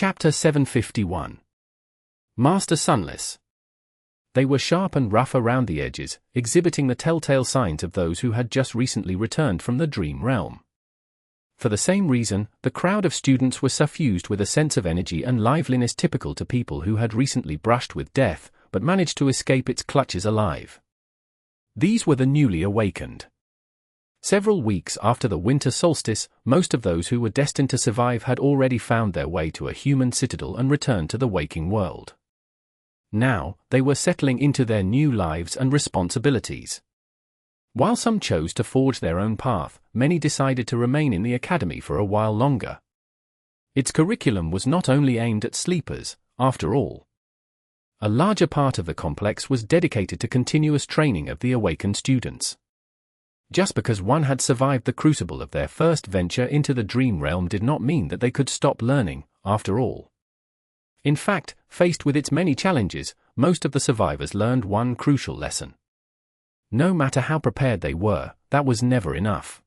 Chapter 751. Master Sunless. They were sharp and rough around the edges, exhibiting the telltale signs of those who had just recently returned from the dream realm. For the same reason, the crowd of students were suffused with a sense of energy and liveliness typical to people who had recently brushed with death, but managed to escape its clutches alive. These were the newly awakened. Several weeks after the winter solstice, most of those who were destined to survive had already found their way to a human citadel and returned to the waking world. Now, they were settling into their new lives and responsibilities. While some chose to forge their own path, many decided to remain in the academy for a while longer. Its curriculum was not only aimed at sleepers, after all. A larger part of the complex was dedicated to continuous training of the awakened students. Just because one had survived the crucible of their first venture into the dream realm did not mean that they could stop learning, after all. In fact, faced with its many challenges, most of the survivors learned one crucial lesson. No matter how prepared they were, that was never enough.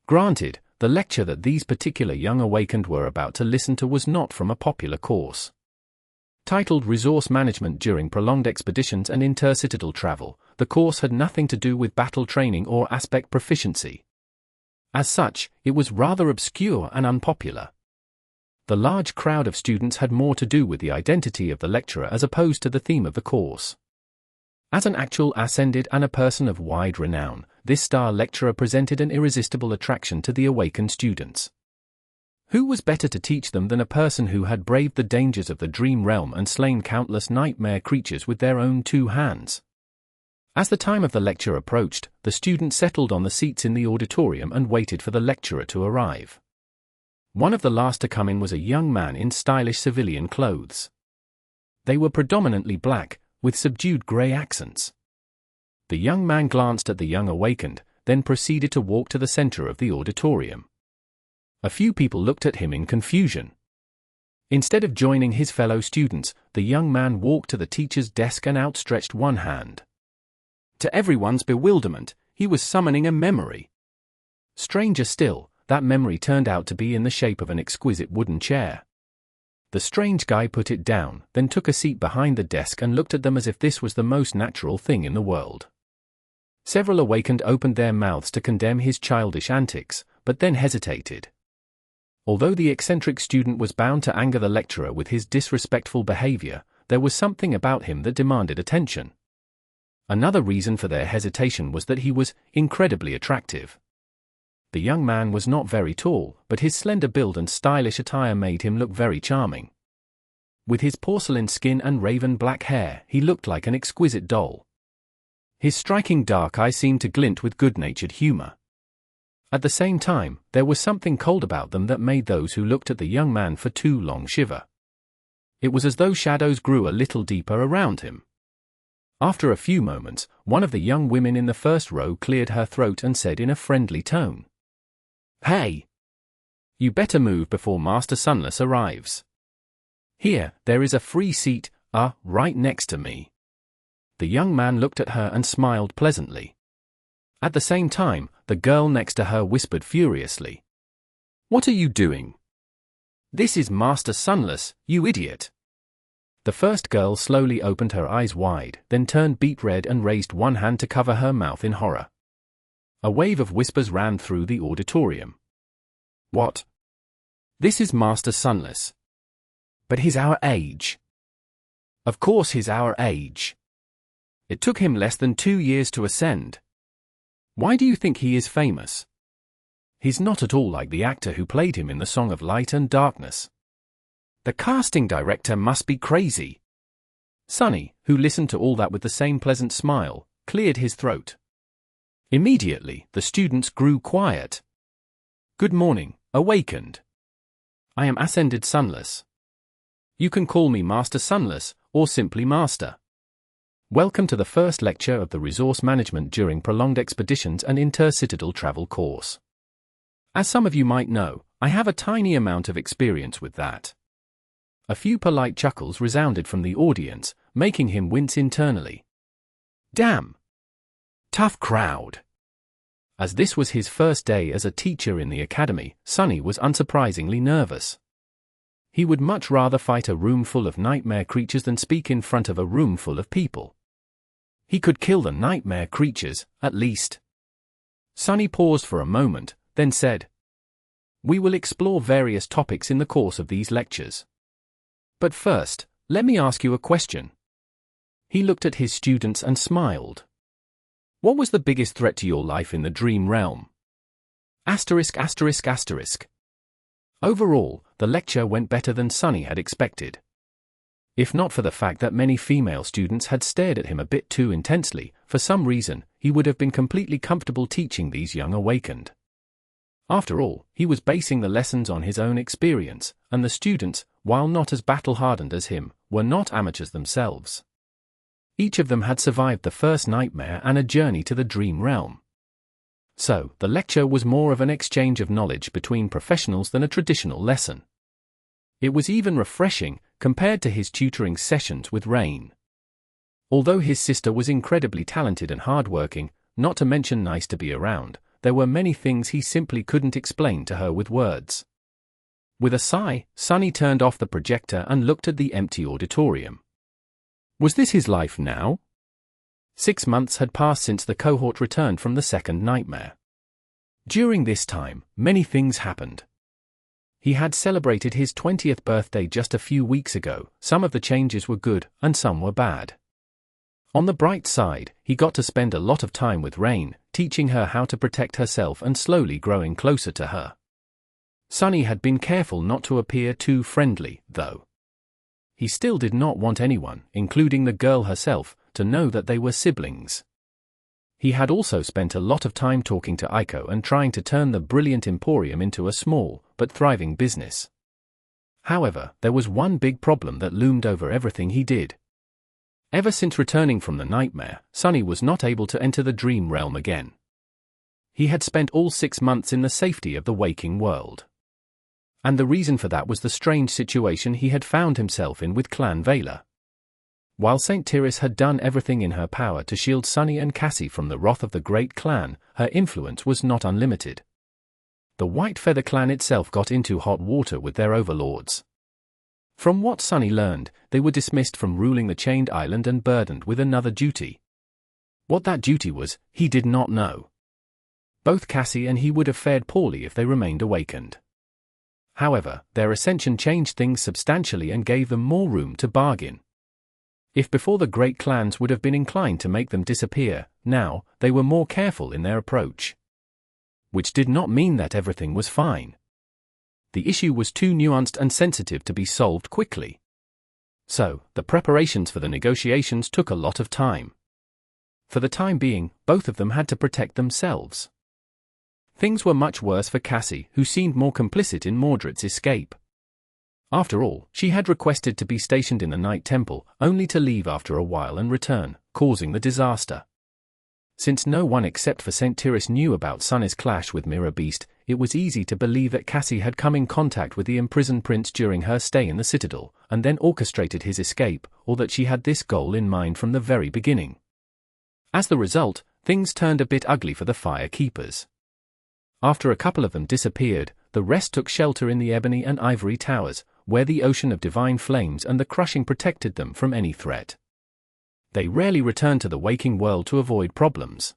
Granted, the lecture that these particular young awakened were about to listen to was not from a popular course. Titled Resource Management During Prolonged Expeditions and Intercitadal Travel, the course had nothing to do with battle training or aspect proficiency. As such, it was rather obscure and unpopular. The large crowd of students had more to do with the identity of the lecturer as opposed to the theme of the course. As an actual ascended and a person of wide renown, this star lecturer presented an irresistible attraction to the awakened students. Who was better to teach them than a person who had braved the dangers of the dream realm and slain countless nightmare creatures with their own two hands? As the time of the lecture approached, the students settled on the seats in the auditorium and waited for the lecturer to arrive. One of the last to come in was a young man in stylish civilian clothes. They were predominantly black, with subdued grey accents. The young man glanced at the young awakened, then proceeded to walk to the center of the auditorium. A few people looked at him in confusion. Instead of joining his fellow students, the young man walked to the teacher's desk and outstretched one hand. To everyone's bewilderment, he was summoning a memory. Stranger still, that memory turned out to be in the shape of an exquisite wooden chair. The strange guy put it down, then took a seat behind the desk and looked at them as if this was the most natural thing in the world. Several awakened opened their mouths to condemn his childish antics, but then hesitated. Although the eccentric student was bound to anger the lecturer with his disrespectful behavior, there was something about him that demanded attention. Another reason for their hesitation was that he was incredibly attractive. The young man was not very tall, but his slender build and stylish attire made him look very charming. With his porcelain skin and raven black hair, he looked like an exquisite doll. His striking dark eyes seemed to glint with good-natured humor. At the same time, there was something cold about them that made those who looked at the young man for too long shiver. It was as though shadows grew a little deeper around him. After a few moments, one of the young women in the first row cleared her throat and said in a friendly tone, "Hey! You better move before Master Sunless arrives. Here, there is a free seat, right next to me." The young man looked at her and smiled pleasantly. At the same time, the girl next to her whispered furiously, "What are you doing? This is Master Sunless, you idiot." The first girl slowly opened her eyes wide, then turned beet red and raised one hand to cover her mouth in horror. A wave of whispers ran through the auditorium. "What? This is Master Sunless. But he's our age." "Of course he's our age. It took him less than 2 years to ascend. Why do you think he is famous? He's not at all like the actor who played him in the Song of Light and Darkness. The casting director must be crazy." Sonny, who listened to all that with the same pleasant smile, cleared his throat. Immediately, the students grew quiet. "Good morning, awakened. I am Ascended Sunless. You can call me Master Sunless, or simply Master. Welcome to the first lecture of the Resource Management During Prolonged Expeditions and Intercitadal Travel course. As some of you might know, I have a tiny amount of experience with that." A few polite chuckles resounded from the audience, making him wince internally. Damn! Tough crowd. As this was his first day as a teacher in the academy, Sonny was unsurprisingly nervous. He would much rather fight a room full of nightmare creatures than speak in front of a room full of people. He could kill the nightmare creatures, at least. Sunny paused for a moment, then said, "We will explore various topics in the course of these lectures. But first, let me ask you a question." He looked at his students and smiled. "What was the biggest threat to your life in the dream realm?" Overall, the lecture went better than Sunny had expected. If not for the fact that many female students had stared at him a bit too intensely, for some reason, he would have been completely comfortable teaching these young awakened. After all, he was basing the lessons on his own experience, and the students, while not as battle-hardened as him, were not amateurs themselves. Each of them had survived the first nightmare and a journey to the dream realm. So, the lecture was more of an exchange of knowledge between professionals than a traditional lesson. It was even refreshing, compared to his tutoring sessions with Rain. Although his sister was incredibly talented and hardworking, not to mention nice to be around, there were many things he simply couldn't explain to her with words. With a sigh, Sunny turned off the projector and looked at the empty auditorium. Was this his life now? 6 months had passed since the cohort returned from the second nightmare. During this time, many things happened. He had celebrated his 20th birthday just a few weeks ago. Some of the changes were good, and some were bad. On the bright side, he got to spend a lot of time with Rain, teaching her how to protect herself and slowly growing closer to her. Sunny had been careful not to appear too friendly, though. He still did not want anyone, including the girl herself, to know that they were siblings. He had also spent a lot of time talking to Aiko and trying to turn the brilliant emporium into a small, but thriving business. However, there was one big problem that loomed over everything he did. Ever since returning from the nightmare, Sunny was not able to enter the dream realm again. He had spent all 6 months in the safety of the waking world. And the reason for that was the strange situation he had found himself in with Clan Vela. While St. Tyrus had done everything in her power to shield Sunny and Cassie from the wrath of the Great Clan, her influence was not unlimited. The White Feather Clan itself got into hot water with their overlords. From what Sunny learned, they were dismissed from ruling the Chained Island and burdened with another duty. What that duty was, he did not know. Both Cassie and he would have fared poorly if they remained awakened. However, their ascension changed things substantially and gave them more room to bargain. If before the great clans would have been inclined to make them disappear, now, they were more careful in their approach. Which did not mean that everything was fine. The issue was too nuanced and sensitive to be solved quickly. So, the preparations for the negotiations took a lot of time. For the time being, both of them had to protect themselves. Things were much worse for Cassie, who seemed more complicit in Mordred's escape. After all, she had requested to be stationed in the Night Temple, only to leave after a while and return, causing the disaster. Since no one except for St. Tyrus knew about Sunny's clash with Mirror Beast, it was easy to believe that Cassie had come in contact with the imprisoned prince during her stay in the Citadel, and then orchestrated his escape, or that she had this goal in mind from the very beginning. As the result, things turned a bit ugly for the Fire Keepers. After a couple of them disappeared, the rest took shelter in the Ebony and Ivory Towers, where the ocean of divine flames and the crushing protected them from any threat. They rarely returned to the waking world to avoid problems.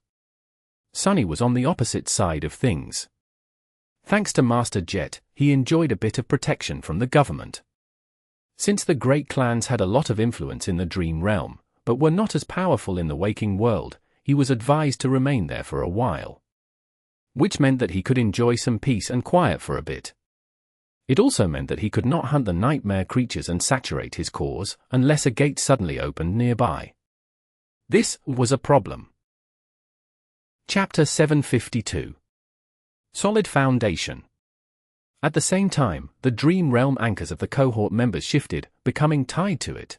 Sunny was on the opposite side of things. Thanks to Master Jet, he enjoyed a bit of protection from the government. Since the great clans had a lot of influence in the dream realm, but were not as powerful in the waking world, he was advised to remain there for a while. Which meant that he could enjoy some peace and quiet for a bit. It also meant that he could not hunt the nightmare creatures and saturate his cause, unless a gate suddenly opened nearby. This was a problem. Chapter 752. Solid Foundation. At the same time, the dream realm anchors of the cohort members shifted, becoming tied to it.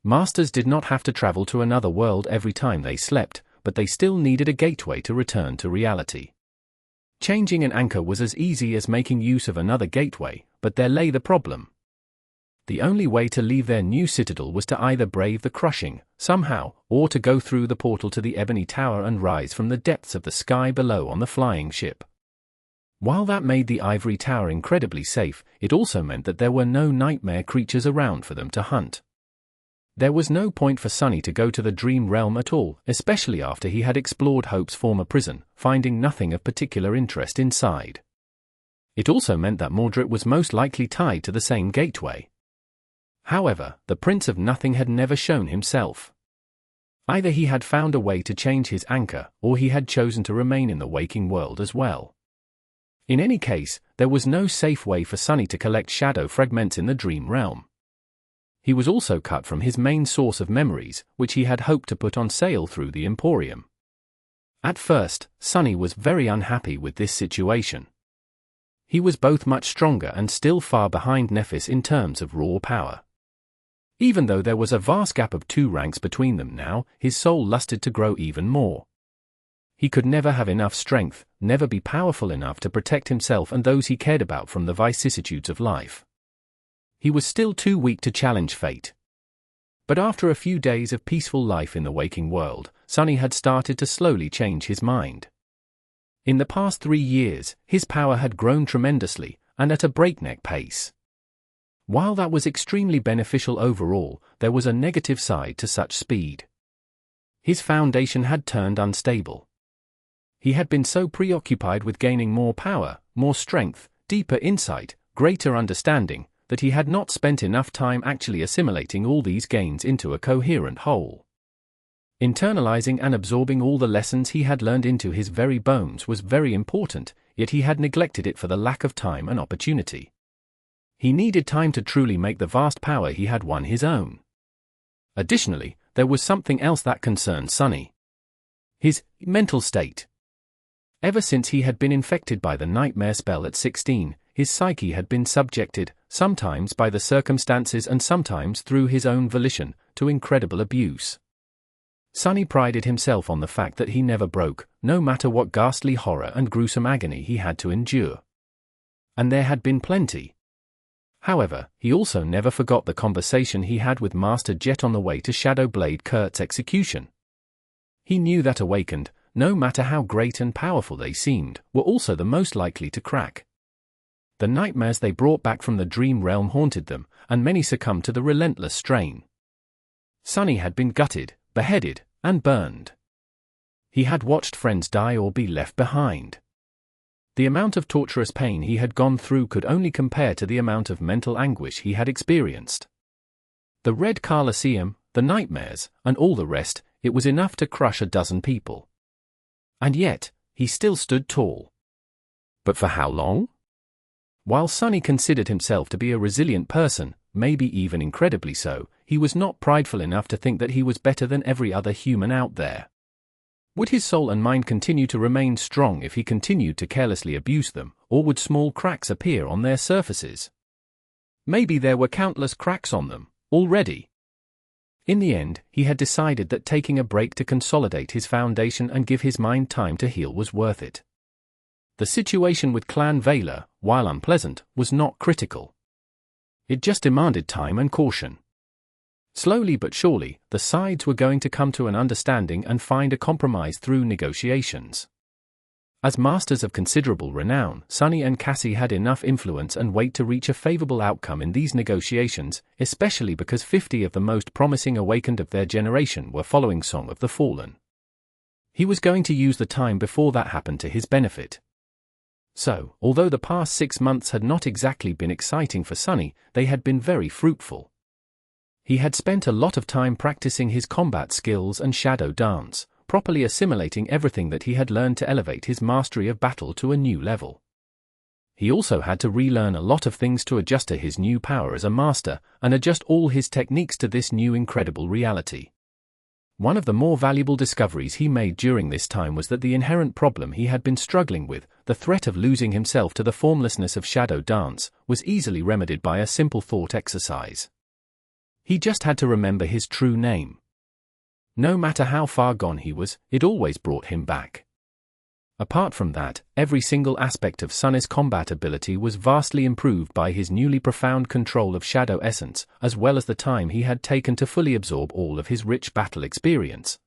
Masters did not have to travel to another world every time they slept, but they still needed a gateway to return to reality. Changing an anchor was as easy as making use of another gateway, but there lay the problem. The only way to leave their new citadel was to either brave the crushing, somehow, or to go through the portal to the Ebony Tower and rise from the depths of the sky below on the flying ship. While that made the ivory tower incredibly safe, it also meant that there were no nightmare creatures around for them to hunt. There was no point for Sunny to go to the dream realm at all, especially after he had explored Hope's former prison, finding nothing of particular interest inside. It also meant that Mordred was most likely tied to the same gateway. However, the Prince of Nothing had never shown himself. Either he had found a way to change his anchor, or he had chosen to remain in the waking world as well. In any case, there was no safe way for Sunny to collect shadow fragments in the dream realm. He was also cut from his main source of memories, which he had hoped to put on sale through the Emporium. At first, Sunny was very unhappy with this situation. He was both much stronger and still far behind Nephis in terms of raw power. Even though there was a vast gap of 2 ranks between them now, his soul lusted to grow even more. He could never have enough strength, never be powerful enough to protect himself and those he cared about from the vicissitudes of life. He was still too weak to challenge fate. But after a few days of peaceful life in the waking world, Sunny had started to slowly change his mind. In the past 3 years, his power had grown tremendously, and at a breakneck pace. While that was extremely beneficial overall, there was a negative side to such speed. His foundation had turned unstable. He had been so preoccupied with gaining more power, more strength, deeper insight, greater understanding, that he had not spent enough time actually assimilating all these gains into a coherent whole. Internalizing and absorbing all the lessons he had learned into his very bones was very important, yet he had neglected it for the lack of time and opportunity. He needed time to truly make the vast power he had won his own. Additionally, there was something else that concerned Sunny. His mental state. Ever since he had been infected by the nightmare spell at 16, his psyche had been subjected, sometimes by the circumstances and sometimes through his own volition, to incredible abuse. Sunny prided himself on the fact that he never broke, no matter what ghastly horror and gruesome agony he had to endure. And there had been plenty. However, he also never forgot the conversation he had with Master Jet on the way to Shadow Blade Kurt's execution. He knew that awakened, no matter how great and powerful they seemed, were also the most likely to crack. The nightmares they brought back from the dream realm haunted them, and many succumbed to the relentless strain. Sunny had been gutted, beheaded, and burned. He had watched friends die or be left behind. The amount of torturous pain he had gone through could only compare to the amount of mental anguish he had experienced. The Red Colosseum, the nightmares, and all the rest, it was enough to crush a dozen people. And yet, he still stood tall. But for how long? While Sunny considered himself to be a resilient person, maybe even incredibly so, he was not prideful enough to think that he was better than every other human out there. Would his soul and mind continue to remain strong if he continued to carelessly abuse them, or would small cracks appear on their surfaces? Maybe there were countless cracks on them, already. In the end, he had decided that taking a break to consolidate his foundation and give his mind time to heal was worth it. The situation with Clan Vela, while unpleasant, was not critical. It just demanded time and caution. Slowly but surely, the sides were going to come to an understanding and find a compromise through negotiations. As masters of considerable renown, Sunny and Cassie had enough influence and weight to reach a favorable outcome in these negotiations, especially because 50 of the most promising awakened of their generation were following Song of the Fallen. He was going to use the time before that happened to his benefit. So, although the past 6 months had not exactly been exciting for Sunny, they had been very fruitful. He had spent a lot of time practicing his combat skills and shadow dance, properly assimilating everything that he had learned to elevate his mastery of battle to a new level. He also had to relearn a lot of things to adjust to his new power as a master, and adjust all his techniques to this new incredible reality. One of the more valuable discoveries he made during this time was that the inherent problem he had been struggling with, the threat of losing himself to the formlessness of shadow dance, was easily remedied by a simple thought exercise. He just had to remember his true name. No matter how far gone he was, it always brought him back. Apart from that, every single aspect of Sunny's combat ability was vastly improved by his newly profound control of shadow essence, as well as the time he had taken to fully absorb all of his rich battle experience.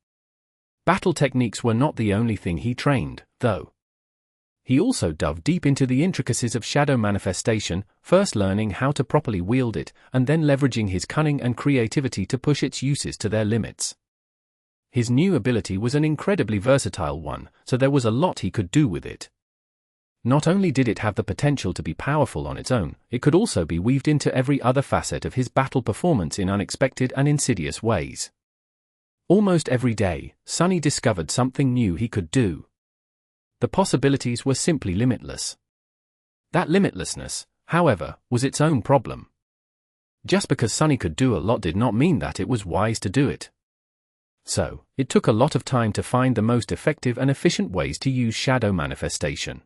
Battle techniques were not the only thing he trained, though. He also dove deep into the intricacies of shadow manifestation, first learning how to properly wield it, and then leveraging his cunning and creativity to push its uses to their limits. His new ability was an incredibly versatile one, so there was a lot he could do with it. Not only did it have the potential to be powerful on its own, it could also be weaved into every other facet of his battle performance in unexpected and insidious ways. Almost every day, Sunny discovered something new he could do. The possibilities were simply limitless. That limitlessness, however, was its own problem. Just because Sunny could do a lot did not mean that it was wise to do it. So, it took a lot of time to find the most effective and efficient ways to use shadow manifestation.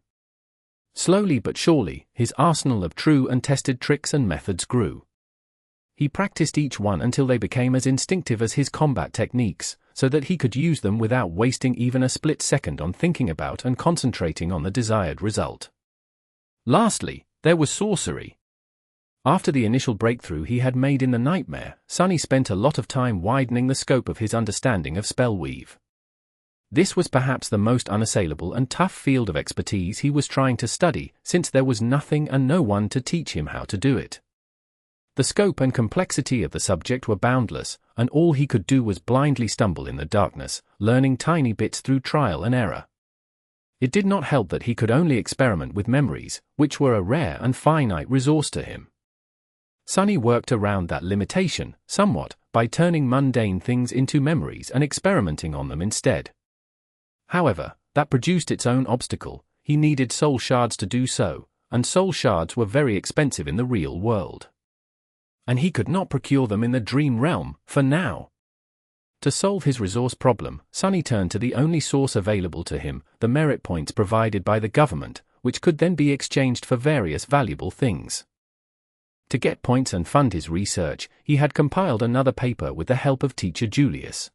Slowly but surely, his arsenal of true and tested tricks and methods grew. He practiced each one until they became as instinctive as his combat techniques, so that he could use them without wasting even a split second on thinking about and concentrating on the desired result. Lastly, there was sorcery. After the initial breakthrough he had made in the nightmare, Sunny spent a lot of time widening the scope of his understanding of spellweave. This was perhaps the most unassailable and tough field of expertise he was trying to study, since there was nothing and no one to teach him how to do it. The scope and complexity of the subject were boundless, and all he could do was blindly stumble in the darkness, learning tiny bits through trial and error. It did not help that he could only experiment with memories, which were a rare and finite resource to him. Sunny worked around that limitation, somewhat, by turning mundane things into memories and experimenting on them instead. However, that produced its own obstacle. He needed soul shards to do so, and soul shards were very expensive in the real world. And he could not procure them in the dream realm, for now. To solve his resource problem, Sunny turned to the only source available to him, the merit points provided by the government, which could then be exchanged for various valuable things. To get points and fund his research, he had compiled another paper with the help of teacher Julius.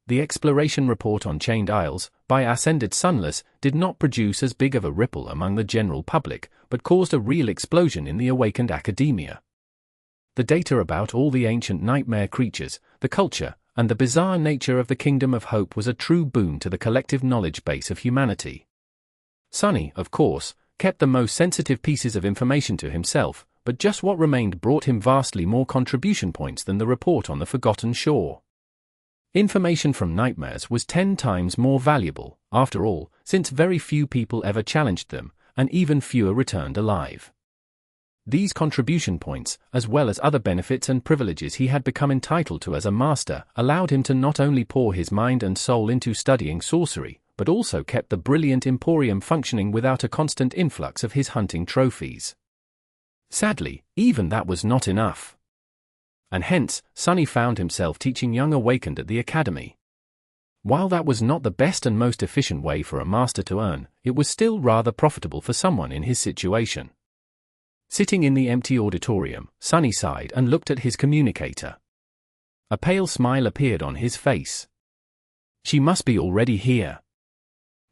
The exploration report on Chained Isles, by Ascended Sunless, did not produce as big of a ripple among the general public, but caused a real explosion in the awakened academia. The data about all the ancient nightmare creatures, the culture, and the bizarre nature of the Kingdom of Hope was a true boon to the collective knowledge base of humanity. Sunny, of course, kept the most sensitive pieces of information to himself, but just what remained brought him vastly more contribution points than the report on the Forgotten Shore. Information from nightmares was 10 times more valuable, after all, since very few people ever challenged them, and even fewer returned alive. These contribution points, as well as other benefits and privileges he had become entitled to as a master, allowed him to not only pour his mind and soul into studying sorcery, but also kept the brilliant emporium functioning without a constant influx of his hunting trophies. Sadly, even that was not enough. And hence, Sunny found himself teaching young awakened at the academy. While that was not the best and most efficient way for a master to earn, it was still rather profitable for someone in his situation. Sitting in the empty auditorium, Sunny sighed and looked at his communicator. A pale smile appeared on his face. She must be already here.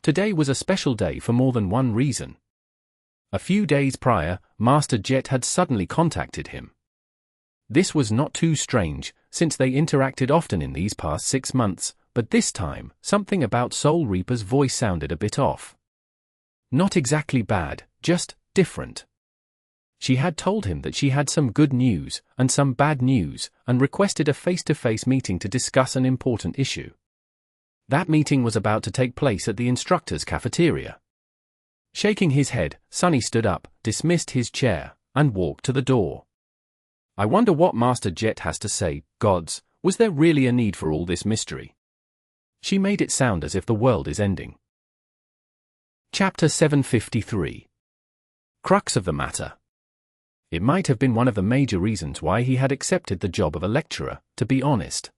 Today was a special day for more than one reason. A few days prior, Master Jet had suddenly contacted him. This was not too strange, since they interacted often in these past 6 months, but this time, something about Soul Reaper's voice sounded a bit off. Not exactly bad, just different. She had told him that she had some good news and some bad news, and requested a face-to-face meeting to discuss an important issue. That meeting was about to take place at the instructor's cafeteria. Shaking his head, Sunny stood up, dismissed his chair, and walked to the door. I wonder what Master Jet has to say. Gods, was there really a need for all this mystery? She made it sound as if the world is ending. Chapter 753. Crux of the matter. It might have been one of the major reasons why he had accepted the job of a lecturer, to be honest.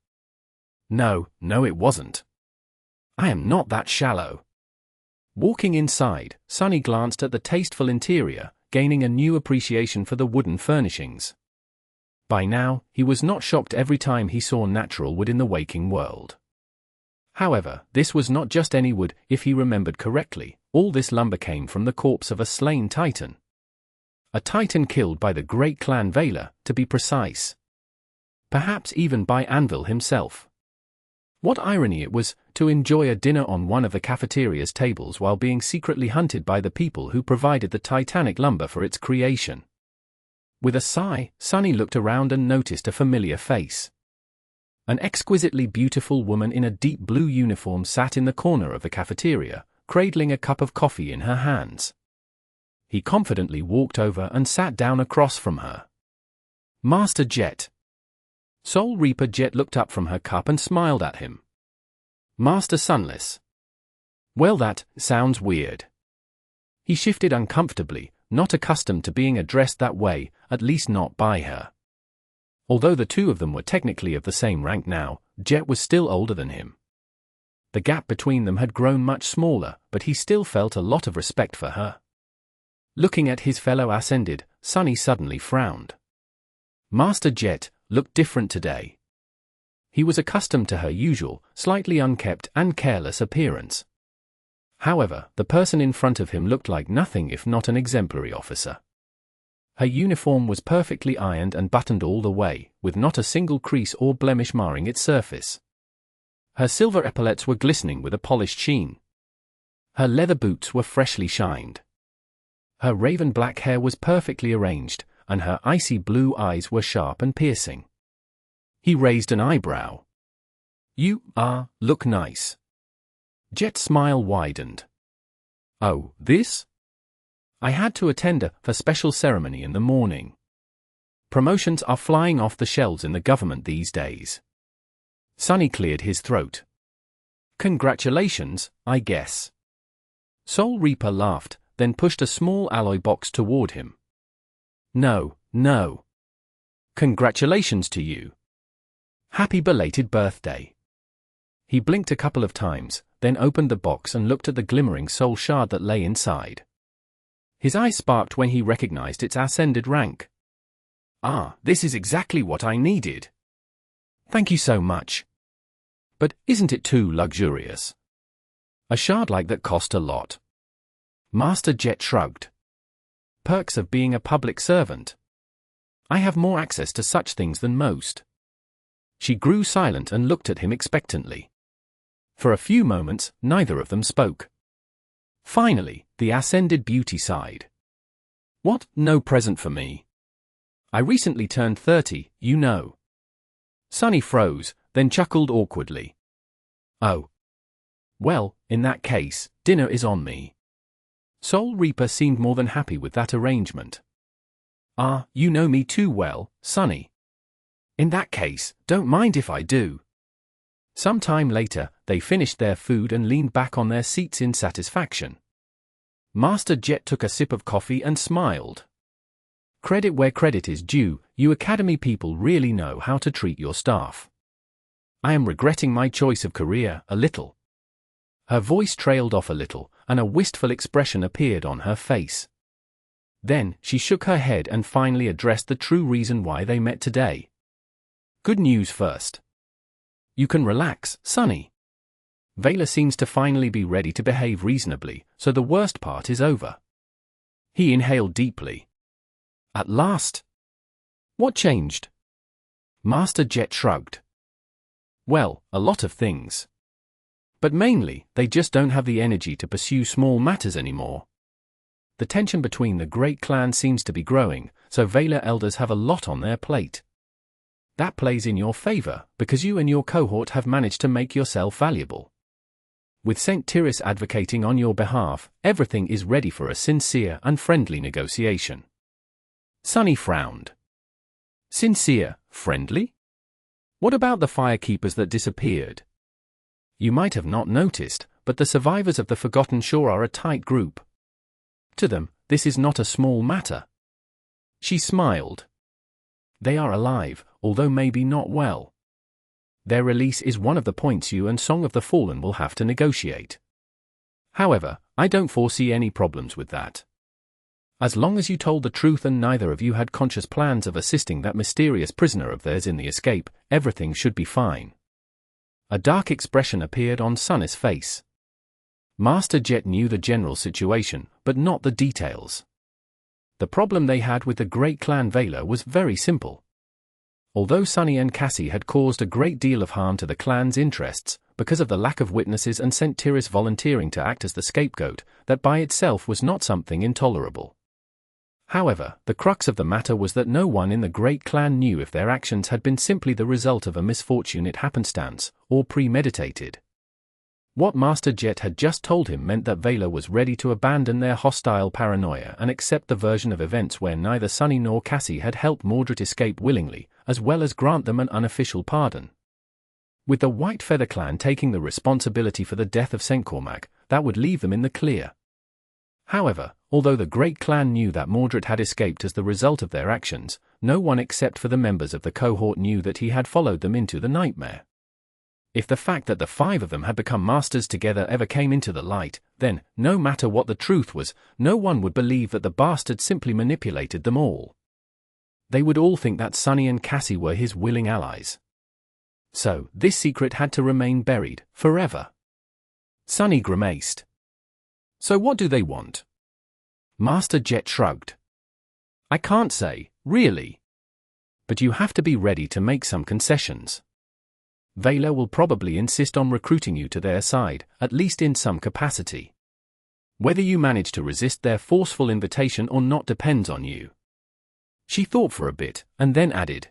No, it wasn't. I am not that shallow. Walking inside, Sunny glanced at the tasteful interior, gaining a new appreciation for the wooden furnishings. By now, he was not shocked every time he saw natural wood in the waking world. However, this was not just any wood. If he remembered correctly, all this lumber came from the corpse of a slain titan. A titan killed by the great clan Vela, to be precise. Perhaps even by Anvil himself. What irony it was, to enjoy a dinner on one of the cafeteria's tables while being secretly hunted by the people who provided the titanic lumber for its creation. With a sigh, Sunny looked around and noticed a familiar face. An exquisitely beautiful woman in a deep blue uniform sat in the corner of the cafeteria, cradling a cup of coffee in her hands. He confidently walked over and sat down across from her. Master Jet. Soul Reaper Jet looked up from her cup and smiled at him. Master Sunless. Well, that sounds weird. He shifted uncomfortably, not accustomed to being addressed that way, at least not by her. Although the two of them were technically of the same rank now, Jet was still older than him. The gap between them had grown much smaller, but he still felt a lot of respect for her. Looking at his fellow Ascended, Sunny suddenly frowned. Master Jet looked different today. He was accustomed to her usual, slightly unkempt and careless appearance. However, the person in front of him looked like nothing if not an exemplary officer. Her uniform was perfectly ironed and buttoned all the way, with not a single crease or blemish marring its surface. Her silver epaulets were glistening with a polished sheen. Her leather boots were freshly shined. Her raven black hair was perfectly arranged, and her icy blue eyes were sharp and piercing. He raised an eyebrow. You look nice. Jet's smile widened. Oh, this? I had to attend a special ceremony in the morning. Promotions are flying off the shelves in the government these days. Sunny cleared his throat. Congratulations, I guess. Soul Reaper laughed, then pushed a small alloy box toward him. No. Congratulations to you. Happy belated birthday. He blinked a couple of times, then opened the box and looked at the glimmering soul shard that lay inside. His eye sparked when he recognized its ascended rank. This is exactly what I needed. Thank you so much. But isn't it too luxurious? A shard like that cost a lot. Master Jet shrugged. Perks of being a public servant. I have more access to such things than most. She grew silent and looked at him expectantly. For a few moments, neither of them spoke. Finally, the Ascended Beauty sighed. What? No present for me? I recently turned 30, you know. Sunny froze, then chuckled awkwardly. Oh. Well, in that case, dinner is on me. Soul Reaper seemed more than happy with that arrangement. You know me too well, Sunny. In that case, don't mind if I do. Some time later, they finished their food and leaned back on their seats in satisfaction. Master Jet took a sip of coffee and smiled. Credit where credit is due, you Academy people really know how to treat your staff. I am regretting my choice of career a little. Her voice trailed off a little, and a wistful expression appeared on her face. Then, she shook her head and finally addressed the true reason why they met today. Good news first. You can relax, Sunny. Vela seems to finally be ready to behave reasonably, so the worst part is over. He inhaled deeply. At last. What changed? Master Jet shrugged. Well, a lot of things. But mainly, they just don't have the energy to pursue small matters anymore. The tension between the great clan seems to be growing, so Vela elders have a lot on their plate. That plays in your favor, because you and your cohort have managed to make yourself valuable. With St. Tyrus advocating on your behalf, everything is ready for a sincere and friendly negotiation. Sunny frowned. Sincere, friendly? What about the firekeepers that disappeared? You might have not noticed, but the survivors of the Forgotten Shore are a tight group. To them, this is not a small matter. She smiled. They are alive, although maybe not well. Their release is one of the points you and Song of the Fallen will have to negotiate. However, I don't foresee any problems with that. As long as you told the truth and neither of you had conscious plans of assisting that mysterious prisoner of theirs in the escape, everything should be fine. A dark expression appeared on Sunny's face. Master Jet knew the general situation, but not the details. The problem they had with the great clan Vela was very simple. Although Sunny and Cassie had caused a great deal of harm to the clan's interests, because of the lack of witnesses and sent Tiris volunteering to act as the scapegoat, that by itself was not something intolerable. However, the crux of the matter was that no one in the great clan knew if their actions had been simply the result of a misfortunate happenstance, or premeditated. What Master Jet had just told him meant that Vela was ready to abandon their hostile paranoia and accept the version of events where neither Sunny nor Cassie had helped Mordred escape willingly, as well as grant them an unofficial pardon. With the White Feather clan taking the responsibility for the death of St. Cormac, that would leave them in the clear. However, although the great clan knew that Mordred had escaped as the result of their actions, no one except for the members of the cohort knew that he had followed them into the nightmare. If the fact that the 5 of them had become masters together ever came into the light, then, no matter what the truth was, no one would believe that the bastard simply manipulated them all. They would all think that Sunny and Cassie were his willing allies. So, this secret had to remain buried, forever. Sunny grimaced. So what do they want? Master Jet shrugged. I can't say, really. But you have to be ready to make some concessions. Vela will probably insist on recruiting you to their side, at least in some capacity. Whether you manage to resist their forceful invitation or not depends on you. She thought for a bit, and then added.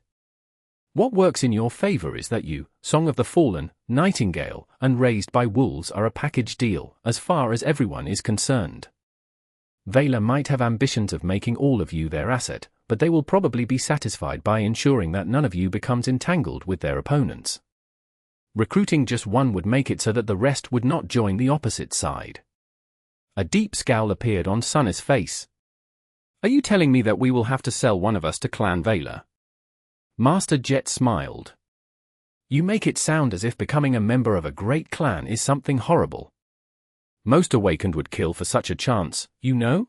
What works in your favor is that you, Song of the Fallen, Nightingale, and Raised by Wolves are a package deal, as far as everyone is concerned. Vela might have ambitions of making all of you their asset, but they will probably be satisfied by ensuring that none of you becomes entangled with their opponents. Recruiting just one would make it so that the rest would not join the opposite side. A deep scowl appeared on Sunny's face. Are you telling me that we will have to sell one of us to Clan Vela? Master Jet smiled. You make it sound as if becoming a member of a great clan is something horrible. Most awakened would kill for such a chance, you know?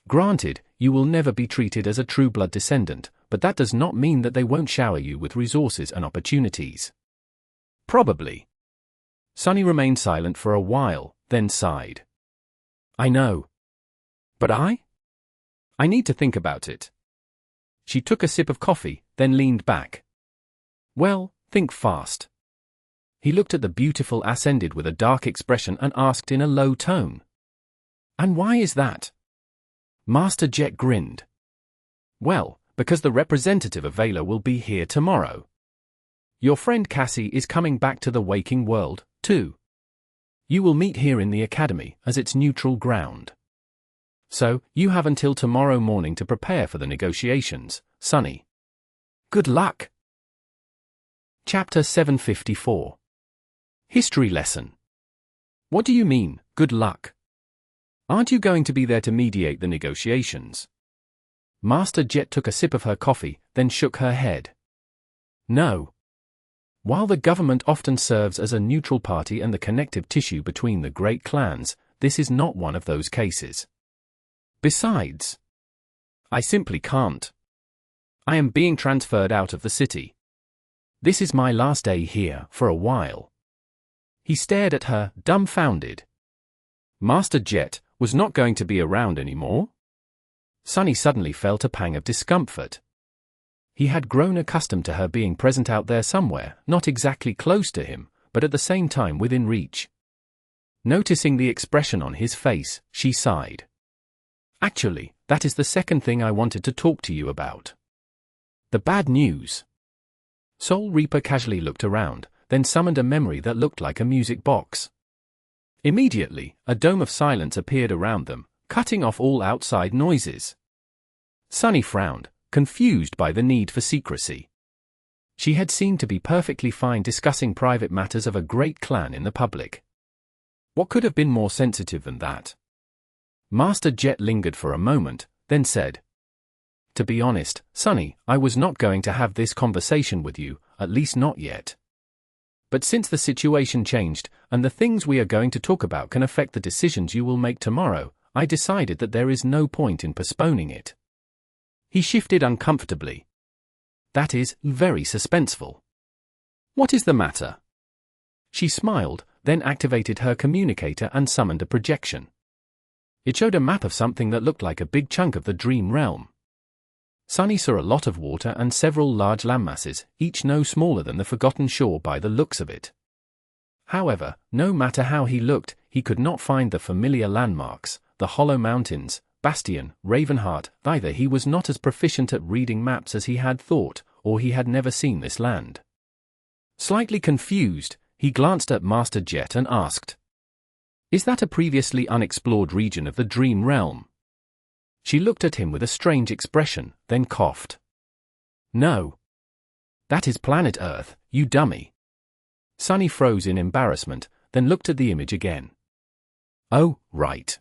Granted, you will never be treated as a true blood descendant, but that does not mean that they won't shower you with resources and opportunities. Probably. Sunny remained silent for a while, then sighed. I know. But I need to think about it. She took a sip of coffee, then leaned back. Well, think fast. He looked at the beautiful Ascended with a dark expression and asked in a low tone. And why is that? Master Jet grinned. Well, because the representative of Vela will be here tomorrow. Your friend Cassie is coming back to the waking world, too. You will meet here in the academy, as its neutral ground. So, you have until tomorrow morning to prepare for the negotiations, Sunny. Good luck! Chapter 754. History Lesson. What do you mean, good luck? Aren't you going to be there to mediate the negotiations? Master Jet took a sip of her coffee, then shook her head. No. While the government often serves as a neutral party and the connective tissue between the great clans, this is not one of those cases. Besides, I simply can't. I am being transferred out of the city. This is my last day here, for a while. He stared at her, dumbfounded. Master Jet was not going to be around anymore? Sunny suddenly felt a pang of discomfort. He had grown accustomed to her being present out there somewhere, not exactly close to him, but at the same time within reach. Noticing the expression on his face, she sighed. Actually, that is the second thing I wanted to talk to you about. The bad news. Soul Reaper casually looked around, then summoned a memory that looked like a music box. Immediately, a dome of silence appeared around them, cutting off all outside noises. Sunny frowned, confused by the need for secrecy. She had seemed to be perfectly fine discussing private matters of a great clan in the public. What could have been more sensitive than that? Master Jet lingered for a moment, then said, To be honest, Sunny, I was not going to have this conversation with you, at least not yet. But since the situation changed, and the things we are going to talk about can affect the decisions you will make tomorrow, I decided that there is no point in postponing it. He shifted uncomfortably. That is very suspenseful. What is the matter? She smiled, then activated her communicator and summoned a projection. It showed a map of something that looked like a big chunk of the dream realm. Sunny saw a lot of water and several large landmasses, each no smaller than the forgotten shore by the looks of it. However, no matter how he looked, he could not find the familiar landmarks, the hollow mountains, Bastion, Ravenheart. Either he was not as proficient at reading maps as he had thought, or he had never seen this land. Slightly confused, he glanced at Master Jet and asked, "Is that a previously unexplored region of the Dream Realm?" She looked at him with a strange expression, then coughed. "No. That is planet Earth, you dummy." Sunny froze in embarrassment, then looked at the image again. "Oh, right.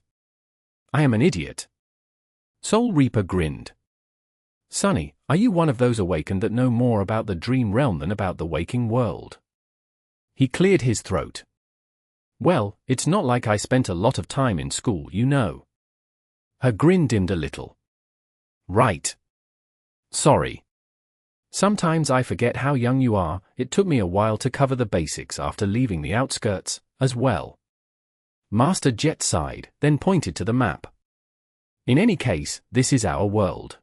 I am an idiot." Soul Reaper grinned. "Sunny, are you one of those awakened that know more about the dream realm than about the waking world?" He cleared his throat. "Well, it's not like I spent a lot of time in school, you know." Her grin dimmed a little. "Right. Sorry. Sometimes I forget how young you are. It took me a while to cover the basics after leaving the outskirts, as well." Master Jet sighed, then pointed to the map. "In any case, this is our world.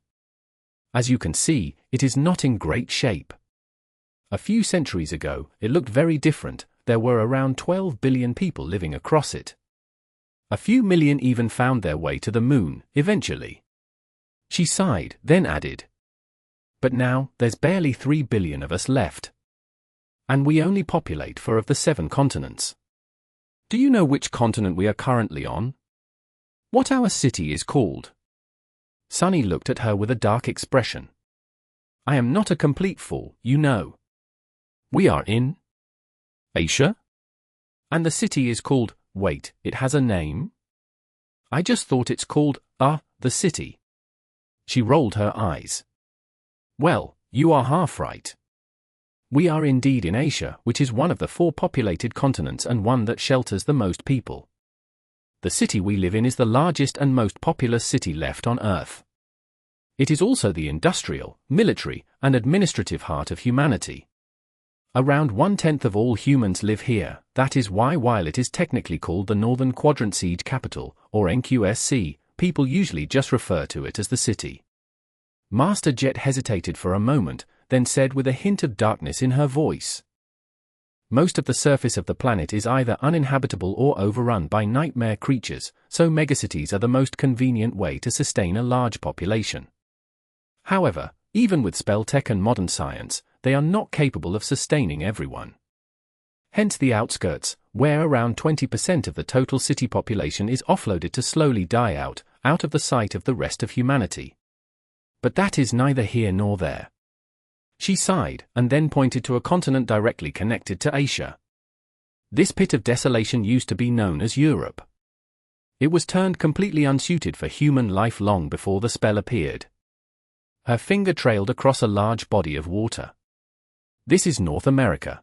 As you can see, it is not in great shape. A few centuries ago, it looked very different. There were around 12 billion people living across it. A few million even found their way to the moon, eventually." She sighed, then added, "But now, there's barely 3 billion of us left. And we only populate 4 of the 7 continents. Do you know which continent we are currently on? What our city is called?" Sunny looked at her with a dark expression. "I am not a complete fool, you know. We are in Asia? And the city is called, wait, it has a name? I just thought it's called, the city." She rolled her eyes. "Well, you are half right. We are indeed in Asia, which is one of the 4 populated continents and one that shelters the most people. The city we live in is the largest and most populous city left on Earth. It is also the industrial, military, and administrative heart of humanity. Around 1/10 of all humans live here. That is why, while it is technically called the Northern Quadrant Siege Capital, or NQSC, people usually just refer to it as the city." Master Jet hesitated for a moment, then said with a hint of darkness in her voice, "Most of the surface of the planet is either uninhabitable or overrun by nightmare creatures, so megacities are the most convenient way to sustain a large population. However, even with spell tech and modern science, they are not capable of sustaining everyone. Hence the outskirts, where around 20% of the total city population is offloaded to slowly die out of the sight of the rest of humanity. But that is neither here nor there." She sighed, and then pointed to a continent directly connected to Asia. "This pit of desolation used to be known as Europe. It was turned completely unsuited for human life long before the spell appeared." Her finger trailed across a large body of water. "This is North America.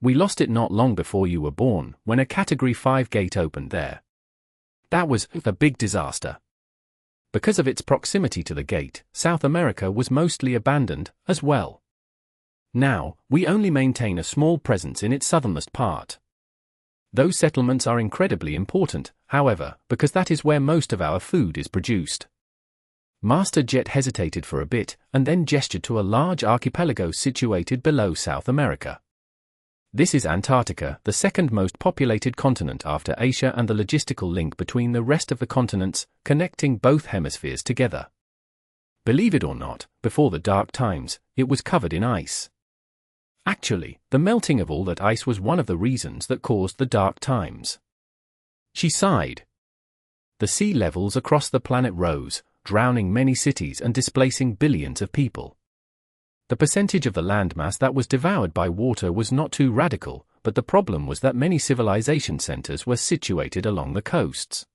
We lost it not long before you were born, when a Category 5 gate opened there. That was a big disaster. Because of its proximity to the gate, South America was mostly abandoned, as well. Now, we only maintain a small presence in its southernmost part. Those settlements are incredibly important, however, because that is where most of our food is produced." Master Jet hesitated for a bit, and then gestured to a large archipelago situated below South America. "This is Antarctica, the second most populated continent after Asia and the logistical link between the rest of the continents, connecting both hemispheres together. Believe it or not, before the Dark Times, it was covered in ice. Actually, the melting of all that ice was one of the reasons that caused the Dark Times." She sighed. "The sea levels across the planet rose, drowning many cities and displacing billions of people. The percentage of the landmass that was devoured by water was not too radical, but the problem was that many civilization centers were situated along the coasts.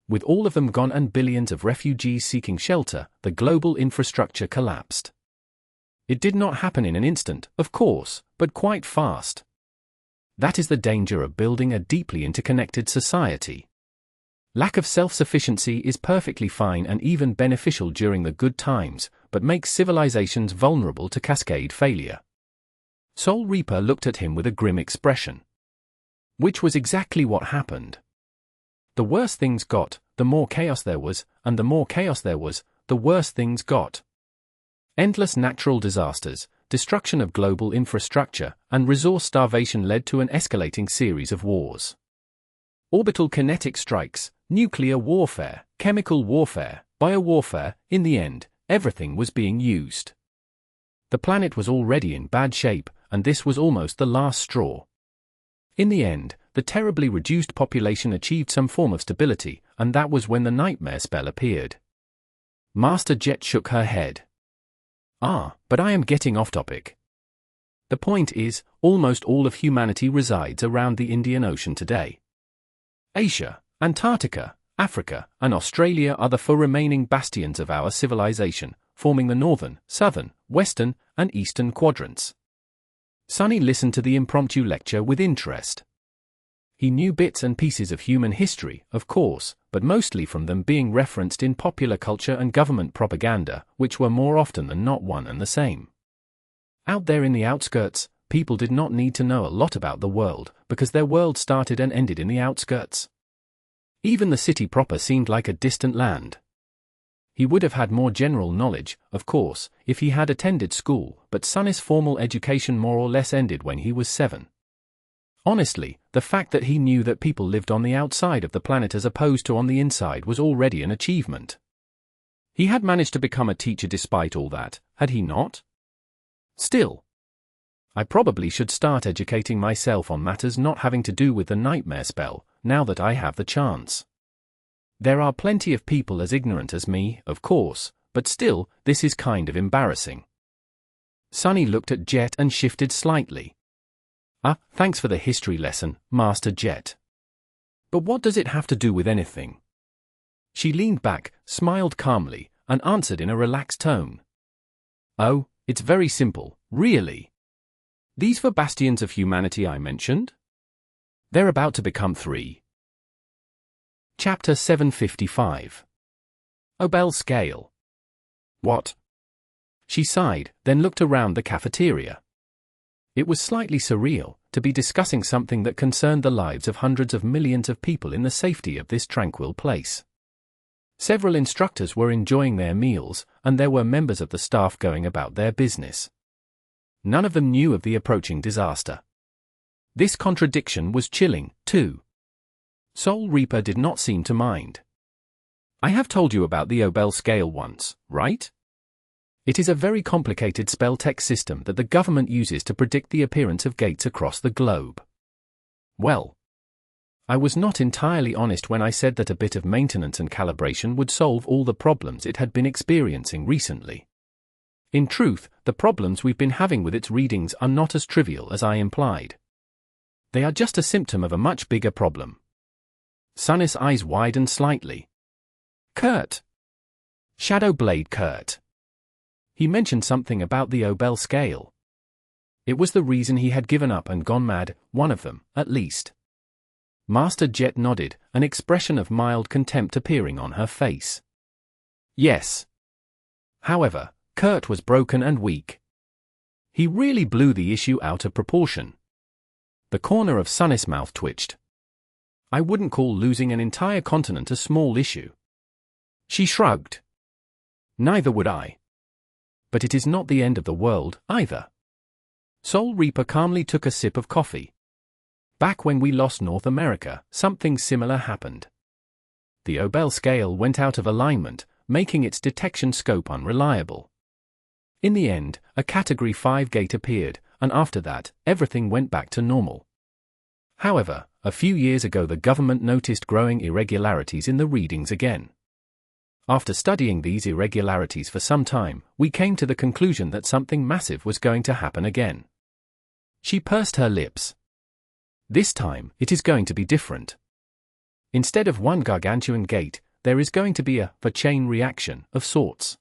With all of them gone and billions of refugees seeking shelter, the global infrastructure collapsed. It did not happen in an instant, of course, but quite fast. That is the danger of building a deeply interconnected society. Lack of self-sufficiency is perfectly fine and even beneficial during the good times, but makes civilizations vulnerable to cascade failure." Soul Reaper looked at him with a grim expression. Which was exactly what happened. The worse things got, the more chaos there was, and the more chaos there was, the worse things got. Endless natural disasters, destruction of global infrastructure, and resource starvation led to an escalating series of wars. Orbital kinetic strikes, nuclear warfare, chemical warfare, biowarfare, in the end, everything was being used. The planet was already in bad shape, and this was almost the last straw. In the end, the terribly reduced population achieved some form of stability, and that was when the nightmare spell appeared. Master Jet shook her head. But I am getting off topic. The point is, almost all of humanity resides around the Indian Ocean today. Asia, Antarctica, Africa, and Australia are the four remaining bastions of our civilization, forming the northern, southern, western, and eastern quadrants. Sunny listened to the impromptu lecture with interest. He knew bits and pieces of human history, of course, but mostly from them being referenced in popular culture and government propaganda, which were more often than not one and the same. Out there in the outskirts, people did not need to know a lot about the world, because their world started and ended in the outskirts. Even the city proper seemed like a distant land. He would have had more general knowledge, of course, if he had attended school, but Sunny's formal education more or less ended when he was 7. Honestly, the fact that he knew that people lived on the outside of the planet as opposed to on the inside was already an achievement. He had managed to become a teacher despite all that, had he not? Still, I probably should start educating myself on matters not having to do with the nightmare spell, now that I have the chance. There are plenty of people as ignorant as me, of course, but still, this is kind of embarrassing. Sunny looked at Jet and shifted slightly. Thanks for the history lesson, Master Jet. But what does it have to do with anything? She leaned back, smiled calmly, and answered in a relaxed tone. Oh, it's very simple, really. These 4 bastions of humanity I mentioned? They're about to become 3. Chapter 755. Obel Scale. What? She sighed, then looked around the cafeteria. It was slightly surreal to be discussing something that concerned the lives of hundreds of millions of people in the safety of this tranquil place. Several instructors were enjoying their meals, and there were members of the staff going about their business. None of them knew of the approaching disaster. This contradiction was chilling, too. Soul Reaper did not seem to mind. I have told you about the Obel scale once, right? It is a very complicated spell tech system that the government uses to predict the appearance of gates across the globe. Well, I was not entirely honest when I said that a bit of maintenance and calibration would solve all the problems it had been experiencing recently. In truth, the problems we've been having with its readings are not as trivial as I implied. They are just a symptom of a much bigger problem. Sunny's eyes widened slightly. Kurt. Shadowblade Kurt. He mentioned something about the Obel scale. It was the reason he had given up and gone mad, one of them, at least. Master Jet nodded, an expression of mild contempt appearing on her face. Yes. However, Kurt was broken and weak. He really blew the issue out of proportion. The corner of Sunny's mouth twitched. I wouldn't call losing an entire continent a small issue. She shrugged. Neither would I. But it is not the end of the world, either. Soul Reaper calmly took a sip of coffee. Back when we lost North America, something similar happened. The Obel scale went out of alignment, making its detection scope unreliable. In the end, a Category 5 gate appeared, and after that, everything went back to normal. However, a few years ago the government noticed growing irregularities in the readings again. After studying these irregularities for some time, we came to the conclusion that something massive was going to happen again. She pursed her lips. This time, it is going to be different. Instead of one gargantuan gate, there is going to be a chain reaction of sorts.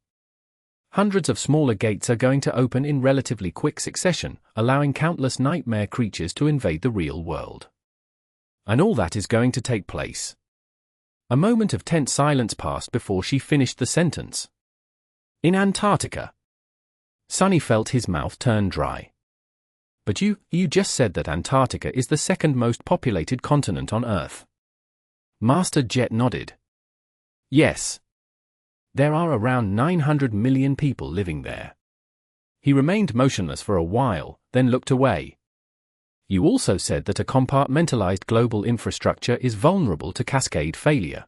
Hundreds of smaller gates are going to open in relatively quick succession, allowing countless nightmare creatures to invade the real world. And all that is going to take place. A moment of tense silence passed before she finished the sentence. In Antarctica. Sunny felt his mouth turn dry. But you just said that Antarctica is the second most populated continent on Earth. Master Jet nodded. Yes. There are around 900 million people living there. He remained motionless for a while, then looked away. You also said that a compartmentalized global infrastructure is vulnerable to cascade failure.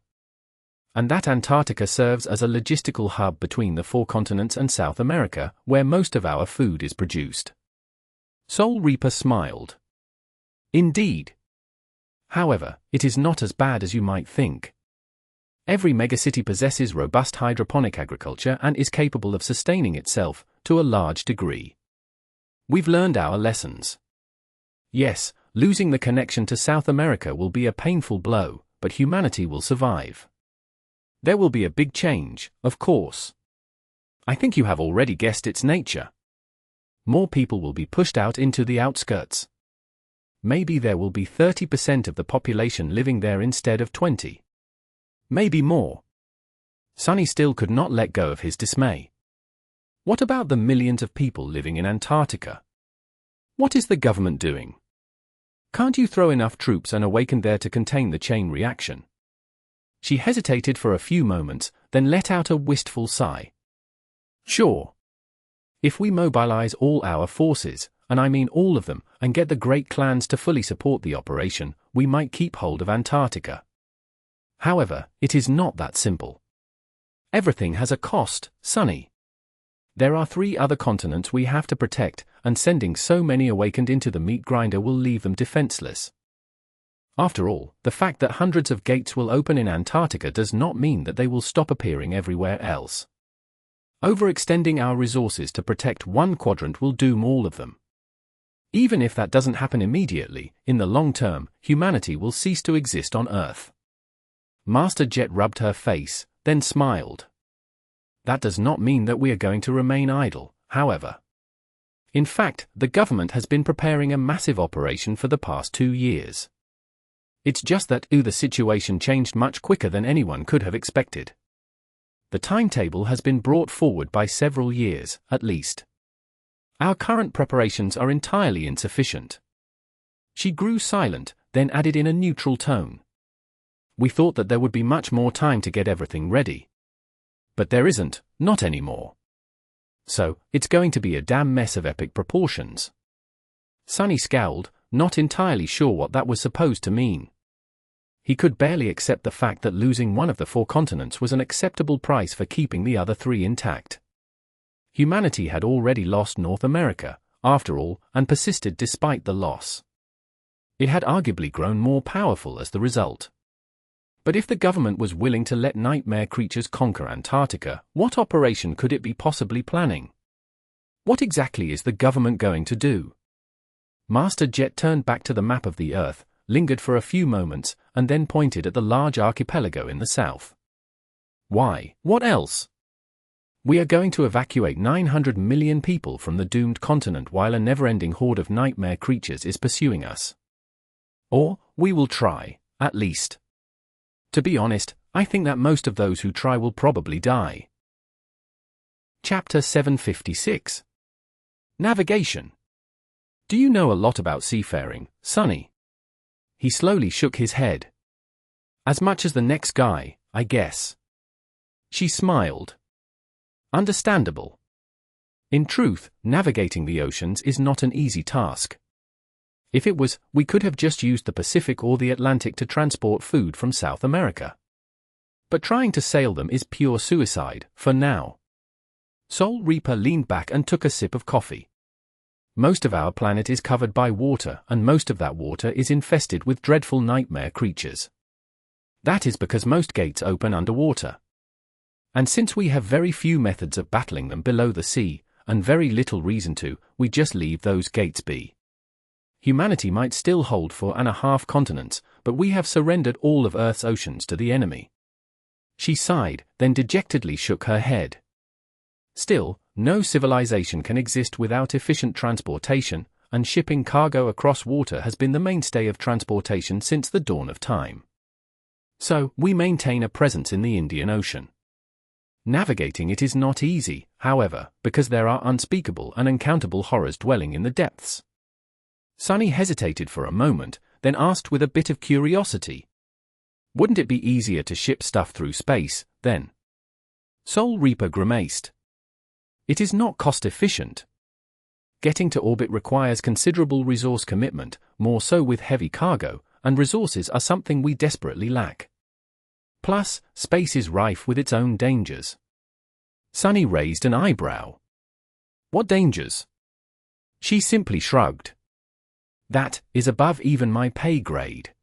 And that Antarctica serves as a logistical hub between the 4 continents and South America, where most of our food is produced. Soul Reaper smiled. Indeed. However, it is not as bad as you might think. Every megacity possesses robust hydroponic agriculture and is capable of sustaining itself, to a large degree. We've learned our lessons. Yes, losing the connection to South America will be a painful blow, but humanity will survive. There will be a big change, of course. I think you have already guessed its nature. More people will be pushed out into the outskirts. Maybe there will be 30% of the population living there instead of 20%. Maybe more. Sunny still could not let go of his dismay. What about the millions of people living in Antarctica? What is the government doing? Can't you throw enough troops and awaken there to contain the chain reaction? She hesitated for a few moments, then let out a wistful sigh. Sure. If we mobilize all our forces, and I mean all of them, and get the great clans to fully support the operation, we might keep hold of Antarctica. However, it is not that simple. Everything has a cost, Sunny. There are 3 other continents we have to protect, and sending so many awakened into the meat grinder will leave them defenseless. After all, the fact that hundreds of gates will open in Antarctica does not mean that they will stop appearing everywhere else. Overextending our resources to protect one quadrant will doom all of them. Even if that doesn't happen immediately, in the long term, humanity will cease to exist on Earth. Master Jet rubbed her face, then smiled. That does not mean that we are going to remain idle, however. In fact, the government has been preparing a massive operation for the past 2 years. It's just that the situation changed much quicker than anyone could have expected. The timetable has been brought forward by several years, at least. Our current preparations are entirely insufficient. She grew silent, then added in a neutral tone. We thought that there would be much more time to get everything ready. But there isn't, not anymore. So, it's going to be a damn mess of epic proportions. Sunny scowled, not entirely sure what that was supposed to mean. He could barely accept the fact that losing one of the 4 continents was an acceptable price for keeping the other 3 intact. Humanity had already lost North America, after all, and persisted despite the loss. It had arguably grown more powerful as the result. But if the government was willing to let nightmare creatures conquer Antarctica, what operation could it be possibly planning? What exactly is the government going to do? Master Jet turned back to the map of the Earth, lingered for a few moments, and then pointed at the large archipelago in the south. Why, what else? We are going to evacuate 900 million people from the doomed continent while a never-ending horde of nightmare creatures is pursuing us. Or, we will try, at least. To be honest, I think that most of those who try will probably die. Chapter 756. Navigation. Do you know a lot about seafaring, Sunny? He slowly shook his head. As much as the next guy, I guess. She smiled. Understandable. In truth, navigating the oceans is not an easy task. If it was, we could have just used the Pacific or the Atlantic to transport food from South America. But trying to sail them is pure suicide, for now. Soul Reaper leaned back and took a sip of coffee. Most of our planet is covered by water, and most of that water is infested with dreadful nightmare creatures. That is because most gates open underwater. And since we have very few methods of battling them below the sea, and very little reason to, we just leave those gates be. Humanity might still hold 4.5 continents, but we have surrendered all of Earth's oceans to the enemy. She sighed, then dejectedly shook her head. Still, no civilization can exist without efficient transportation, and shipping cargo across water has been the mainstay of transportation since the dawn of time. So, we maintain a presence in the Indian Ocean. Navigating it is not easy, however, because there are unspeakable and uncountable horrors dwelling in the depths. Sunny hesitated for a moment, then asked with a bit of curiosity. Wouldn't it be easier to ship stuff through space, then? Soul Reaper grimaced. It is not cost-efficient. Getting to orbit requires considerable resource commitment, more so with heavy cargo, and resources are something we desperately lack. Plus, space is rife with its own dangers. Sunny raised an eyebrow. What dangers? She simply shrugged. That is above even my pay grade.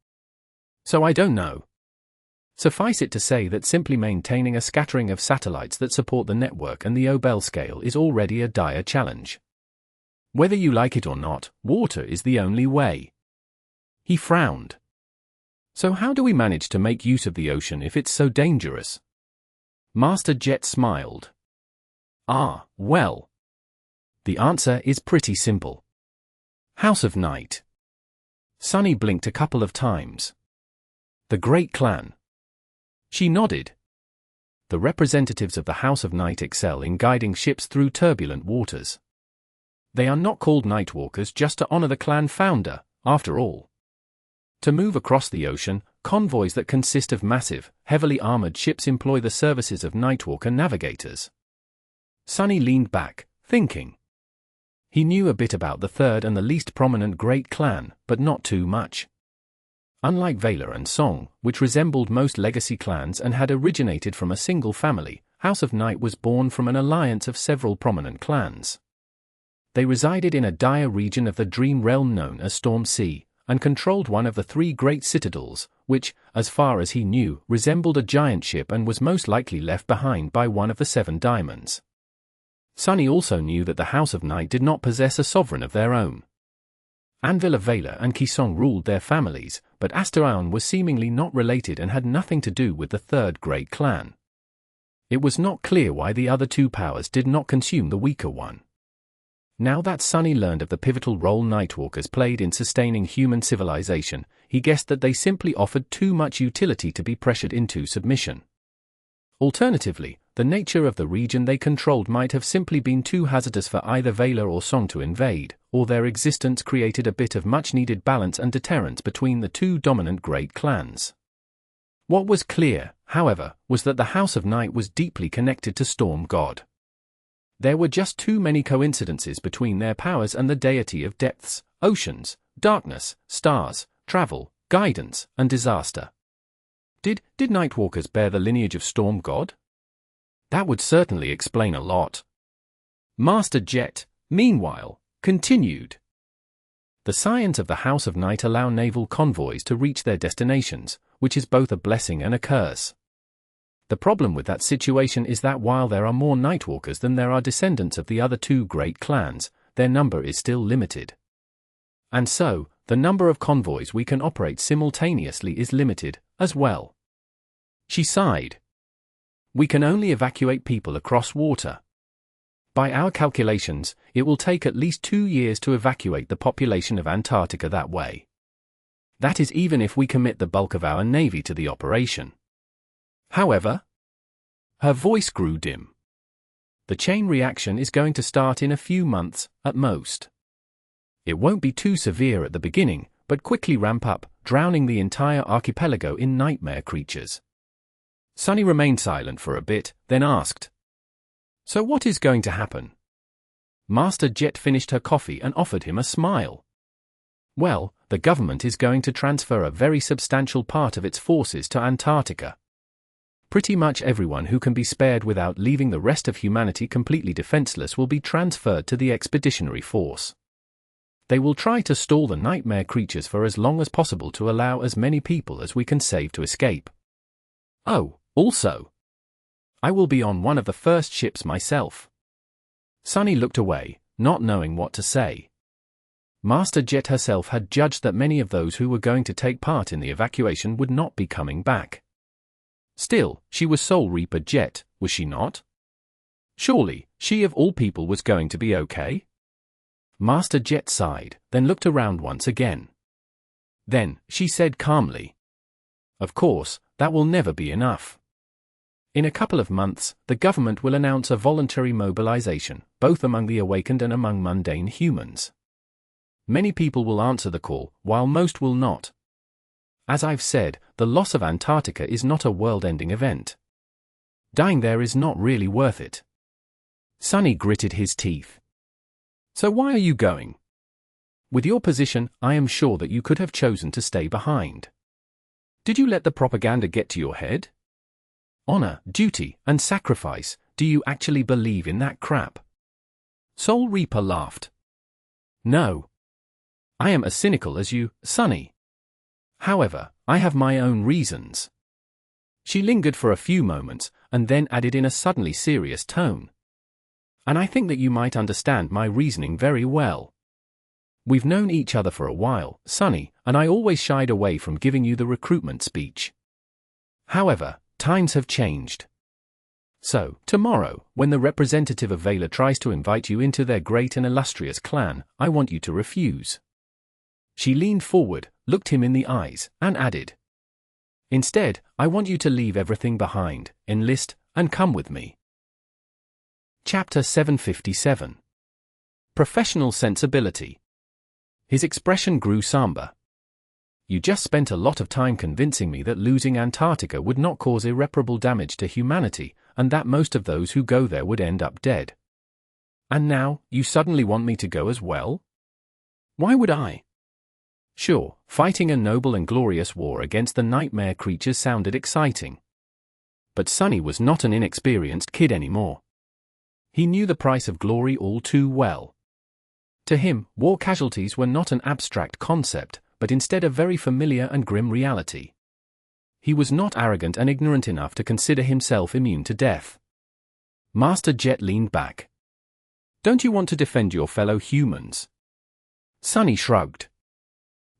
So I don't know. Suffice it to say that simply maintaining a scattering of satellites that support the network and the Obel scale is already a dire challenge. Whether you like it or not, water is the only way. He frowned. So how do we manage to make use of the ocean if it's so dangerous? Master Jet smiled. Well. The answer is pretty simple. House of Night. Sunny blinked a couple of times. The Great Clan. She nodded. The representatives of the House of Night excel in guiding ships through turbulent waters. They are not called Nightwalkers just to honor the clan founder, after all. To move across the ocean, convoys that consist of massive, heavily armored ships employ the services of Nightwalker navigators. Sunny leaned back, thinking. He knew a bit about the third and the least prominent Great Clan, but not too much. Unlike Valor and Song, which resembled most legacy clans and had originated from a single family, House of Night was born from an alliance of several prominent clans. They resided in a dire region of the Dream Realm known as Storm Sea, and controlled one of the three great citadels, which, as far as he knew, resembled a giant ship and was most likely left behind by one of the Seven Diamonds. Sunny also knew that the House of Night did not possess a sovereign of their own. Anvil of Valor and Kisong ruled their families, but Astarion was seemingly not related and had nothing to do with the third great clan. It was not clear why the other two powers did not consume the weaker one. Now that Sunny learned of the pivotal role Nightwalkers played in sustaining human civilization, he guessed that they simply offered too much utility to be pressured into submission. Alternatively, the nature of the region they controlled might have simply been too hazardous for either Valor or Song to invade, or their existence created a bit of much-needed balance and deterrence between the two dominant great clans. What was clear, however, was that the House of Night was deeply connected to Storm God. There were just too many coincidences between their powers and the deity of depths, oceans, darkness, stars, travel, guidance, and disaster. Did Nightwalkers bear the lineage of Storm God? That would certainly explain a lot. Master Jet, meanwhile, continued. The scions of the House of Night allow naval convoys to reach their destinations, which is both a blessing and a curse. The problem with that situation is that while there are more Nightwalkers than there are descendants of the other two great clans, their number is still limited. And so, the number of convoys we can operate simultaneously is limited, as well. She sighed. We can only evacuate people across water. By our calculations, it will take at least 2 years to evacuate the population of Antarctica that way. That is even if we commit the bulk of our navy to the operation. However, her voice grew dim. The chain reaction is going to start in a few months, at most. It won't be too severe at the beginning, but quickly ramp up, drowning the entire archipelago in nightmare creatures. Sunny remained silent for a bit, then asked, So what is going to happen? Master Jet finished her coffee and offered him a smile. Well, the government is going to transfer a very substantial part of its forces to Antarctica. Pretty much everyone who can be spared without leaving the rest of humanity completely defenseless will be transferred to the expeditionary force. They will try to stall the nightmare creatures for as long as possible to allow as many people as we can save to escape. Oh, also, I will be on one of the first ships myself. Sunny looked away, not knowing what to say. Master Jet herself had judged that many of those who were going to take part in the evacuation would not be coming back. Still, she was Soul Reaper Jet, was she not? Surely, she of all people was going to be okay? Master Jet sighed, then looked around once again. Then, she said calmly, Of course, that will never be enough. In a couple of months, the government will announce a voluntary mobilization, both among the awakened and among mundane humans. Many people will answer the call, while most will not. As I've said, the loss of Antarctica is not a world-ending event. Dying there is not really worth it. Sunny gritted his teeth. So why are you going? With your position, I am sure that you could have chosen to stay behind. Did you let the propaganda get to your head? Honor, duty, and sacrifice, do you actually believe in that crap? Soul Reaper laughed. No. I am as cynical as you, Sunny. However, I have my own reasons. She lingered for a few moments, and then added in a suddenly serious tone. And I think that you might understand my reasoning very well. We've known each other for a while, Sunny, and I always shied away from giving you the recruitment speech. However, times have changed. So, tomorrow, when the representative of Valor tries to invite you into their great and illustrious clan, I want you to refuse. She leaned forward, looked him in the eyes, and added. Instead, I want you to leave everything behind, enlist, and come with me. Chapter 757. Professional Sensibility. His expression grew somber. You just spent a lot of time convincing me that losing Antarctica would not cause irreparable damage to humanity, and that most of those who go there would end up dead. And now, you suddenly want me to go as well? Why would I? Sure, fighting a noble and glorious war against the nightmare creatures sounded exciting. But Sunny was not an inexperienced kid anymore. He knew the price of glory all too well. To him, war casualties were not an abstract concept, but instead a very familiar and grim reality. He was not arrogant and ignorant enough to consider himself immune to death. Master Jet leaned back. Don't you want to defend your fellow humans? Sunny shrugged.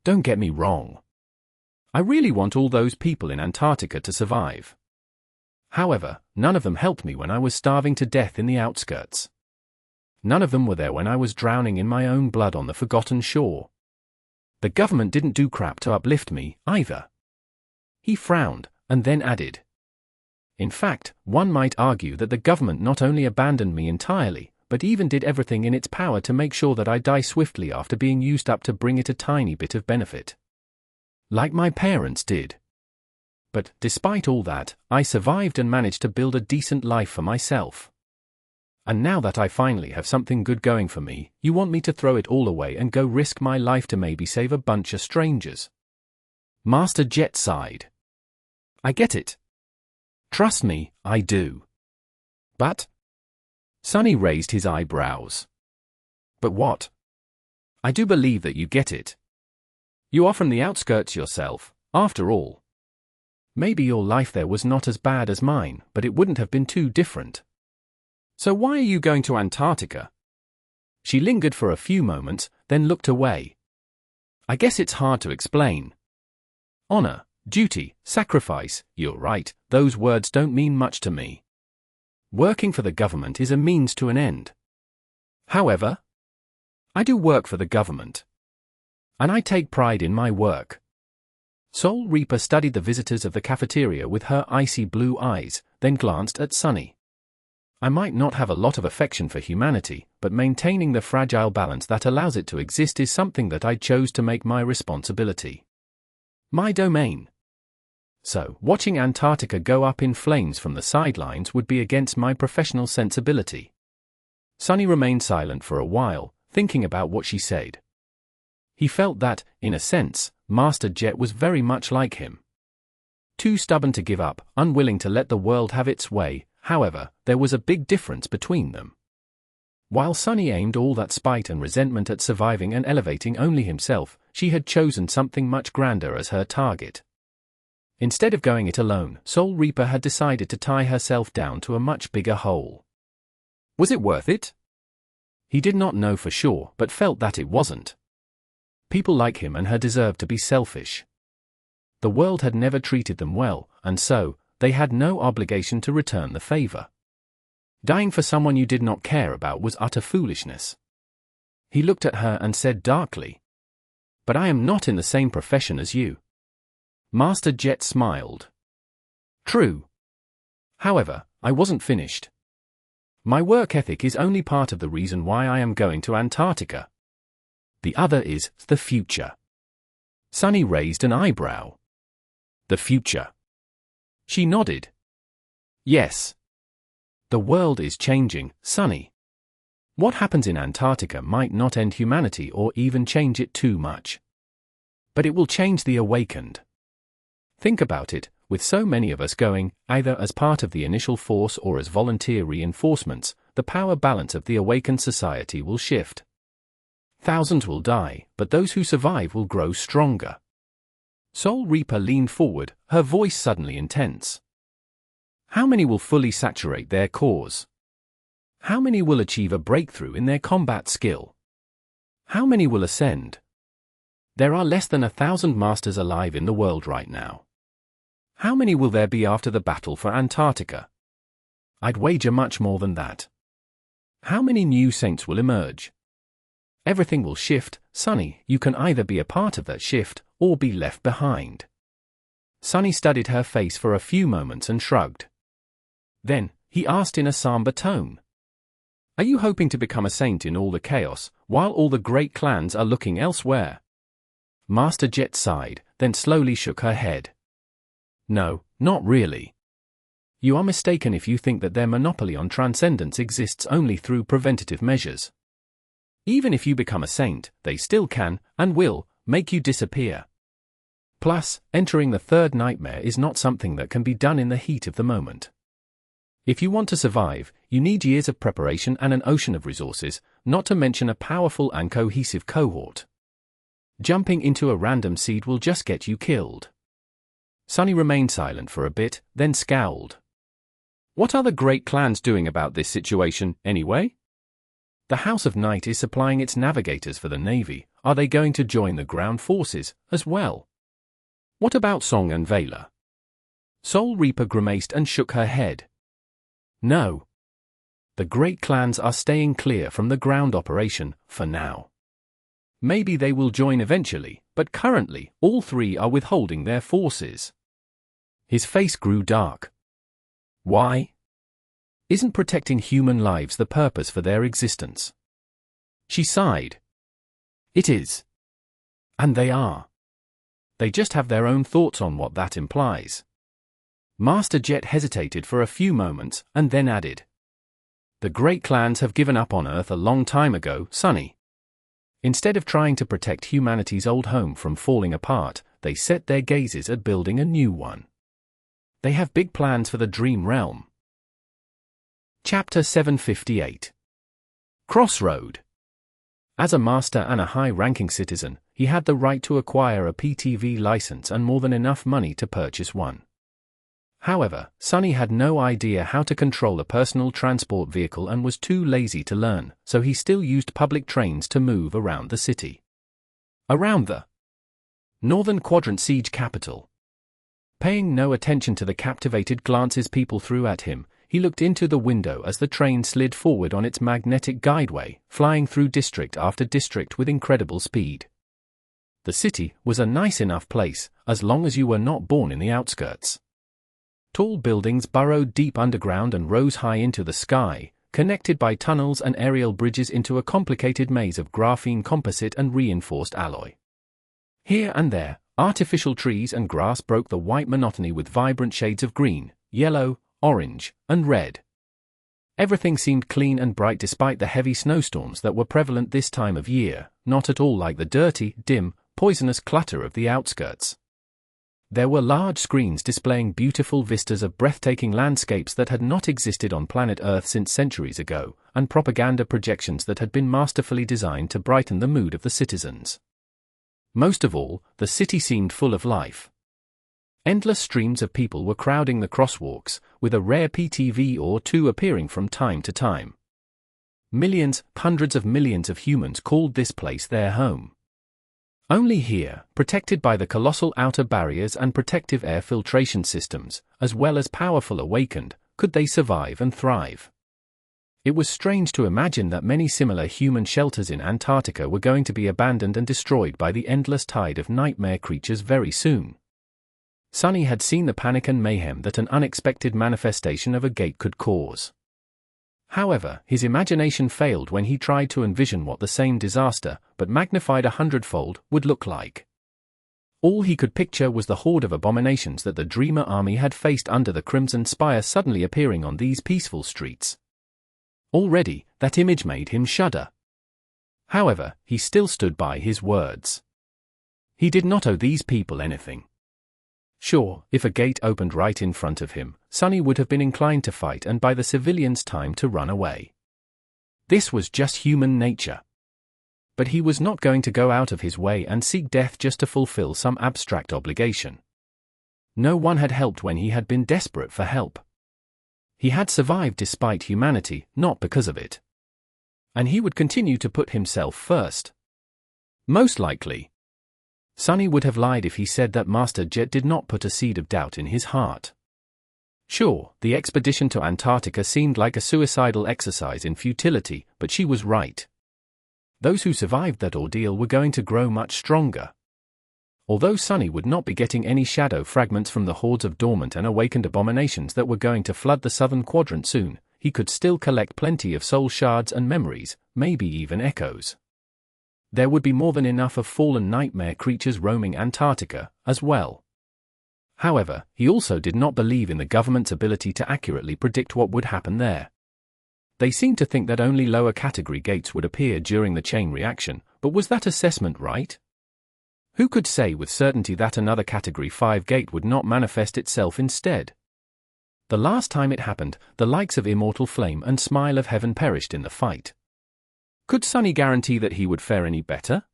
Don't get me wrong. I really want all those people in Antarctica to survive. However, none of them helped me when I was starving to death in the outskirts. None of them were there when I was drowning in my own blood on the forgotten shore. The government didn't do crap to uplift me, either. He frowned, and then added. In fact, one might argue that the government not only abandoned me entirely, but even did everything in its power to make sure that I die swiftly after being used up to bring it a tiny bit of benefit. Like my parents did. But, despite all that, I survived and managed to build a decent life for myself. And now that I finally have something good going for me, you want me to throw it all away and go risk my life to maybe save a bunch of strangers? Master Jet sighed. I get it. Trust me, I do. But? Sunny raised his eyebrows. But what? I do believe that you get it. You are from the outskirts yourself, after all. Maybe your life there was not as bad as mine, but it wouldn't have been too different. So why are you going to Antarctica? She lingered for a few moments, then looked away. I guess it's hard to explain. Honor, duty, sacrifice, you're right, those words don't mean much to me. Working for the government is a means to an end. However, I do work for the government. And I take pride in my work. Soul Reaper studied the visitors of the cafeteria with her icy blue eyes, then glanced at Sunny. I might not have a lot of affection for humanity, but maintaining the fragile balance that allows it to exist is something that I chose to make my responsibility. My domain. So, watching Antarctica go up in flames from the sidelines would be against my professional sensibility. Sunny remained silent for a while, thinking about what she said. He felt that, in a sense, Master Jet was very much like him. Too stubborn to give up, unwilling to let the world have its way. However, there was a big difference between them. While Sunny aimed all that spite and resentment at surviving and elevating only himself, she had chosen something much grander as her target. Instead of going it alone, Soul Reaper had decided to tie herself down to a much bigger hole. Was it worth it? He did not know for sure, but felt that it wasn't. People like him and her deserved to be selfish. The world had never treated them well, and so, they had no obligation to return the favor. Dying for someone you did not care about was utter foolishness. He looked at her and said darkly, "But I am not in the same profession as you." Master Jet smiled. True. However, I wasn't finished. My work ethic is only part of the reason why I am going to Antarctica. The other is the future. Sunny raised an eyebrow. The future. She nodded. Yes. The world is changing, Sunny. What happens in Antarctica might not end humanity or even change it too much. But it will change the awakened. Think about it, with so many of us going, either as part of the initial force or as volunteer reinforcements, the power balance of the awakened society will shift. Thousands will die, but those who survive will grow stronger. Soul Reaper leaned forward, her voice suddenly intense. How many will fully saturate their cause? How many will achieve a breakthrough in their combat skill? How many will ascend? There are less than 1,000 masters alive in the world right now. How many will there be after the battle for Antarctica? I'd wager much more than that. How many new saints will emerge? Everything will shift, Sunny. You can either be a part of that shift, or be left behind. Sunny studied her face for a few moments and shrugged. Then, he asked in a somber tone. Are you hoping to become a saint in all the chaos, while all the great clans are looking elsewhere? Master Jet sighed, then slowly shook her head. No, not really. You are mistaken if you think that their monopoly on transcendence exists only through preventative measures. Even if you become a saint, they still can, and will, make you disappear. Plus, entering the third nightmare is not something that can be done in the heat of the moment. If you want to survive, you need years of preparation and an ocean of resources, not to mention a powerful and cohesive cohort. Jumping into a random seed will just get you killed. Sunny remained silent for a bit, then scowled. What are the great clans doing about this situation, anyway? The House of Night is supplying its navigators for the Navy. Are they going to join the ground forces, as well? What about Song and Vela? Soul Reaper grimaced and shook her head. No. The great clans are staying clear from the ground operation, for now. Maybe they will join eventually, but currently, all three are withholding their forces. His face grew dark. Why? Isn't protecting human lives the purpose for their existence? She sighed. It is. And they are. They just have their own thoughts on what that implies. Master Jet hesitated for a few moments, and then added. The great clans have given up on Earth a long time ago, Sunny. Instead of trying to protect humanity's old home from falling apart, they set their gazes at building a new one. They have big plans for the Dream Realm. Chapter 758. Crossroad. As a master and a high-ranking citizen, he had the right to acquire a PTV license and more than enough money to purchase one. However, Sunny had no idea how to control a personal transport vehicle and was too lazy to learn, so he still used public trains to move around the city. Around the Northern Quadrant siege capital. Paying no attention to the captivated glances people threw at him, he looked into the window as the train slid forward on its magnetic guideway, flying through district after district with incredible speed. The city was a nice enough place, as long as you were not born in the outskirts. Tall buildings burrowed deep underground and rose high into the sky, connected by tunnels and aerial bridges into a complicated maze of graphene composite and reinforced alloy. Here and there, artificial trees and grass broke the white monotony with vibrant shades of green, yellow, orange, and red. Everything seemed clean and bright despite the heavy snowstorms that were prevalent this time of year, not at all like the dirty, dim, poisonous clutter of the outskirts. There were large screens displaying beautiful vistas of breathtaking landscapes that had not existed on planet Earth since centuries ago, and propaganda projections that had been masterfully designed to brighten the mood of the citizens. Most of all, the city seemed full of life. Endless streams of people were crowding the crosswalks, with a rare PTV or two appearing from time to time. Millions, hundreds of millions of humans called this place their home. Only here, protected by the colossal outer barriers and protective air filtration systems, as well as powerful awakened, could they survive and thrive. It was strange to imagine that many similar human shelters in Antarctica were going to be abandoned and destroyed by the endless tide of nightmare creatures very soon. Sunny had seen the panic and mayhem that an unexpected manifestation of a gate could cause. However, his imagination failed when he tried to envision what the same disaster, but magnified 100-fold, would look like. All he could picture was the horde of abominations that the Dreamer army had faced under the Crimson Spire suddenly appearing on these peaceful streets. Already, that image made him shudder. However, he still stood by his words. He did not owe these people anything. Sure, if a gate opened right in front of him, Sunny would have been inclined to fight and buy the civilians time to run away. This was just human nature. But he was not going to go out of his way and seek death just to fulfill some abstract obligation. No one had helped when he had been desperate for help. He had survived despite humanity, not because of it. And he would continue to put himself first. Most likely, Sunny would have lied if he said that Master Jet did not put a seed of doubt in his heart. Sure, the expedition to Antarctica seemed like a suicidal exercise in futility, but she was right. Those who survived that ordeal were going to grow much stronger. Although Sunny would not be getting any shadow fragments from the hordes of dormant and awakened abominations that were going to flood the southern quadrant soon, he could still collect plenty of soul shards and memories, maybe even echoes. There would be more than enough of fallen nightmare creatures roaming Antarctica, as well. However, he also did not believe in the government's ability to accurately predict what would happen there. They seemed to think that only lower category gates would appear during the chain reaction, but was that assessment right? Who could say with certainty that another category 5 gate would not manifest itself instead? The last time it happened, the likes of Immortal Flame and Smile of Heaven perished in the fight. Could Sunny guarantee that he would fare any better?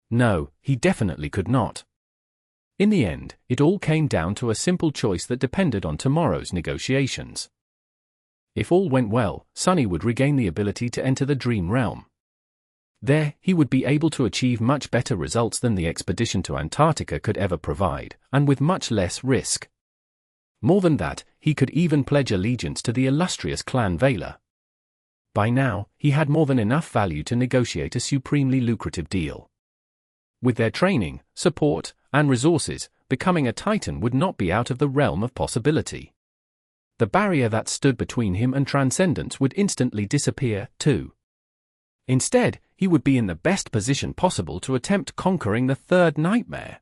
No, he definitely could not. In the end, it all came down to a simple choice that depended on tomorrow's negotiations. If all went well, Sunny would regain the ability to enter the Dream Realm. There, he would be able to achieve much better results than the expedition to Antarctica could ever provide, and with much less risk. More than that, he could even pledge allegiance to the illustrious clan Vela. By now, he had more than enough value to negotiate a supremely lucrative deal. With their training, support, and resources, becoming a Titan would not be out of the realm of possibility. The barrier that stood between him and transcendence would instantly disappear, too. Instead, he would be in the best position possible to attempt conquering the third nightmare.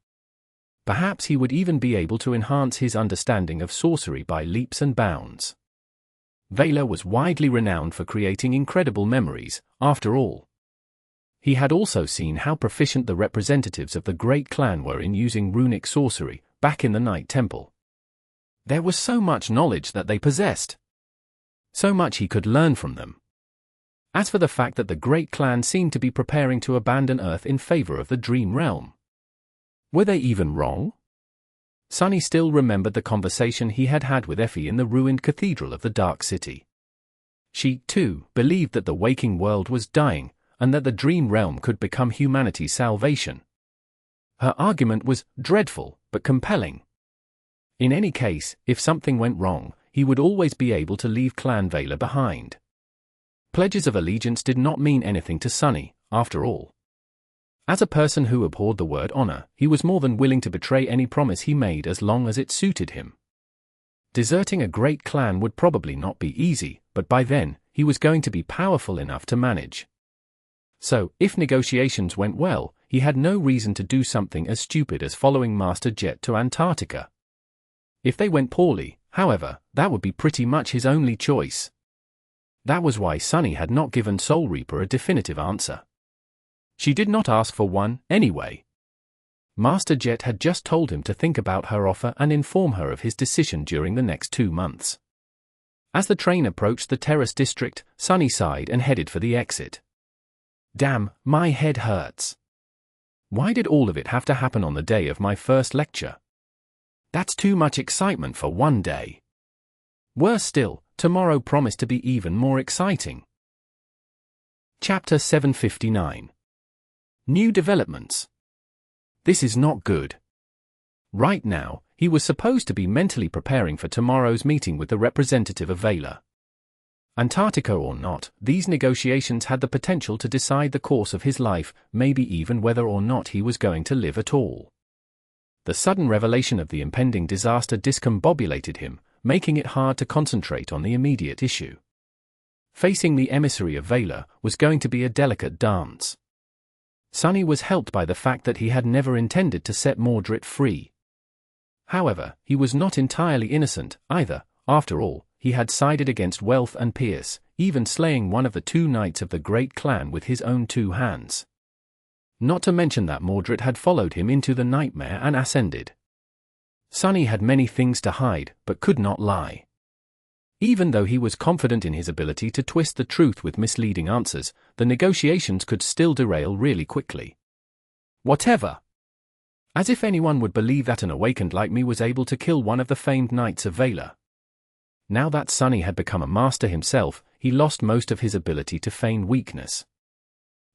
Perhaps he would even be able to enhance his understanding of sorcery by leaps and bounds. Vela was widely renowned for creating incredible memories, after all. He had also seen how proficient the representatives of the Great Clan were in using runic sorcery, back in the Night Temple. There was so much knowledge that they possessed. So much he could learn from them. As for the fact that the Great Clan seemed to be preparing to abandon Earth in favor of the Dream Realm. Were they even wrong? Sunny still remembered the conversation he had had with Effie in the ruined cathedral of the Dark City. She, too, believed that the waking world was dying, and that the Dream Realm could become humanity's salvation. Her argument was dreadful, but compelling. In any case, if something went wrong, he would always be able to leave Clan Vela behind. Pledges of allegiance did not mean anything to Sunny, after all. As a person who abhorred the word honor, he was more than willing to betray any promise he made as long as it suited him. Deserting a great clan would probably not be easy, but by then, he was going to be powerful enough to manage. So, if negotiations went well, he had no reason to do something as stupid as following Master Jet to Antarctica. If they went poorly, however, that would be pretty much his only choice. That was why Sunny had not given Soul Reaper a definitive answer. She did not ask for one, anyway. Master Jet had just told him to think about her offer and inform her of his decision during the next 2 months. As the train approached the terrace district, Sunny sighed and headed for the exit. Damn, my head hurts. Why did all of it have to happen on the day of my first lecture? That's too much excitement for one day. Worse still, tomorrow promised to be even more exciting. Chapter 759. New developments. This is not good. Right now, he was supposed to be mentally preparing for tomorrow's meeting with the representative of Vela. Antarctica or not, these negotiations had the potential to decide the course of his life, maybe even whether or not he was going to live at all. The sudden revelation of the impending disaster discombobulated him, making it hard to concentrate on the immediate issue. Facing the emissary of Vela was going to be a delicate dance. Sunny was helped by the fact that he had never intended to set Mordred free. However, he was not entirely innocent, either. After all, he had sided against Wealth and Pierce, even slaying one of the 2 knights of the great clan with his own 2 hands. Not to mention that Mordred had followed him into the nightmare and ascended. Sunny had many things to hide, but could not lie. Even though he was confident in his ability to twist the truth with misleading answers, the negotiations could still derail really quickly. Whatever. As if anyone would believe that an awakened like me was able to kill one of the famed knights of Valor. Now that Sunny had become a master himself, he lost most of his ability to feign weakness.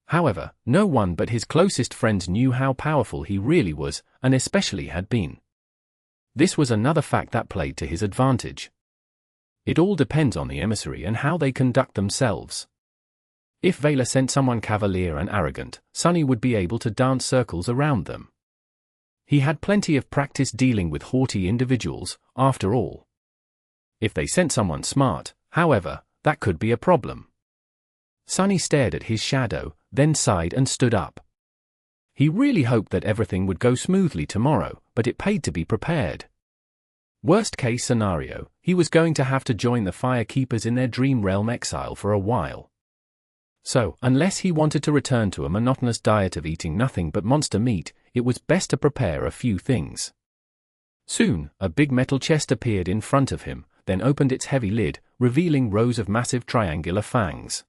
However, no one but his closest friends knew how powerful he really was, and especially had been. This was another fact that played to his advantage. It all depends on the emissary and how they conduct themselves. If Valor sent someone cavalier and arrogant, Sunny would be able to dance circles around them. He had plenty of practice dealing with haughty individuals, after all. If they sent someone smart, however, that could be a problem. Sunny stared at his shadow, then sighed and stood up. He really hoped that everything would go smoothly tomorrow, but it paid to be prepared. Worst case scenario, he was going to have to join the Firekeepers in their Dream Realm exile for a while. So, unless he wanted to return to a monotonous diet of eating nothing but monster meat, it was best to prepare a few things. Soon, a big metal chest appeared in front of him, then opened its heavy lid, revealing rows of massive triangular fangs.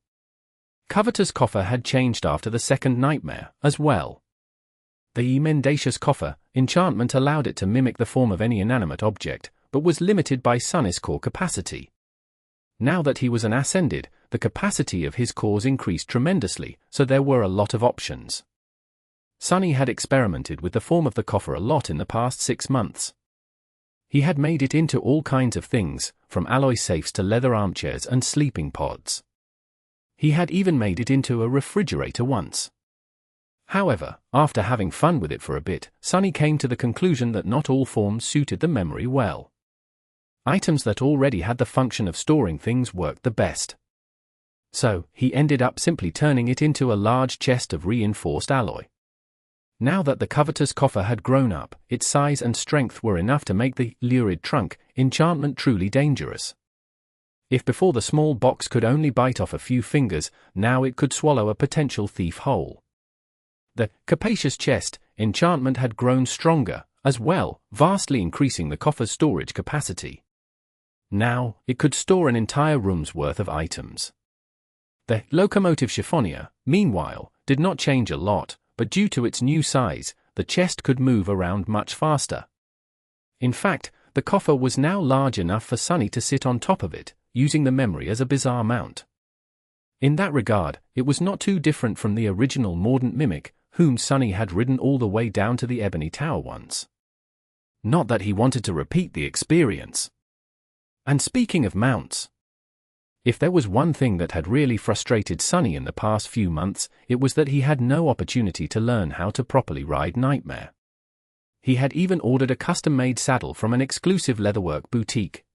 Covetous Coffer had changed after the second nightmare, as well. The Mendacious Coffer enchantment allowed it to mimic the form of any inanimate object, but was limited by Sunny's core capacity. Now that he was an ascended, the capacity of his cores increased tremendously, so there were a lot of options. Sunny had experimented with the form of the coffer a lot in the past 6 months. He had made it into all kinds of things, from alloy safes to leather armchairs and sleeping pods. He had even made it into a refrigerator once. However, after having fun with it for a bit, Sunny came to the conclusion that not all forms suited the memory well. Items that already had the function of storing things worked the best. So, he ended up simply turning it into a large chest of reinforced alloy. Now that the Covetous Coffer had grown up, its size and strength were enough to make the lurid trunk enchantment truly dangerous. If before the small box could only bite off a few fingers, now it could swallow a potential thief whole. The capacious chest enchantment had grown stronger, as well, vastly increasing the coffer's storage capacity. Now, it could store an entire room's worth of items. The locomotive chiffonier, meanwhile, did not change a lot, but due to its new size, the chest could move around much faster. In fact, the coffer was now large enough for Sunny to sit on top of it, using the memory as a bizarre mount. In that regard, it was not too different from the original Mordant Mimic, whom Sunny had ridden all the way down to the Ebony Tower once. Not that he wanted to repeat the experience. And speaking of mounts, if there was one thing that had really frustrated Sunny in the past few months, it was that he had no opportunity to learn how to properly ride Nightmare. He had even ordered a custom-made saddle from an exclusive leatherwork boutique.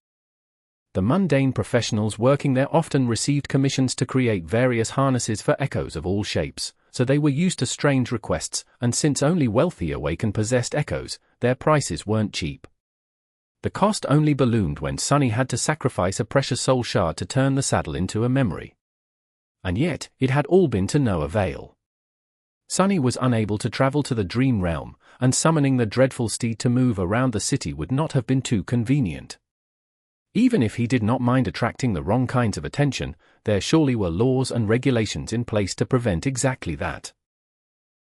The mundane professionals working there often received commissions to create various harnesses for echoes of all shapes, so they were used to strange requests, and since only wealthy awakened possessed echoes, their prices weren't cheap. The cost only ballooned when Sunny had to sacrifice a precious soul shard to turn the saddle into a memory. And yet, it had all been to no avail. Sunny was unable to travel to the Dream Realm, and summoning the dreadful steed to move around the city would not have been too convenient. Even if he did not mind attracting the wrong kinds of attention, there surely were laws and regulations in place to prevent exactly that.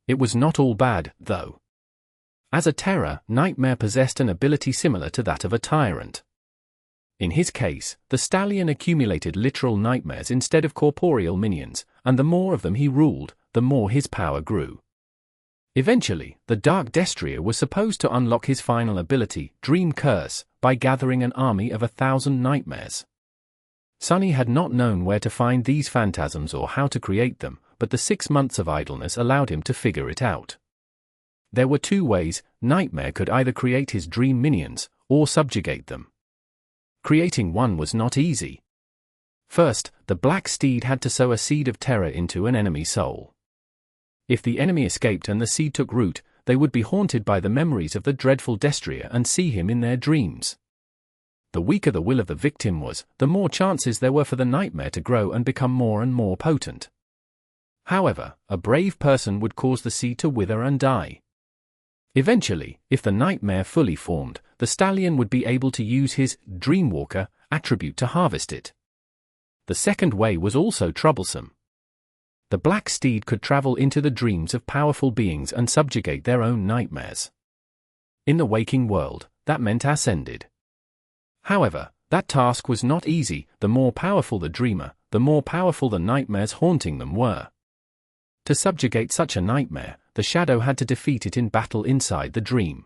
It was not all bad, though. As a terror, Nightmare possessed an ability similar to that of a tyrant. In his case, the stallion accumulated literal nightmares instead of corporeal minions, and the more of them he ruled, the more his power grew. Eventually, the Dark Destrier was supposed to unlock his final ability, Dream Curse, by gathering an army of 1,000 nightmares. Sunny had not known where to find these phantasms or how to create them, but the 6 months of idleness allowed him to figure it out. There were 2 ways: Nightmare could either create his dream minions, or subjugate them. Creating one was not easy. First, the Black Steed had to sow a seed of terror into an enemy soul. If the enemy escaped and the seed took root, they would be haunted by the memories of the dreadful Destrier and see him in their dreams. The weaker the will of the victim was, the more chances there were for the nightmare to grow and become more and more potent. However, a brave person would cause the seed to wither and die. Eventually, if the nightmare fully formed, the stallion would be able to use his Dreamwalker attribute to harvest it. The second way was also troublesome. The black steed could travel into the dreams of powerful beings and subjugate their own nightmares. In the waking world, that meant ascended. However, that task was not easy. The more powerful the dreamer, the more powerful the nightmares haunting them were. To subjugate such a nightmare, the shadow had to defeat it in battle inside the dream.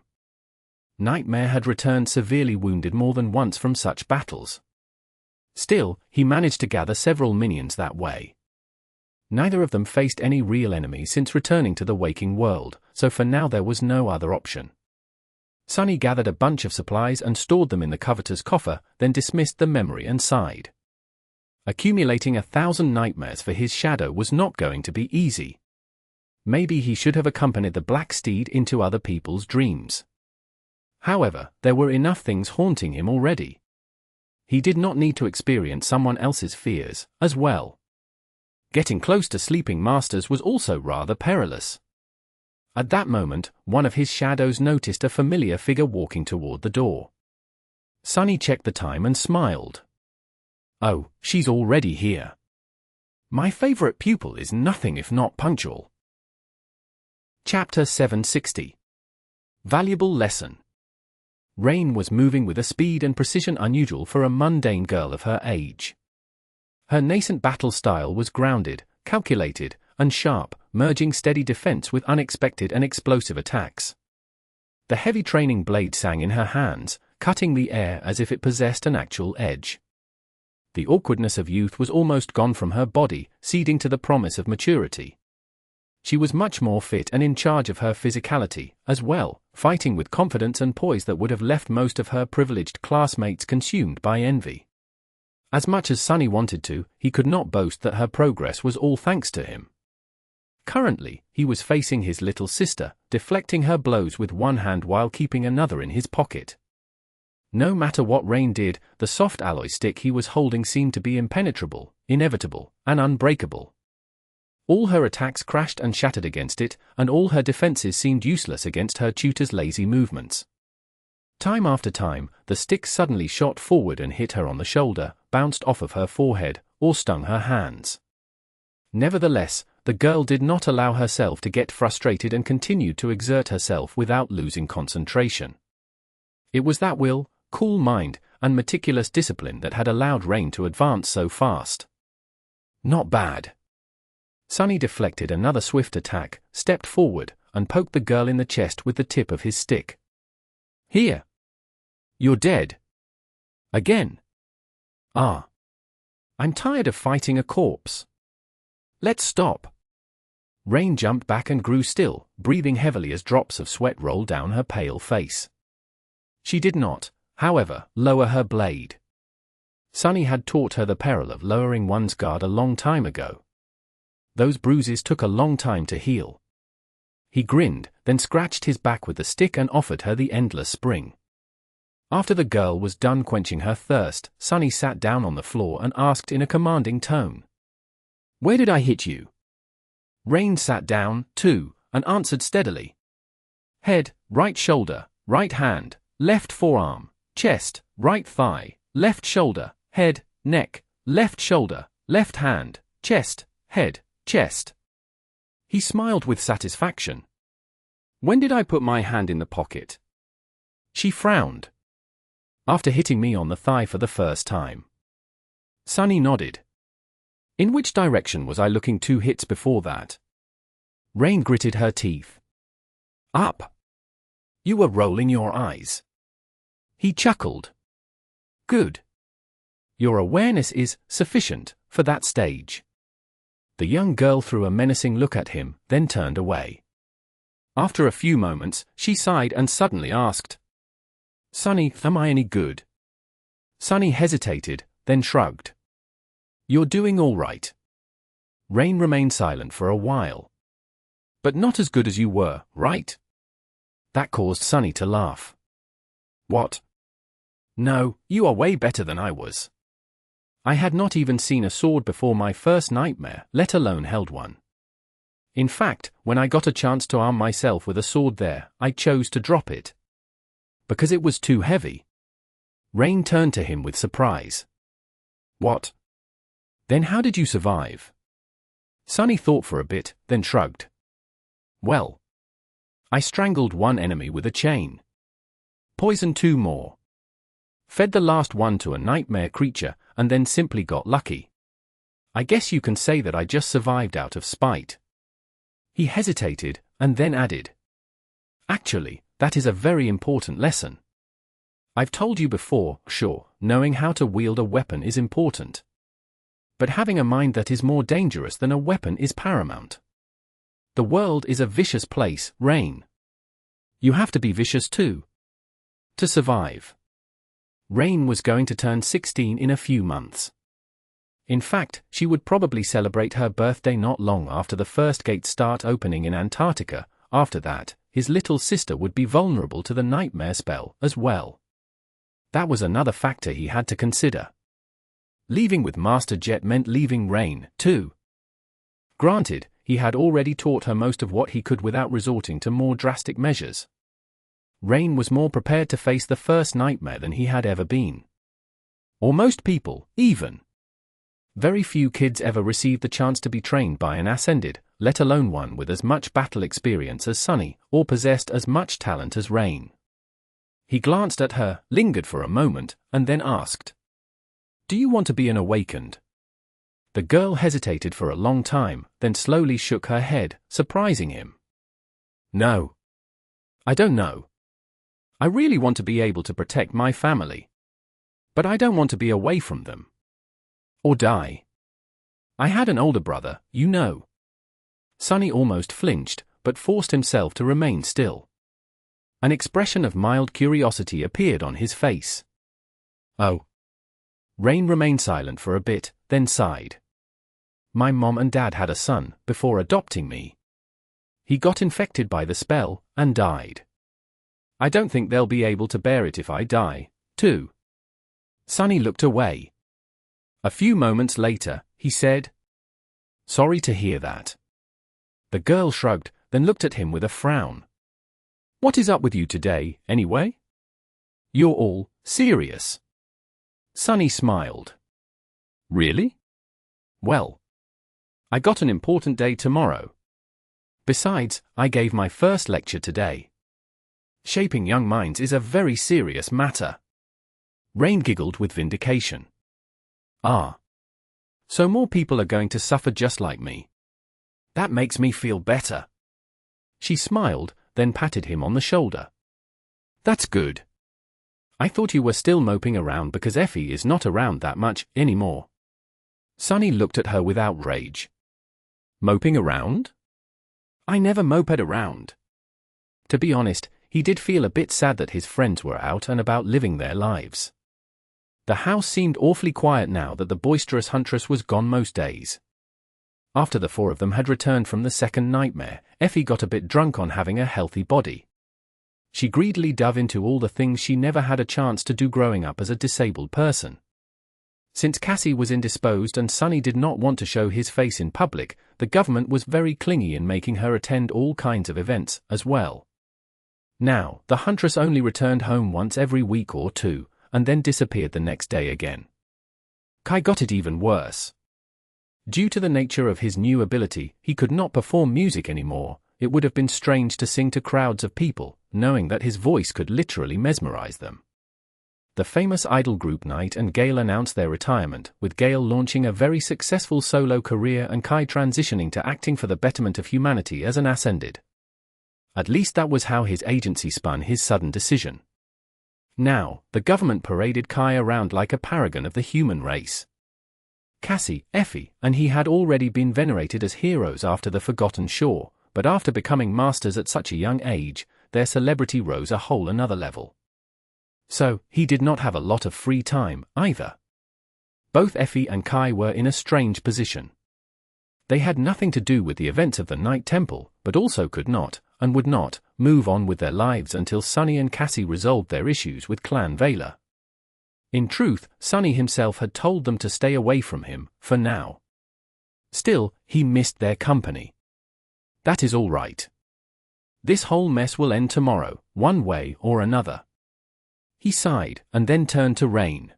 Nightmare had returned severely wounded more than once from such battles. Still, he managed to gather several minions that way. Neither of them faced any real enemy since returning to the waking world, so for now there was no other option. Sunny gathered a bunch of supplies and stored them in the coveter's coffer, then dismissed the memory and sighed. Accumulating 1,000 nightmares for his shadow was not going to be easy. Maybe he should have accompanied the black steed into other people's dreams. However, there were enough things haunting him already. He did not need to experience someone else's fears, as well. Getting close to sleeping masters was also rather perilous. At that moment, one of his shadows noticed a familiar figure walking toward the door. Sunny checked the time and smiled. Oh, she's already here. My favorite pupil is nothing if not punctual. Chapter 760. Valuable Lesson. Rain was moving with a speed and precision unusual for a mundane girl of her age. Her nascent battle style was grounded, calculated, and sharp, merging steady defense with unexpected and explosive attacks. The heavy training blade sang in her hands, cutting the air as if it possessed an actual edge. The awkwardness of youth was almost gone from her body, ceding to the promise of maturity. She was much more fit and in charge of her physicality, as well, fighting with confidence and poise that would have left most of her privileged classmates consumed by envy. As much as Sunny wanted to, he could not boast that her progress was all thanks to him. Currently, he was facing his little sister, deflecting her blows with one hand while keeping another in his pocket. No matter what Rain did, the soft alloy stick he was holding seemed to be impenetrable, inevitable, and unbreakable. All her attacks crashed and shattered against it, and all her defenses seemed useless against her tutor's lazy movements. Time after time, the stick suddenly shot forward and hit her on the shoulder, bounced off of her forehead, or stung her hands. Nevertheless, the girl did not allow herself to get frustrated and continued to exert herself without losing concentration. It was that will, cool mind, and meticulous discipline that had allowed Rain to advance so fast. Not bad. Sunny deflected another swift attack, stepped forward, and poked the girl in the chest with the tip of his stick. Here. You're dead. Again. Ah. I'm tired of fighting a corpse. Let's stop. Rain jumped back and grew still, breathing heavily as drops of sweat rolled down her pale face. She did not, however, lower her blade. Sunny had taught her the peril of lowering one's guard a long time ago. Those bruises took a long time to heal. He grinned, then scratched his back with the stick and offered her the endless spring. After the girl was done quenching her thirst, Sunny sat down on the floor and asked in a commanding tone. Where did I hit you? Rain sat down, too, and answered steadily. Head, right shoulder, right hand, left forearm, chest, right thigh, left shoulder, head, neck, left shoulder, left hand, chest, head, chest. He smiled with satisfaction. When did I put my hand in the pocket? She frowned. After hitting me on the thigh for the first time. Sunny nodded. In which direction was I looking 2 hits before that? Rain gritted her teeth. Up. You were rolling your eyes. He chuckled. Good. Your awareness is sufficient for that stage. The young girl threw a menacing look at him, then turned away. After a few moments, she sighed and suddenly asked, Sunny, am I any good? Sunny hesitated, then shrugged. You're doing all right. Rain remained silent for a while. But not as good as you were, right? That caused Sunny to laugh. What? No, you are way better than I was. I had not even seen a sword before my first nightmare, let alone held one. In fact, when I got a chance to arm myself with a sword there, I chose to drop it. Because it was too heavy. Rain turned to him with surprise. What? Then how did you survive? Sunny thought for a bit, then shrugged. Well, I strangled one enemy with a chain. Poisoned two more. Fed the last one to a nightmare creature, and then simply got lucky. I guess you can say that I just survived out of spite. He hesitated, and then added. Actually, that is a very important lesson. I've told you before, sure, knowing how to wield a weapon is important. But having a mind that is more dangerous than a weapon is paramount. The world is a vicious place, Rain. You have to be vicious too. To survive. Rain was going to turn 16 in a few months. In fact, she would probably celebrate her birthday not long after the first gates start opening in Antarctica. After that, his little sister would be vulnerable to the nightmare spell as well. That was another factor he had to consider. Leaving with Master Jet meant leaving Rain, too. Granted, he had already taught her most of what he could without resorting to more drastic measures. Rain was more prepared to face the first nightmare than he had ever been. Or most people, even. Very few kids ever received the chance to be trained by an ascended, let alone one with as much battle experience as Sunny, or possessed as much talent as Rain. He glanced at her, lingered for a moment, and then asked, "Do you want to be an awakened?" The girl hesitated for a long time, then slowly shook her head, surprising him. "No. I don't know. I really want to be able to protect my family. But I don't want to be away from them. Or die. I had an older brother, you know." Sunny almost flinched, but forced himself to remain still. An expression of mild curiosity appeared on his face. "Oh." Rain remained silent for a bit, then sighed. "My mom and dad had a son, before adopting me. He got infected by the spell, and died. I don't think they'll be able to bear it if I die, too." Sunny looked away. A few moments later, he said, "Sorry to hear that." The girl shrugged, then looked at him with a frown. "What is up with you today, anyway? You're all serious." Sunny smiled. "Really? Well, I got an important day tomorrow. Besides, I gave my first lecture today. Shaping young minds is a very serious matter." Rain giggled with vindication. "Ah. So more people are going to suffer just like me. That makes me feel better." She smiled, then patted him on the shoulder. "That's good. I thought you were still moping around because Effie is not around that much anymore." Sunny looked at her with outrage. "Moping around? I never moped around." To be honest, he did feel a bit sad that his friends were out and about living their lives. The house seemed awfully quiet now that the boisterous huntress was gone most days. After the four of them had returned from the second nightmare, Effie got a bit drunk on having a healthy body. She greedily dove into all the things she never had a chance to do growing up as a disabled person. Since Cassie was indisposed and Sunny did not want to show his face in public, the government was very clingy in making her attend all kinds of events, as well. Now, the huntress only returned home once every week or two, and then disappeared the next day again. Kai got it even worse. Due to the nature of his new ability, he could not perform music anymore. It would have been strange to sing to crowds of people, knowing that his voice could literally mesmerize them. The famous idol group Knight and Gale announced their retirement, with Gale launching a very successful solo career and Kai transitioning to acting for the betterment of humanity as an ascended. At least that was how his agency spun his sudden decision. Now, the government paraded Kai around like a paragon of the human race. Cassie, Effie, and he had already been venerated as heroes after the Forgotten Shore, but after becoming masters at such a young age, their celebrity rose a whole another level. So, he did not have a lot of free time, either. Both Effie and Kai were in a strange position. They had nothing to do with the events of the Night Temple, but also could not, and would not, move on with their lives until Sunny and Cassie resolved their issues with Clan Vela. In truth, Sunny himself had told them to stay away from him, for now. Still, he missed their company. That is all right. This whole mess will end tomorrow, one way or another. He sighed, and then turned to Rain.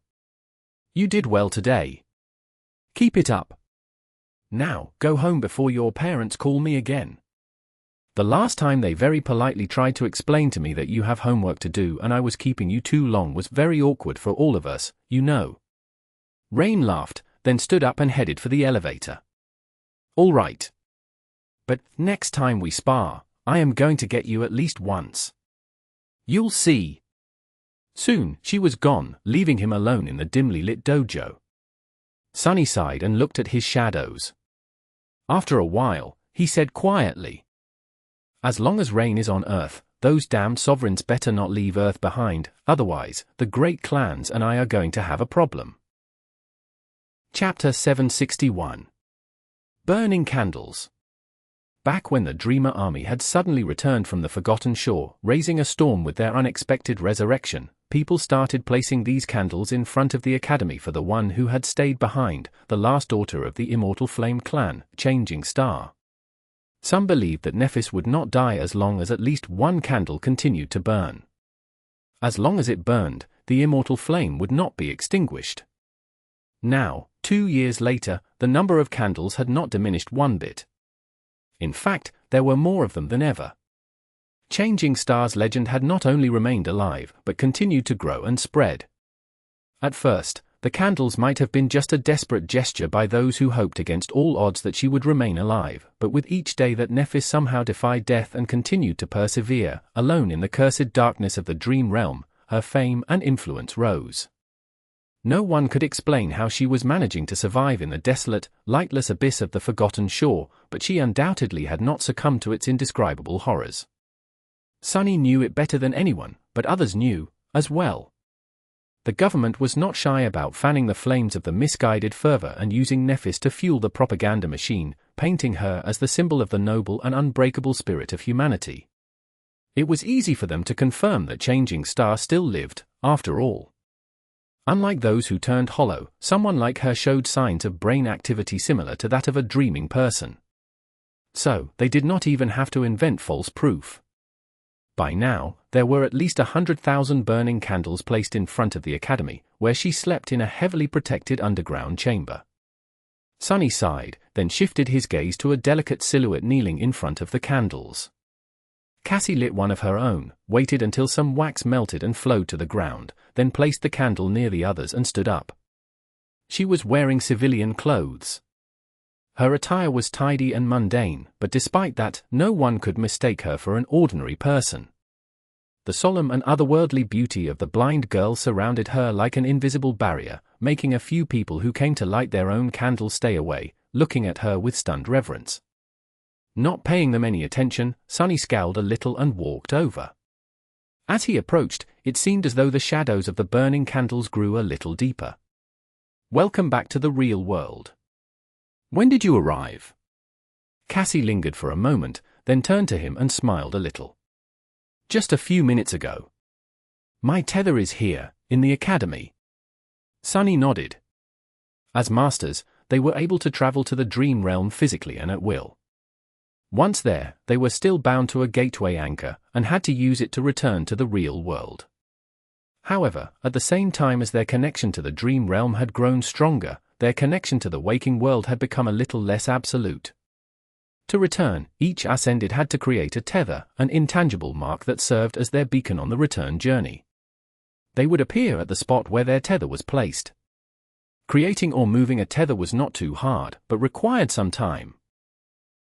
You did well today. Keep it up. Now, go home before your parents call me again. The last time they very politely tried to explain to me that you have homework to do and I was keeping you too long was very awkward for all of us, you know. Rain laughed, then stood up and headed for the elevator. All right. But next time we spar, I am going to get you at least once. You'll see. Soon, she was gone, leaving him alone in the dimly lit dojo. Sunny sighed and looked at his shadows. After a while, he said quietly, as long as Rain is on Earth, those damned sovereigns better not leave Earth behind, otherwise, the great clans and I are going to have a problem. Chapter 761. Burning Candles. Back when the Dreamer army had suddenly returned from the Forgotten Shore, raising a storm with their unexpected resurrection, people started placing these candles in front of the academy for the one who had stayed behind, the last daughter of the Immortal Flame clan, Changing Star. Some believed that Nephis would not die as long as at least one candle continued to burn. As long as it burned, the Immortal Flame would not be extinguished. Now, 2 years later, the number of candles had not diminished one bit. In fact, there were more of them than ever. Changing Star's legend had not only remained alive, but continued to grow and spread. At first, the candles might have been just a desperate gesture by those who hoped against all odds that she would remain alive, but with each day that Nephis somehow defied death and continued to persevere, alone in the cursed darkness of the dream realm, her fame and influence rose. No one could explain how she was managing to survive in the desolate, lightless abyss of the Forgotten Shore, but she undoubtedly had not succumbed to its indescribable horrors. Sunny knew it better than anyone, but others knew, as well. The government was not shy about fanning the flames of the misguided fervor and using Nephis to fuel the propaganda machine, painting her as the symbol of the noble and unbreakable spirit of humanity. It was easy for them to confirm that Changing Star still lived, after all. Unlike those who turned hollow, someone like her showed signs of brain activity similar to that of a dreaming person. So, they did not even have to invent false proof. By now, there were at least 100,000 burning candles placed in front of the academy, where she slept in a heavily protected underground chamber. Sunny sighed, then shifted his gaze to a delicate silhouette kneeling in front of the candles. Cassie lit one of her own, waited until some wax melted and flowed to the ground, then placed the candle near the others and stood up. She was wearing civilian clothes. Her attire was tidy and mundane, but despite that, no one could mistake her for an ordinary person. The solemn and otherworldly beauty of the blind girl surrounded her like an invisible barrier, making a few people who came to light their own candles stay away, looking at her with stunned reverence. Not paying them any attention, Sunny scowled a little and walked over. As he approached, it seemed as though the shadows of the burning candles grew a little deeper. Welcome back to the real world. When did you arrive? Cassie lingered for a moment, then turned to him and smiled a little. Just a few minutes ago. My tether is here, in the academy. Sunny nodded. As masters, they were able to travel to the dream realm physically and at will. Once there, they were still bound to a gateway anchor, and had to use it to return to the real world. However, at the same time as their connection to the dream realm had grown stronger, their connection to the waking world had become a little less absolute. To return, each ascended had to create a tether, an intangible mark that served as their beacon on the return journey. They would appear at the spot where their tether was placed. Creating or moving a tether was not too hard, but required some time.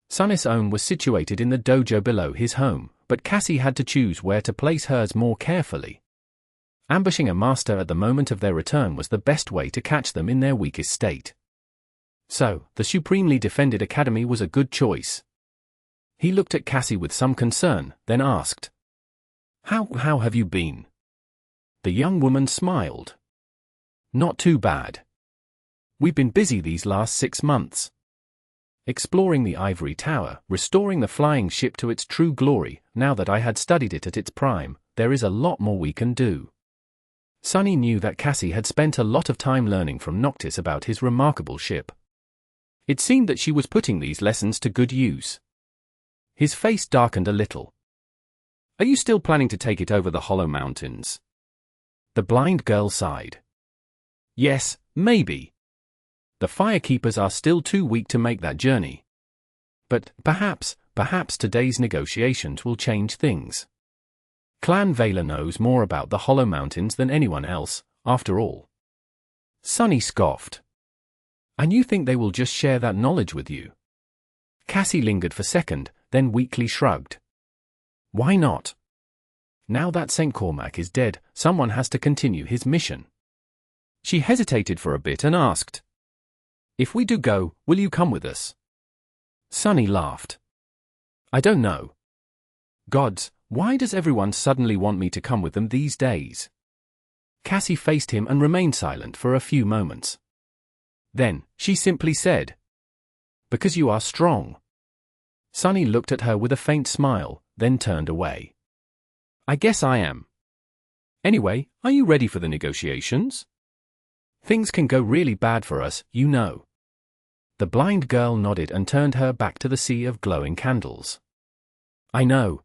Sunny's own was situated in the dojo below his home, but Cassie had to choose where to place hers more carefully. Ambushing a master at the moment of their return was the best way to catch them in their weakest state. So, the supremely defended academy was a good choice. He looked at Cassie with some concern, then asked, How have you been? The young woman smiled. Not too bad. We've been busy these last 6 months. Exploring the ivory tower, restoring the flying ship to its true glory. Now that I had studied it at its prime, there is a lot more we can do. Sunny knew that Cassie had spent a lot of time learning from Noctis about his remarkable ship. It seemed that she was putting these lessons to good use. His face darkened a little. "Are you still planning to take it over the Hollow Mountains?" The blind girl sighed. "Yes, maybe. The Firekeepers are still too weak to make that journey. But perhaps today's negotiations will change things. Clan Vela knows more about the Hollow Mountains than anyone else, after all." Sunny scoffed. "And you think they will just share that knowledge with you?" Cassie lingered for a second, then weakly shrugged. "Why not? Now that St. Cormac is dead, someone has to continue his mission." She hesitated for a bit and asked, "If we do go, will you come with us?" Sunny laughed. "I don't know. Gods, why does everyone suddenly want me to come with them these days?" Cassie faced him and remained silent for a few moments. Then, she simply said, "Because you are strong." Sunny looked at her with a faint smile, then turned away. "I guess I am. Anyway, are you ready for the negotiations? Things can go really bad for us, you know." The blind girl nodded and turned her back to the sea of glowing candles. "I know."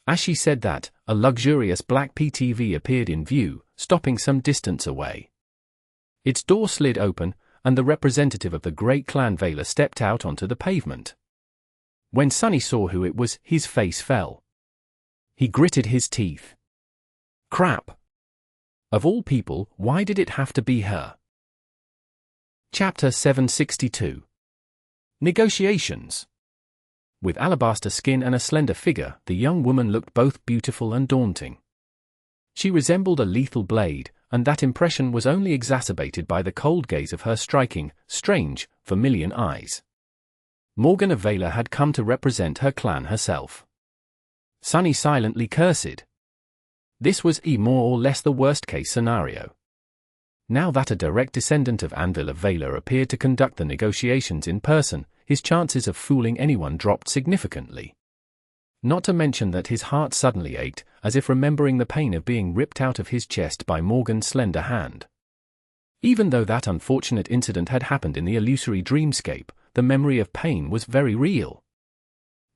As she said that, a luxurious black PTV appeared in view, stopping some distance away. Its door slid open, and the representative of the great clan Vela stepped out onto the pavement. When Sunny saw who it was, his face fell. He gritted his teeth. Crap. Of all people, why did it have to be her? Chapter 762. Negotiations. With alabaster skin and a slender figure, the young woman looked both beautiful and daunting. She resembled a lethal blade, and that impression was only exacerbated by the cold gaze of her striking, strange, vermilion eyes. Morgan of Vela had come to represent her clan herself. Sunny silently cursed. This was more or less the worst-case scenario. Now that a direct descendant of Anvil of Vela appeared to conduct the negotiations in person, his chances of fooling anyone dropped significantly. Not to mention that his heart suddenly ached, as if remembering the pain of being ripped out of his chest by Morgan's slender hand. Even though that unfortunate incident had happened in the illusory dreamscape, the memory of pain was very real.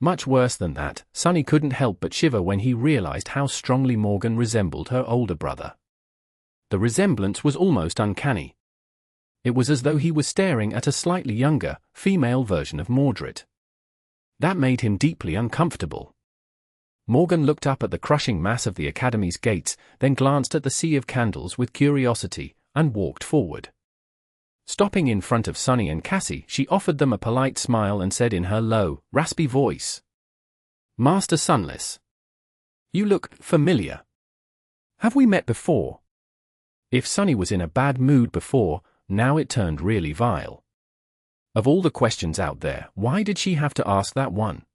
Much worse than that, Sunny couldn't help but shiver when he realized how strongly Morgan resembled her older brother. The resemblance was almost uncanny. It was as though he was staring at a slightly younger, female version of Mordred. That made him deeply uncomfortable. Morgan looked up at the crushing mass of the Academy's gates, then glanced at the sea of candles with curiosity, and walked forward. Stopping in front of Sunny and Cassie, she offered them a polite smile and said in her low, raspy voice, "Master Sunless. You look familiar. Have we met before?" If Sunny was in a bad mood before, now it turned really vile. Of all the questions out there, why did she have to ask that one?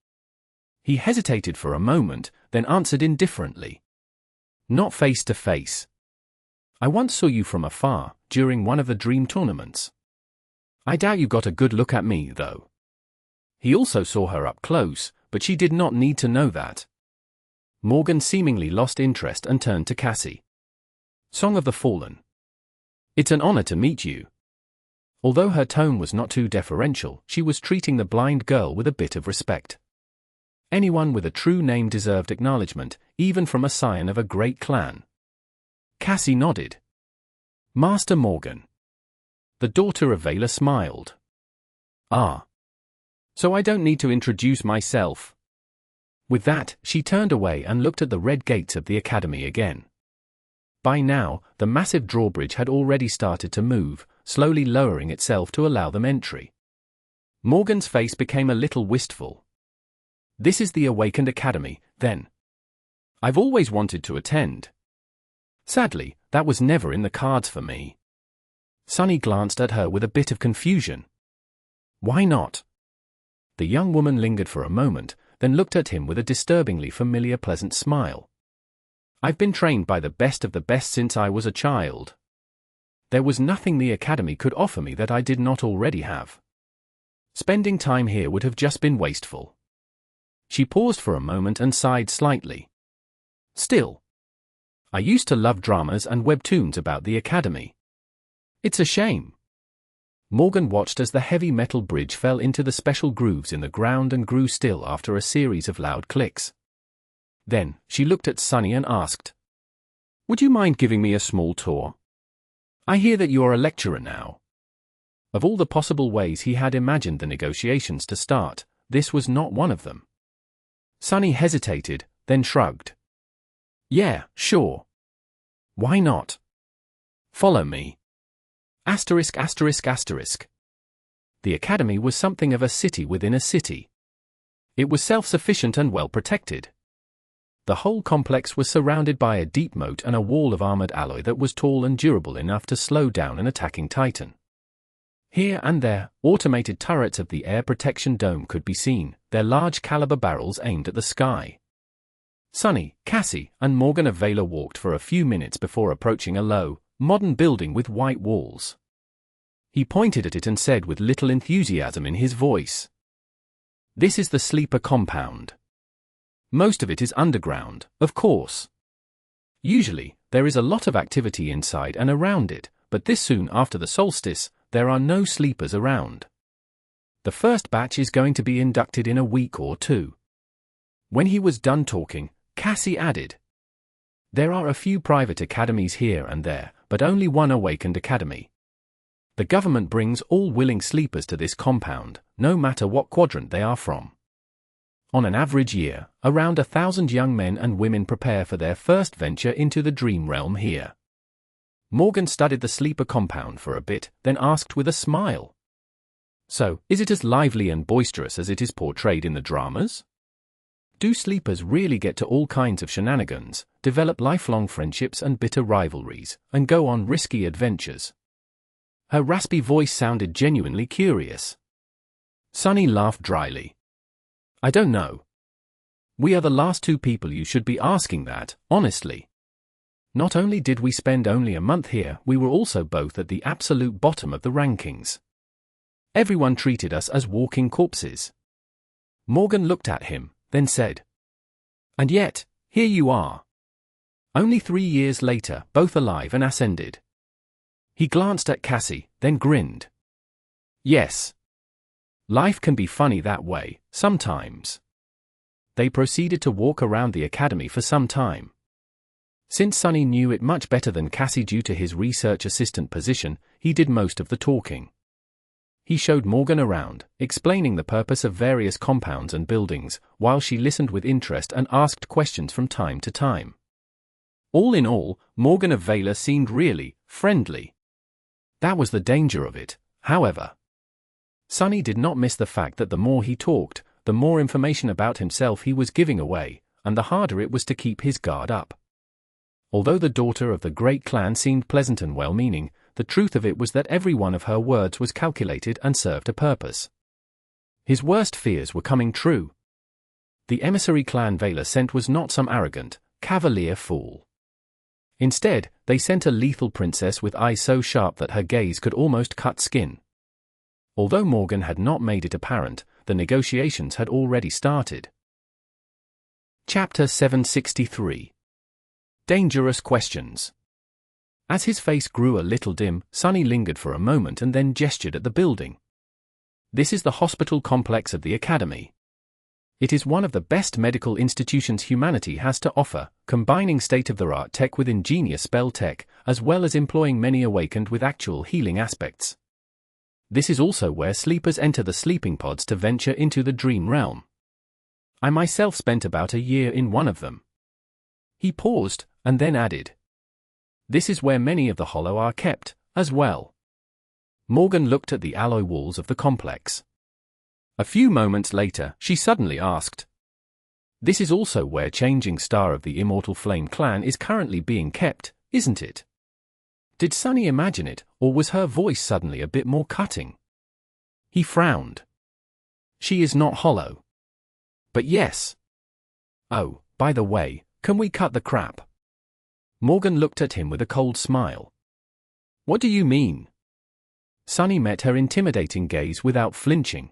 He hesitated for a moment, then answered indifferently. "Not face to face. I once saw you from afar, during one of the dream tournaments. I doubt you got a good look at me, though." He also saw her up close, but she did not need to know that. Morgan seemingly lost interest and turned to Cassie. "Song of the Fallen. It's an honor to meet you." Although her tone was not too deferential, she was treating the blind girl with a bit of respect. Anyone with a true name deserved acknowledgement, even from a scion of a great clan. Cassie nodded. "Master Morgan." The daughter of Vela smiled. "Ah. So I don't need to introduce myself." With that, she turned away and looked at the red gates of the Academy again. By now, the massive drawbridge had already started to move, slowly lowering itself to allow them entry. Morgan's face became a little wistful. "This is the Awakened Academy, then. I've always wanted to attend. Sadly, that was never in the cards for me." Sunny glanced at her with a bit of confusion. "Why not?" The young woman lingered for a moment, then looked at him with a disturbingly familiar pleasant smile. "I've been trained by the best of the best since I was a child. There was nothing the Academy could offer me that I did not already have. Spending time here would have just been wasteful." She paused for a moment and sighed slightly. "Still, I used to love dramas and webtoons about the Academy. It's a shame. Morgan watched as the heavy metal bridge fell into the special grooves in the ground and grew still after a series of loud clicks. Then, she looked at Sunny and asked, "Would you mind giving me a small tour? I hear that you are a lecturer now." Of all the possible ways he had imagined the negotiations to start, this was not one of them. Sunny hesitated, then shrugged. "Yeah, sure. Why not? Follow me." ******. The Academy was something of a city within a city. It was self-sufficient and well protected. The whole complex was surrounded by a deep moat and a wall of armored alloy that was tall and durable enough to slow down an attacking Titan. Here and there, automated turrets of the air protection dome could be seen, their large-caliber barrels aimed at the sky. Sunny, Cassie, and Morgan of Valor walked for a few minutes before approaching a low, modern building with white walls. He pointed at it and said with little enthusiasm in his voice, "This is the sleeper compound. Most of it is underground, of course. Usually, there is a lot of activity inside and around it, but this soon after the solstice, there are no sleepers around. The first batch is going to be inducted in a week or two." When he was done talking, Cassie added, "There are a few private academies here and there, but only one awakened academy. The government brings all willing sleepers to this compound, no matter what quadrant they are from. On an average year, around 1,000 young men and women prepare for their first venture into the dream realm here." Morgan studied the sleeper compound for a bit, then asked with a smile, "So, is it as lively and boisterous as it is portrayed in the dramas? Do sleepers really get to all kinds of shenanigans, develop lifelong friendships and bitter rivalries, and go on risky adventures?" Her raspy voice sounded genuinely curious. Sunny laughed dryly. "I don't know. We are the last two people you should be asking that, honestly. Not only did we spend only a month here, we were also both at the absolute bottom of the rankings. Everyone treated us as walking corpses." Morgan looked at him, then said, "And yet, here you are. Only 3 years later, both alive and ascended." He glanced at Cassie, then grinned. "Yes. Life can be funny that way, sometimes." They proceeded to walk around the academy for some time. Since Sunny knew it much better than Cassie due to his research assistant position, he did most of the talking. He showed Morgan around, explaining the purpose of various compounds and buildings, while she listened with interest and asked questions from time to time. All in all, Morgan of Valor seemed really friendly. That was the danger of it, however. Sunny did not miss the fact that the more he talked, the more information about himself he was giving away, and the harder it was to keep his guard up. Although the daughter of the great clan seemed pleasant and well-meaning, the truth of it was that every one of her words was calculated and served a purpose. His worst fears were coming true. The emissary clan Valor sent was not some arrogant, cavalier fool. Instead, they sent a lethal princess with eyes so sharp that her gaze could almost cut skin. Although Morgan had not made it apparent, the negotiations had already started. Chapter 763. Dangerous Questions. As his face grew a little dim, Sunny lingered for a moment and then gestured at the building. "This is the hospital complex of the Academy. It is one of the best medical institutions humanity has to offer, combining state-of-the-art tech with ingenious spell tech, as well as employing many awakened with actual healing aspects. This is also where sleepers enter the sleeping pods to venture into the dream realm. I myself spent about a year in one of them." He paused, and then added, "This is where many of the hollow are kept, as well." Morgan looked at the alloy walls of the complex. A few moments later, she suddenly asked, "This is also where Changing Star of the Immortal Flame clan is currently being kept, isn't it?" Did Sunny imagine it, or was her voice suddenly a bit more cutting? He frowned. "She is not hollow. But yes. Oh, by the way, can we cut the crap?" Morgan looked at him with a cold smile. "What do you mean?" Sunny met her intimidating gaze without flinching.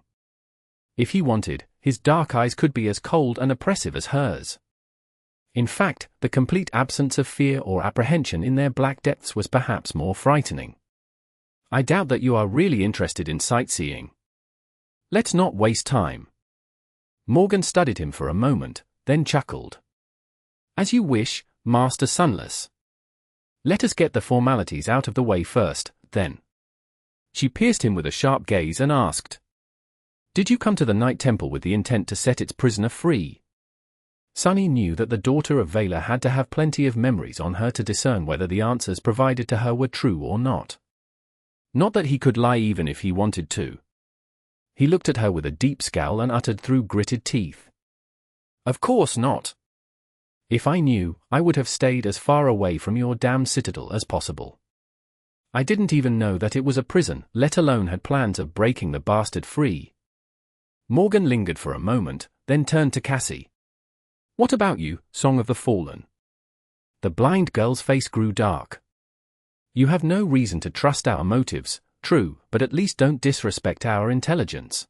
If he wanted, his dark eyes could be as cold and oppressive as hers. In fact, the complete absence of fear or apprehension in their black depths was perhaps more frightening. I doubt that you are really interested in sightseeing. Let's not waste time. Morgan studied him for a moment, then chuckled. As you wish, Master Sunless. Let us get the formalities out of the way first, then. She pierced him with a sharp gaze and asked, "Did you come to the Night Temple with the intent to set its prisoner free?" Sunny knew that the daughter of Vela had to have plenty of memories on her to discern whether the answers provided to her were true or not. Not that he could lie even if he wanted to. He looked at her with a deep scowl and uttered through gritted teeth, "Of course not. If I knew, I would have stayed as far away from your damn citadel as possible. I didn't even know that it was a prison, let alone had plans of breaking the bastard free." Morgan lingered for a moment, then turned to Cassie. "What about you, Song of the Fallen?" The blind girl's face grew dark. "You have no reason to trust our motives, true, but at least don't disrespect our intelligence.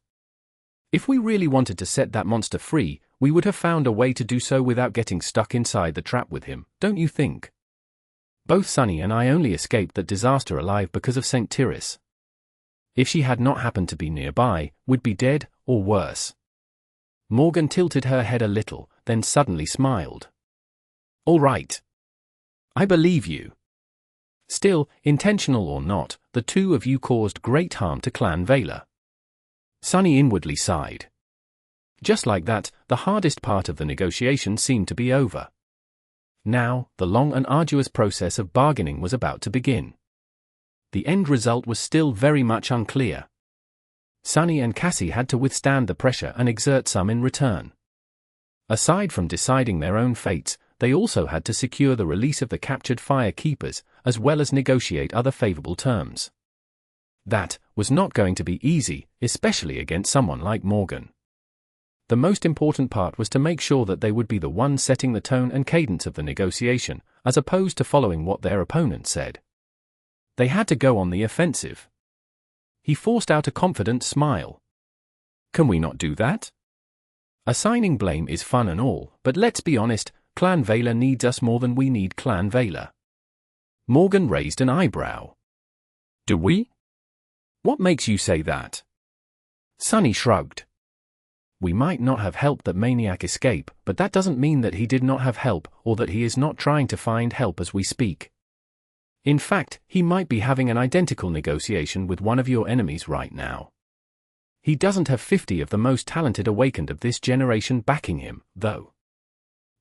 If we really wanted to set that monster free, we would have found a way to do so without getting stuck inside the trap with him, don't you think? Both Sunny and I only escaped that disaster alive because of St. Tyrus. If she had not happened to be nearby, we'd be dead, or worse." Morgan tilted her head a little, then suddenly smiled. "All right. I believe you. Still, intentional or not, the two of you caused great harm to Clan Vela." Sunny inwardly sighed. Just like that, the hardest part of the negotiation seemed to be over. Now, the long and arduous process of bargaining was about to begin. The end result was still very much unclear. Sunny and Cassie had to withstand the pressure and exert some in return. Aside from deciding their own fates, they also had to secure the release of the captured fire keepers, as well as negotiate other favorable terms. That was not going to be easy, especially against someone like Morgan. The most important part was to make sure that they would be the ones setting the tone and cadence of the negotiation, as opposed to following what their opponent said. They had to go on the offensive. He forced out a confident smile. "Can we not do that? Assigning blame is fun and all, but let's be honest, Clan Vela needs us more than we need Clan Vela." Morgan raised an eyebrow. "Do we? What makes you say that?" Sunny shrugged. "We might not have helped that maniac escape, but that doesn't mean that he did not have help, or that he is not trying to find help as we speak. In fact, he might be having an identical negotiation with one of your enemies right now. He doesn't have 50 of the most talented awakened of this generation backing him, though."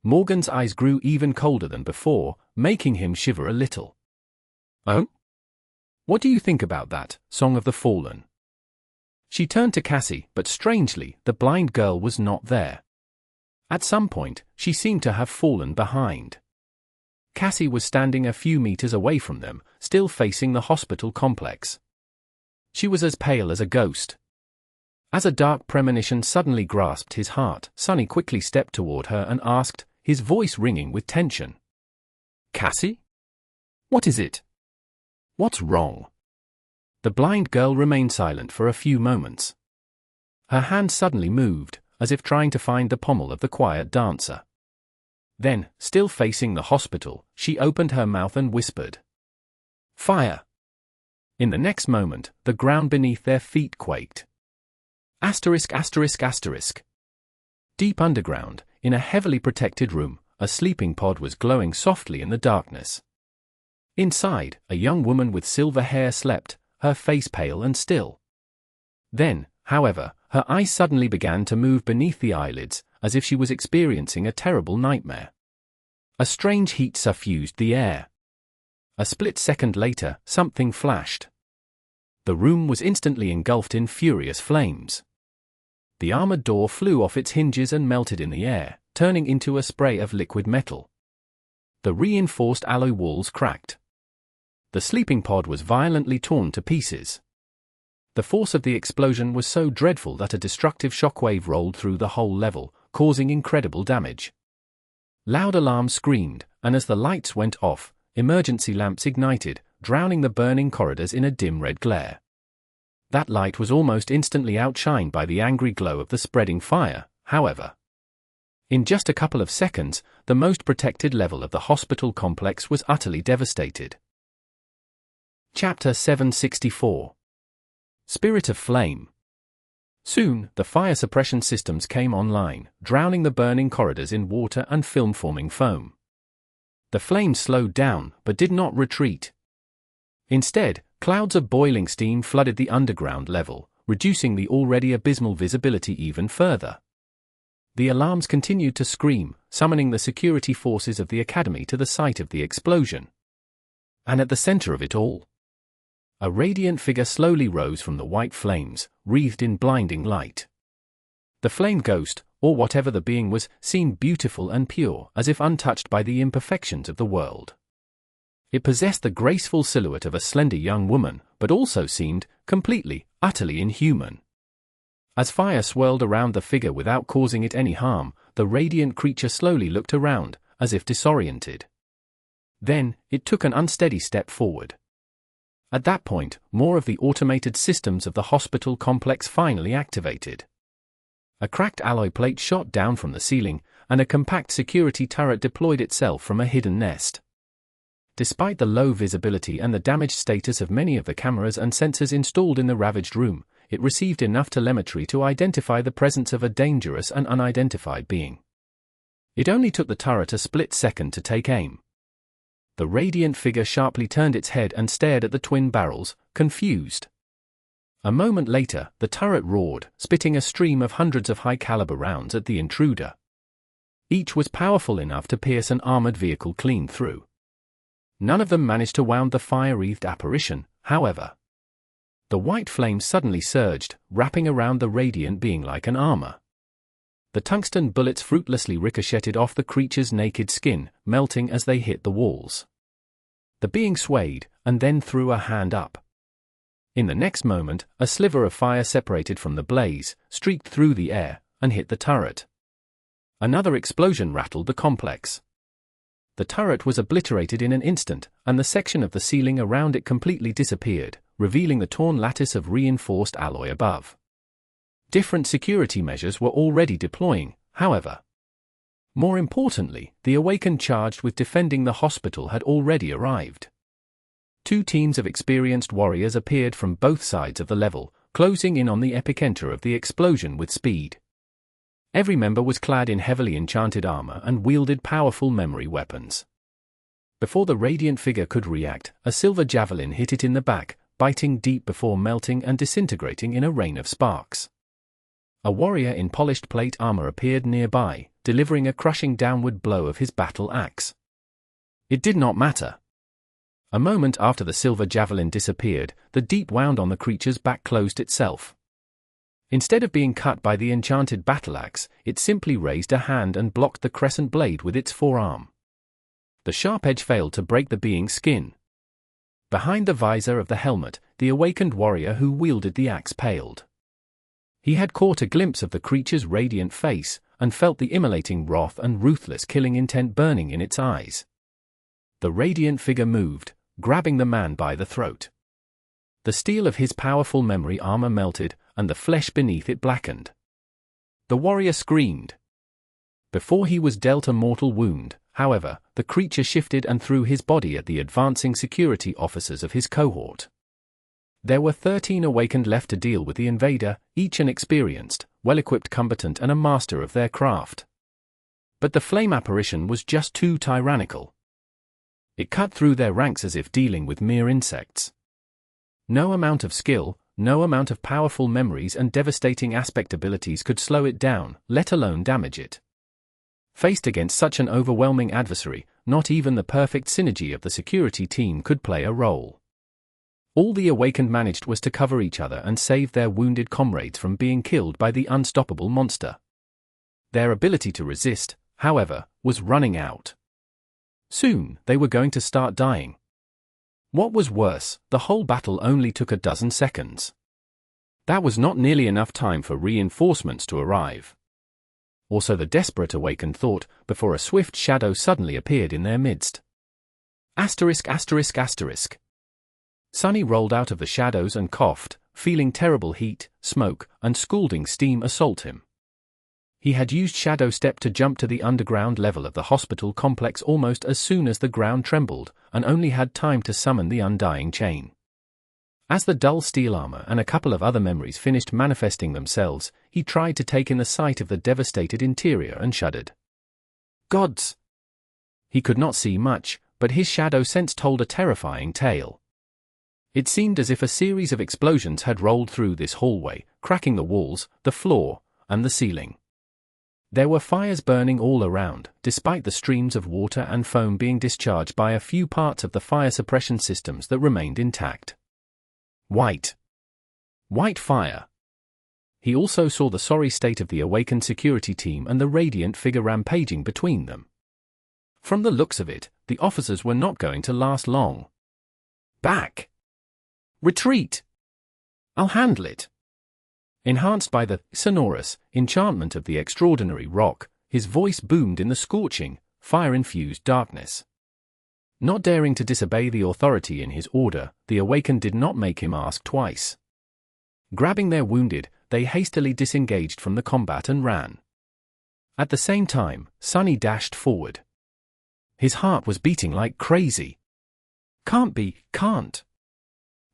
Morgan's eyes grew even colder than before, making him shiver a little. "Oh? What do you think about that, Song of the Fallen?" She turned to Cassie, but strangely, the blind girl was not there. At some point, she seemed to have fallen behind. Cassie was standing a few meters away from them, still facing the hospital complex. She was as pale as a ghost. As a dark premonition suddenly grasped his heart, Sunny quickly stepped toward her and asked, his voice ringing with tension. "Cassie? What is it? What's wrong?" The blind girl remained silent for a few moments. Her hand suddenly moved, as if trying to find the pommel of the quiet dancer. Then, still facing the hospital, she opened her mouth and whispered, "Fire!" In the next moment, the ground beneath their feet quaked. Asterisk asterisk asterisk. Deep underground, in a heavily protected room, a sleeping pod was glowing softly in the darkness. Inside, a young woman with silver hair slept, her face pale and still. Then, however, her eyes suddenly began to move beneath the eyelids, as if she was experiencing a terrible nightmare. A strange heat suffused the air. A split second later, something flashed. The room was instantly engulfed in furious flames. The armored door flew off its hinges and melted in the air, turning into a spray of liquid metal. The reinforced alloy walls cracked. The sleeping pod was violently torn to pieces. The force of the explosion was so dreadful that a destructive shockwave rolled through the whole level, causing incredible damage. Loud alarms screamed, and as the lights went off, emergency lamps ignited, drowning the burning corridors in a dim red glare. That light was almost instantly outshined by the angry glow of the spreading fire, however. In just a couple of seconds, the most protected level of the hospital complex was utterly devastated. Chapter 764. Spirit of Flame. Soon, the fire suppression systems came online, drowning the burning corridors in water and film-forming foam. The flames slowed down, but did not retreat. Instead, clouds of boiling steam flooded the underground level, reducing the already abysmal visibility even further. The alarms continued to scream, summoning the security forces of the academy to the site of the explosion. And at the center of it all, a radiant figure slowly rose from the white flames, wreathed in blinding light. The flame ghost, or whatever the being was, seemed beautiful and pure, as if untouched by the imperfections of the world. It possessed the graceful silhouette of a slender young woman, but also seemed completely, utterly inhuman. As fire swirled around the figure without causing it any harm, the radiant creature slowly looked around, as if disoriented. Then, it took an unsteady step forward. At that point, more of the automated systems of the hospital complex finally activated. A cracked alloy plate shot down from the ceiling, and a compact security turret deployed itself from a hidden nest. Despite the low visibility and the damaged status of many of the cameras and sensors installed in the ravaged room, it received enough telemetry to identify the presence of a dangerous and unidentified being. It only took the turret a split second to take aim. The radiant figure sharply turned its head and stared at the twin barrels, confused. A moment later, the turret roared, spitting a stream of hundreds of high-caliber rounds at the intruder. Each was powerful enough to pierce an armored vehicle clean through. None of them managed to wound the fire-wreathed apparition, however. The white flame suddenly surged, wrapping around the radiant being like an armor. The tungsten bullets fruitlessly ricocheted off the creature's naked skin, melting as they hit the walls. The being swayed, and then threw a hand up. In the next moment, a sliver of fire separated from the blaze, streaked through the air, and hit the turret. Another explosion rattled the complex. The turret was obliterated in an instant, and the section of the ceiling around it completely disappeared, revealing the torn lattice of reinforced alloy above. Different security measures were already deploying, however. More importantly, the Awakened charged with defending the hospital had already arrived. 2 teams of experienced warriors appeared from both sides of the level, closing in on the epicenter of the explosion with speed. Every member was clad in heavily enchanted armor and wielded powerful memory weapons. Before the radiant figure could react, a silver javelin hit it in the back, biting deep before melting and disintegrating in a rain of sparks. A warrior in polished plate armor appeared nearby, delivering a crushing downward blow of his battle axe. It did not matter. A moment after the silver javelin disappeared, the deep wound on the creature's back closed itself. Instead of being cut by the enchanted battle axe, it simply raised a hand and blocked the crescent blade with its forearm. The sharp edge failed to break the being's skin. Behind the visor of the helmet, the awakened warrior who wielded the axe paled. He had caught a glimpse of the creature's radiant face, and felt the immolating wrath and ruthless killing intent burning in its eyes. The radiant figure moved, grabbing the man by the throat. The steel of his powerful memory armor melted, and the flesh beneath it blackened. The warrior screamed. Before he was dealt a mortal wound, however, the creature shifted and threw his body at the advancing security officers of his cohort. There were 13 awakened left to deal with the invader, each an experienced, well-equipped combatant and a master of their craft. But the flame apparition was just too tyrannical. It cut through their ranks as if dealing with mere insects. No amount of skill, no amount of powerful memories and devastating aspect abilities could slow it down, let alone damage it. Faced against such an overwhelming adversary, not even the perfect synergy of the security team could play a role. All the awakened managed was to cover each other and save their wounded comrades from being killed by the unstoppable monster. Their ability to resist, however, was running out. Soon, they were going to start dying. What was worse, the whole battle only took a dozen seconds. That was not nearly enough time for reinforcements to arrive. Also the desperate awakened thought, before a swift shadow suddenly appeared in their midst. Asterisk. Sunny rolled out of the shadows and coughed, feeling terrible heat, smoke, and scalding steam assault him. He had used Shadow Step to jump to the underground level of the hospital complex almost as soon as the ground trembled, and only had time to summon the undying chain. As the dull steel armor and a couple of other memories finished manifesting themselves, he tried to take in the sight of the devastated interior and shuddered. Gods! He could not see much, but his shadow sense told a terrifying tale. It seemed as if a series of explosions had rolled through this hallway, cracking the walls, the floor, and the ceiling. There were fires burning all around, despite the streams of water and foam being discharged by a few parts of the fire suppression systems that remained intact. White fire. He also saw the sorry state of the awakened security team and the radiant figure rampaging between them. From the looks of it, the officers were not going to last long. Back! Retreat! I'll handle it! Enhanced by the sonorous enchantment of the extraordinary rock, his voice boomed in the scorching, fire-infused darkness. Not daring to disobey the authority in his order, the awakened did not make him ask twice. Grabbing their wounded, they hastily disengaged from the combat and ran. At the same time, Sunny dashed forward. His heart was beating like crazy. Can't.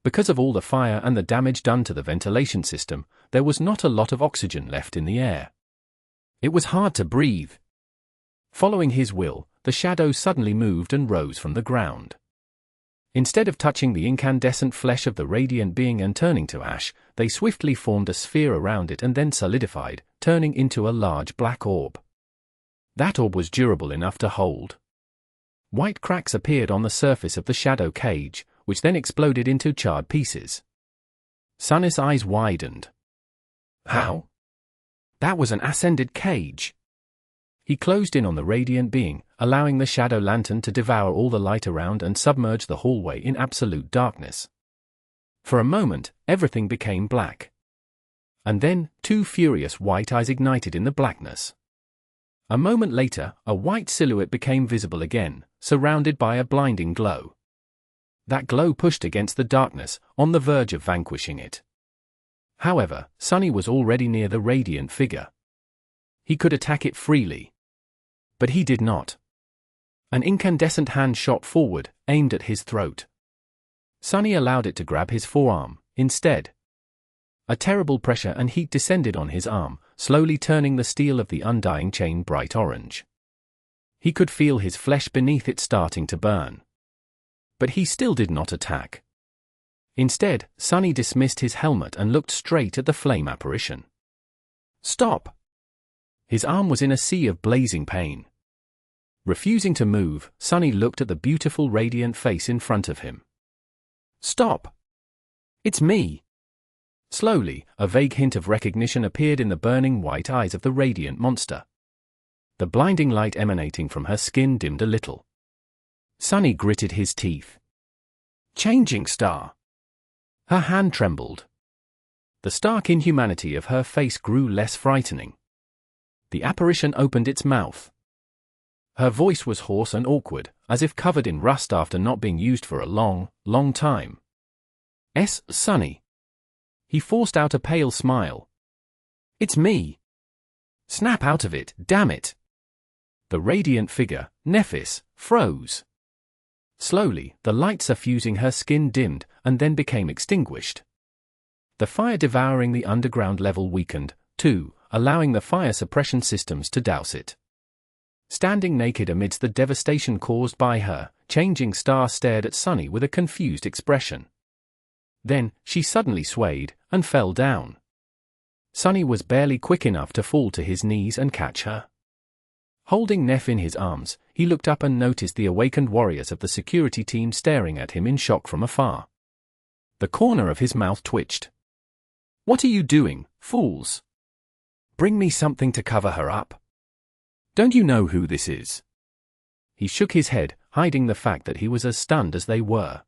Because of all the fire and the damage done to the ventilation system, there was not a lot of oxygen left in the air. It was hard to breathe. Following his will, the shadows suddenly moved and rose from the ground. Instead of touching the incandescent flesh of the radiant being and turning to ash, they swiftly formed a sphere around it and then solidified, turning into a large black orb. That orb was durable enough to hold. White cracks appeared on the surface of the shadow cage, which then exploded into charred pieces. Sunny's eyes widened. How? That was an ascended cage. He closed in on the radiant being, allowing the shadow lantern to devour all the light around and submerge the hallway in absolute darkness. For a moment, everything became black. And then, two furious white eyes ignited in the blackness. A moment later, a white silhouette became visible again, surrounded by a blinding glow. That glow pushed against the darkness, on the verge of vanquishing it. However, Sunny was already near the radiant figure. He could attack it freely. But he did not. An incandescent hand shot forward, aimed at his throat. Sunny allowed it to grab his forearm, instead. A terrible pressure and heat descended on his arm, slowly turning the steel of the undying chain bright orange. He could feel his flesh beneath it starting to burn. But he still did not attack. Instead, Sunny dismissed his helmet and looked straight at the flame apparition. Stop! His arm was in a sea of blazing pain. Refusing to move, Sunny looked at the beautiful radiant face in front of him. Stop! It's me! Slowly, a vague hint of recognition appeared in the burning white eyes of the radiant monster. The blinding light emanating from her skin dimmed a little. Sunny gritted his teeth. Changing Star! Her hand trembled. The stark inhumanity of her face grew less frightening. The apparition opened its mouth. Her voice was hoarse and awkward, as if covered in rust after not being used for a long, long time. Sunny. He forced out a pale smile. It's me. Snap out of it, damn it. The radiant figure, Nephis, froze. Slowly, the light suffusing her skin dimmed, and then became extinguished. The fire devouring the underground level weakened, too, allowing the fire suppression systems to douse it. Standing naked amidst the devastation caused by her, Changing Star stared at Sunny with a confused expression. Then, she suddenly swayed, and fell down. Sunny was barely quick enough to fall to his knees and catch her. Holding Neph in his arms, he looked up and noticed the awakened warriors of the security team staring at him in shock from afar. The corner of his mouth twitched. What are you doing, fools? Bring me something to cover her up. Don't you know who this is? He shook his head, hiding the fact that he was as stunned as they were.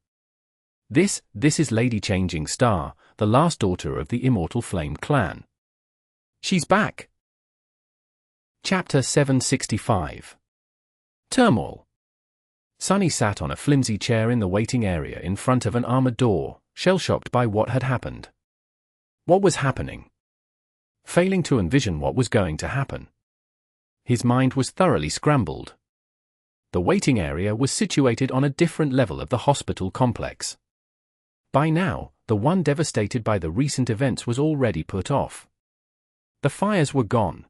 This is Lady Changing Star, the last daughter of the Immortal Flame clan. She's back. Chapter 765. Turmoil. Sunny sat on a flimsy chair in the waiting area in front of an armored door, shell-shocked by what had happened. What was happening? failing to envision what was going to happen. His mind was thoroughly scrambled. The waiting area was situated on a different level of the hospital complex. By now, the one devastated by the recent events was already put off. The fires were gone.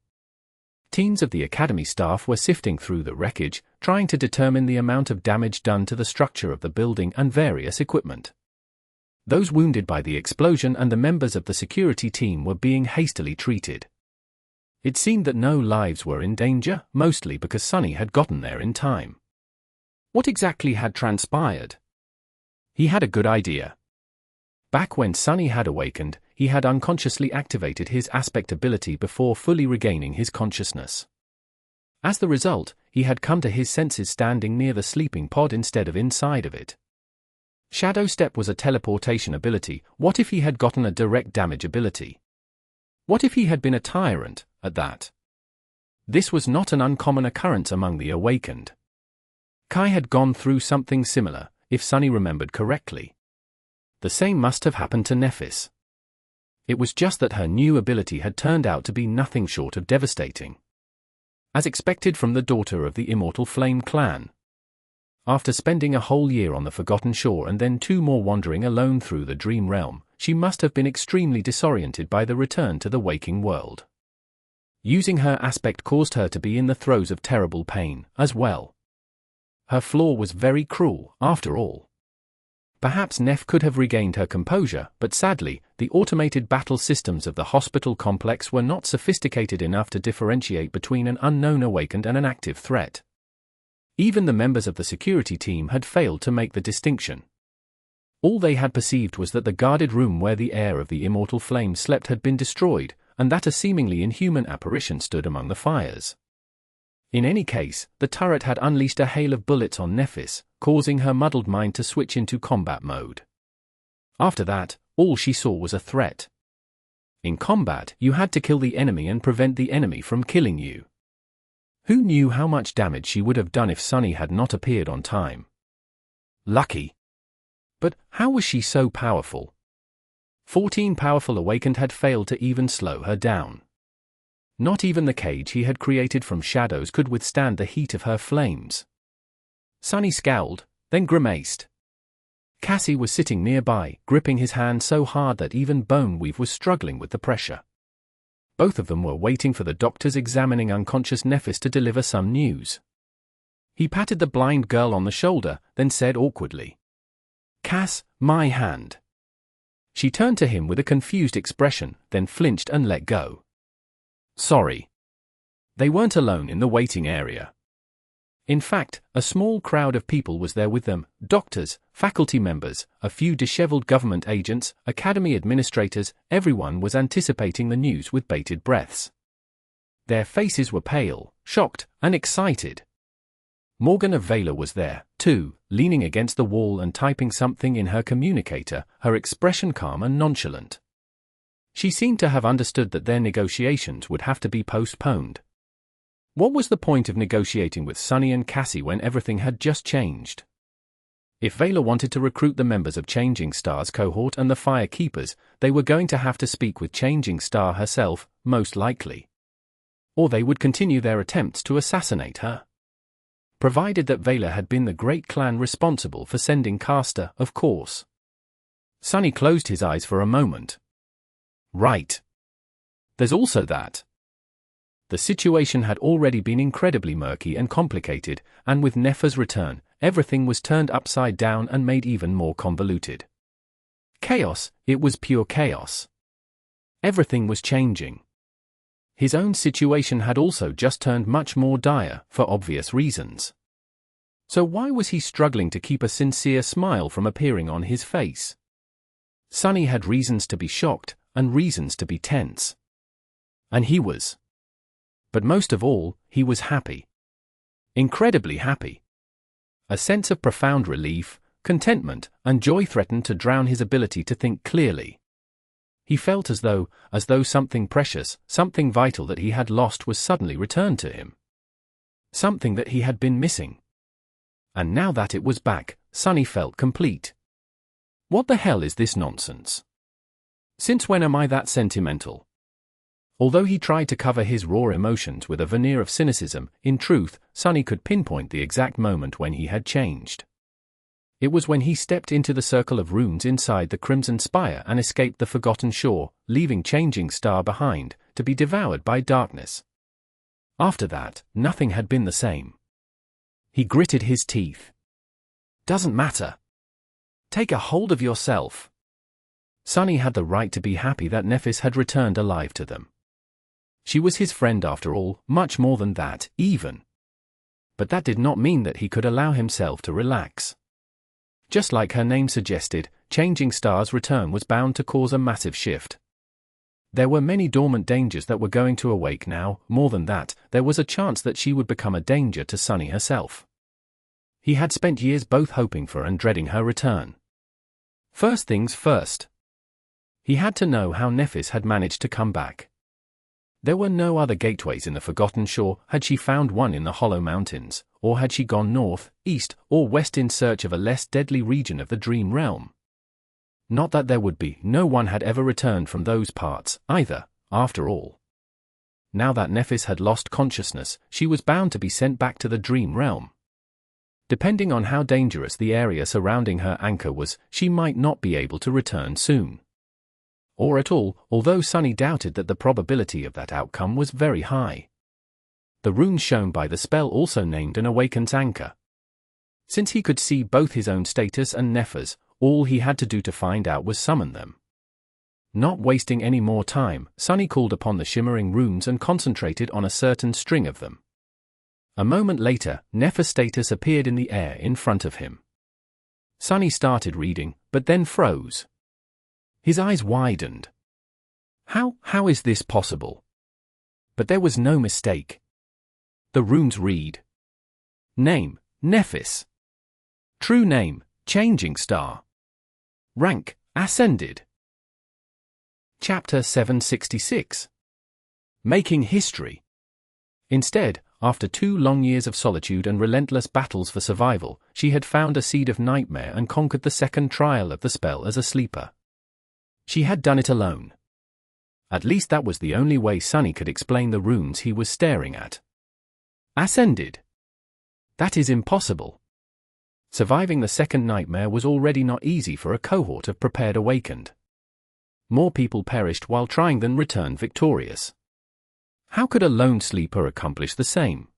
Teams of the academy staff were sifting through the wreckage, trying to determine the amount of damage done to the structure of the building and various equipment. Those wounded by the explosion and the members of the security team were being hastily treated. It seemed that no lives were in danger, mostly because Sunny had gotten there in time. What exactly had transpired? He had a good idea. Back when Sunny had awakened, he had unconsciously activated his aspect ability before fully regaining his consciousness. As the result, he had come to his senses standing near the sleeping pod instead of inside of it. Shadow Step was a teleportation ability. What if he had gotten a direct damage ability? What if he had been a tyrant, at that? This was not an uncommon occurrence among the awakened. Kai had gone through something similar, if Sunny remembered correctly. The same must have happened to Nephis. It was just that her new ability had turned out to be nothing short of devastating. As expected from the daughter of the Immortal Flame clan. After spending a whole year on the Forgotten Shore and then 2 more wandering alone through the Dream Realm, she must have been extremely disoriented by the return to the waking world. Using her aspect caused her to be in the throes of terrible pain, as well. Her flaw was very cruel, after all. Perhaps Neph could have regained her composure, but sadly, the automated battle systems of the hospital complex were not sophisticated enough to differentiate between an unknown awakened and an active threat. Even the members of the security team had failed to make the distinction. All they had perceived was that the guarded room where the heir of the Immortal Flame slept had been destroyed, and that a seemingly inhuman apparition stood among the fires. In any case, the turret had unleashed a hail of bullets on Nephis, causing her muddled mind to switch into combat mode. After that, all she saw was a threat. In combat, you had to kill the enemy and prevent the enemy from killing you. Who knew how much damage she would have done if Sunny had not appeared on time? Lucky. But how was she so powerful? 14 powerful awakened had failed to even slow her down. Not even the cage he had created from shadows could withstand the heat of her flames. Sunny scowled, then grimaced. Cassie was sitting nearby, gripping his hand so hard that even Boneweave was struggling with the pressure. Both of them were waiting for the doctors examining unconscious Nephis to deliver some news. He patted the blind girl on the shoulder, then said awkwardly, "Cass, my hand." She turned to him with a confused expression, then flinched and let go. "Sorry." They weren't alone in the waiting area. In fact, a small crowd of people was there with them: doctors, faculty members, a few disheveled government agents, academy administrators. Everyone was anticipating the news with bated breaths. Their faces were pale, shocked, and excited. Morgana Vela was there, too, leaning against the wall and typing something in her communicator, her expression calm and nonchalant. She seemed to have understood that their negotiations would have to be postponed. What was the point of negotiating with Sunny and Cassie when everything had just changed? If Vela wanted to recruit the members of Changing Star's cohort and the Fire Keepers, they were going to have to speak with Changing Star herself, most likely. Or they would continue their attempts to assassinate her. Provided that Vela had been the great clan responsible for sending Caster, of course. Sunny closed his eyes for a moment. Right. There's also that. The situation had already been incredibly murky and complicated, and with Nepha's return, everything was turned upside down and made even more convoluted. Chaos, it was pure chaos. Everything was changing. His own situation had also just turned much more dire, for obvious reasons. So why was he struggling to keep a sincere smile from appearing on his face? Sunny had reasons to be shocked, and reasons to be tense. And he was. But most of all, he was happy. Incredibly happy. A sense of profound relief, contentment, and joy threatened to drown his ability to think clearly. He felt as though something precious, something vital that he had lost was suddenly returned to him. Something that he had been missing. And now that it was back, Sunny felt complete. What the hell is this nonsense? Since when am I that sentimental? Although he tried to cover his raw emotions with a veneer of cynicism, in truth, Sunny could pinpoint the exact moment when he had changed. It was when he stepped into the circle of runes inside the Crimson Spire and escaped the Forgotten Shore, leaving Changing Star behind, to be devoured by darkness. After that, nothing had been the same. He gritted his teeth. "Doesn't matter. Take a hold of yourself." Sunny had the right to be happy that Nephis had returned alive to them. She was his friend after all, much more than that, even. But that did not mean that he could allow himself to relax. Just like her name suggested, Changing Star's return was bound to cause a massive shift. There were many dormant dangers that were going to awake now. More than that, there was a chance that she would become a danger to Sunny herself. He had spent years both hoping for and dreading her return. First things first. He had to know how Nephis had managed to come back. There were no other gateways in the Forgotten Shore. Had she found one in the Hollow Mountains, or had she gone north, east, or west in search of a less deadly region of the Dream Realm? Not that there would be. No one had ever returned from those parts, either, after all. Now that Nephis had lost consciousness, she was bound to be sent back to the Dream Realm. Depending on how dangerous the area surrounding her anchor was, she might not be able to return soon. Or at all, although Sunny doubted that the probability of that outcome was very high. The runes shown by the spell also named an Awaken's anchor. Since he could see both his own status and Nephis, all he had to do to find out was summon them. Not wasting any more time, Sunny called upon the shimmering runes and concentrated on a certain string of them. A moment later, Nephis' status appeared in the air in front of him. Sunny started reading, but then froze. His eyes widened. How is this possible? But there was no mistake. The runes read. Name, Nephis. True name, Changing Star. Rank, Ascended. Chapter 766. Making History. Instead, after 2 long years of solitude and relentless battles for survival, she had found a seed of nightmare and conquered the second trial of the spell as a sleeper. She had done it alone. At least that was the only way Sunny could explain the runes he was staring at. Ascended. That is impossible. Surviving the second nightmare was already not easy for a cohort of prepared awakened. More people perished while trying than returned victorious. How could a lone sleeper accomplish the same?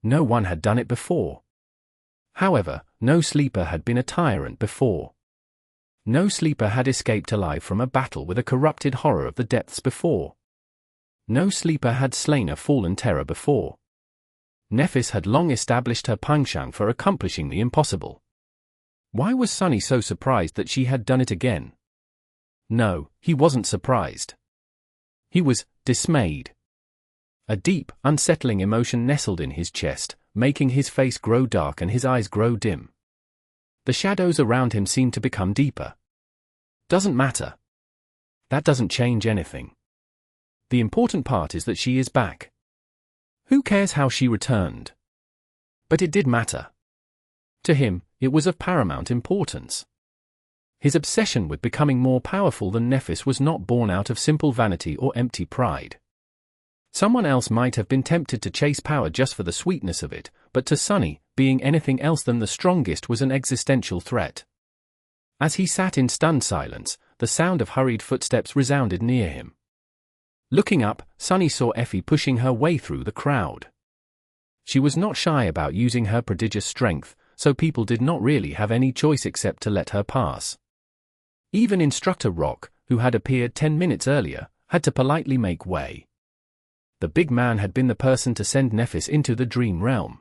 No one had done it before. However, no sleeper had been a tyrant before. No sleeper had escaped alive from a battle with a corrupted horror of the depths before. No sleeper had slain a fallen terror before. Nephis had long established her penchant for accomplishing the impossible. Why was Sunny so surprised that she had done it again? No, he wasn't surprised. He was dismayed. A deep, unsettling emotion nestled in his chest, making his face grow dark and his eyes grow dim. The shadows around him seemed to become deeper. Doesn't matter. That doesn't change anything. The important part is that she is back. Who cares how she returned? But it did matter. To him, it was of paramount importance. His obsession with becoming more powerful than Nephis was not born out of simple vanity or empty pride. Someone else might have been tempted to chase power just for the sweetness of it, but to Sunny, being anything else than the strongest was an existential threat. As he sat in stunned silence, the sound of hurried footsteps resounded near him. Looking up, Sunny saw Effie pushing her way through the crowd. She was not shy about using her prodigious strength, so people did not really have any choice except to let her pass. Even Instructor Rock, who had appeared 10 minutes earlier, had to politely make way. The big man had been the person to send Nephis into the Dream Realm.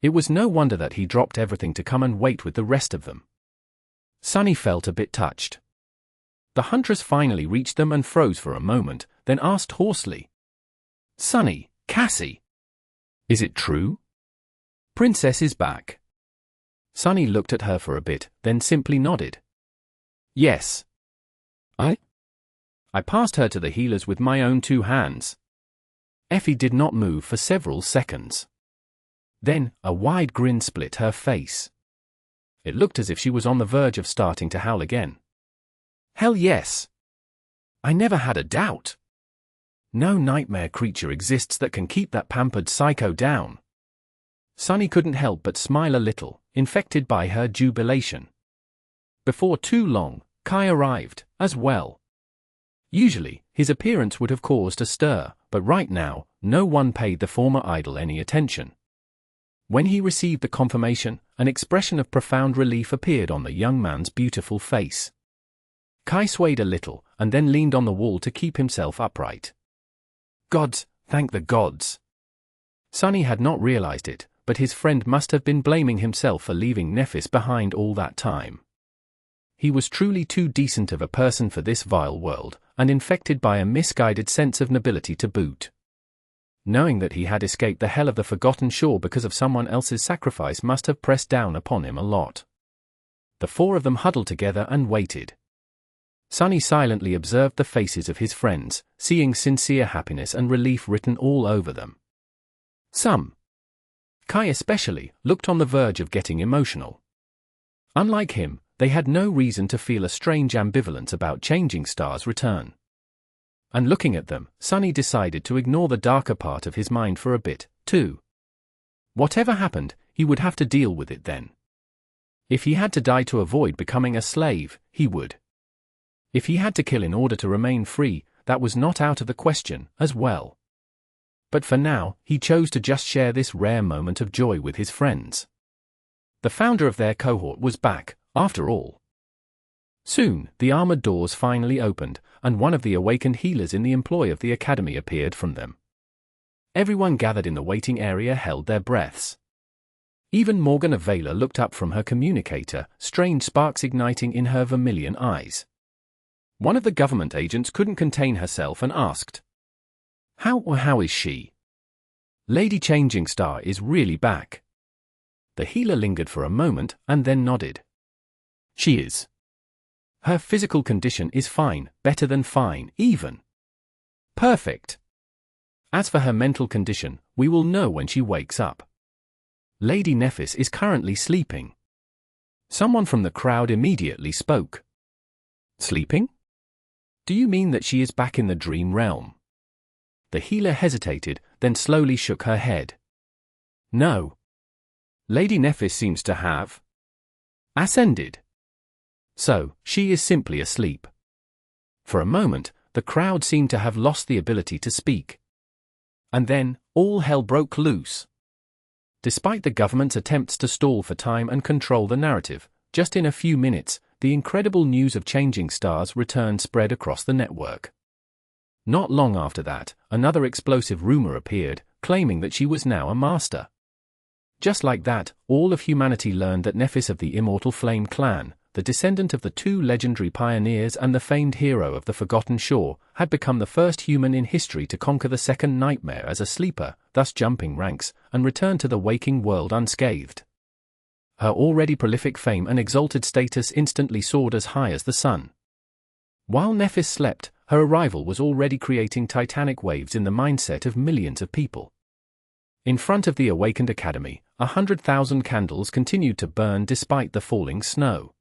It was no wonder that he dropped everything to come and wait with the rest of them. Sunny felt a bit touched. The huntress finally reached them and froze for a moment, then asked hoarsely. Sunny, Cassie. Is it true? Princess is back. Sunny looked at her for a bit, then simply nodded. Yes. I passed her to the healers with my own 2 hands. Effie did not move for several seconds. Then, a wide grin split her face. It looked as if she was on the verge of starting to howl again. Hell yes. I never had a doubt. No nightmare creature exists that can keep that pampered psycho down. Sunny couldn't help but smile a little, infected by her jubilation. Before too long, Kai arrived, as well. Usually, his appearance would have caused a stir, but right now, no one paid the former idol any attention. When he received the confirmation, an expression of profound relief appeared on the young man's beautiful face. Kai swayed a little, and then leaned on the wall to keep himself upright. Gods, thank the gods! Sunny had not realized it, but his friend must have been blaming himself for leaving Nephis behind all that time. He was truly too decent of a person for this vile world, and infected by a misguided sense of nobility to boot. Knowing that he had escaped the hell of the Forgotten Shore because of someone else's sacrifice must have pressed down upon him a lot. The four of them huddled together and waited. Sunny silently observed the faces of his friends, seeing sincere happiness and relief written all over them. Some, Kai especially, looked on the verge of getting emotional. Unlike him, they had no reason to feel a strange ambivalence about Changing Star's return. And looking at them, Sunny decided to ignore the darker part of his mind for a bit, too. Whatever happened, he would have to deal with it then. If he had to die to avoid becoming a slave, he would. If he had to kill in order to remain free, that was not out of the question, as well. But for now, he chose to just share this rare moment of joy with his friends. The founder of their cohort was back, after all. Soon, the armored doors finally opened, and one of the awakened healers in the employ of the academy appeared from them. Everyone gathered in the waiting area held their breaths. Even Morgana Vela looked up from her communicator, strange sparks igniting in her vermilion eyes. One of the government agents couldn't contain herself and asked, How is she? Lady Changing Star is really back. The healer lingered for a moment and then nodded. She is. Her physical condition is fine, better than fine, even. Perfect. As for her mental condition, we will know when she wakes up. Lady Nephis is currently sleeping. Someone from the crowd immediately spoke. Sleeping? Do you mean that she is back in the dream realm? The healer hesitated, then slowly shook her head. No. Lady Nephis seems to have ascended. So, she is simply asleep. For a moment, the crowd seemed to have lost the ability to speak. And then, all hell broke loose. Despite the government's attempts to stall for time and control the narrative, just in a few minutes, the incredible news of Changing Star's return spread across the network. Not long after that, another explosive rumor appeared, claiming that she was now a master. Just like that, all of humanity learned that Nephis of the Immortal Flame clan, the descendant of the two legendary pioneers and the famed hero of the Forgotten Shore, had become the first human in history to conquer the second nightmare as a sleeper, thus jumping ranks, and return to the waking world unscathed. Her already prolific fame and exalted status instantly soared as high as the sun. While Nephis slept, her arrival was already creating titanic waves in the mindset of millions of people. In front of the awakened academy, 100,000 candles continued to burn despite the falling snow.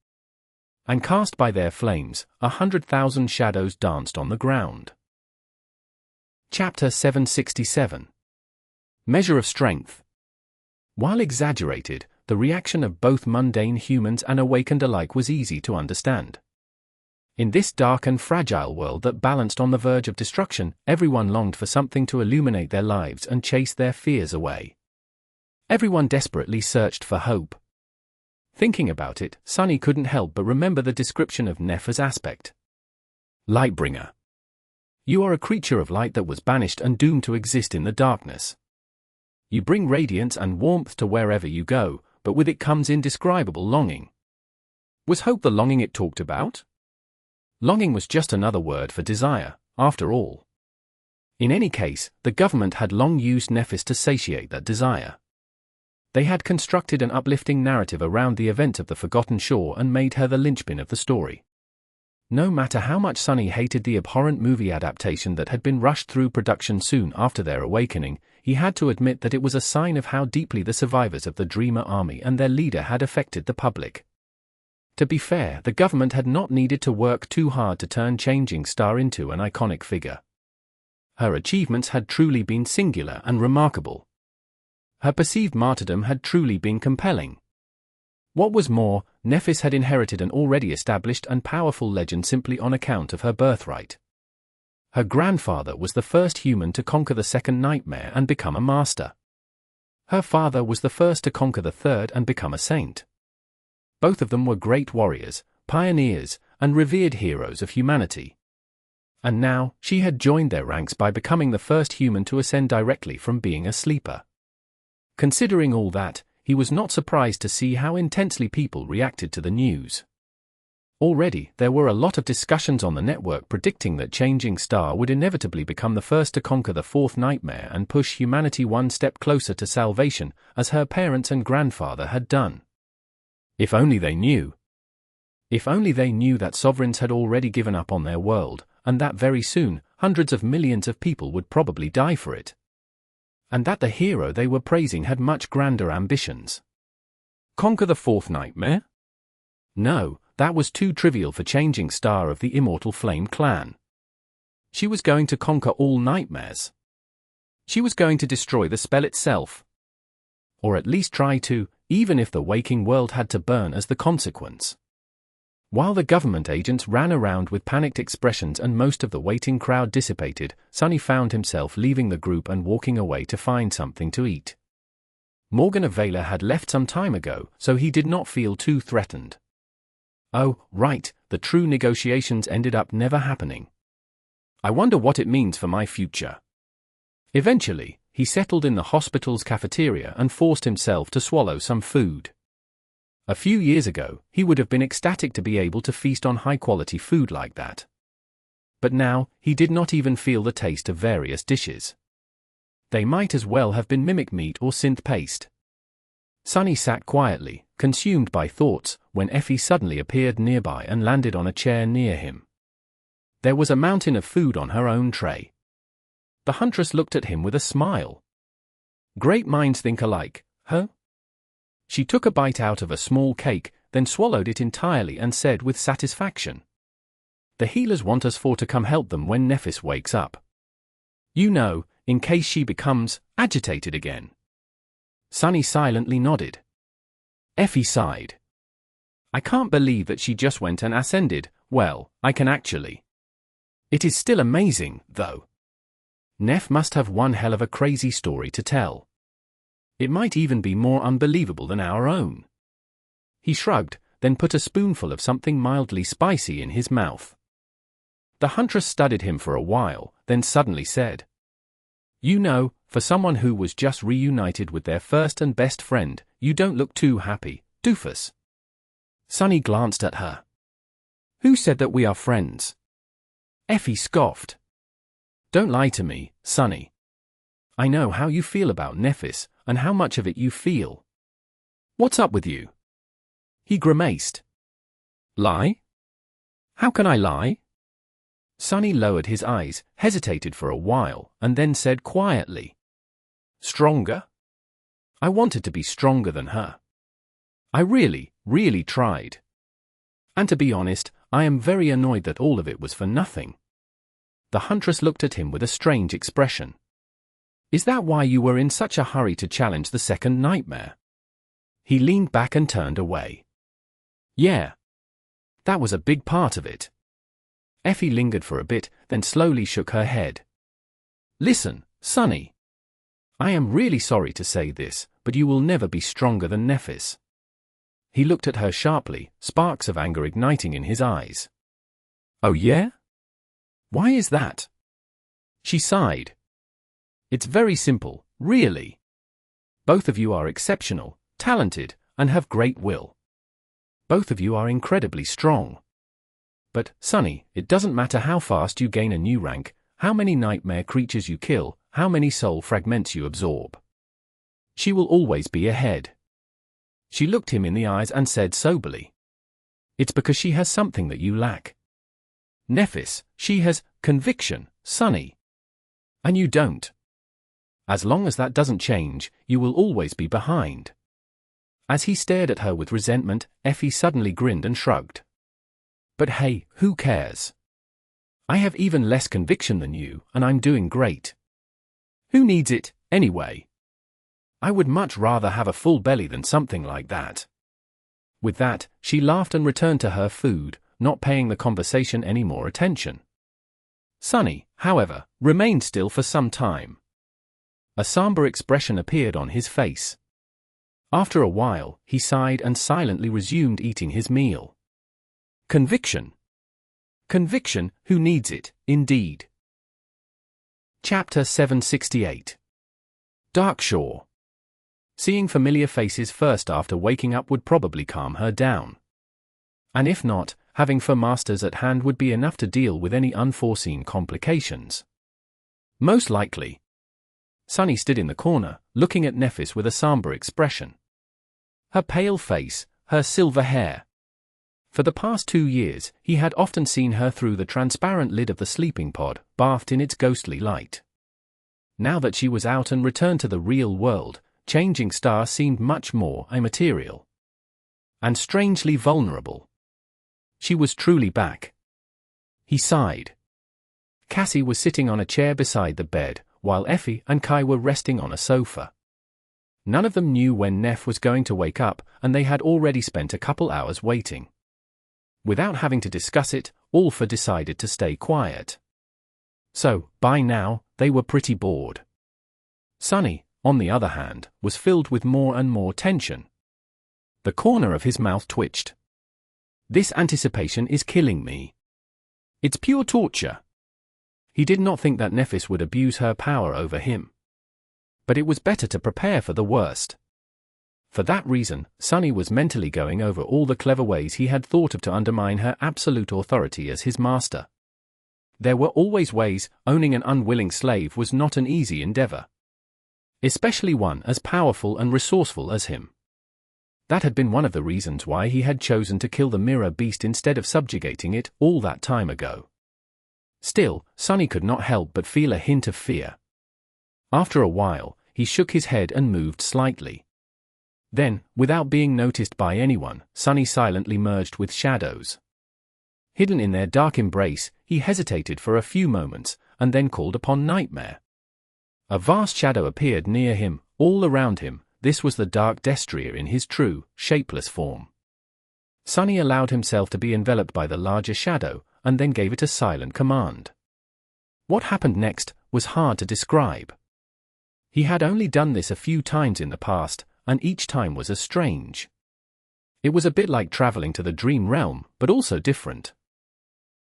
And cast by their flames, 100,000 shadows danced on the ground. Chapter 767. Measure of Strength. While exaggerated, the reaction of both mundane humans and awakened alike was easy to understand. In this dark and fragile world that balanced on the verge of destruction, everyone longed for something to illuminate their lives and chase their fears away. Everyone desperately searched for hope. Thinking about it, Sunny couldn't help but remember the description of Neph's aspect. Lightbringer. You are a creature of light that was banished and doomed to exist in the darkness. You bring radiance and warmth to wherever you go, but with it comes indescribable longing. Was hope the longing it talked about? Longing was just another word for desire, after all. In any case, the government had long used Nephis to satiate that desire. They had constructed an uplifting narrative around the event of the Forgotten Shore and made her the linchpin of the story. No matter how much Sunny hated the abhorrent movie adaptation that had been rushed through production soon after their awakening, he had to admit that it was a sign of how deeply the survivors of the Dreamer Army and their leader had affected the public. To be fair, the government had not needed to work too hard to turn Changing Star into an iconic figure. Her achievements had truly been singular and remarkable. Her perceived martyrdom had truly been compelling. What was more, Nephis had inherited an already established and powerful legend simply on account of her birthright. Her grandfather was the first human to conquer the second nightmare and become a master. Her father was the first to conquer the third and become a saint. Both of them were great warriors, pioneers, and revered heroes of humanity. And now, she had joined their ranks by becoming the first human to ascend directly from being a sleeper. Considering all that, he was not surprised to see how intensely people reacted to the news. Already, there were a lot of discussions on the network predicting that changing Star would inevitably become the first to conquer the fourth nightmare and push humanity one step closer to salvation, as her parents and grandfather had done. If only they knew. If only they knew that sovereigns had already given up on their world, and that very soon, hundreds of millions of people would probably die for it. And that the hero they were praising had much grander ambitions. Conquer the fourth nightmare? No, that was too trivial for changing Star of the Immortal Flame clan. She was going to conquer all nightmares. She was going to destroy the spell itself. Or at least try to, even if the waking world had to burn as the consequence. While the government agents ran around with panicked expressions and most of the waiting crowd dissipated, Sunny found himself leaving the group and walking away to find something to eat. Morgan Avela had left some time ago, so he did not feel too threatened. Oh, right, the true negotiations ended up never happening. I wonder what it means for my future. Eventually, he settled in the hospital's cafeteria and forced himself to swallow some food. A few years ago, he would have been ecstatic to be able to feast on high-quality food like that. But now, he did not even feel the taste of various dishes. They might as well have been mimic meat or synth paste. Sunny sat quietly, consumed by thoughts, when Effie suddenly appeared nearby and landed on a chair near him. There was a mountain of food on her own tray. The huntress looked at him with a smile. Great minds think alike, huh? She took a bite out of a small cake, then swallowed it entirely and said with satisfaction. The healers want us to come help them when Nephis wakes up. You know, in case she becomes agitated again. Sunny silently nodded. Effie sighed. I can't believe that she just went and ascended. Well, I can actually. It is still amazing, though. Neph must have one hell of a crazy story to tell. It might even be more unbelievable than our own. He shrugged, then put a spoonful of something mildly spicy in his mouth. The huntress studied him for a while, then suddenly said, You know, for someone who was just reunited with their first and best friend, you don't look too happy, doofus. Sunny glanced at her. Who said that we are friends? Effie scoffed. Don't lie to me, Sunny. I know how you feel about Nephis, and how much of it you feel. What's up with you? He grimaced. Lie? How can I lie? Sunny lowered his eyes, hesitated for a while, and then said quietly. Stronger? I wanted to be stronger than her. I really, really tried. And to be honest, I am very annoyed that all of it was for nothing. The huntress looked at him with a strange expression. Is that why you were in such a hurry to challenge the second nightmare? He leaned back and turned away. Yeah. That was a big part of it. Effie lingered for a bit, then slowly shook her head. Listen, Sunny. I am really sorry to say this, but you will never be stronger than Nephis. He looked at her sharply, sparks of anger igniting in his eyes. Oh yeah? Why is that? She sighed. It's very simple, really. Both of you are exceptional, talented, and have great will. Both of you are incredibly strong. But, Sunny, it doesn't matter how fast you gain a new rank, how many nightmare creatures you kill, how many soul fragments you absorb. She will always be ahead. She looked him in the eyes and said soberly. It's because she has something that you lack. Nephis, she has conviction, Sunny. And you don't. As long as that doesn't change, you will always be behind. As he stared at her with resentment, Effie suddenly grinned and shrugged. But hey, who cares? I have even less conviction than you, and I'm doing great. Who needs it, anyway? I would much rather have a full belly than something like that." With that, she laughed and returned to her food, not paying the conversation any more attention. Sunny, however, remained still for some time. A somber expression appeared on his face. After a while, he sighed and silently resumed eating his meal. Conviction. Conviction, who needs it, indeed. Chapter 768. Dark Shore. Seeing familiar faces first after waking up would probably calm her down. And if not, having four masters at hand would be enough to deal with any unforeseen complications. Most likely. Sunny stood in the corner, looking at Nephis with a somber expression. Her pale face, her silver hair. For the past 2 years, he had often seen her through the transparent lid of the sleeping pod, bathed in its ghostly light. Now that she was out and returned to the real world, Changing Star seemed much more immaterial. And strangely vulnerable. She was truly back. He sighed. Cassie was sitting on a chair beside the bed, while Effie and Kai were resting on a sofa. None of them knew when Neph was going to wake up, and they had already spent a couple hours waiting. Without having to discuss it, all four decided to stay quiet. So, by now, they were pretty bored. Sunny, on the other hand, was filled with more and more tension. The corner of his mouth twitched. This anticipation is killing me. It's pure torture. He did not think that Nephis would abuse her power over him. But it was better to prepare for the worst. For that reason, Sunny was mentally going over all the clever ways he had thought of to undermine her absolute authority as his master. There were always ways. Owning an unwilling slave was not an easy endeavor. Especially one as powerful and resourceful as him. That had been one of the reasons why he had chosen to kill the mirror beast instead of subjugating it all that time ago. Still, Sunny could not help but feel a hint of fear. After a while, he shook his head and moved slightly. Then, without being noticed by anyone, Sunny silently merged with shadows. Hidden in their dark embrace, he hesitated for a few moments, and then called upon Nightmare. A vast shadow appeared near him, all around him. This was the dark Destria in his true, shapeless form. Sunny allowed himself to be enveloped by the larger shadow, and then gave it a silent command. What happened next was hard to describe. He had only done this a few times in the past, and each time was as strange. It was a bit like traveling to the dream realm, but also different.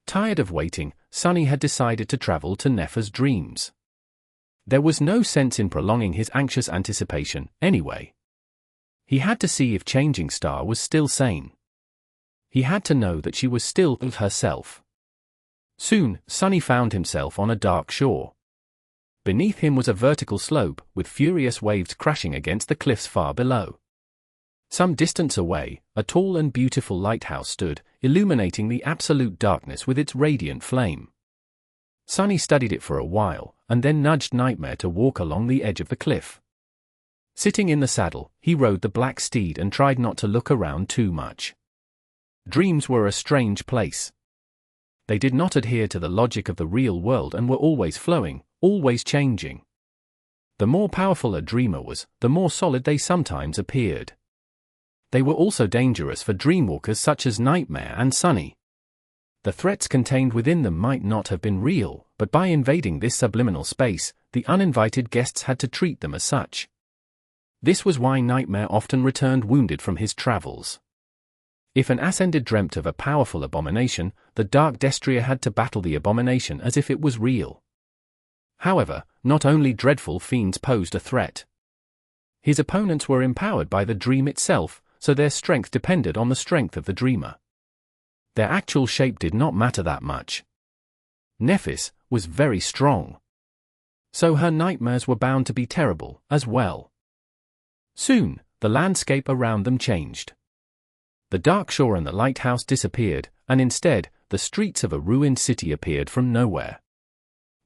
Tired of waiting, Sunny had decided to travel to Nepha's dreams. There was no sense in prolonging his anxious anticipation, anyway. He had to see if Changing Star was still sane. He had to know that she was still herself. Soon, Sunny found himself on a dark shore. Beneath him was a vertical slope, with furious waves crashing against the cliffs far below. Some distance away, a tall and beautiful lighthouse stood, illuminating the absolute darkness with its radiant flame. Sunny studied it for a while, and then nudged Nightmare to walk along the edge of the cliff. Sitting in the saddle, he rode the black steed and tried not to look around too much. Dreams were a strange place. They did not adhere to the logic of the real world and were always flowing, always changing. The more powerful a dreamer was, the more solid they sometimes appeared. They were also dangerous for dreamwalkers such as Nightmare and Sunny. The threats contained within them might not have been real, but by invading this subliminal space, the uninvited guests had to treat them as such. This was why Nightmare often returned wounded from his travels. If an ascended dreamt of a powerful abomination, the dark Destria had to battle the abomination as if it was real. However, not only dreadful fiends posed a threat. His opponents were empowered by the dream itself, so their strength depended on the strength of the dreamer. Their actual shape did not matter that much. Nephis was very strong. So her nightmares were bound to be terrible, as well. Soon, the landscape around them changed. The dark shore and the lighthouse disappeared, and instead, the streets of a ruined city appeared from nowhere.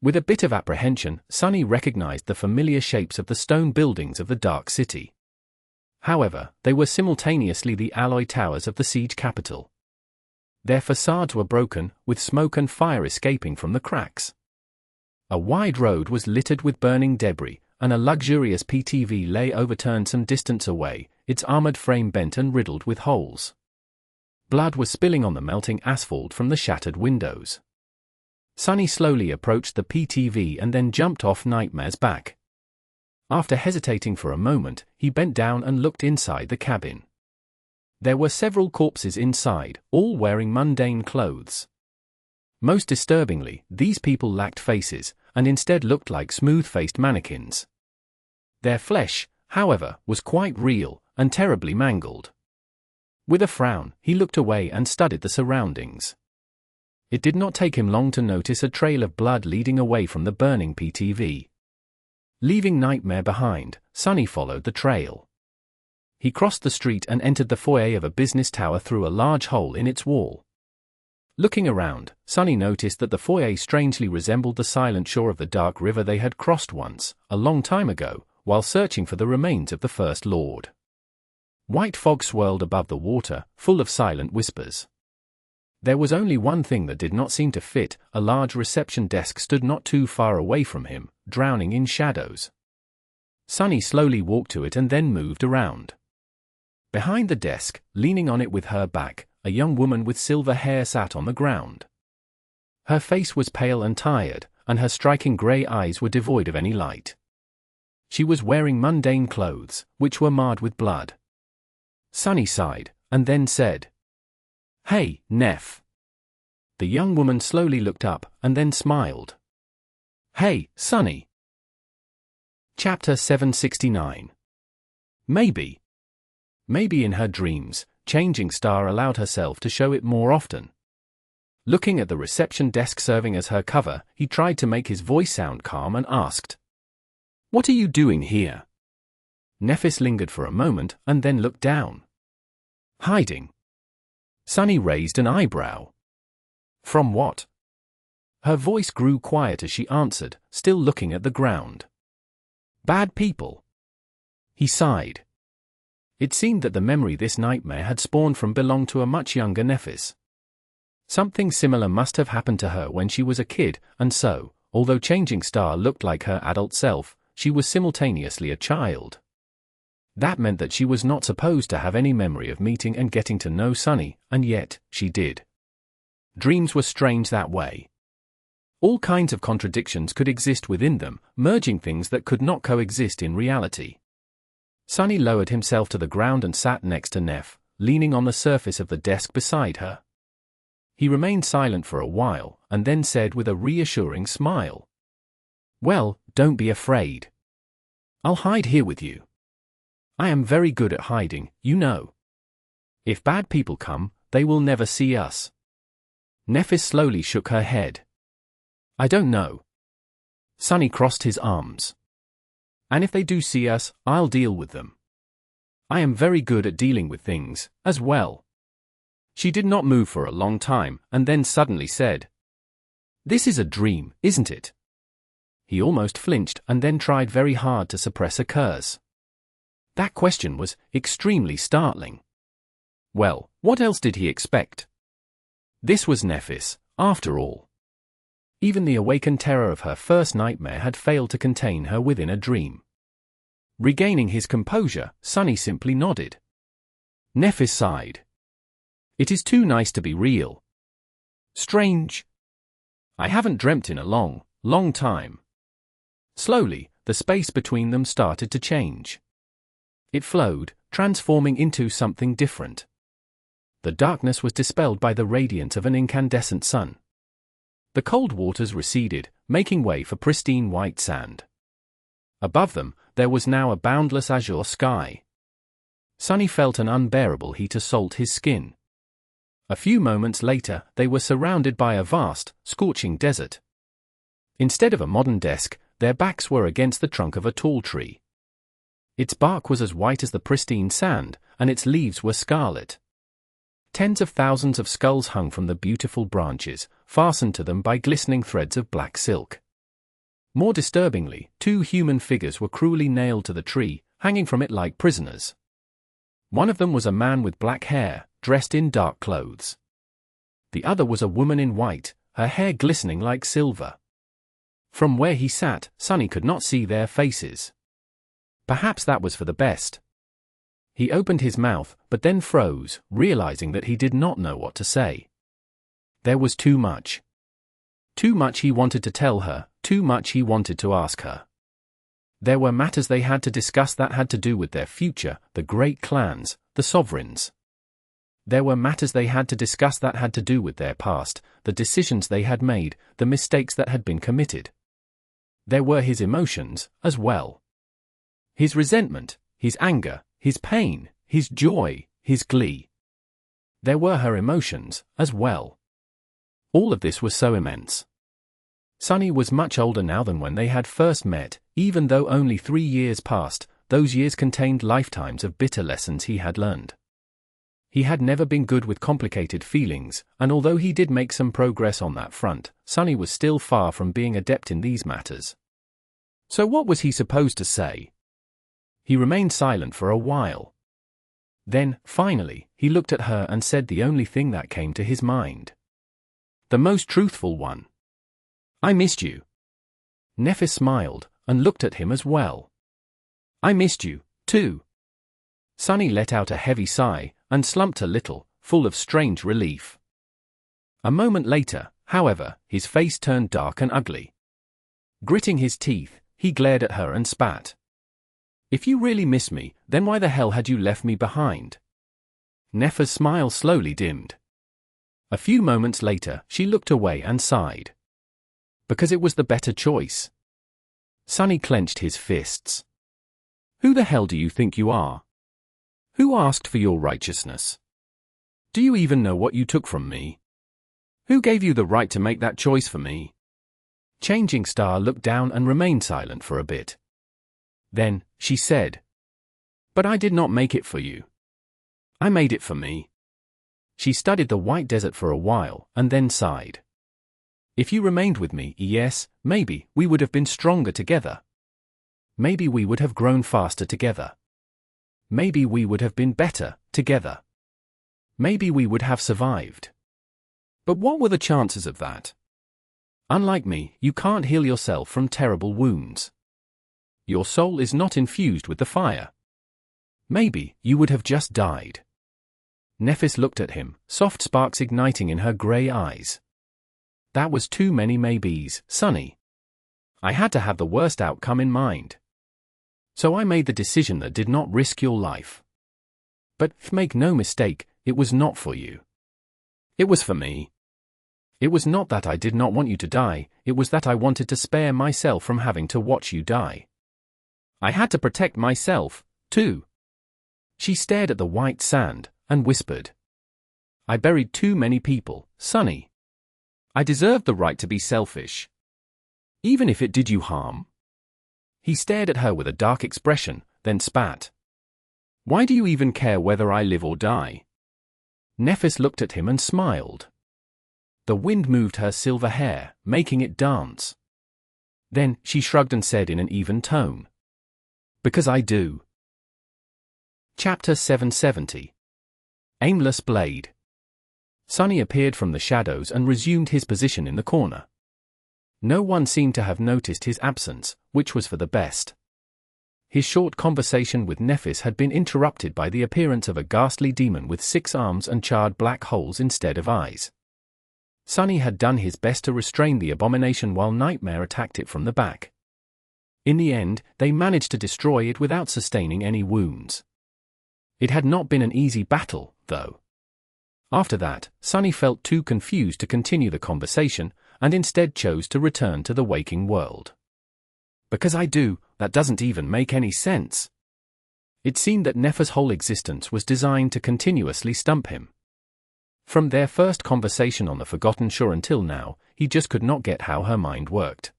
With a bit of apprehension, Sunny recognized the familiar shapes of the stone buildings of the dark city. However, they were simultaneously the alloy towers of the siege capital. Their facades were broken, with smoke and fire escaping from the cracks. A wide road was littered with burning debris, and a luxurious PTV lay overturned some distance away, its armored frame bent and riddled with holes. Blood was spilling on the melting asphalt from the shattered windows. Sunny slowly approached the PTV and then jumped off Nightmare's back. After hesitating for a moment, he bent down and looked inside the cabin. There were several corpses inside, all wearing mundane clothes. Most disturbingly, these people lacked faces, and instead looked like smooth-faced mannequins. Their flesh, however, was quite real, and terribly mangled. With a frown, he looked away and studied the surroundings. It did not take him long to notice a trail of blood leading away from the burning PTV. Leaving Nightmare behind, Sunny followed the trail. He crossed the street and entered the foyer of a business tower through a large hole in its wall. Looking around, Sunny noticed that the foyer strangely resembled the silent shore of the dark river they had crossed once, a long time ago, while searching for the remains of the First Lord. White fog swirled above the water, full of silent whispers. There was only one thing that did not seem to fit: a large reception desk stood not too far away from him, drowning in shadows. Sunny slowly walked to it and then moved around. Behind the desk, leaning on it with her back, a young woman with silver hair sat on the ground. Her face was pale and tired, and her striking grey eyes were devoid of any light. She was wearing mundane clothes, which were marred with blood. Sunny sighed, and then said, "Hey, Neff." The young woman slowly looked up, and then smiled. "Hey, Sunny." Chapter 769. Maybe. Maybe in her dreams, Changing Star allowed herself to show it more often. Looking at the reception desk serving as her cover, he tried to make his voice sound calm and asked, "What are you doing here?" Nephis lingered for a moment and then looked down. "Hiding." Sunny raised an eyebrow. "From what?" Her voice grew quiet as she answered, still looking at the ground. "Bad people." He sighed. It seemed that the memory this nightmare had spawned from belonged to a much younger Nephis. Something similar must have happened to her when she was a kid, and so, although Changing Star looked like her adult self, she was simultaneously a child. That meant that she was not supposed to have any memory of meeting and getting to know Sunny, and yet, she did. Dreams were strange that way. All kinds of contradictions could exist within them, merging things that could not coexist in reality. Sunny lowered himself to the ground and sat next to Neff, leaning on the surface of the desk beside her. He remained silent for a while, and then said with a reassuring smile, "Well, don't be afraid. I'll hide here with you. I am very good at hiding, you know. If bad people come, they will never see us." Nephis slowly shook her head. "I don't know." Sunny crossed his arms. "And if they do see us, I'll deal with them. I am very good at dealing with things, as well." She did not move for a long time, and then suddenly said, "This is a dream, isn't it?" He almost flinched and then tried very hard to suppress a curse. That question was extremely startling. Well, what else did he expect? This was Nephis, after all. Even the awakened terror of her first nightmare had failed to contain her within a dream. Regaining his composure, Sunny simply nodded. Nephis sighed. "It is too nice to be real. Strange. I haven't dreamt in a long, long time." Slowly, the space between them started to change. It flowed, transforming into something different. The darkness was dispelled by the radiance of an incandescent sun. The cold waters receded, making way for pristine white sand. Above them, there was now a boundless azure sky. Sunny felt an unbearable heat assault his skin. A few moments later, they were surrounded by a vast, scorching desert. Instead of a modern desk, their backs were against the trunk of a tall tree. Its bark was as white as the pristine sand, and its leaves were scarlet. Tens of thousands of skulls hung from the beautiful branches, fastened to them by glistening threads of black silk. More disturbingly, 2 human figures were cruelly nailed to the tree, hanging from it like prisoners. One of them was a man with black hair, dressed in dark clothes. The other was a woman in white, her hair glistening like silver. From where he sat, Sunny could not see their faces. Perhaps that was for the best. He opened his mouth, but then froze, realizing that he did not know what to say. There was too much. Too much he wanted to tell her, too much he wanted to ask her. There were matters they had to discuss that had to do with their future, the great clans, the sovereigns. There were matters they had to discuss that had to do with their past, the decisions they had made, the mistakes that had been committed. There were his emotions, as well. His resentment, his anger, his pain, his joy, his glee. There were her emotions, as well. All of this was so immense. Sunny was much older now than when they had first met, even though only 3 years passed. Those years contained lifetimes of bitter lessons he had learned. He had never been good with complicated feelings, and although he did make some progress on that front, Sunny was still far from being adept in these matters. So what was he supposed to say? He remained silent for a while. Then, finally, he looked at her and said the only thing that came to his mind. The most truthful one. I missed you. Nephis smiled, and looked at him as well. I missed you, too. Sunny let out a heavy sigh, and slumped a little, full of strange relief. A moment later, however, his face turned dark and ugly. Gritting his teeth, he glared at her and spat. If you really miss me, then why the hell had you left me behind? Nephis' smile slowly dimmed. A few moments later, she looked away and sighed. Because it was the better choice. Sunny clenched his fists. Who the hell do you think you are? Who asked for your righteousness? Do you even know what you took from me? Who gave you the right to make that choice for me? Changing Star looked down and remained silent for a bit. Then, she said, But I did not make it for you. I made it for me. She studied the white desert for a while, and then sighed. If you remained with me, yes, maybe, we would have been stronger together. Maybe we would have grown faster together. Maybe we would have been better, together. Maybe we would have survived. But what were the chances of that? Unlike me, you can't heal yourself from terrible wounds. Your soul is not infused with the fire. Maybe you would have just died. Nephis looked at him, soft sparks igniting in her grey eyes. That was too many maybes, Sunny. I had to have the worst outcome in mind. So I made the decision that did not risk your life. But, make no mistake, it was not for you. It was for me. It was not that I did not want you to die, it was that I wanted to spare myself from having to watch you die. I had to protect myself, too. She stared at the white sand, and whispered. I buried too many people, Sunny. I deserved the right to be selfish. Even if it did you harm. He stared at her with a dark expression, then spat. Why do you even care whether I live or die? Nephis looked at him and smiled. The wind moved her silver hair, making it dance. Then, she shrugged and said in an even tone. Because I do. Chapter 770. Aimless Blade. Sunny appeared from the shadows and resumed his position in the corner. No one seemed to have noticed his absence, which was for the best. His short conversation with Nephis had been interrupted by the appearance of a ghastly demon with 6 arms and charred black holes instead of eyes. Sunny had done his best to restrain the abomination while Nightmare attacked it from the back. In the end, they managed to destroy it without sustaining any wounds. It had not been an easy battle, though. After that, Sunny felt too confused to continue the conversation, and instead chose to return to the waking world. Because I do, that doesn't even make any sense. It seemed that Nephis' whole existence was designed to continuously stump him. From their first conversation on the Forgotten Shore until now, he just could not get how her mind worked.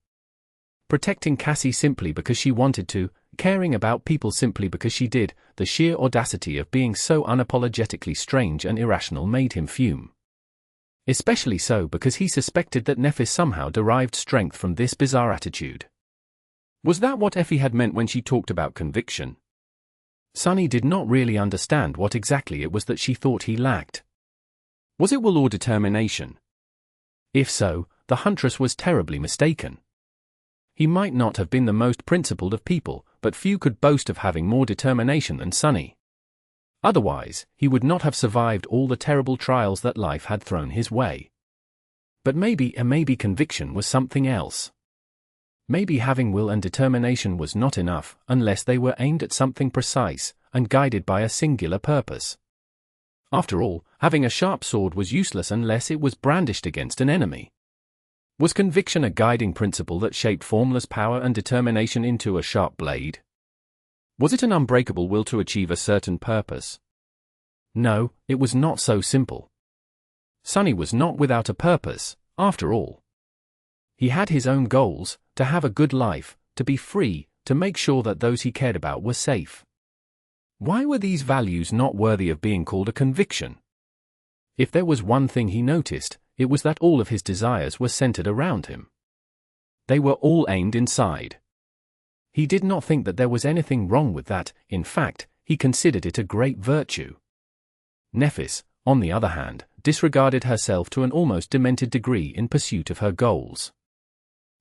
Protecting Cassie simply because she wanted to, caring about people simply because she did, the sheer audacity of being so unapologetically strange and irrational made him fume. Especially so because he suspected that Nephis somehow derived strength from this bizarre attitude. Was that what Effie had meant when she talked about conviction? Sunny did not really understand what exactly it was that she thought he lacked. Was it will or determination? If so, the huntress was terribly mistaken. He might not have been the most principled of people, but few could boast of having more determination than Sunny. Otherwise, he would not have survived all the terrible trials that life had thrown his way. But maybe conviction was something else. Maybe having will and determination was not enough unless they were aimed at something precise and guided by a singular purpose. After all, having a sharp sword was useless unless it was brandished against an enemy. Was conviction a guiding principle that shaped formless power and determination into a sharp blade? Was it an unbreakable will to achieve a certain purpose? No, it was not so simple. Sunny was not without a purpose, after all. He had his own goals: to have a good life, to be free, to make sure that those he cared about were safe. Why were these values not worthy of being called a conviction? If there was one thing he noticed, it was that all of his desires were centered around him. They were all aimed inside. He did not think that there was anything wrong with that. In fact, he considered it a great virtue. Nephis, on the other hand, disregarded herself to an almost demented degree in pursuit of her goals.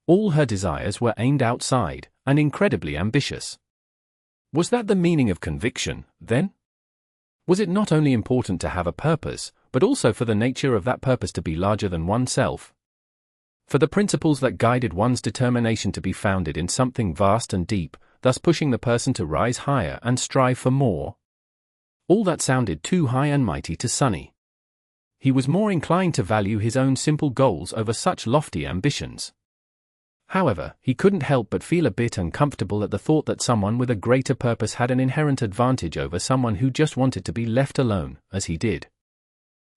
All her desires were aimed outside, and incredibly ambitious. Was that the meaning of conviction, then? Was it not only important to have a purpose, but also for the nature of that purpose to be larger than oneself? For the principles that guided one's determination to be founded in something vast and deep, thus pushing the person to rise higher and strive for more? All that sounded too high and mighty to Sunny. He was more inclined to value his own simple goals over such lofty ambitions. However, he couldn't help but feel a bit uncomfortable at the thought that someone with a greater purpose had an inherent advantage over someone who just wanted to be left alone, as he did.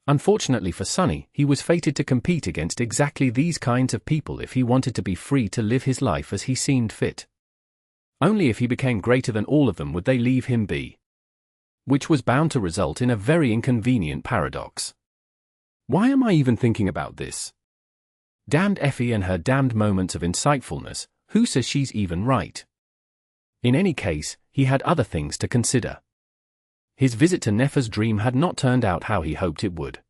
Unfortunately for Sunny, he was fated to compete against exactly these kinds of people if he wanted to be free to live his life as he seemed fit. Only if he became greater than all of them would they leave him be. Which was bound to result in a very inconvenient paradox. Why am I even thinking about this? Damned Effie and her damned moments of insightfulness, who says she's even right? In any case, he had other things to consider. His visit to Nefer's dream had not turned out how he hoped it would.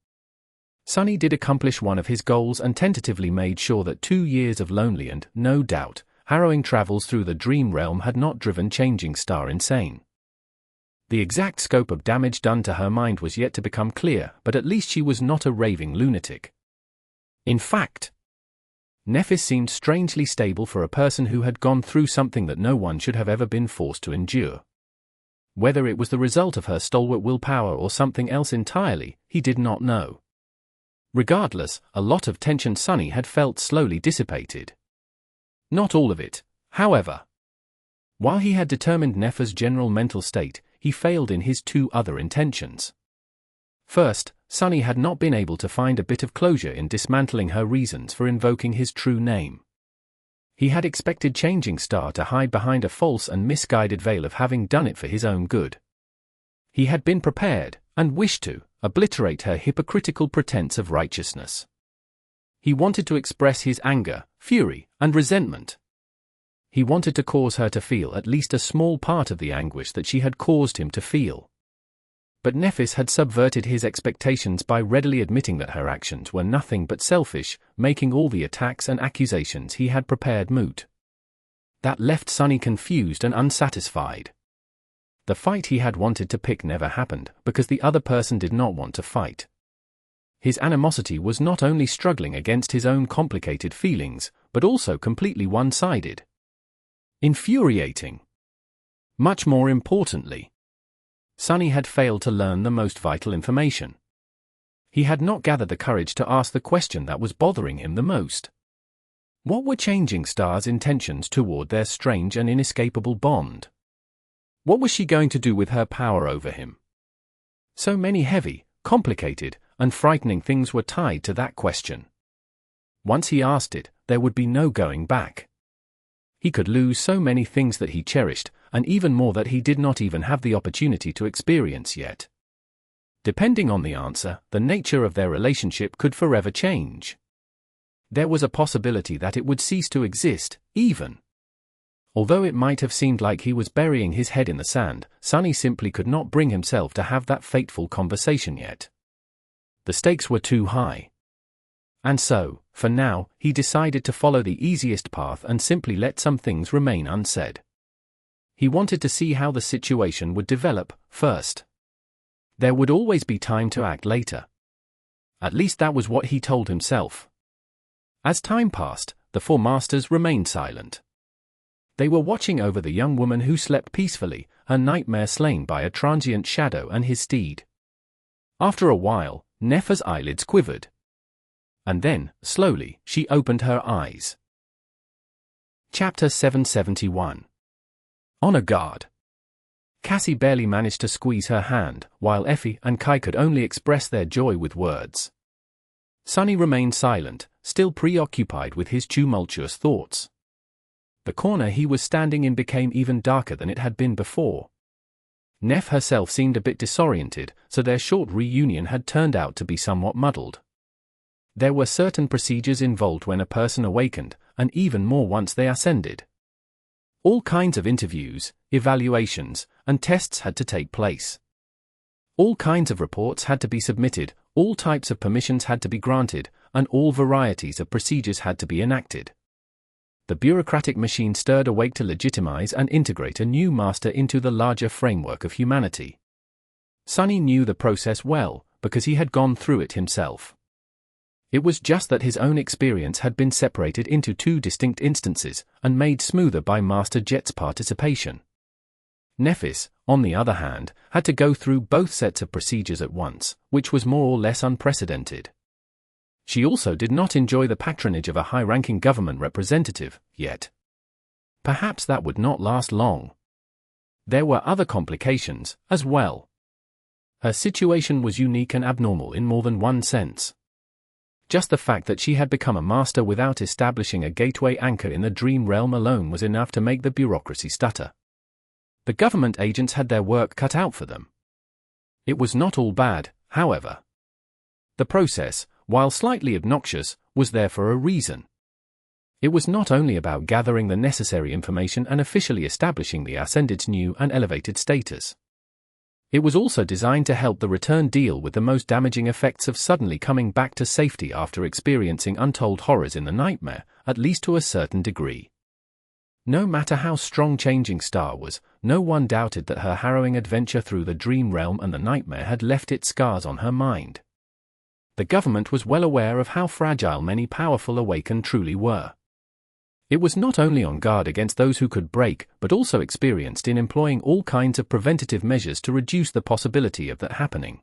Sunny did accomplish one of his goals and tentatively made sure that 2 years of lonely and, no doubt, harrowing travels through the dream realm had not driven Changing Star insane. The exact scope of damage done to her mind was yet to become clear, but at least she was not a raving lunatic. In fact, Nephis seemed strangely stable for a person who had gone through something that no one should have ever been forced to endure. Whether it was the result of her stalwart willpower or something else entirely, he did not know. Regardless, a lot of tension Sunny had felt slowly dissipated. Not all of it, however. While he had determined Nefer's general mental state, he failed in his 2 other intentions. First, Sunny had not been able to find a bit of closure in dismantling her reasons for invoking his true name. He had expected Changing Star to hide behind a false and misguided veil of having done it for his own good. He had been prepared, and wished to, obliterate her hypocritical pretense of righteousness. He wanted to express his anger, fury, and resentment. He wanted to cause her to feel at least a small part of the anguish that she had caused him to feel. But Nephis had subverted his expectations by readily admitting that her actions were nothing but selfish, making all the attacks and accusations he had prepared moot. That left Sunny confused and unsatisfied. The fight he had wanted to pick never happened, because the other person did not want to fight. His animosity was not only struggling against his own complicated feelings, but also completely one-sided. Infuriating. Much more importantly, Sunny had failed to learn the most vital information. He had not gathered the courage to ask the question that was bothering him the most. What were Changing Star's intentions toward their strange and inescapable bond? What was she going to do with her power over him? So many heavy, complicated, and frightening things were tied to that question. Once he asked it, there would be no going back. He could lose so many things that he cherished, and even more that he did not even have the opportunity to experience yet. Depending on the answer, the nature of their relationship could forever change. There was a possibility that it would cease to exist, even. Although it might have seemed like he was burying his head in the sand, Sunny simply could not bring himself to have that fateful conversation yet. The stakes were too high. And so, for now, he decided to follow the easiest path and simply let some things remain unsaid. He wanted to see how the situation would develop first. There would always be time to act later. At least that was what he told himself. As time passed, the four masters remained silent. They were watching over the young woman who slept peacefully, her nightmare slain by a transient shadow and his steed. After a while, Nefer's eyelids quivered. And then, slowly, she opened her eyes. Chapter 771. Honor Guard. Cassie barely managed to squeeze her hand, while Effie and Kai could only express their joy with words. Sonny remained silent, still preoccupied with his tumultuous thoughts. The corner he was standing in became even darker than it had been before. Nef herself seemed a bit disoriented, so their short reunion had turned out to be somewhat muddled. There were certain procedures involved when a person awakened, and even more once they ascended. All kinds of interviews, evaluations, and tests had to take place. All kinds of reports had to be submitted, all types of permissions had to be granted, and all varieties of procedures had to be enacted. The bureaucratic machine stirred awake to legitimize and integrate a new master into the larger framework of humanity. Sonny knew the process well, because he had gone through it himself. It was just that his own experience had been separated into two distinct instances, and made smoother by Master Jet's participation. Nephis, on the other hand, had to go through both sets of procedures at once, which was more or less unprecedented. She also did not enjoy the patronage of a high-ranking government representative, yet. Perhaps that would not last long. There were other complications, as well. Her situation was unique and abnormal in more than one sense. Just the fact that she had become a master without establishing a gateway anchor in the dream realm alone was enough to make the bureaucracy stutter. The government agents had their work cut out for them. It was not all bad, however. The process, while slightly obnoxious, was there for a reason. It was not only about gathering the necessary information and officially establishing the Ascended's new and elevated status. It was also designed to help the return deal with the most damaging effects of suddenly coming back to safety after experiencing untold horrors in the nightmare, at least to a certain degree. No matter how strong Changing Star was, no one doubted that her harrowing adventure through the dream realm and the nightmare had left its scars on her mind. The government was well aware of how fragile many powerful awakened truly were. It was not only on guard against those who could break, but also experienced in employing all kinds of preventative measures to reduce the possibility of that happening.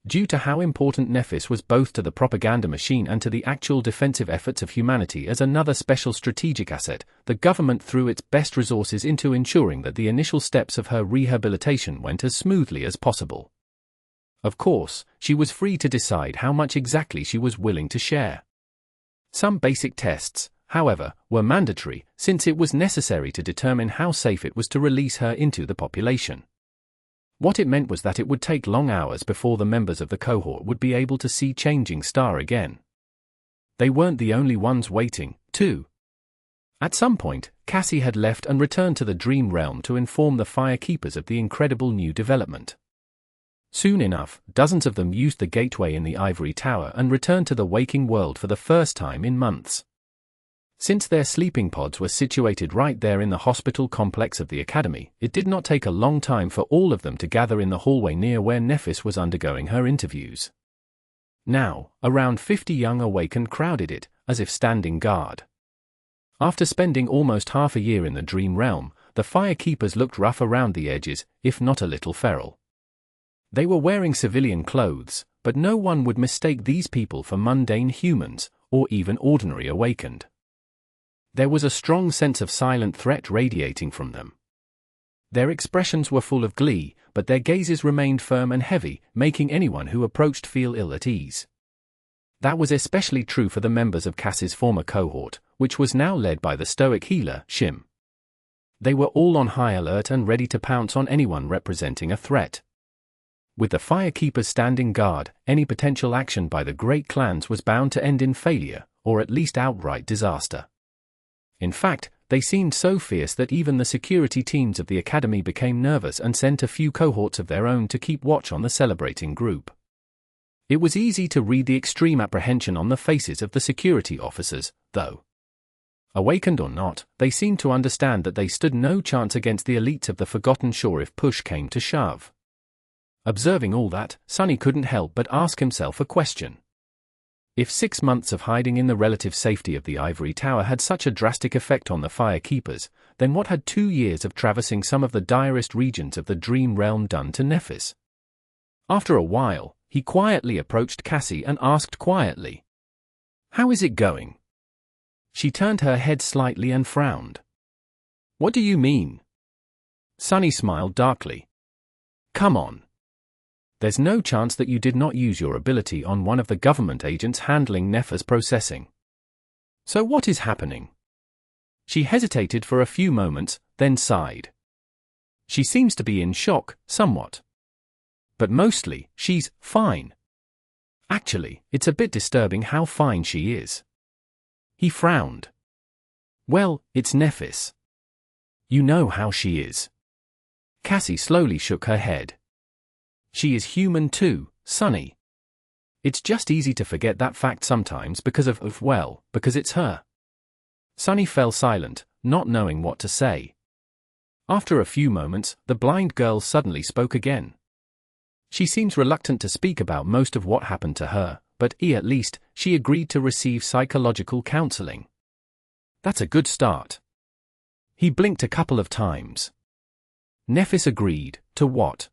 Due to how important Nephis was both to the propaganda machine and to the actual defensive efforts of humanity as another special strategic asset, the government threw its best resources into ensuring that the initial steps of her rehabilitation went as smoothly as possible. Of course, she was free to decide how much exactly she was willing to share. Some basic tests, however, were mandatory, since it was necessary to determine how safe it was to release her into the population. What it meant was that it would take long hours before the members of the cohort would be able to see Changing Star again. They weren't the only ones waiting, too. At some point, Cassie had left and returned to the Dream Realm to inform the Firekeepers of the incredible new development. Soon enough, dozens of them used the gateway in the Ivory Tower and returned to the waking world for the first time in months. Since their sleeping pods were situated right there in the hospital complex of the Academy, it did not take a long time for all of them to gather in the hallway near where Nephis was undergoing her interviews. Now, around 50 young awakened crowded it, as if standing guard. After spending almost half a year in the Dream Realm, the Firekeepers looked rough around the edges, if not a little feral. They were wearing civilian clothes, but no one would mistake these people for mundane humans, or even ordinary awakened. There was a strong sense of silent threat radiating from them. Their expressions were full of glee, but their gazes remained firm and heavy, making anyone who approached feel ill at ease. That was especially true for the members of Cass's former cohort, which was now led by the stoic healer, Shim. They were all on high alert and ready to pounce on anyone representing a threat. With the Firekeepers standing guard, any potential action by the great clans was bound to end in failure, or at least outright disaster. In fact, they seemed so fierce that even the security teams of the Academy became nervous and sent a few cohorts of their own to keep watch on the celebrating group. It was easy to read the extreme apprehension on the faces of the security officers, though. Awakened or not, they seemed to understand that they stood no chance against the elites of the Forgotten Shore if push came to shove. Observing all that, Sunny couldn't help but ask himself a question. If 6 months of hiding in the relative safety of the Ivory Tower had such a drastic effect on the Firekeepers, then what had 2 years of traversing some of the direst regions of the Dream Realm done to Nephis? After a while, he quietly approached Cassie and asked quietly, "How is it going?" She turned her head slightly and frowned. "What do you mean?" Sunny smiled darkly. "Come on. There's no chance that you did not use your ability on one of the government agents handling Nephis processing. So what is happening?" She hesitated for a few moments, then sighed. She seems to be in shock, somewhat. But mostly, she's fine. Actually, it's a bit disturbing how fine she is. He frowned. "Well, it's Nephis. You know how she is." Cassie slowly shook her head. "She is human too, Sunny. It's just easy to forget that fact sometimes because it's her." Sunny fell silent, not knowing what to say. After a few moments, the blind girl suddenly spoke again. She seems reluctant to speak about most of what happened to her, but at least, she agreed to receive psychological counseling. That's a good start. He blinked a couple of times. Nephis agreed, to what?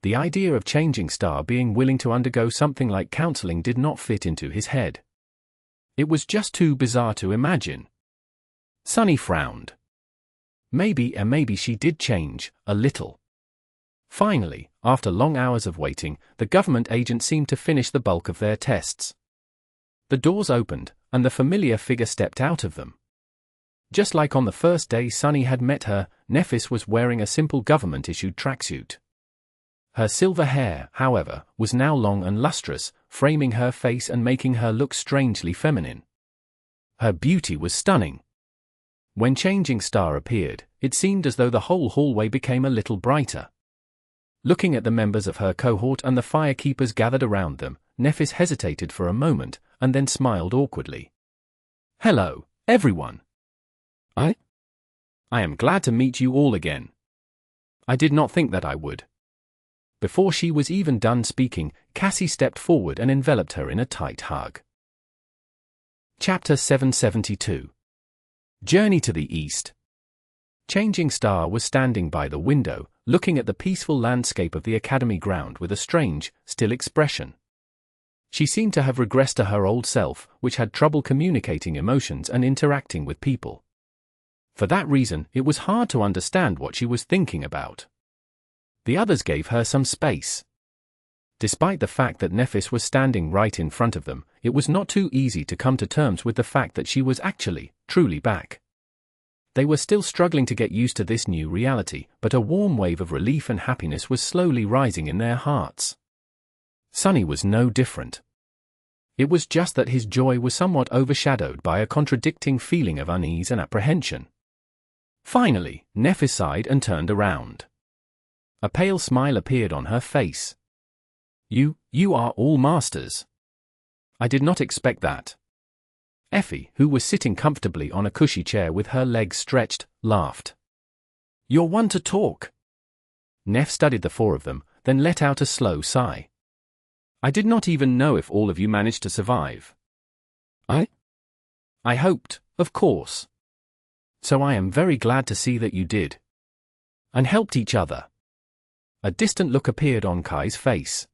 The idea of Changing Star being willing to undergo something like counseling did not fit into his head. It was just too bizarre to imagine. Sunny frowned. Maybe she did change, a little. Finally, after long hours of waiting, the government agent seemed to finish the bulk of their tests. The doors opened, and the familiar figure stepped out of them. Just like on the first day Sunny had met her, Nephis was wearing a simple government-issued tracksuit. Her silver hair, however, was now long and lustrous, framing her face and making her look strangely feminine. Her beauty was stunning. When Changing Star appeared, it seemed as though the whole hallway became a little brighter. Looking at the members of her cohort and the Firekeepers gathered around them, Nephis hesitated for a moment, and then smiled awkwardly. "Hello, everyone. I am glad to meet you all again. I did not think that I would." Before she was even done speaking, Cassie stepped forward and enveloped her in a tight hug. Chapter 772. Journey to the East. Changing Star was standing by the window, looking at the peaceful landscape of the academy ground with a strange, still expression. She seemed to have regressed to her old self, which had trouble communicating emotions and interacting with people. For that reason, it was hard to understand what she was thinking about. The others gave her some space. Despite the fact that Nephis was standing right in front of them, it was not too easy to come to terms with the fact that she was actually, truly back. They were still struggling to get used to this new reality, but a warm wave of relief and happiness was slowly rising in their hearts. Sunny was no different. It was just that his joy was somewhat overshadowed by a contradicting feeling of unease and apprehension. Finally, Nephis sighed and turned around. A pale smile appeared on her face. You are all masters. I did not expect that." Effie, who was sitting comfortably on a cushy chair with her legs stretched, laughed. "You're one to talk." Neph studied the four of them, then let out a slow sigh. "I did not even know if all of you managed to survive." I hoped, of course. So I am very glad to see that you did. And helped each other." A distant look appeared on Kai's face.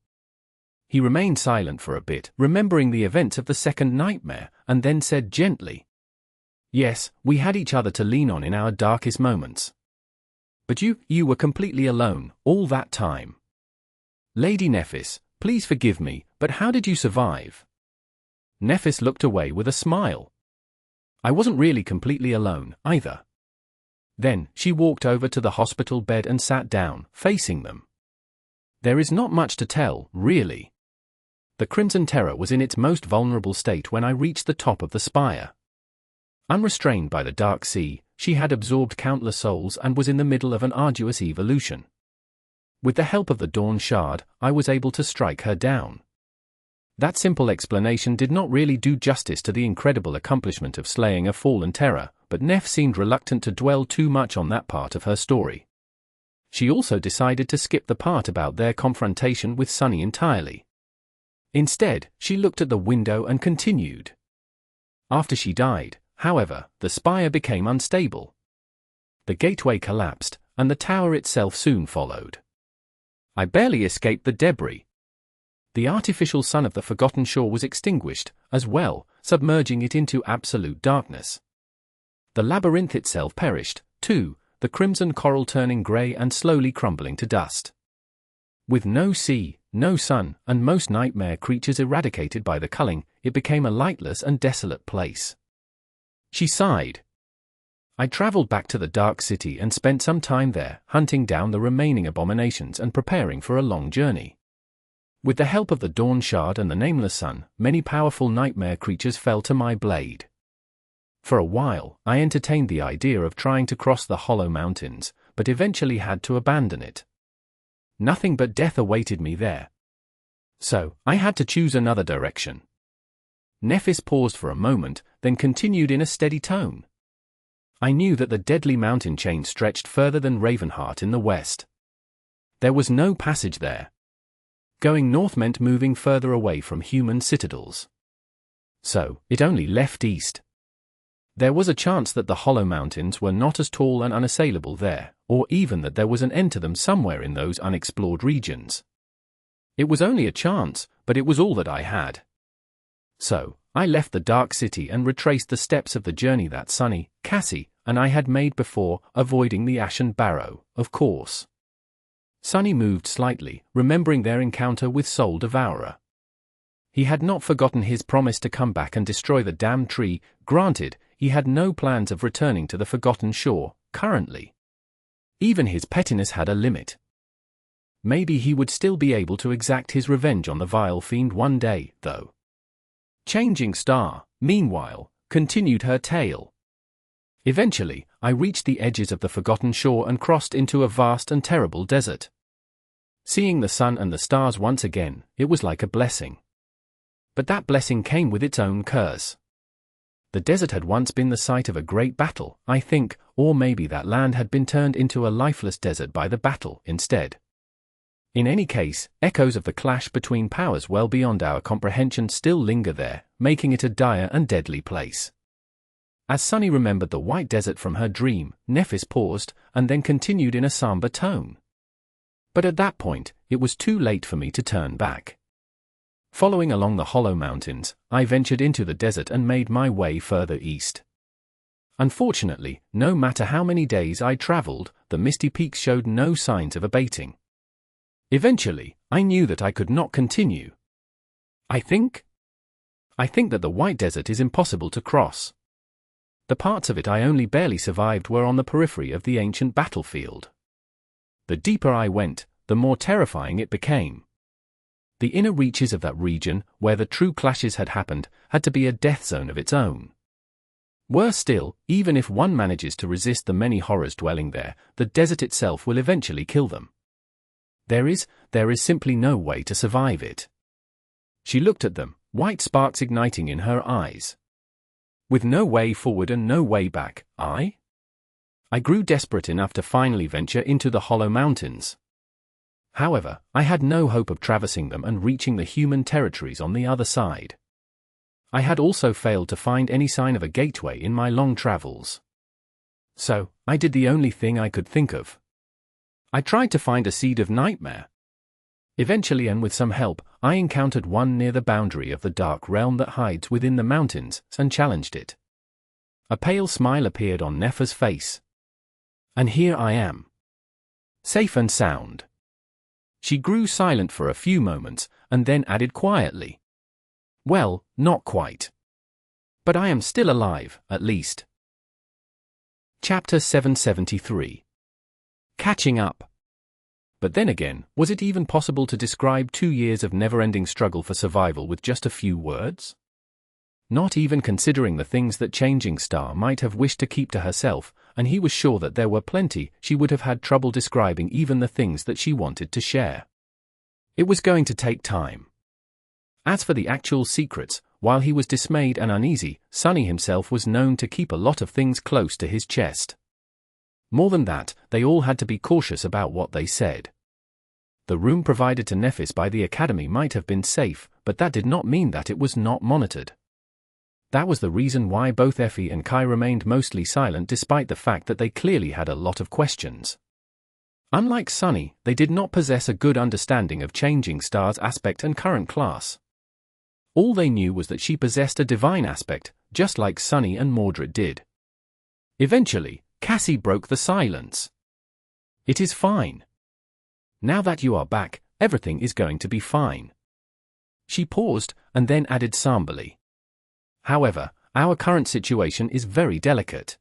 He remained silent for a bit, remembering the events of the second nightmare, and then said gently, "Yes, we had each other to lean on in our darkest moments. But you were completely alone, all that time. Lady Nephis, please forgive me, but how did you survive?" Nephis looked away with a smile. "I wasn't really completely alone, either." Then, she walked over to the hospital bed and sat down, facing them. "There is not much to tell, really. The Crimson Terror was in its most vulnerable state when I reached the top of the spire. Unrestrained by the Dark Sea, she had absorbed countless souls and was in the middle of an arduous evolution. With the help of the Dawn Shard, I was able to strike her down. That simple explanation did not really do justice to the incredible accomplishment of slaying a fallen terror, but Neff seemed reluctant to dwell too much on that part of her story. She also decided to skip the part about their confrontation with Sunny entirely. Instead, she looked at the window and continued. After she died, however, the spire became unstable. The gateway collapsed, and the tower itself soon followed. I barely escaped the debris. The artificial sun of the forgotten shore was extinguished, as well, submerging it into absolute darkness. The labyrinth itself perished, too, the crimson coral turning grey and slowly crumbling to dust. With no sea, no sun, and most nightmare creatures eradicated by the culling, it became a lightless and desolate place. She sighed. I travelled back to the Dark City and spent some time there, hunting down the remaining abominations and preparing for a long journey. With the help of the Dawn Shard and the Nameless Sun, many powerful nightmare creatures fell to my blade. For a while, I entertained the idea of trying to cross the Hollow Mountains, but eventually had to abandon it. Nothing but death awaited me there. So, I had to choose another direction. Nephis paused for a moment, then continued in a steady tone. I knew that the deadly mountain chain stretched further than Ravenheart in the west. There was no passage there. Going north meant moving further away from human citadels. So, it only left east. There was a chance that the Hollow Mountains were not as tall and unassailable there, or even that there was an end to them somewhere in those unexplored regions. It was only a chance, but it was all that I had. So, I left the Dark City and retraced the steps of the journey that Sunny, Cassie, and I had made before, avoiding the Ashen Barrow, of course. Sunny moved slightly, remembering their encounter with Soul Devourer. He had not forgotten his promise to come back and destroy the damned tree. Granted, he had no plans of returning to the Forgotten Shore, currently. Even his pettiness had a limit. Maybe he would still be able to exact his revenge on the vile fiend one day, though. Changing Star, meanwhile, continued her tale. Eventually, I reached the edges of the Forgotten Shore and crossed into a vast and terrible desert. Seeing the sun and the stars once again, it was like a blessing. But that blessing came with its own curse. The desert had once been the site of a great battle, I think, or maybe that land had been turned into a lifeless desert by the battle instead. In any case, echoes of the clash between powers well beyond our comprehension still linger there, making it a dire and deadly place. As Sunny remembered the white desert from her dream, Nephis paused, and then continued in a somber tone. But at that point, it was too late for me to turn back. Following along the Hollow Mountains, I ventured into the desert and made my way further east. Unfortunately, no matter how many days I traveled, the misty peaks showed no signs of abating. Eventually, I knew that I could not continue. I think that the White Desert is impossible to cross. The parts of it I only barely survived were on the periphery of the ancient battlefield. The deeper I went, the more terrifying it became. The inner reaches of that region, where the true clashes had happened, had to be a death zone of its own. Worse still, even if one manages to resist the many horrors dwelling there, the desert itself will eventually kill them. There is simply no way to survive it. She looked at them, white sparks igniting in her eyes. With no way forward and no way back, I grew desperate enough to finally venture into the Hollow Mountains. However, I had no hope of traversing them and reaching the human territories on the other side. I had also failed to find any sign of a gateway in my long travels. So, I did the only thing I could think of. I tried to find a seed of nightmare. Eventually, and with some help, I encountered one near the boundary of the dark realm that hides within the mountains, and challenged it. A pale smile appeared on Neph's face. And here I am. Safe and sound. She grew silent for a few moments, and then added quietly. Well, not quite. But I am still alive, at least. Chapter 773. Catching up. But then again, was it even possible to describe 2 years of never-ending struggle for survival with just a few words? Not even considering the things that Changing Star might have wished to keep to herself, and he was sure that there were plenty, she would have had trouble describing even the things that she wanted to share. It was going to take time. As for the actual secrets, while he was dismayed and uneasy, Sunny himself was known to keep a lot of things close to his chest. More than that, they all had to be cautious about what they said. The room provided to Nephis by the Academy might have been safe, but that did not mean that it was not monitored. That was the reason why both Effie and Kai remained mostly silent despite the fact that they clearly had a lot of questions. Unlike Sunny, they did not possess a good understanding of Changing Star's aspect and current class. All they knew was that she possessed a divine aspect, just like Sunny and Mordred did. Eventually, Cassie broke the silence. "It is fine. Now that you are back, everything is going to be fine." She paused, and then added somberly. "However, our current situation is very delicate."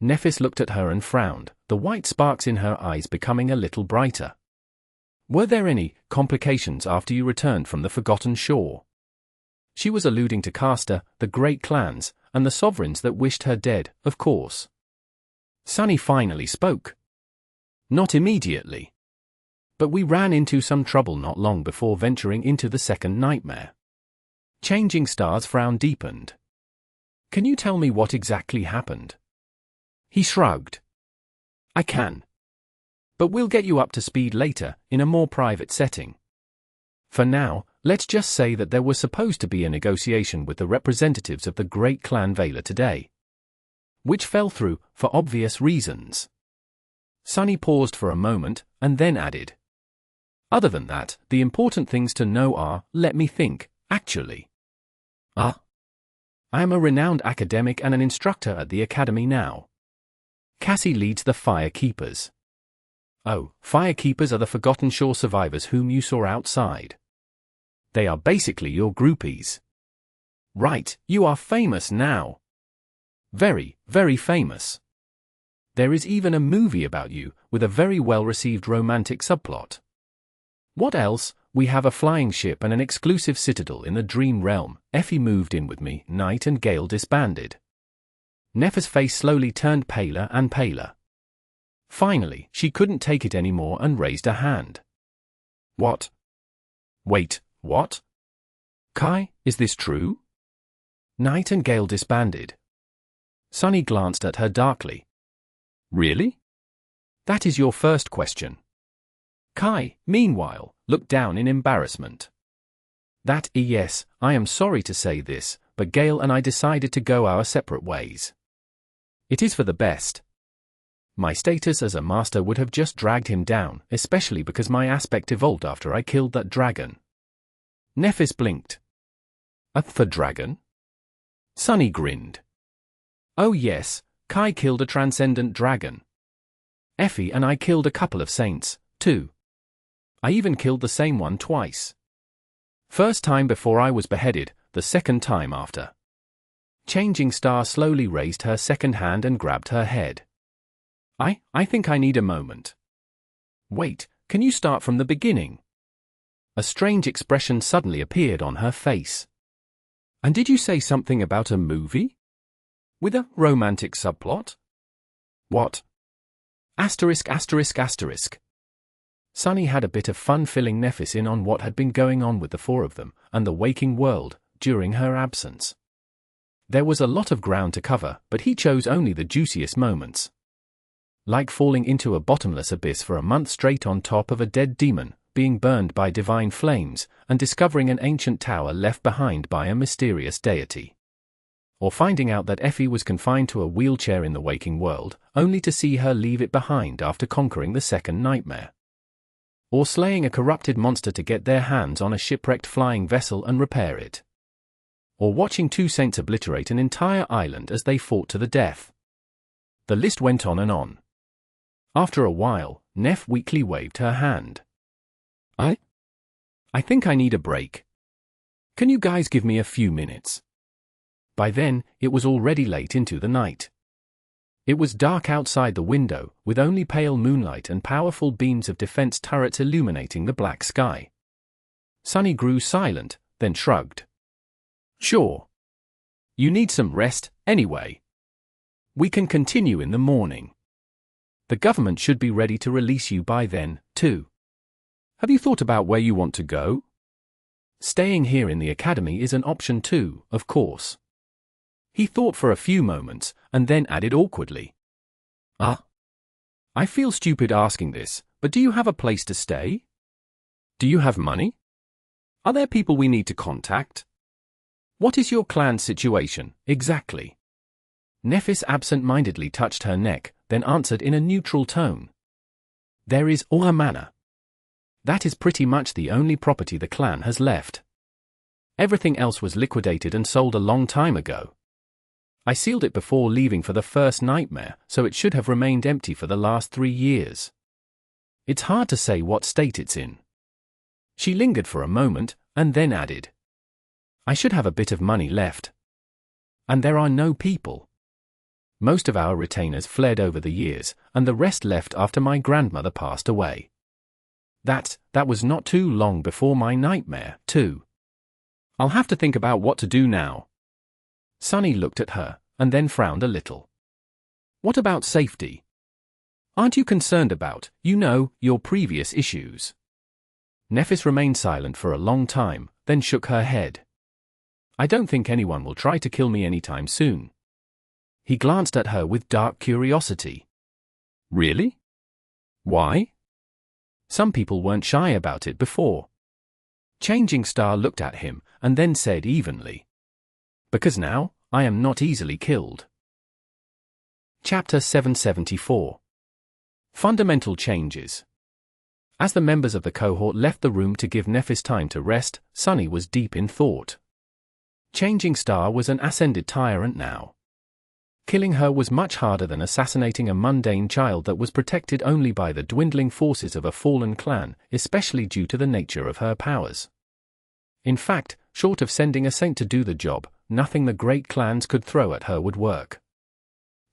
Nephis looked at her and frowned, the white sparks in her eyes becoming a little brighter. "Were there any complications after you returned from the Forgotten Shore?" She was alluding to Castor, the great clans, and the sovereigns that wished her dead, of course. Sunny finally spoke. "Not immediately. But we ran into some trouble not long before venturing into the second nightmare." Changing Star's frown deepened. "Can you tell me what exactly happened?" He shrugged. "I can. But we'll get you up to speed later, in a more private setting. For now, let's just say that there was supposed to be a negotiation with the representatives of the great clan Vela today, which fell through, for obvious reasons." Sunny paused for a moment, and then added, "Other than that, the important things to know are, let me think, actually. I am a renowned academic and an instructor at the Academy now. Cassie leads the Fire Keepers." "Oh, Fire Keepers are the Forgotten Shore survivors whom you saw outside. They are basically your groupies." "Right, you are famous now. Very, very famous. There is even a movie about you, with a very well-received romantic subplot. What else? We have a flying ship and an exclusive citadel in the Dream Realm. Effie moved in with me, Night and Gale disbanded." Nephis' face slowly turned paler and paler. Finally, she couldn't take it anymore and raised a hand. "What? Wait, what? Kai, is this true?" "Night and Gale disbanded." Sunny glanced at her darkly. "Really? That is your first question." Kai, meanwhile, looked down in embarrassment. Yes, I am sorry to say this, but Gale and I decided to go our separate ways. It is for the best. My status as a master would have just dragged him down, especially because my aspect evolved after I killed that dragon." Nephis blinked. "For dragon?" Sunny grinned. "Oh yes, Kai killed a transcendent dragon. Effie and I killed a couple of saints, too. I even killed the same one twice. First time before I was beheaded, the second time after." Changing Star slowly raised her second hand and grabbed her head. I think I need a moment." "Wait, can you start from the beginning?" A strange expression suddenly appeared on her face. "And did you say something about a movie? With a romantic subplot? What? Asterisk, asterisk, asterisk." Sunny had a bit of fun filling Nephis in on what had been going on with the four of them, and the waking world, during her absence. There was a lot of ground to cover, but he chose only the juiciest moments. Like falling into a bottomless abyss for a month straight on top of a dead demon, being burned by divine flames, and discovering an ancient tower left behind by a mysterious deity. Or finding out that Effie was confined to a wheelchair in the waking world, only to see her leave it behind after conquering the second nightmare. Or slaying a corrupted monster to get their hands on a shipwrecked flying vessel and repair it. Or watching two saints obliterate an entire island as they fought to the death. The list went on and on. After a while, Neph weakly waved her hand. I think I need a break. Can you guys give me a few minutes?" By then, it was already late into the night. It was dark outside the window, with only pale moonlight and powerful beams of defense turrets illuminating the black sky. Sunny grew silent, then shrugged. "Sure. You need some rest, anyway. We can continue in the morning. The government should be ready to release you by then, too. Have you thought about where you want to go?" Staying here in the academy is an option too, of course. He thought for a few moments, and then added awkwardly. I feel stupid asking this, but do you have a place to stay? Do you have money? Are there people we need to contact? What is your clan's situation, exactly? Nephis absent-mindedly touched her neck, then answered in a neutral tone. There is all a manor. That is pretty much the only property the clan has left. Everything else was liquidated and sold a long time ago. I sealed it before leaving for the first nightmare, so it should have remained empty for the last 3 years. It's hard to say what state it's in. She lingered for a moment, and then added. I should have a bit of money left. And there are no people. Most of our retainers fled over the years, and the rest left after my grandmother passed away. That was not too long before my nightmare, too. I'll have to think about what to do now. Sunny looked at her, and then frowned a little. What about safety? Aren't you concerned about, your previous issues? Nephis remained silent for a long time, then shook her head. I don't think anyone will try to kill me anytime soon. He glanced at her with dark curiosity. Really? Why? Some people weren't shy about it before. Changing Star looked at him, and then said evenly. Because now, I am not easily killed. Chapter 774. Fundamental Changes. As the members of the cohort left the room to give Nephis time to rest, Sunny was deep in thought. Changing Star was an ascended tyrant now. Killing her was much harder than assassinating a mundane child that was protected only by the dwindling forces of a fallen clan, especially due to the nature of her powers. In fact, short of sending a saint to do the job, nothing the great clans could throw at her would work.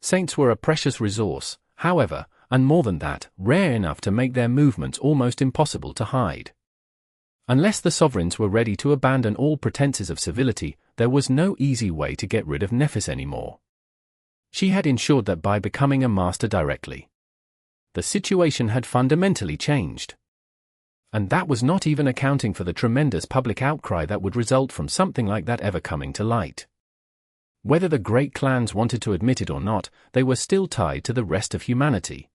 Saints were a precious resource, however, and more than that, rare enough to make their movements almost impossible to hide. Unless the sovereigns were ready to abandon all pretenses of civility, there was no easy way to get rid of Nephis anymore. She had ensured that by becoming a master directly, the situation had fundamentally changed. And that was not even accounting for the tremendous public outcry that would result from something like that ever coming to light. Whether the great clans wanted to admit it or not, they were still tied to the rest of humanity.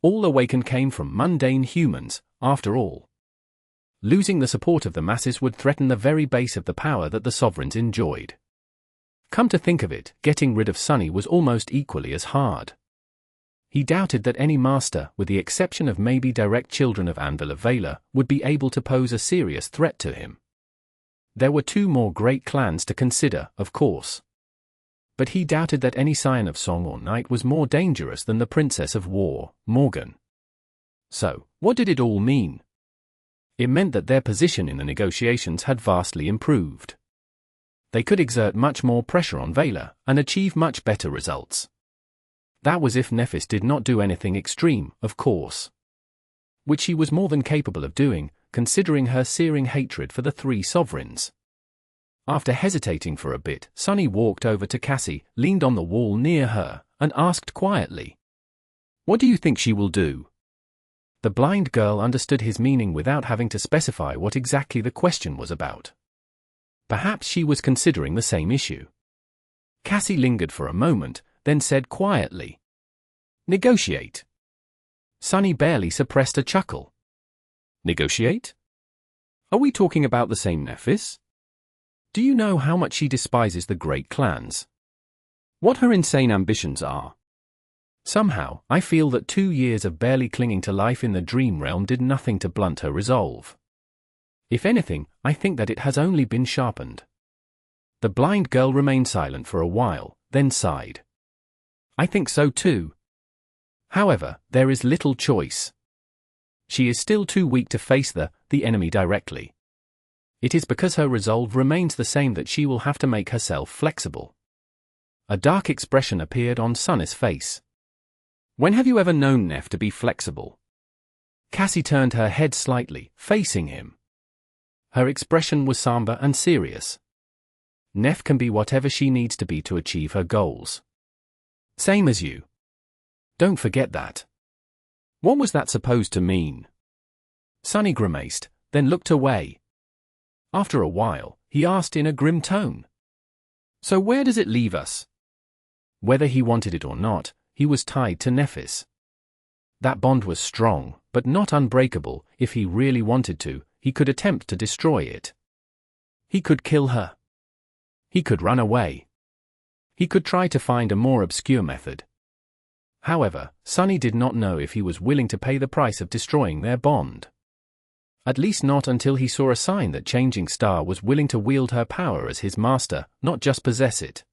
All awakened came from mundane humans, after all. Losing the support of the masses would threaten the very base of the power that the sovereigns enjoyed. Come to think of it, getting rid of Sunny was almost equally as hard. He doubted that any master, with the exception of maybe direct children of Anvil of Valor, would be able to pose a serious threat to him. There were 2 more great clans to consider, of course. But he doubted that any scion of song or night was more dangerous than the Princess of War, Morgan. So, what did it all mean? It meant that their position in the negotiations had vastly improved. They could exert much more pressure on Valor, and achieve much better results. That was if Nephis did not do anything extreme, of course. Which she was more than capable of doing, considering her searing hatred for the 3 sovereigns. After hesitating for a bit, Sunny walked over to Cassie, leaned on the wall near her, and asked quietly, "What do you think she will do?" The blind girl understood his meaning without having to specify what exactly the question was about. Perhaps she was considering the same issue. Cassie lingered for a moment, then said quietly, "Negotiate." Sunny barely suppressed a chuckle. Negotiate? Are we talking about the same Nephis? Do you know how much she despises the great clans? What her insane ambitions are? Somehow, I feel that 2 years of barely clinging to life in the dream realm did nothing to blunt her resolve. If anything, I think that it has only been sharpened. The blind girl remained silent for a while, then sighed. I think so too. However, there is little choice. She is still too weak to face the enemy directly. It is because her resolve remains the same that she will have to make herself flexible. A dark expression appeared on Sunny's face. When have you ever known Neph to be flexible? Cassie turned her head slightly, facing him. Her expression was somber and serious. Neph can be whatever she needs to be to achieve her goals. Same as you. Don't forget that. What was that supposed to mean? Sunny grimaced, then looked away. After a while, he asked in a grim tone. So where does it leave us? Whether he wanted it or not, he was tied to Nephis. That bond was strong, but not unbreakable. If he really wanted to, he could attempt to destroy it. He could kill her. He could run away. He could try to find a more obscure method. However, Sunny did not know if he was willing to pay the price of destroying their bond. At least not until he saw a sign that Changing Star was willing to wield her power as his master, not just possess it.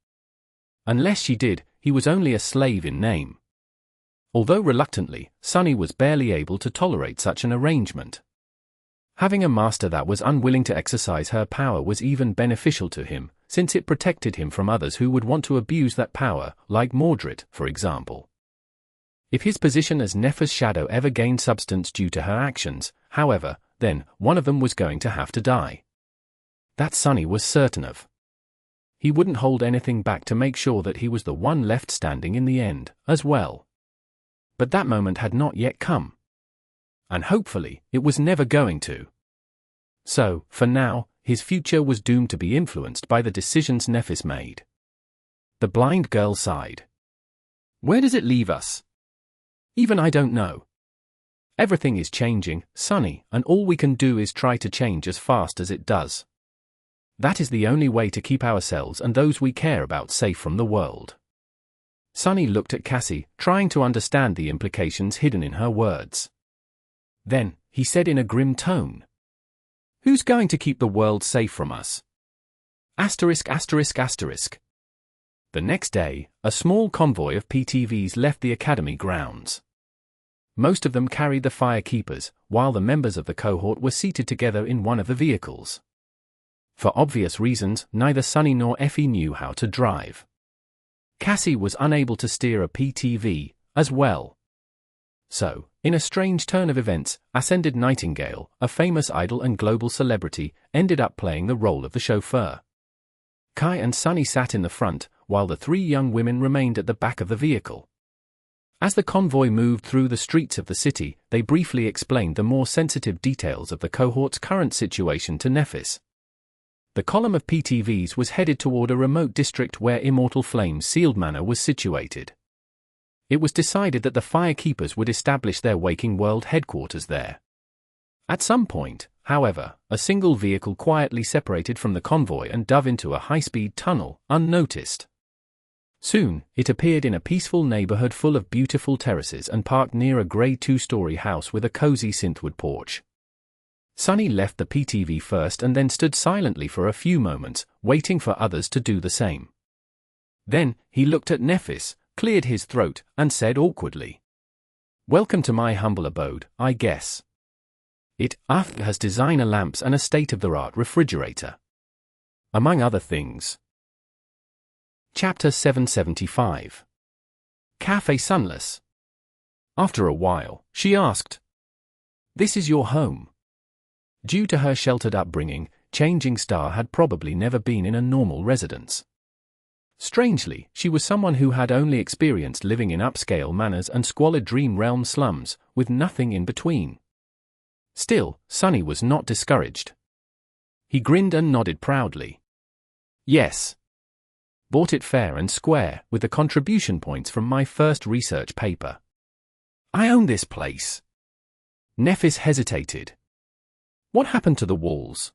Unless she did, he was only a slave in name. Although reluctantly, Sunny was barely able to tolerate such an arrangement. Having a master that was unwilling to exercise her power was even beneficial to him, since it protected him from others who would want to abuse that power, like Mordred, for example. If his position as Nephis' shadow ever gained substance due to her actions, however, then one of them was going to have to die. That Sunny was certain of. He wouldn't hold anything back to make sure that he was the one left standing in the end, as well. But that moment had not yet come. And hopefully, it was never going to. So, for now, his future was doomed to be influenced by the decisions Nephis made. The blind girl sighed. Where does it leave us? Even I don't know. Everything is changing, Sunny, and all we can do is try to change as fast as it does. That is the only way to keep ourselves and those we care about safe from the world. Sunny looked at Cassie, trying to understand the implications hidden in her words. Then, he said in a grim tone. Who's going to keep the world safe from us? Asterisk, asterisk, asterisk. The next day, a small convoy of PTVs left the academy grounds. Most of them carried the firekeepers, while the members of the cohort were seated together in one of the vehicles. For obvious reasons, neither Sunny nor Effie knew how to drive. Cassie was unable to steer a PTV, as well. So, in a strange turn of events, Ascended Nightingale, a famous idol and global celebrity, ended up playing the role of the chauffeur. Kai and Sunny sat in the front, while the three young women remained at the back of the vehicle. As the convoy moved through the streets of the city, they briefly explained the more sensitive details of the cohort's current situation to Nephis. The column of PTVs was headed toward a remote district where Immortal Flame's sealed manor was situated. It was decided that the firekeepers would establish their Waking World headquarters there. At some point, however, a single vehicle quietly separated from the convoy and dove into a high-speed tunnel, unnoticed. Soon, it appeared in a peaceful neighborhood full of beautiful terraces and parked near a gray two-story house with a cozy synthwood porch. Sunny left the PTV first and then stood silently for a few moments, waiting for others to do the same. Then, he looked at Nephis, cleared his throat, and said awkwardly, "Welcome to my humble abode, I guess. It has designer lamps and a state-of-the-art refrigerator. Among other things." Chapter 775. Cafe Sunless. After a while, she asked, "This is your home?" Due to her sheltered upbringing, Changing Star had probably never been in a normal residence. Strangely, she was someone who had only experienced living in upscale manors and squalid Dream Realm slums, with nothing in between. Still, Sunny was not discouraged. He grinned and nodded proudly. "Yes. Bought it fair and square, with the contribution points from my first research paper. I own this place." Nephis hesitated. "What happened to the walls?"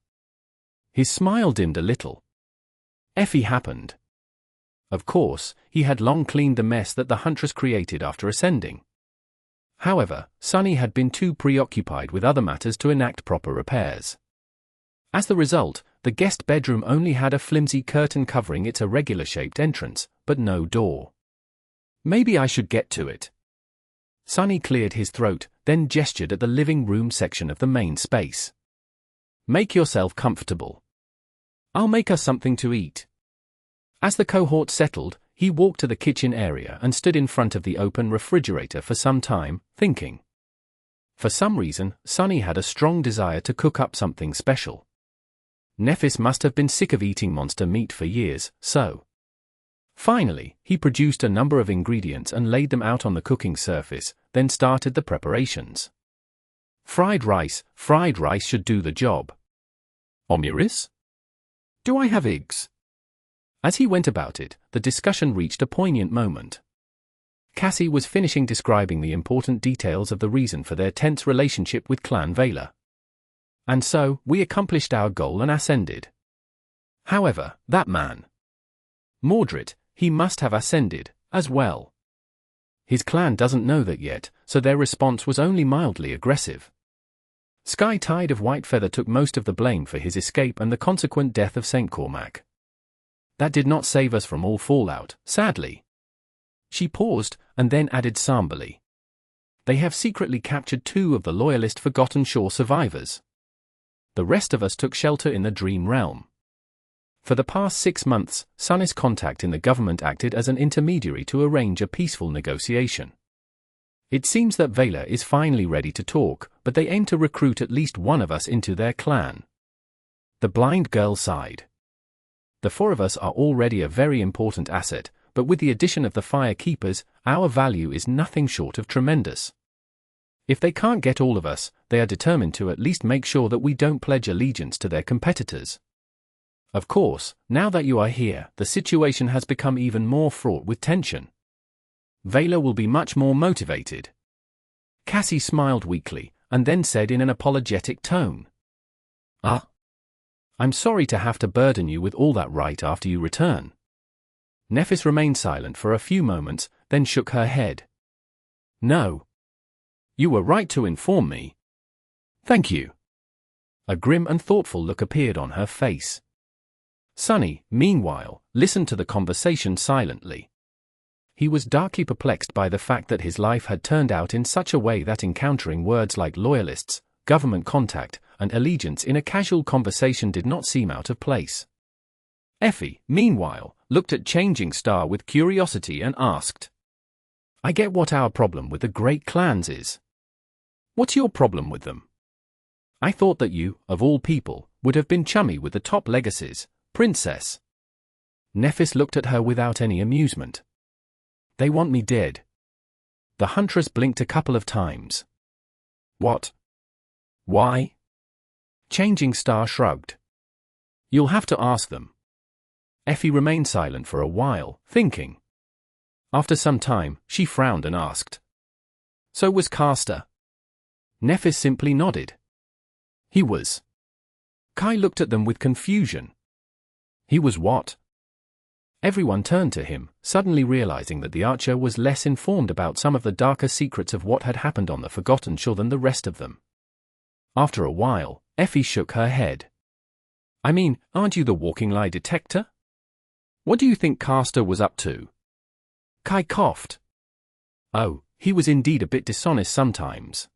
His smile dimmed a little. Effie happened. Of course, he had long cleaned the mess that the Huntress created after ascending. However, Sunny had been too preoccupied with other matters to enact proper repairs. As the result, the guest bedroom only had a flimsy curtain covering its irregular-shaped entrance, but no door. "Maybe I should get to it." Sunny cleared his throat, then gestured at the living room section of the main space. "Make yourself comfortable. I'll make us something to eat." As the cohort settled, he walked to the kitchen area and stood in front of the open refrigerator for some time, thinking. For some reason, Sunny had a strong desire to cook up something special. Nephis must have been sick of eating monster meat for years, so. Finally, he produced a number of ingredients and laid them out on the cooking surface, then started the preparations. Fried rice should do the job. Omuris? Do I have eggs? As he went about it, the discussion reached a poignant moment. Cassie was finishing describing the important details of the reason for their tense relationship with Clan Vela. And so, we accomplished our goal and ascended. However, that man, Mordred, he must have ascended, as well. His clan doesn't know that yet, so their response was only mildly aggressive. Sky Tide of Whitefeather took most of the blame for his escape and the consequent death of St. Cormac. That did not save us from all fallout, sadly. She paused, and then added somberly. They have secretly captured 2 of the Loyalist Forgotten Shore survivors. The rest of us took shelter in the Dream Realm. For the past 6 months, Sunnis contact in the government acted as an intermediary to arrange a peaceful negotiation. It seems that Vela is finally ready to talk, but they aim to recruit at least one of us into their clan. The blind girl sighed. The 4 of us are already a very important asset, but with the addition of the Fire Keepers, our value is nothing short of tremendous. If they can't get all of us, they are determined to at least make sure that we don't pledge allegiance to their competitors. Of course, now that you are here, the situation has become even more fraught with tension. Vela will be much more motivated. Cassie smiled weakly, and then said in an apologetic tone. I'm sorry to have to burden you with all that right after you return. Nephis remained silent for a few moments, then shook her head. No. You were right to inform me. Thank you. A grim and thoughtful look appeared on her face. Sunny, meanwhile, listened to the conversation silently. He was darkly perplexed by the fact that his life had turned out in such a way that encountering words like loyalists, government contact, and allegiance in a casual conversation did not seem out of place. Effie, meanwhile, looked at Changing Star with curiosity and asked, I get what our problem with the great clans is. What's your problem with them? I thought that you, of all people, would have been chummy with the top legacies, Princess. Nephis looked at her without any amusement. They want me dead. The huntress blinked a couple of times. What? Why? Changing Star shrugged. You'll have to ask them. Effie remained silent for a while, thinking. After some time, she frowned and asked. So was Caster? Nephis simply nodded. He was. Kai looked at them with confusion. He was what? Everyone turned to him, suddenly realizing that the archer was less informed about some of the darker secrets of what had happened on the Forgotten Shore than the rest of them. After a while, Effie shook her head. I mean, aren't you the walking lie detector? What do you think Caster was up to? Kai coughed. Oh, he was indeed a bit dishonest sometimes.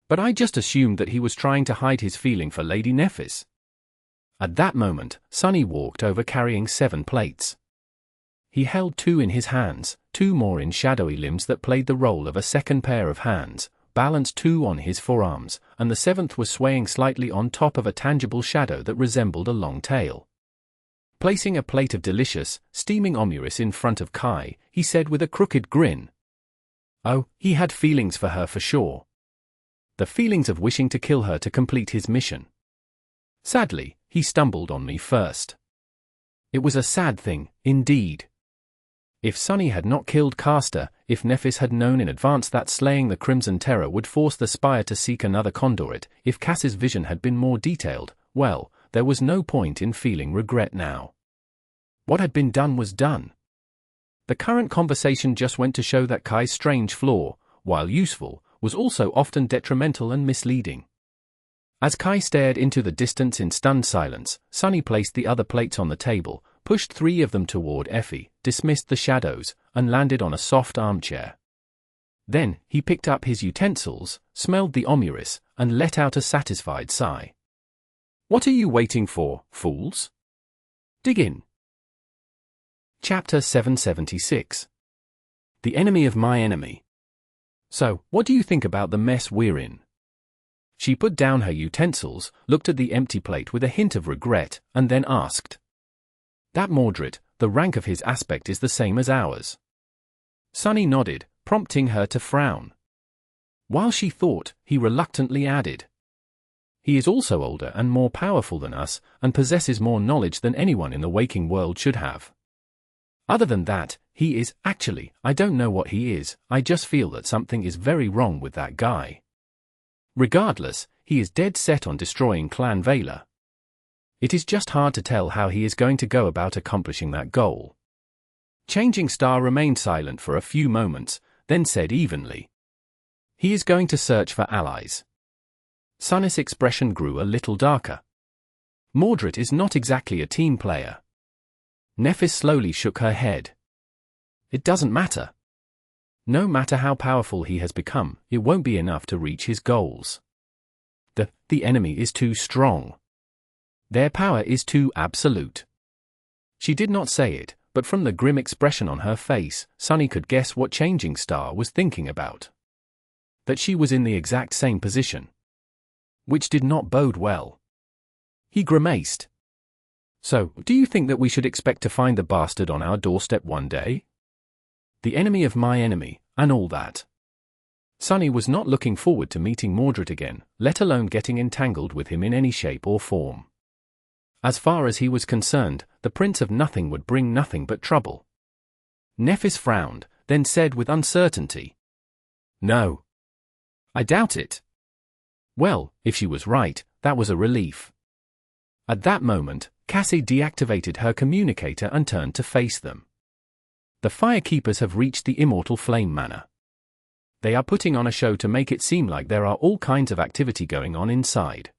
But I just assumed that he was trying to hide his feeling for Lady Nephis. At that moment, Sunny walked over carrying 7 plates. He held 2 in his hands, 2 more in shadowy limbs that played the role of a second pair of hands, balanced 2 on his forearms, and the 7th was swaying slightly on top of a tangible shadow that resembled a long tail. Placing a plate of delicious, steaming omuris in front of Kai, he said with a crooked grin. Oh, he had feelings for her for sure. The feelings of wishing to kill her to complete his mission. Sadly, he stumbled on me first. It was a sad thing, indeed. If Sunny had not killed Caster, if Nephis had known in advance that slaying the Crimson Terror would force the Spire to seek another conduit, if Cass's vision had been more detailed, well, there was no point in feeling regret now. What had been done was done. The current conversation just went to show that Kai's strange flaw, while useful, was also often detrimental and misleading. As Kai stared into the distance in stunned silence, Sunny placed the other plates on the table, pushed 3 of them toward Effie, dismissed the shadows, and landed on a soft armchair. Then, he picked up his utensils, smelled the omuris, and let out a satisfied sigh. What are you waiting for, fools? Dig in. Chapter 776. The enemy of my enemy. So, what do you think about the mess we're in? She put down her utensils, looked at the empty plate with a hint of regret, and then asked. That Mordred, the rank of his aspect is the same as ours. Sunny nodded, prompting her to frown. While she thought, he reluctantly added. He is also older and more powerful than us, and possesses more knowledge than anyone in the waking world should have. Other than that, he is, actually, I don't know what he is, I just feel that something is very wrong with that guy. Regardless, he is dead set on destroying Clan Vela. It is just hard to tell how he is going to go about accomplishing that goal. Changing Star remained silent for a few moments, then said evenly, "He is going to search for allies." Sunny's expression grew a little darker. "Mordred is not exactly a team player." Nephis slowly shook her head. "It doesn't matter. No matter how powerful he has become, it won't be enough to reach his goals. The enemy is too strong. Their power is too absolute." She did not say it, but from the grim expression on her face, Sunny could guess what Changing Star was thinking about. That she was in the exact same position. Which did not bode well. He grimaced. "So, do you think that we should expect to find the bastard on our doorstep one day? The enemy of my enemy, and all that?" Sunny was not looking forward to meeting Mordred again, let alone getting entangled with him in any shape or form. As far as he was concerned, the Prince of Nothing would bring nothing but trouble. Nephis frowned, then said with uncertainty, "No. I doubt it." Well, if she was right, that was a relief. At that moment, Cassie deactivated her communicator and turned to face them. "The Firekeepers have reached the Immortal Flame Manor. They are putting on a show to make it seem like there are all kinds of activity going on inside.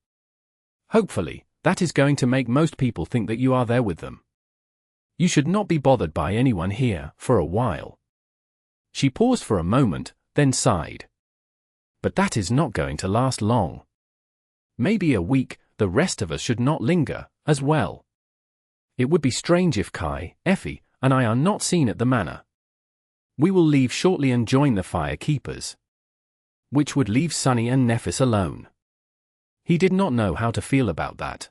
Hopefully, that is going to make most people think that you are there with them. You should not be bothered by anyone here, for a while." She paused for a moment, then sighed. "But that is not going to last long. Maybe a week, the rest of us should not linger, as well. It would be strange if Kai, Effie, and I are not seen at the manor. We will leave shortly and join the Firekeepers." Which would leave Sunny and Nephis alone. He did not know how to feel about that.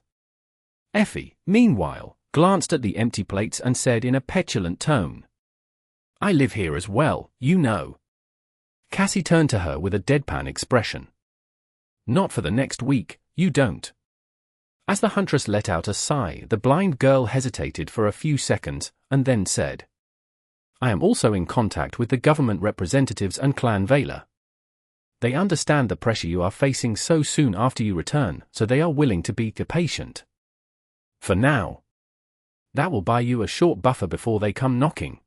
Effie, meanwhile, glanced at the empty plates and said in a petulant tone, "I live here as well, you know." Cassie turned to her with a deadpan expression. "Not for the next week, you don't." As the huntress let out a sigh, the blind girl hesitated for a few seconds, and then said, "I am also in contact with the government representatives and Clan Vela. They understand the pressure you are facing so soon after you return, so they are willing to be patient. For now. That will buy you a short buffer before they come knocking.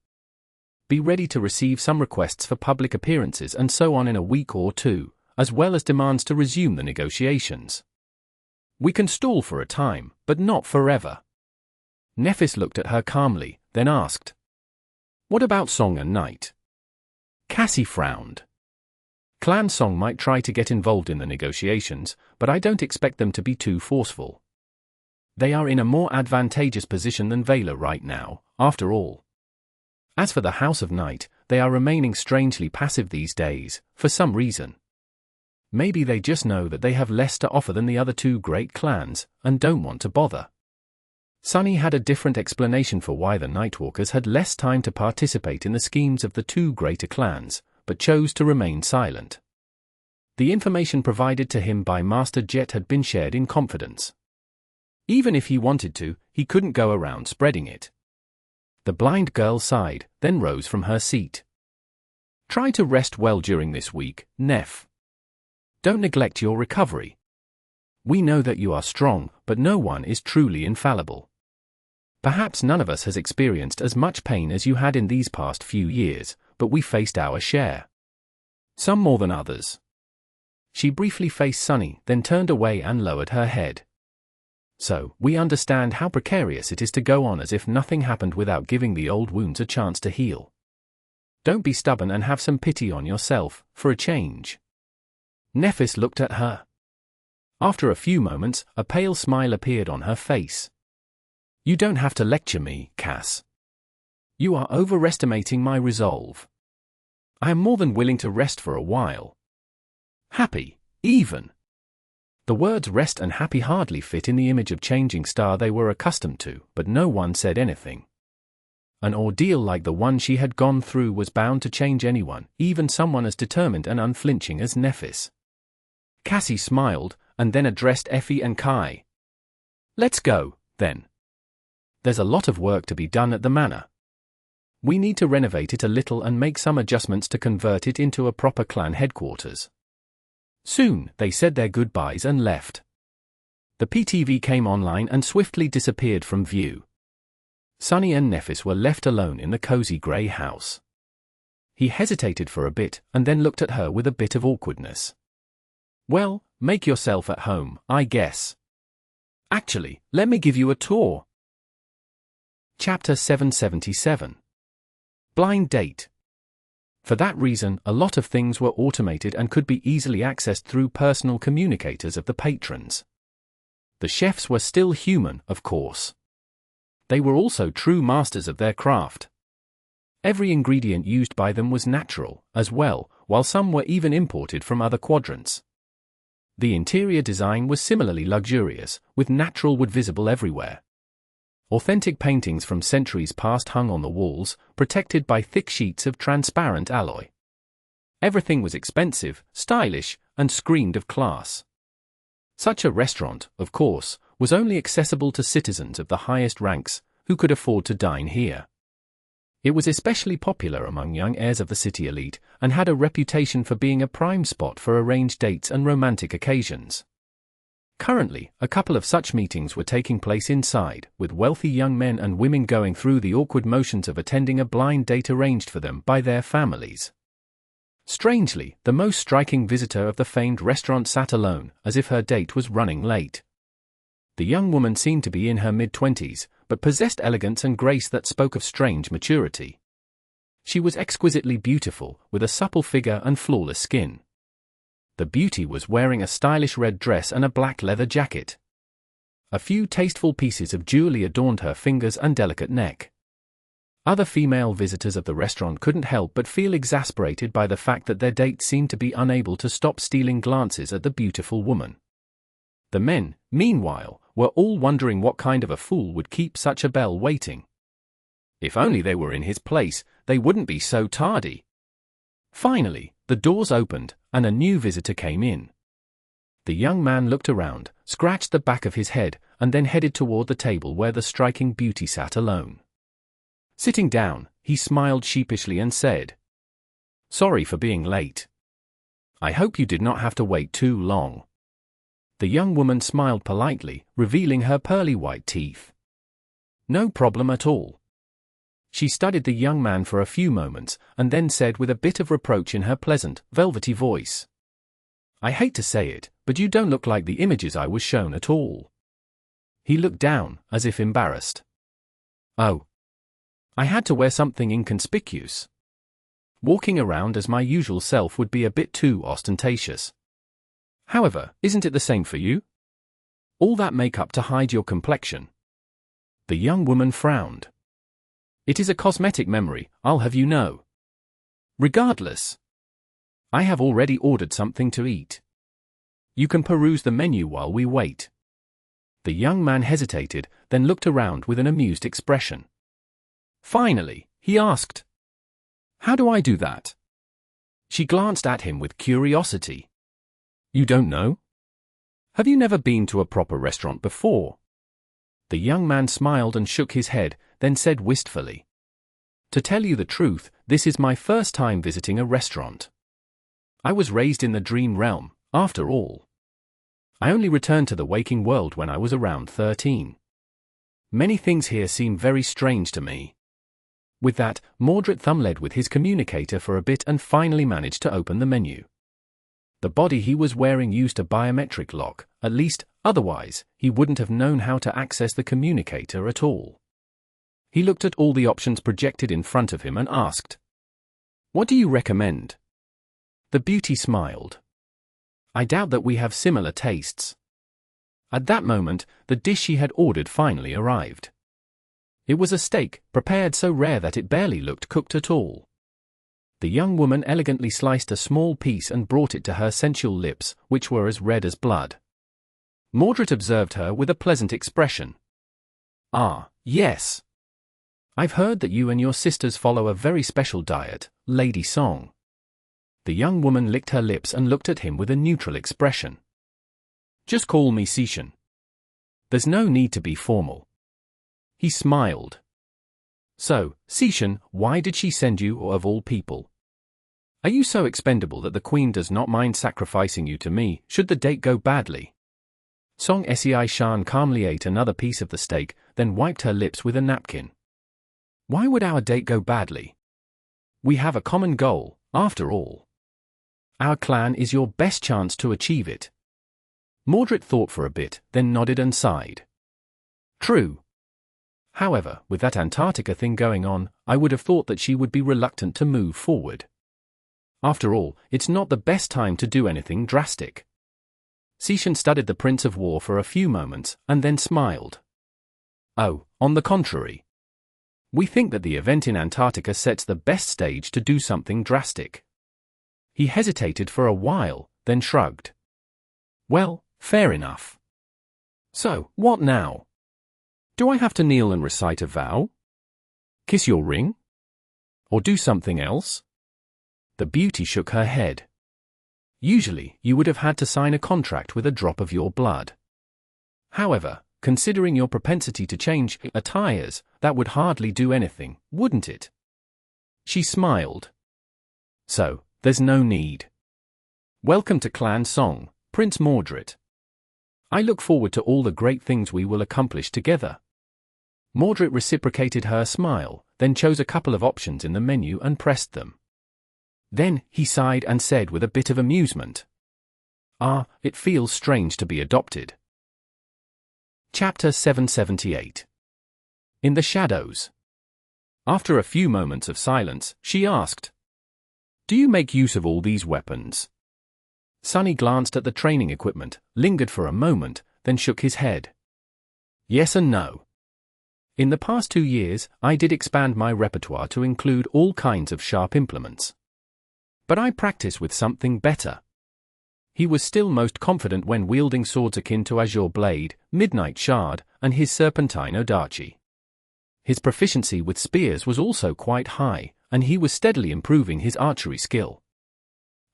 Be ready to receive some requests for public appearances and so on in a week or two, as well as demands to resume the negotiations. We can stall for a time, but not forever." Nephis looked at her calmly, then asked, "What about Song and Night?" Cassie frowned. "Clan Song might try to get involved in the negotiations, but I don't expect them to be too forceful. They are in a more advantageous position than Vela right now, after all. As for the House of Night, they are remaining strangely passive these days, for some reason. Maybe they just know that they have less to offer than the other two great clans, and don't want to bother." Sunny had a different explanation for why the Nightwalkers had less time to participate in the schemes of the two greater clans, but chose to remain silent. The information provided to him by Master Jet had been shared in confidence. Even if he wanted to, he couldn't go around spreading it. The blind girl sighed, then rose from her seat. "Try to rest well during this week, Neph. Don't neglect your recovery. We know that you are strong, but no one is truly infallible. Perhaps none of us has experienced as much pain as you had in these past few years, but we faced our share. Some more than others." She briefly faced Sunny, then turned away and lowered her head. "So, we understand how precarious it is to go on as if nothing happened without giving the old wounds a chance to heal. Don't be stubborn and have some pity on yourself, for a change." Nephis looked at her. After a few moments, a pale smile appeared on her face. "You don't have to lecture me, Cass. You are overestimating my resolve. I am more than willing to rest for a while. Happy, even." The words rest and happy hardly fit in the image of Changing Star they were accustomed to, but no one said anything. An ordeal like the one she had gone through was bound to change anyone, even someone as determined and unflinching as Nephis. Cassie smiled, and then addressed Effie and Kai. "Let's go, then. There's a lot of work to be done at the manor. We need to renovate it a little and make some adjustments to convert it into a proper clan headquarters." Soon, they said their goodbyes and left. The PTV came online and swiftly disappeared from view. Sunny and Nephis were left alone in the cozy grey house. He hesitated for a bit and then looked at her with a bit of awkwardness. "Well, make yourself at home, I guess. Actually, let me give you a tour." Chapter 777. Blind Date. For that reason, a lot of things were automated and could be easily accessed through personal communicators of the patrons. The chefs were still human, of course. They were also true masters of their craft. Every ingredient used by them was natural, as well, while some were even imported from other quadrants. The interior design was similarly luxurious, with natural wood visible everywhere. Authentic paintings from centuries past hung on the walls, protected by thick sheets of transparent alloy. Everything was expensive, stylish, and screamed of class. Such a restaurant, of course, was only accessible to citizens of the highest ranks, who could afford to dine here. It was especially popular among young heirs of the city elite, and had a reputation for being a prime spot for arranged dates and romantic occasions. Currently, a couple of such meetings were taking place inside, with wealthy young men and women going through the awkward motions of attending a blind date arranged for them by their families. Strangely, the most striking visitor of the famed restaurant sat alone, as if her date was running late. The young woman seemed to be in her mid-20s, but possessed elegance and grace that spoke of strange maturity. She was exquisitely beautiful, with a supple figure and flawless skin. The beauty was wearing a stylish red dress and a black leather jacket. A few tasteful pieces of jewelry adorned her fingers and delicate neck. Other female visitors of the restaurant couldn't help but feel exasperated by the fact that their date seemed to be unable to stop stealing glances at the beautiful woman. The men, meanwhile, were all wondering what kind of a fool would keep such a belle waiting. If only they were in his place, they wouldn't be so tardy. Finally, the doors opened, and a new visitor came in. The young man looked around, scratched the back of his head, and then headed toward the table where the striking beauty sat alone. Sitting down, he smiled sheepishly and said, "Sorry for being late. I hope you did not have to wait too long." The young woman smiled politely, revealing her pearly white teeth. "No problem at all." She studied the young man for a few moments, and then said with a bit of reproach in her pleasant, velvety voice, "I hate to say it, but you don't look like the images I was shown at all." He looked down, as if embarrassed. "Oh. I had to wear something inconspicuous. Walking around as my usual self would be a bit too ostentatious. However, isn't it the same for you? All that makeup to hide your complexion." The young woman frowned. "It is a cosmetic memory, I'll have you know. Regardless, I have already ordered something to eat. You can peruse the menu while we wait." The young man hesitated, then looked around with an amused expression. Finally, he asked, "How do I do that?" She glanced at him with curiosity. "You don't know? Have you never been to a proper restaurant before?" The young man smiled and shook his head, then said wistfully, "To tell you the truth, this is my first time visiting a restaurant. I was raised in the dream realm, after all. I only returned to the waking world when I was around 13. Many things here seem very strange to me." With that, Mordred thumb-led with his communicator for a bit and finally managed to open the menu. The body he was wearing used a biometric lock, at least, otherwise, he wouldn't have known how to access the communicator at all. He looked at all the options projected in front of him and asked, "What do you recommend?" The beauty smiled. "I doubt that we have similar tastes." At that moment, the dish he had ordered finally arrived. It was a steak, prepared so rare that it barely looked cooked at all. The young woman elegantly sliced a small piece and brought it to her sensual lips, which were as red as blood. Mordred observed her with a pleasant expression. "Ah, yes. I've heard that you and your sisters follow a very special diet, Lady Song." The young woman licked her lips and looked at him with a neutral expression. Just call me Sishan. There's no need to be formal. He smiled. So, Sishan, why did she send you, of all people? Are you so expendable that the Queen does not mind sacrificing you to me, should the date go badly? Song Sei Shan calmly ate another piece of the steak, then wiped her lips with a napkin. Why would our date go badly? We have a common goal, after all. Our clan is your best chance to achieve it. Mordred thought for a bit, then nodded and sighed. True. However, with that Antarctica thing going on, I would have thought that she would be reluctant to move forward. After all, it's not the best time to do anything drastic. Sishan studied the Prince of War for a few moments, and then smiled. Oh, on the contrary. We think that the event in Antarctica sets the best stage to do something drastic. He hesitated for a while, then shrugged. Well, fair enough. So, what now? Do I have to kneel and recite a vow? Kiss your ring? Or do something else? The beauty shook her head. Usually, you would have had to sign a contract with a drop of your blood. However, considering your propensity to change attires, that would hardly do anything, wouldn't it? She smiled. So, there's no need. Welcome to Clan Song, Prince Mordred. I look forward to all the great things we will accomplish together. Mordred reciprocated her smile, then chose a couple of options in the menu and pressed them. Then, he sighed and said with a bit of amusement. It feels strange to be adopted. Chapter 778. In the Shadows. After a few moments of silence, she asked, Do you make use of all these weapons? Sunny glanced at the training equipment, lingered for a moment, then shook his head. Yes and no. In the past 2 years, I did expand my repertoire to include all kinds of sharp implements. But I practice with something better. He was still most confident when wielding swords akin to Azure Blade, Midnight Shard, and his Serpentine Odachi. His proficiency with spears was also quite high, and he was steadily improving his archery skill.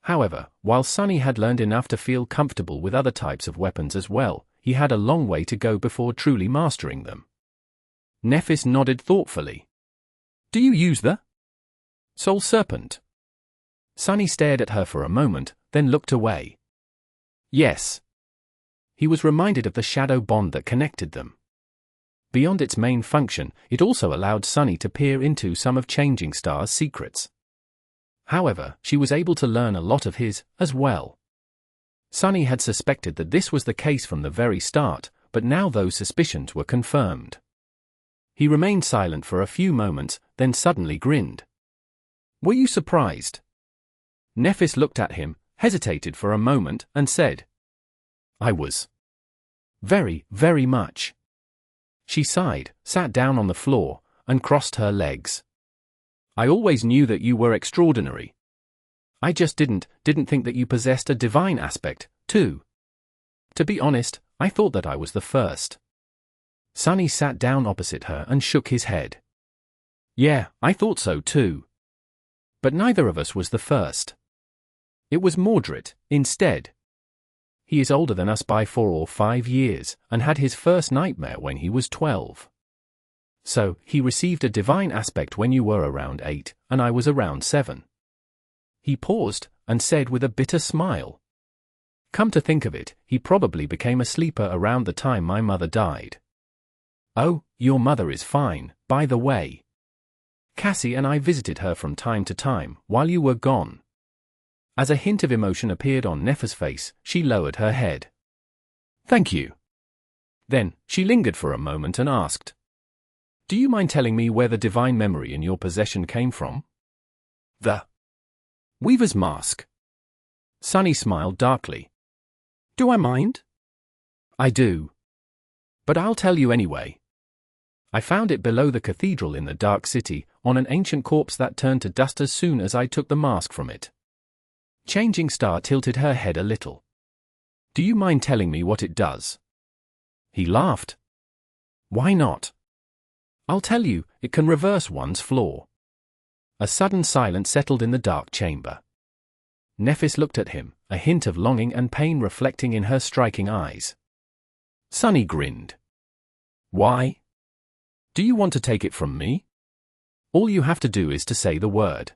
However, while Sunny had learned enough to feel comfortable with other types of weapons as well, he had a long way to go before truly mastering them. Nephis nodded thoughtfully. Do you use the Soul Serpent? Sunny stared at her for a moment, then looked away. Yes. He was reminded of the shadow bond that connected them. Beyond its main function, it also allowed Sunny to peer into some of Changing Star's secrets. However, she was able to learn a lot of his, as well. Sunny had suspected that this was the case from the very start, but now those suspicions were confirmed. He remained silent for a few moments, then suddenly grinned. Were you surprised? Nephis looked at him, hesitated for a moment, and said, I was. Very, very much. She sighed, sat down on the floor, and crossed her legs. I always knew that you were extraordinary. I just didn't think that you possessed a divine aspect, too. To be honest, I thought that I was the first. Sunny sat down opposite her and shook his head. Yeah, I thought so too. But neither of us was the first. It was Mordred, instead. He is older than us by 4 or 5 years, and had his first nightmare when he was 12. So, he received a divine aspect when you were around 8, and I was around 7. He paused, and said with a bitter smile. Come to think of it, he probably became a sleeper around the time my mother died. Oh, your mother is fine, by the way. Cassie and I visited her from time to time, while you were gone. As a hint of emotion appeared on Neph's face, she lowered her head. Thank you. Then, she lingered for a moment and asked, Do you mind telling me where the divine memory in your possession came from? The Weaver's Mask. Sunny smiled darkly. Do I mind? I do. But I'll tell you anyway. I found it below the cathedral in the Dark City, on an ancient corpse that turned to dust as soon as I took the mask from it. Changing Star tilted her head a little. Do you mind telling me what it does? He laughed. Why not? I'll tell you, it can reverse one's flaw. A sudden silence settled in the dark chamber. Nephis looked at him, a hint of longing and pain reflecting in her striking eyes. Sunny grinned. Why? Do you want to take it from me? All you have to do is to say the word.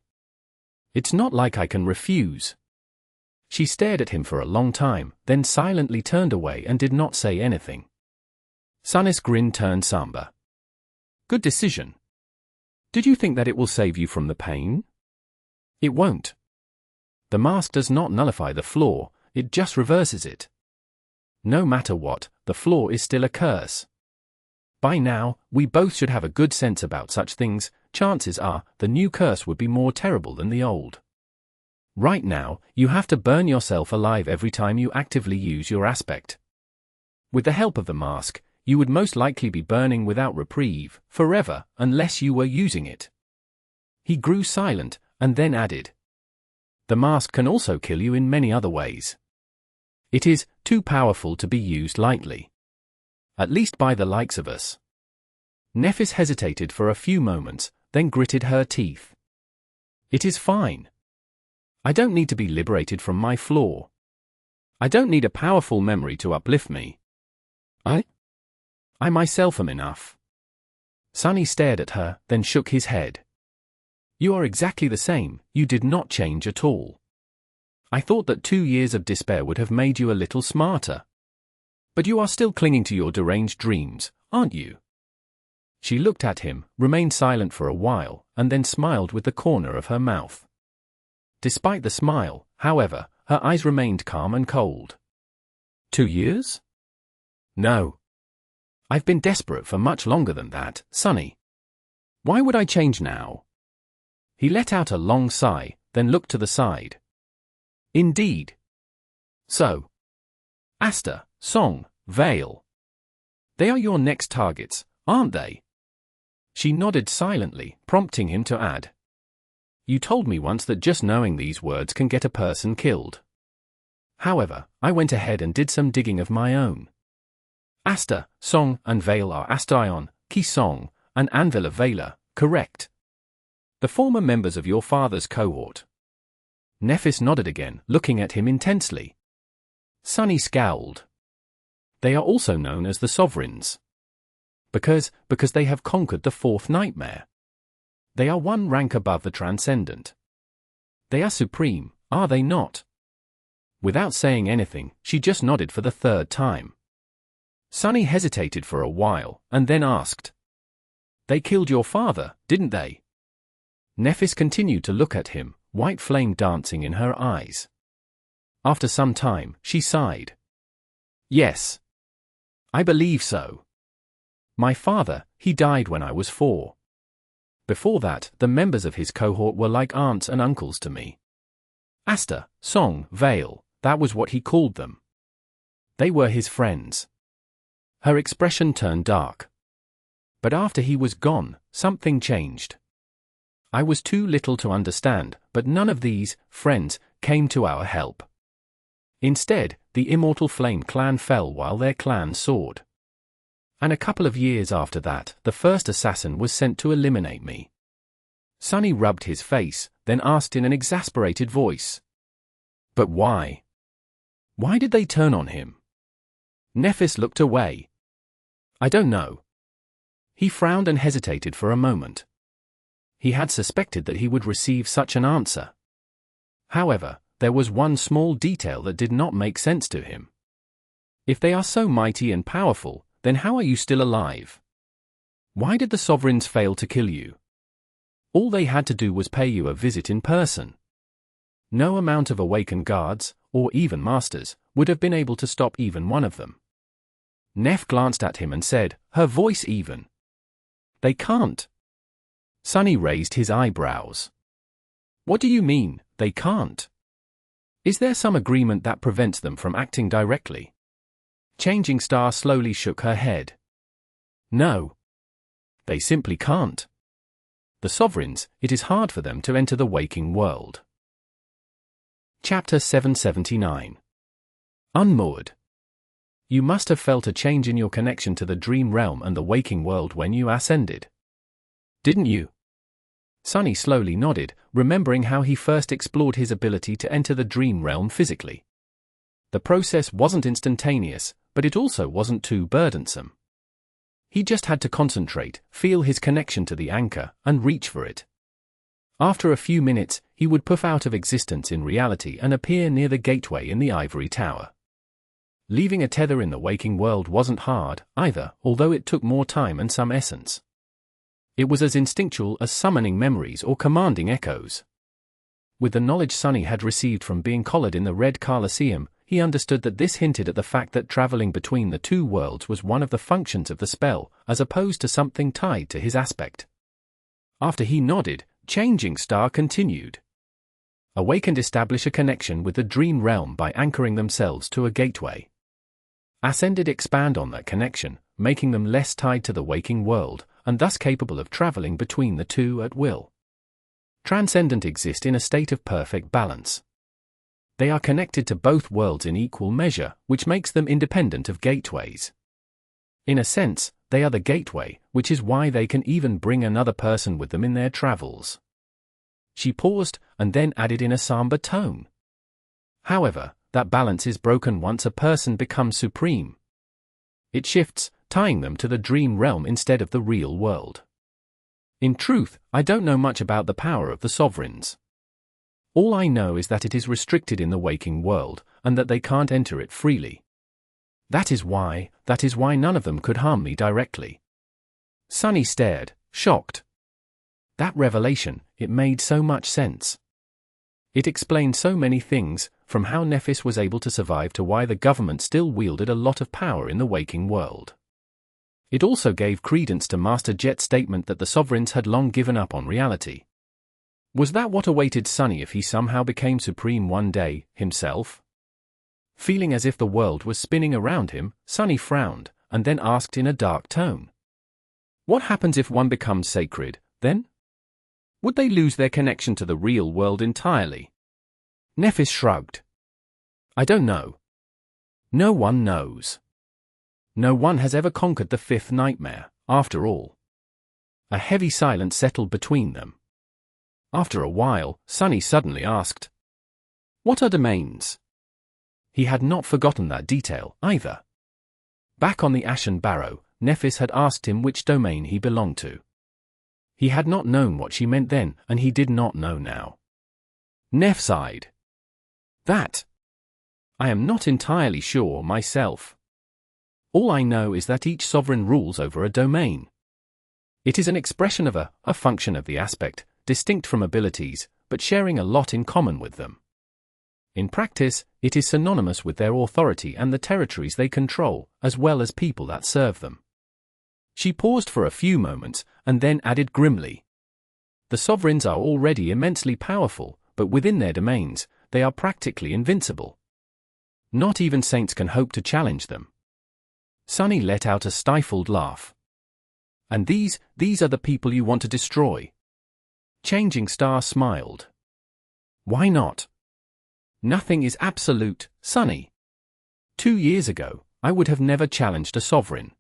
It's not like I can refuse. She stared at him for a long time, then silently turned away and did not say anything. Sunny's grin turned somber. Good decision. Did you think that it will save you from the pain? It won't. The mask does not nullify the flaw, it just reverses it. No matter what, the flaw is still a curse. By now, we both should have a good sense about such things. Chances are, the new curse would be more terrible than the old. Right now, you have to burn yourself alive every time you actively use your aspect. With the help of the mask, you would most likely be burning without reprieve, forever, unless you were using it. He grew silent, and then added. The mask can also kill you in many other ways. It is too powerful to be used lightly. At least by the likes of us. Nephis hesitated for a few moments, then gritted her teeth. It is fine. I don't need to be liberated from my flaw. I don't need a powerful memory to uplift me. I myself am enough. Sunny stared at her, then shook his head. You are exactly the same, you did not change at all. I thought that 2 years of despair would have made you a little smarter. But you are still clinging to your deranged dreams, aren't you? She looked at him, remained silent for a while, and then smiled with the corner of her mouth. Despite the smile, however, her eyes remained calm and cold. 2 years? No. I've been desperate for much longer than that, Sunny. Why would I change now? He let out a long sigh, then looked to the side. Indeed. So. Asta, Song, Vale. They are your next targets, aren't they? She nodded silently, prompting him to add. You told me once that just knowing these words can get a person killed. However, I went ahead and did some digging of my own. Asta, Song, and Vale are Astion, Ki Song, and Anvila Vela, correct? The former members of your father's cohort. Nephis nodded again, looking at him intensely. Sunny scowled. They are also known as the Sovereigns. Because they have conquered the fourth nightmare. They are one rank above the Transcendent. They are supreme, are they not? Without saying anything, she just nodded for the third time. Sunny hesitated for a while, and then asked. They killed your father, didn't they? Nephis continued to look at him, white flame dancing in her eyes. After some time, she sighed. Yes. I believe so. My father, he died when I was 4. Before that, the members of his cohort were like aunts and uncles to me. Asta, Song, Vale, that was what he called them. They were his friends. Her expression turned dark. But after he was gone, something changed. I was too little to understand, but none of these friends came to our help. Instead, the Immortal Flame clan fell while their clan soared. And a couple of years after that, the first assassin was sent to eliminate me. Sunny rubbed his face, then asked in an exasperated voice. But why? Why did they turn on him? Nephis looked away. I don't know. He frowned and hesitated for a moment. He had suspected that he would receive such an answer. However, there was one small detail that did not make sense to him. If they are so mighty and powerful, then how are you still alive? Why did the Sovereigns fail to kill you? All they had to do was pay you a visit in person. No amount of awakened guards, or even masters, would have been able to stop even one of them. Neph glanced at him and said, her voice even. They can't. Sunny raised his eyebrows. What do you mean, they can't? Is there some agreement that prevents them from acting directly? Changing Star slowly shook her head. No. They simply can't. The Sovereigns, it is hard for them to enter the waking world. Chapter 779. Unmoored. You must have felt a change in your connection to the dream realm and the waking world when you ascended. Didn't you? Sunny slowly nodded, remembering how he first explored his ability to enter the dream realm physically. The process wasn't instantaneous, but it also wasn't too burdensome. He just had to concentrate, feel his connection to the anchor, and reach for it. After a few minutes, he would puff out of existence in reality and appear near the gateway in the ivory tower. Leaving a tether in the waking world wasn't hard, either, although it took more time and some essence. It was as instinctual as summoning memories or commanding echoes. With the knowledge Sunny had received from being collared in the Red Colosseum, he understood that this hinted at the fact that traveling between the two worlds was one of the functions of the spell, as opposed to something tied to his aspect. After he nodded, Changing Star continued. Awakened establish a connection with the dream realm by anchoring themselves to a gateway. Ascended expand on that connection, making them less tied to the waking world, and thus capable of traveling between the two at will. Transcendent exist in a state of perfect balance. They are connected to both worlds in equal measure, which makes them independent of gateways. In a sense, they are the gateway, which is why they can even bring another person with them in their travels. She paused, and then added in a somber tone. However, that balance is broken once a person becomes supreme. It shifts, tying them to the dream realm instead of the real world. In truth, I don't know much about the power of the sovereigns. All I know is that it is restricted in the waking world, and that they can't enter it freely. That is why none of them could harm me directly. Sunny stared, shocked. That revelation, it made so much sense. It explained so many things, from how Nephis was able to survive to why the government still wielded a lot of power in the waking world. It also gave credence to Master Jet's statement that the sovereigns had long given up on reality. Was that what awaited Sunny if he somehow became supreme one day, himself? Feeling as if the world was spinning around him, Sunny frowned, and then asked in a dark tone. What happens if one becomes sacred, then? Would they lose their connection to the real world entirely? Nephis shrugged. I don't know. No one knows. No one has ever conquered the fifth nightmare, after all. A heavy silence settled between them. After a while, Sunny suddenly asked, "What are domains?" He had not forgotten that detail, either. Back on the Ashen Barrow, Nephis had asked him which domain he belonged to. He had not known what she meant then, and he did not know now. Neph sighed. That. I am not entirely sure myself. All I know is that each sovereign rules over a domain. It is an expression of a function of the aspect, distinct from abilities, but sharing a lot in common with them. In practice, it is synonymous with their authority and the territories they control, as well as people that serve them. She paused for a few moments, and then added grimly. The sovereigns are already immensely powerful, but within their domains, they are practically invincible. Not even saints can hope to challenge them. Sunny let out a stifled laugh. And these are the people you want to destroy? Changing Star smiled. Why not? Nothing is absolute, Sunny. 2 years ago, I would have never challenged a sovereign.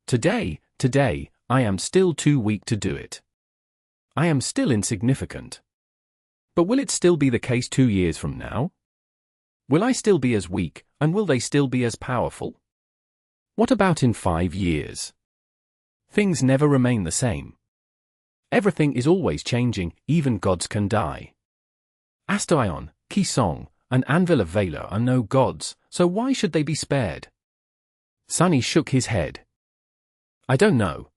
Today, I am still too weak to do it. I am still insignificant. But will it still be the case 2 years from now? Will I still be as weak, and will they still be as powerful? What about in 5 years? Things never remain the same. Everything is always changing, even gods can die. Astaion, Kisong, and Anvil of Valor are no gods, so why should they be spared? Sunny shook his head. I don't know.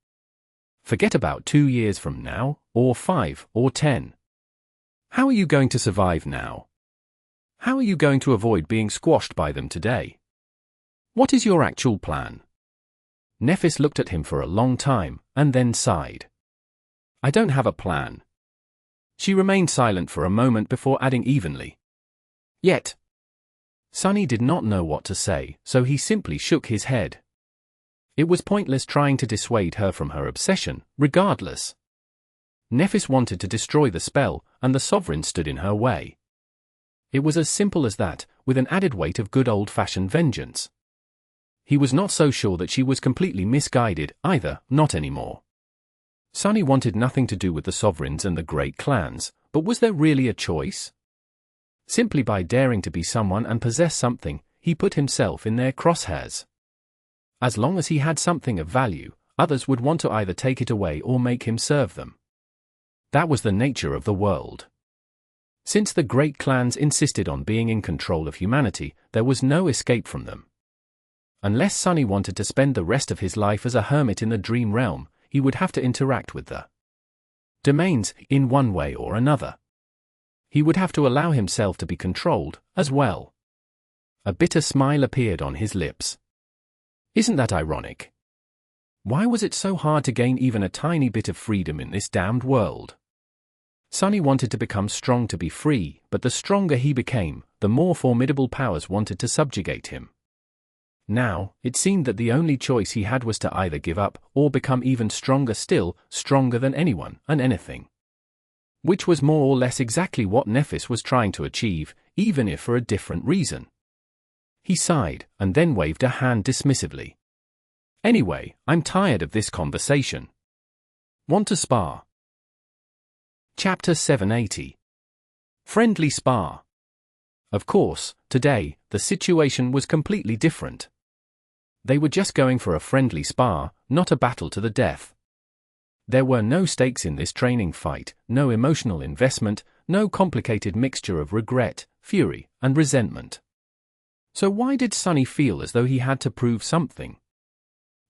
Forget about 2 years from now, or 5, or 10. How are you going to survive now? How are you going to avoid being squashed by them today? What is your actual plan? Nephis looked at him for a long time, and then sighed. I don't have a plan. She remained silent for a moment before adding evenly. Yet. Sunny did not know what to say, so he simply shook his head. It was pointless trying to dissuade her from her obsession, regardless. Nephis wanted to destroy the spell, and the sovereign stood in her way. It was as simple as that, with an added weight of good old-fashioned vengeance. He was not so sure that she was completely misguided, either, not anymore. Sunny wanted nothing to do with the sovereigns and the great clans, but was there really a choice? Simply by daring to be someone and possess something, he put himself in their crosshairs. As long as he had something of value, others would want to either take it away or make him serve them. That was the nature of the world. Since the great clans insisted on being in control of humanity, there was no escape from them. Unless Sunny wanted to spend the rest of his life as a hermit in the dream realm, he would have to interact with the domains in one way or another. He would have to allow himself to be controlled, as well. A bitter smile appeared on his lips. Isn't that ironic? Why was it so hard to gain even a tiny bit of freedom in this damned world? Sunny wanted to become strong to be free, but the stronger he became, the more formidable powers wanted to subjugate him. Now, it seemed that the only choice he had was to either give up, or become even stronger still, stronger than anyone and anything. Which was more or less exactly what Nephis was trying to achieve, even if for a different reason. He sighed, and then waved a hand dismissively. Anyway, I'm tired of this conversation. Want to spar? Chapter 780. Friendly Spar. Of course, today, the situation was completely different. They were just going for a friendly spar, not a battle to the death. There were no stakes in this training fight, no emotional investment, no complicated mixture of regret, fury, and resentment. So why did Sunny feel as though he had to prove something?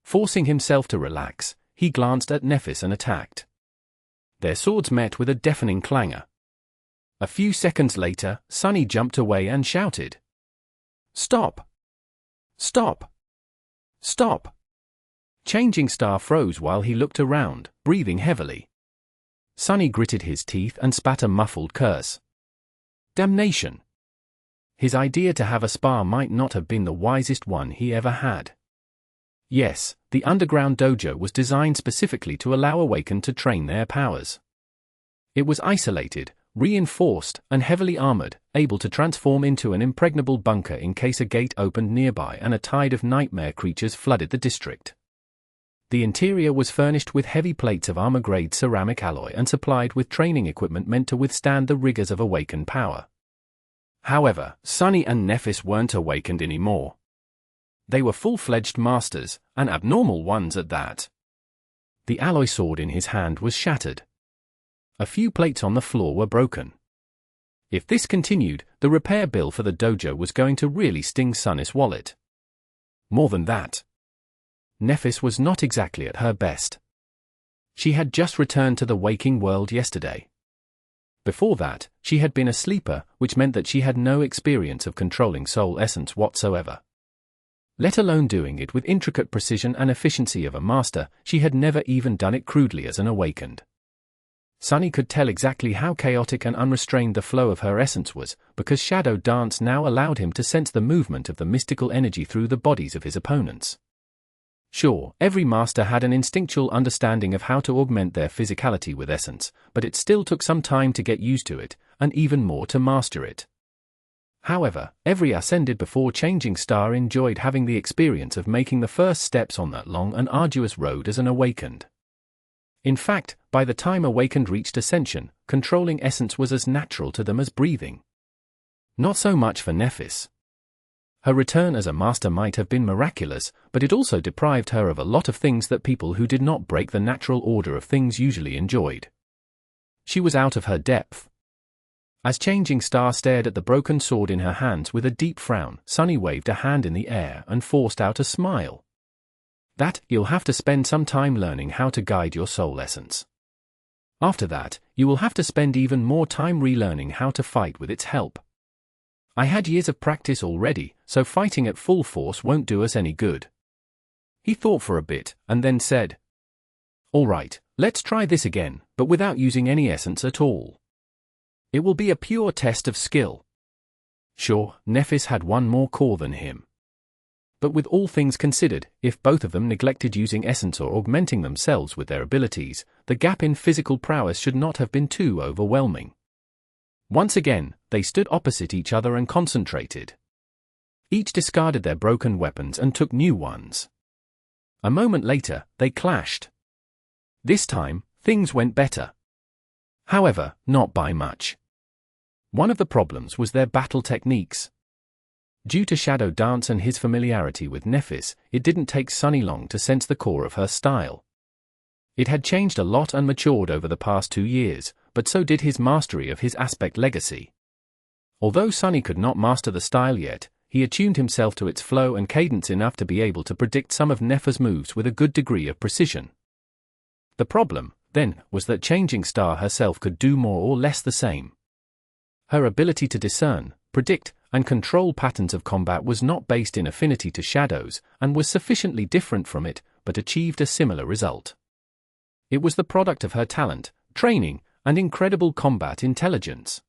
Forcing himself to relax, he glanced at Nephis and attacked. Their swords met with a deafening clangor. A few seconds later, Sunny jumped away and shouted, "Stop! Stop! Stop!" Changing Star froze while he looked around, breathing heavily. Sunny gritted his teeth and spat a muffled curse. Damnation! His idea to have a spar might not have been the wisest one he ever had. Yes, the underground dojo was designed specifically to allow Awakened to train their powers. It was isolated, reinforced, and heavily armored, able to transform into an impregnable bunker in case a gate opened nearby and a tide of nightmare creatures flooded the district. The interior was furnished with heavy plates of armor-grade ceramic alloy and supplied with training equipment meant to withstand the rigors of Awakened power. However, Sunny and Nephis weren't Awakened anymore. They were full-fledged masters, and abnormal ones at that. The alloy sword in his hand was shattered. A few plates on the floor were broken. If this continued, the repair bill for the dojo was going to really sting Sunny's wallet. More than that, Nephis was not exactly at her best. She had just returned to the waking world yesterday. Before that, she had been a sleeper, which meant that she had no experience of controlling soul essence whatsoever. Let alone doing it with intricate precision and efficiency of a master, she had never even done it crudely as an Awakened. Sunny could tell exactly how chaotic and unrestrained the flow of her essence was, because Shadow Dance now allowed him to sense the movement of the mystical energy through the bodies of his opponents. Sure, every master had an instinctual understanding of how to augment their physicality with essence, but it still took some time to get used to it, and even more to master it. However, every Ascended before changing Star enjoyed having the experience of making the first steps on that long and arduous road as an Awakened. In fact, by the time Awakened reached Ascension, controlling essence was as natural to them as breathing. Not so much for Nephis. Her return as a master might have been miraculous, but it also deprived her of a lot of things that people who did not break the natural order of things usually enjoyed. She was out of her depth. As Changing Star stared at the broken sword in her hands with a deep frown, Sunny waved a hand in the air and forced out a smile. That, you'll have to spend some time learning how to guide your soul essence. After that, you will have to spend even more time relearning how to fight with its help. I had years of practice already, so fighting at full force won't do us any good. He thought for a bit, and then said, "All right, let's try this again, but without using any essence at all. It will be a pure test of skill." Sure, Nephis had one more core than him. But with all things considered, if both of them neglected using essence or augmenting themselves with their abilities, the gap in physical prowess should not have been too overwhelming. Once again, they stood opposite each other and concentrated. Each discarded their broken weapons and took new ones. A moment later, they clashed. This time, things went better. However, not by much. One of the problems was their battle techniques. Due to Shadow Dance and his familiarity with Nephis, it didn't take Sunny long to sense the core of her style. It had changed a lot and matured over the past 2 years, but so did his mastery of his aspect legacy. Although Sunny could not master the style yet, he attuned himself to its flow and cadence enough to be able to predict some of Neph's moves with a good degree of precision. The problem, then, was that Changing Star herself could do more or less the same. Her ability to discern, predict, and control patterns of combat was not based in affinity to shadows, and was sufficiently different from it, but achieved a similar result. It was the product of her talent, training, and incredible combat intelligence.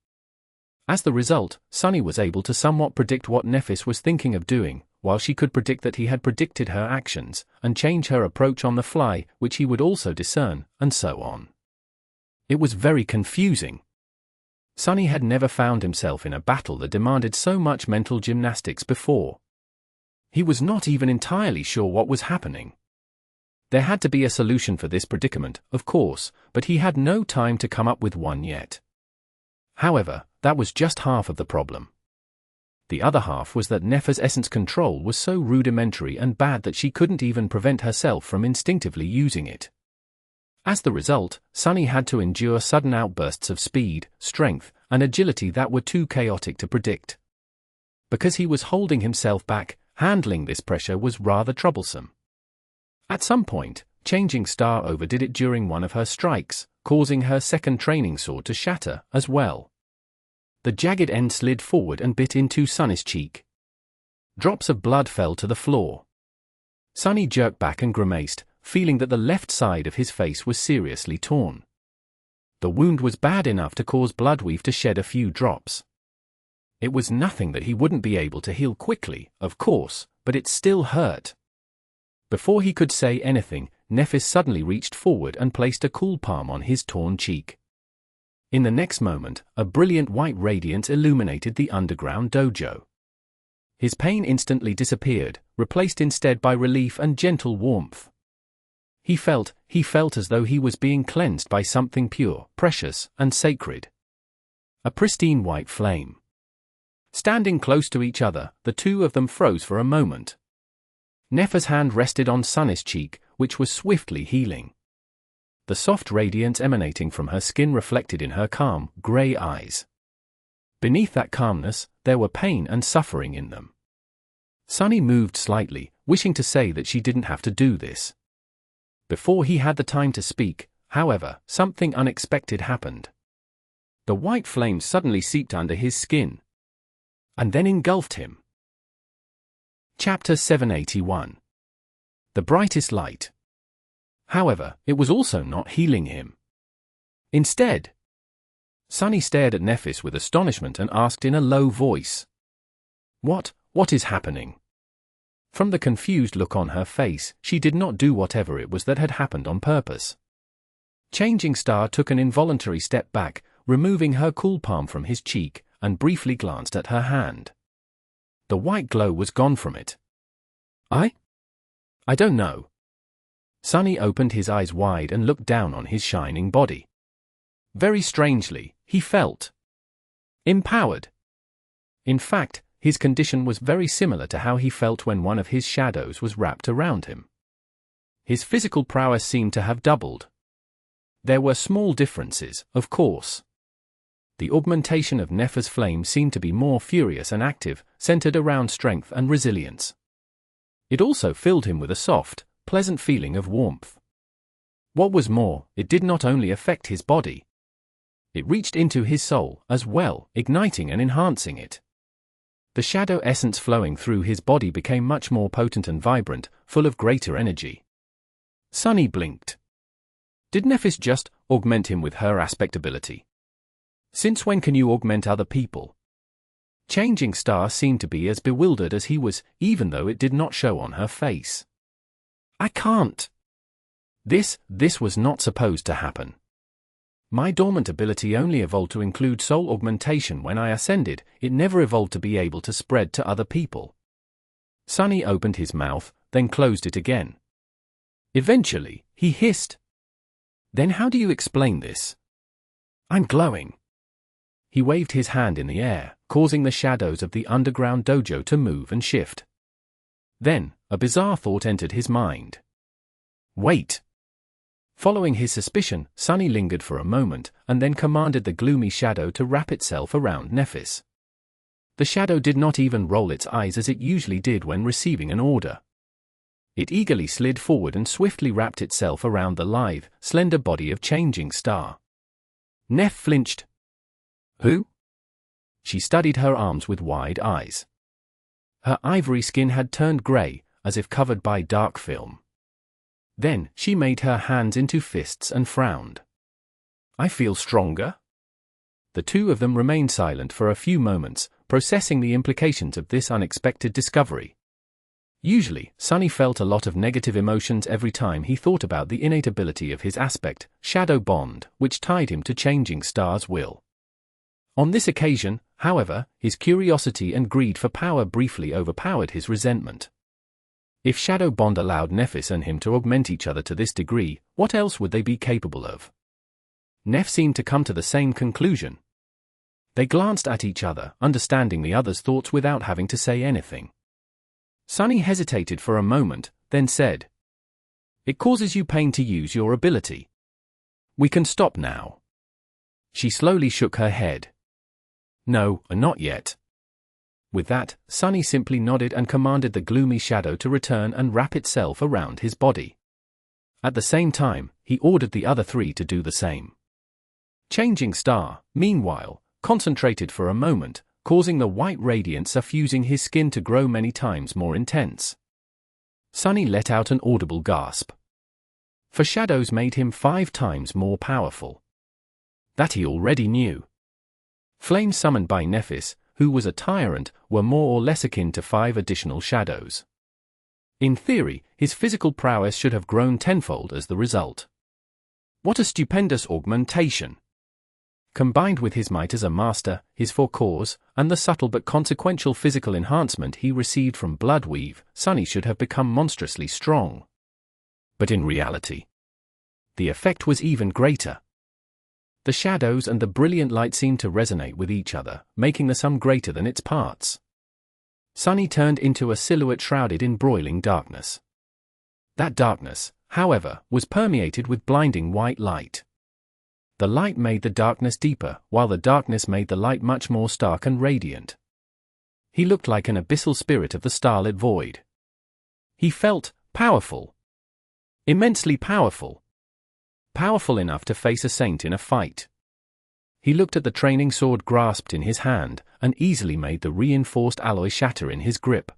As the result, Sunny was able to somewhat predict what Nephis was thinking of doing, while she could predict that he had predicted her actions, and change her approach on the fly, which he would also discern, and so on. It was very confusing. Sunny had never found himself in a battle that demanded so much mental gymnastics before. He was not even entirely sure what was happening. There had to be a solution for this predicament, of course, but he had no time to come up with one yet. However, that was just half of the problem. The other half was that Neph's essence control was so rudimentary and bad that she couldn't even prevent herself from instinctively using it. As the result, Sunny had to endure sudden outbursts of speed, strength, and agility that were too chaotic to predict. Because he was holding himself back, handling this pressure was rather troublesome. At some point, Changing Star overdid it during one of her strikes, causing her second training sword to shatter as well. The jagged end slid forward and bit into Sunny's cheek. Drops of blood fell to the floor. Sunny jerked back and grimaced, feeling that the left side of his face was seriously torn. The wound was bad enough to cause Bloodweave to shed a few drops. It was nothing that he wouldn't be able to heal quickly, of course, but it still hurt. Before he could say anything, Nephis suddenly reached forward and placed a cool palm on his torn cheek. In the next moment, a brilliant white radiance illuminated the underground dojo. His pain instantly disappeared, replaced instead by relief and gentle warmth. He felt as though he was being cleansed by something pure, precious, and sacred. A pristine white flame. Standing close to each other, the two of them froze for a moment. Neph's hand rested on Sunny's cheek, which was swiftly healing. The soft radiance emanating from her skin reflected in her calm, grey eyes. Beneath that calmness, there were pain and suffering in them. Sunny moved slightly, wishing to say that she didn't have to do this. Before he had the time to speak, however, something unexpected happened. The white flame suddenly seeped under his skin, and then engulfed him. Chapter 781. The Brightest Light. However, it was also not healing him. Instead, Sunny stared at Nephis with astonishment and asked in a low voice, What is happening?" From the confused look on her face, she did not do whatever it was that had happened on purpose. Changing Star took an involuntary step back, removing her cool palm from his cheek, and briefly glanced at her hand. The white glow was gone from it. I don't know." Sunny opened his eyes wide and looked down on his shining body. Very strangely, he felt empowered. In fact, his condition was very similar to how he felt when one of his shadows was wrapped around him. His physical prowess seemed to have doubled. There were small differences, of course. The augmentation of Neph's flame seemed to be more furious and active, centered around strength and resilience. It also filled him with a soft, pleasant feeling of warmth. What was more, it did not only affect his body. It reached into his soul as well, igniting and enhancing it. The shadow essence flowing through his body became much more potent and vibrant, full of greater energy. Sunny blinked. Did Nephis just augment him with her aspect ability? Since when can you augment other people? Changing Star seemed to be as bewildered as he was, even though it did not show on her face. I can't. This was not supposed to happen. My dormant ability only evolved to include soul augmentation when I ascended, it never evolved to be able to spread to other people. Sunny opened his mouth, then closed it again. Eventually, he hissed. Then how do you explain this? I'm glowing. He waved his hand in the air, causing the shadows of the underground dojo to move and shift. Then, a bizarre thought entered his mind. Wait! Following his suspicion, Sunny lingered for a moment, and then commanded the gloomy shadow to wrap itself around Nephis. The shadow did not even roll its eyes as it usually did when receiving an order. It eagerly slid forward and swiftly wrapped itself around the lithe, slender body of Changing Star. Neph flinched. Who? She studied her arms with wide eyes. Her ivory skin had turned grey, as if covered by dark film. Then, she made her hands into fists and frowned. I feel stronger? The two of them remained silent for a few moments, processing the implications of this unexpected discovery. Usually, Sunny felt a lot of negative emotions every time he thought about the innate ability of his aspect, Shadow Bond, which tied him to Changing Star's will. On this occasion, however, his curiosity and greed for power briefly overpowered his resentment. If Shadow Bond allowed Nephis and him to augment each other to this degree, what else would they be capable of? Neph seemed to come to the same conclusion. They glanced at each other, understanding the other's thoughts without having to say anything. Sunny hesitated for a moment, then said, It causes you pain to use your ability. We can stop now. She slowly shook her head. No, not yet. With that, Sunny simply nodded and commanded the gloomy shadow to return and wrap itself around his body. At the same time, he ordered the other three to do the same. Changing Star, meanwhile, concentrated for a moment, causing the white radiance suffusing his skin to grow many times more intense. Sunny let out an audible gasp. For shadows made him 5 times more powerful. That he already knew. Flames summoned by Nephis, who was a tyrant, were more or less akin to 5 additional shadows. In theory, his physical prowess should have grown tenfold as the result. What a stupendous augmentation! Combined with his might as a master, his forecores, and the subtle but consequential physical enhancement he received from Bloodweave, Sunny should have become monstrously strong. But in reality, the effect was even greater. The shadows and the brilliant light seemed to resonate with each other, making the sum greater than its parts. Sunny turned into a silhouette shrouded in broiling darkness. That darkness, however, was permeated with blinding white light. The light made the darkness deeper, while the darkness made the light much more stark and radiant. He looked like an abyssal spirit of the starlit void. He felt powerful. Immensely powerful. Powerful enough to face a saint in a fight. He looked at the training sword grasped in his hand, and easily made the reinforced alloy shatter in his grip.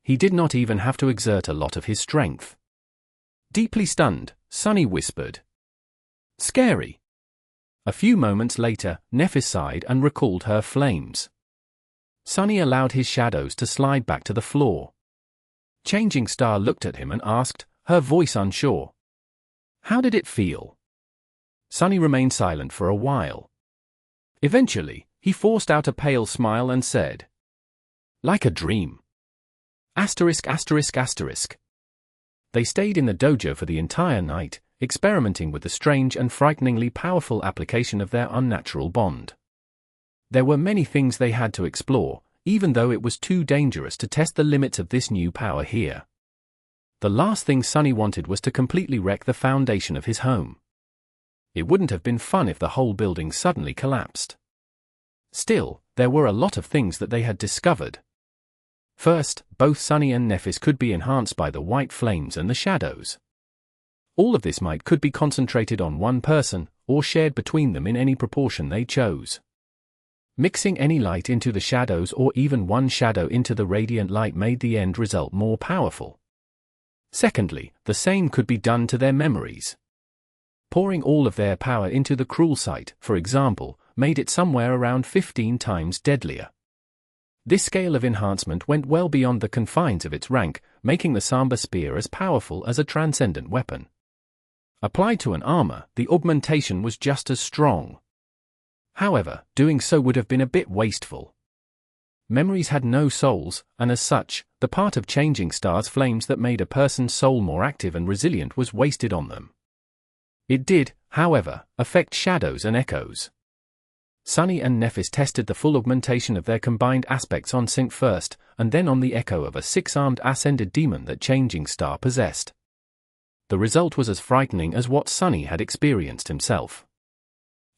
He did not even have to exert a lot of his strength. Deeply stunned, Sunny whispered, "Scary." A few moments later, Nephis sighed and recalled her flames. Sunny allowed his shadows to slide back to the floor. Changing Star looked at him and asked, her voice unsure, "How did it feel?" Sunny remained silent for a while. Eventually, he forced out a pale smile and said, "Like a dream." Asterisk asterisk asterisk. They stayed in the dojo for the entire night, experimenting with the strange and frighteningly powerful application of their unnatural bond. There were many things they had to explore, even though it was too dangerous to test the limits of this new power here. The last thing Sunny wanted was to completely wreck the foundation of his home. It wouldn't have been fun if the whole building suddenly collapsed. Still, there were a lot of things that they had discovered. First, both Sunny and Nephis could be enhanced by the white flames and the shadows. All of this might could be concentrated on one person, or shared between them in any proportion they chose. Mixing any light into the shadows or even one shadow into the radiant light made the end result more powerful. Secondly, the same could be done to their memories. Pouring all of their power into the cruel sight, for example, made it somewhere around 15 times deadlier. This scale of enhancement went well beyond the confines of its rank, making the Samba spear as powerful as a transcendent weapon. Applied to an armor, the augmentation was just as strong. However, doing so would have been a bit wasteful. Memories had no souls, and as such, the part of Changing Star's flames that made a person's soul more active and resilient was wasted on them. It did, however, affect shadows and echoes. Sunny and Nephis tested the full augmentation of their combined aspects on Sync first, and then on the echo of a six-armed ascended demon that Changing Star possessed. The result was as frightening as what Sunny had experienced himself.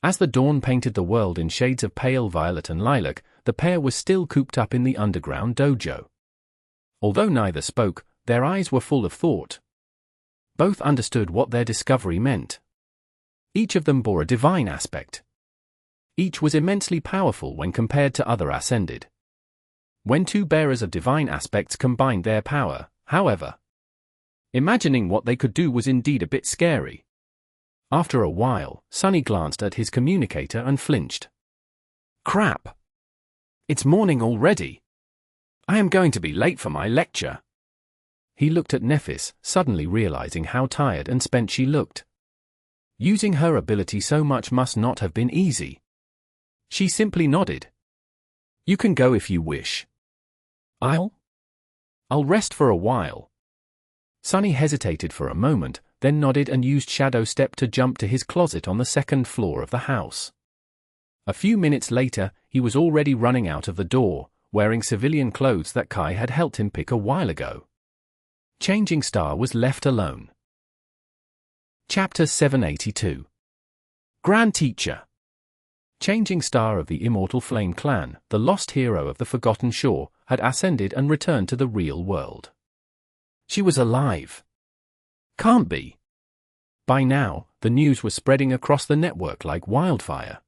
As the dawn painted the world in shades of pale violet and lilac, the pair was still cooped up in the underground dojo. Although neither spoke, their eyes were full of thought. Both understood what their discovery meant. Each of them bore a divine aspect. Each was immensely powerful when compared to other ascended. When two bearers of divine aspects combined their power, however, imagining what they could do was indeed a bit scary. After a while, Sunny glanced at his communicator and flinched. Crap! It's morning already. I am going to be late for my lecture. He looked at Nephis, suddenly realizing how tired and spent she looked. Using her ability so much must not have been easy. She simply nodded. You can go if you wish. I'll rest for a while. Sunny hesitated for a moment, then nodded and used Shadow Step to jump to his closet on the second floor of the house. A few minutes later, he was already running out of the door, wearing civilian clothes that Kai had helped him pick a while ago. Changing Star was left alone. Chapter 782. Grand Teacher. Changing Star of the Immortal Flame Clan, the lost hero of the Forgotten Shore, had ascended and returned to the real world. She was alive. Can't be. By now, the news was spreading across the network like wildfire.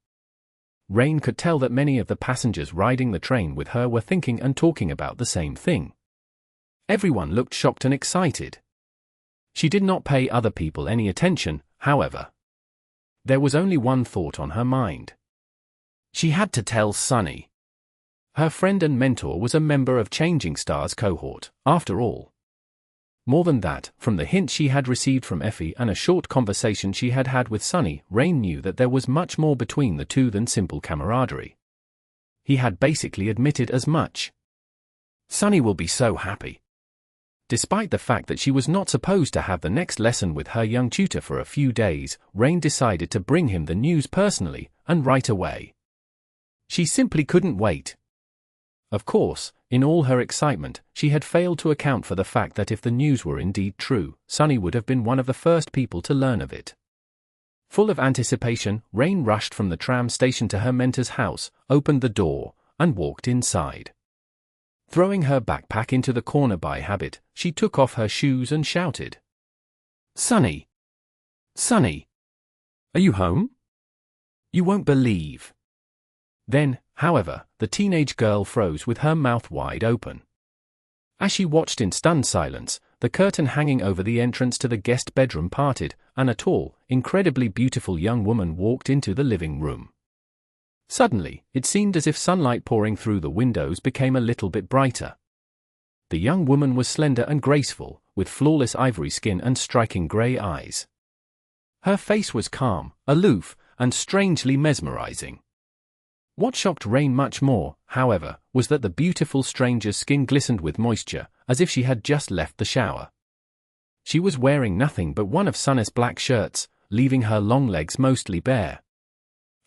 Rain could tell that many of the passengers riding the train with her were thinking and talking about the same thing. Everyone looked shocked and excited. She did not pay other people any attention, however. There was only one thought on her mind. She had to tell Sunny. Her friend and mentor was a member of Changing Star's cohort, after all. More than that, from the hint she had received from Effie and a short conversation she had had with Sunny, Rain knew that there was much more between the two than simple camaraderie. He had basically admitted as much. Sunny will be so happy. Despite the fact that she was not supposed to have the next lesson with her young tutor for a few days, Rain decided to bring him the news personally, and right away. She simply couldn't wait. Of course, in all her excitement, she had failed to account for the fact that if the news were indeed true, Sunny would have been one of the first people to learn of it. Full of anticipation, Rain rushed from the tram station to her mentor's house, opened the door, and walked inside. Throwing her backpack into the corner by habit, she took off her shoes and shouted. Sunny! Sunny! Are you home? You won't believe. Then, however, the teenage girl froze with her mouth wide open. As she watched in stunned silence, the curtain hanging over the entrance to the guest bedroom parted, and a tall, incredibly beautiful young woman walked into the living room. Suddenly, it seemed as if sunlight pouring through the windows became a little bit brighter. The young woman was slender and graceful, with flawless ivory skin and striking grey eyes. Her face was calm, aloof, and strangely mesmerizing. What shocked Rain much more, however, was that the beautiful stranger's skin glistened with moisture, as if she had just left the shower. She was wearing nothing but one of Sunny's black shirts, leaving her long legs mostly bare.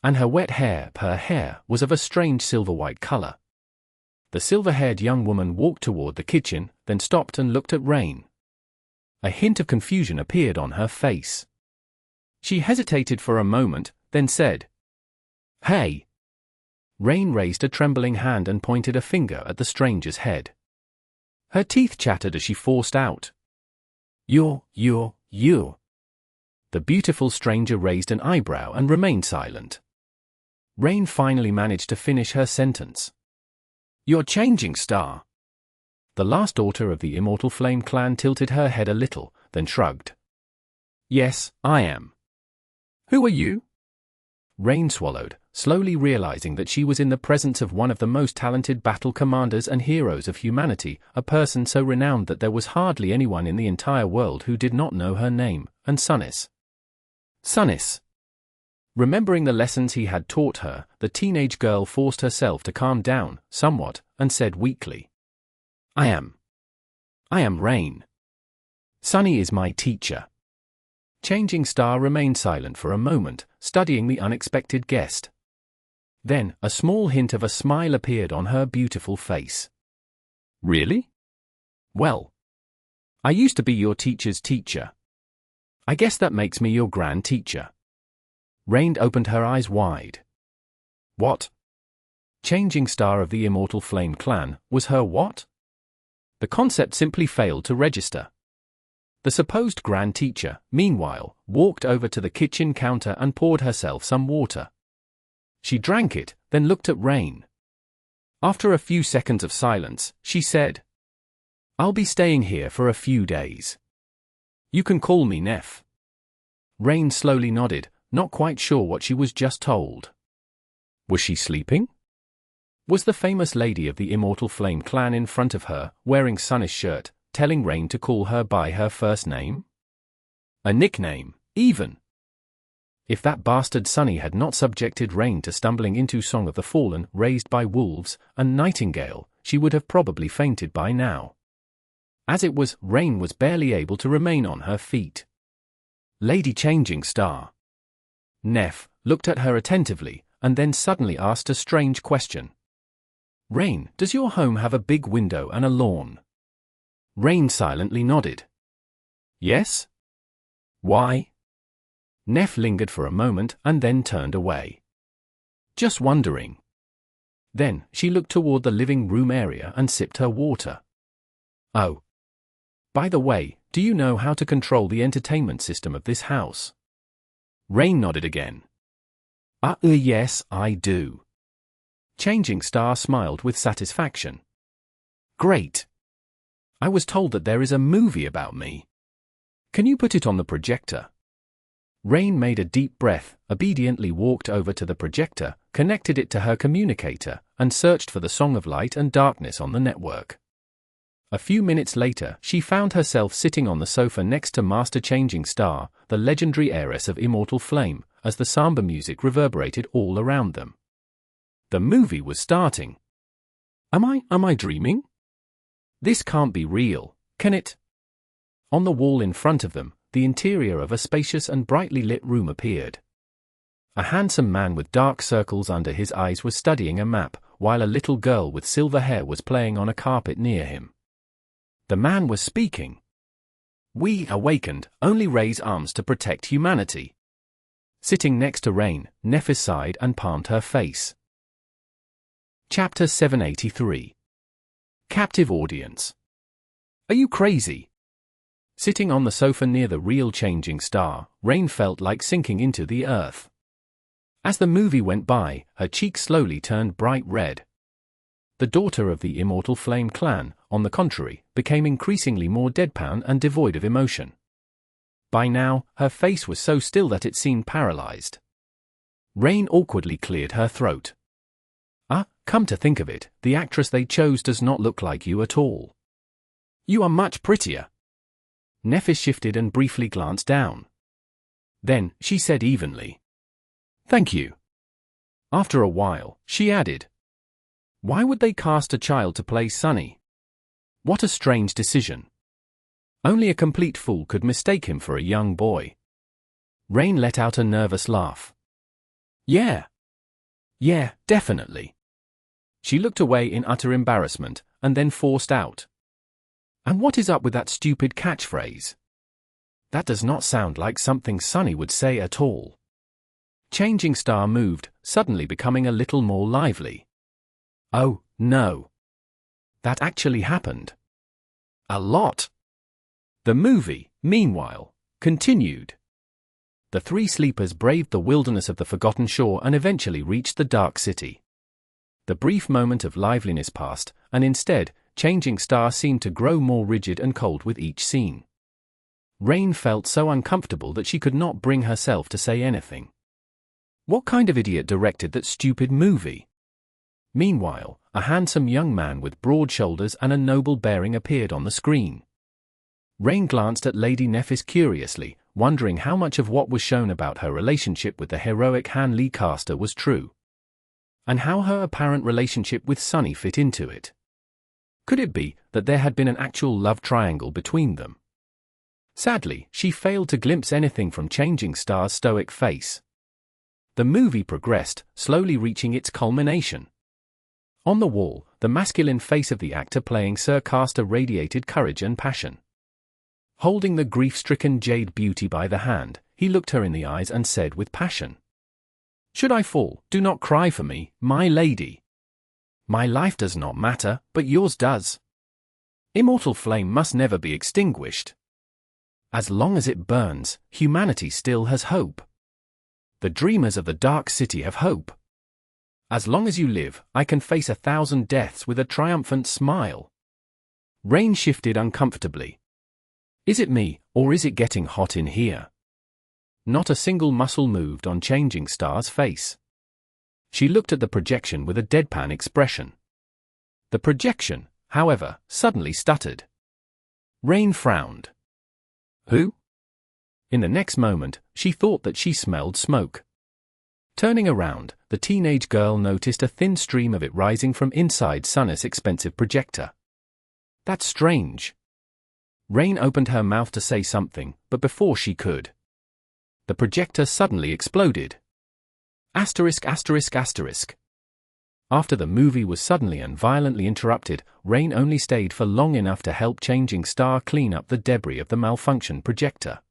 And her wet hair, was of a strange silver-white color. The silver-haired young woman walked toward the kitchen, then stopped and looked at Rain. A hint of confusion appeared on her face. She hesitated for a moment, then said, "Hey." Rain raised a trembling hand and pointed a finger at the stranger's head. Her teeth chattered as she forced out, You. The beautiful stranger raised an eyebrow and remained silent. Rain finally managed to finish her sentence. You're Changing Star. The last daughter of the Immortal Flame Clan tilted her head a little, then shrugged. Yes, I am. Who are you? Rain swallowed, slowly realizing that she was in the presence of one of the most talented battle commanders and heroes of humanity, a person so renowned that there was hardly anyone in the entire world who did not know her name, and Sunless. Remembering the lessons he had taught her, the teenage girl forced herself to calm down, somewhat, and said weakly, I am Rain. Sunny is my teacher. Changing Star remained silent for a moment, studying the unexpected guest. Then, a small hint of a smile appeared on her beautiful face. Really? Well, I used to be your teacher's teacher. I guess that makes me your grand teacher. Rain opened her eyes wide. What? Changing Star of the Immortal Flame clan was her what? The concept simply failed to register. The supposed grand teacher, meanwhile, walked over to the kitchen counter and poured herself some water. She drank it, then looked at Rain. After a few seconds of silence, she said, I'll be staying here for a few days. You can call me Neff. Rain slowly nodded, not quite sure what she was just told. Was she sleeping? Was the famous lady of the Immortal Flame clan in front of her, wearing Sunny's shirt, telling Rain to call her by her first name? A nickname, even. If that bastard Sunny had not subjected Rain to stumbling into Song of the Fallen, Raised by Wolves, and Nightingale, she would have probably fainted by now. As it was, Rain was barely able to remain on her feet. Lady Changing Star. Neff looked at her attentively, and then suddenly asked a strange question. Rain, does your home have a big window and a lawn? Rain silently nodded. Yes? Why? Neff lingered for a moment and then turned away. Just wondering. Then, she looked toward the living room area and sipped her water. Oh. By the way, do you know how to control the entertainment system of this house? Rain nodded again. Yes, I do. Changing Star smiled with satisfaction. Great. I was told that there is a movie about me. Can you put it on the projector? Rain made a deep breath, obediently walked over to the projector, connected it to her communicator, and searched for the Song of Light and Darkness on the network. A few minutes later, she found herself sitting on the sofa next to Master Changing Star, the legendary heiress of Immortal Flame, as the samba music reverberated all around them. The movie was starting. Am I dreaming? This can't be real, can it? On the wall in front of them, the interior of a spacious and brightly lit room appeared. A handsome man with dark circles under his eyes was studying a map, while a little girl with silver hair was playing on a carpet near him. The man was speaking. We awakened, only raise arms to protect humanity. Sitting next to Rain, Nephis sighed and palmed her face. Chapter 783. Captive Audience. Are you crazy? Sitting on the sofa near the real Changing Star, Rain felt like sinking into the earth. As the movie went by, her cheeks slowly turned bright red. The daughter of the Immortal Flame clan, on the contrary, became increasingly more deadpan and devoid of emotion. By now, her face was so still that it seemed paralyzed. Rain awkwardly cleared her throat. Come to think of it, the actress they chose does not look like you at all. You are much prettier. Nephis shifted and briefly glanced down. Then, she said evenly. Thank you. After a while, she added. Why would they cast a child to play Sunny? What a strange decision. Only a complete fool could mistake him for a young boy. Rain let out a nervous laugh. Yeah, definitely. She looked away in utter embarrassment, and then forced out. And what is up with that stupid catchphrase? That does not sound like something Sunny would say at all. Changing Star moved, suddenly becoming a little more lively. Oh, no. That actually happened. A lot. The movie, meanwhile, continued. The three sleepers braved the wilderness of the Forgotten Shore and eventually reached the Dark City. The brief moment of liveliness passed, and instead, Changing Star seemed to grow more rigid and cold with each scene. Rain felt so uncomfortable that she could not bring herself to say anything. What kind of idiot directed that stupid movie? Meanwhile, a handsome young man with broad shoulders and a noble bearing appeared on the screen. Rain glanced at Lady Nephis curiously, wondering how much of what was shown about her relationship with the heroic Han Lee caster was true, and how her apparent relationship with Sunny fit into it. Could it be that there had been an actual love triangle between them? Sadly, she failed to glimpse anything from Changing Star's stoic face. The movie progressed, slowly reaching its culmination. On the wall, the masculine face of the actor playing Sir Castor radiated courage and passion. Holding the grief-stricken Jade Beauty by the hand, he looked her in the eyes and said with passion, "Should I fall, do not cry for me, my lady. My life does not matter, but yours does. Immortal flame must never be extinguished. As long as it burns, humanity still has hope. The dreamers of the Dark City have hope. As long as you live, I can face 1,000 deaths with a triumphant smile." Rain shifted uncomfortably. Is it me, or is it getting hot in here? Not a single muscle moved on Changing Star's face. She looked at the projection with a deadpan expression. The projection, however, suddenly stuttered. Rain frowned. Who? In the next moment, she thought that she smelled smoke. Turning around, the teenage girl noticed a thin stream of it rising from inside Sunless' expensive projector. That's strange. Rain opened her mouth to say something, but before she could, the projector suddenly exploded. Asterisk asterisk asterisk. After the movie was suddenly and violently interrupted, Rain only stayed for long enough to help Changing Star clean up the debris of the malfunctioned projector.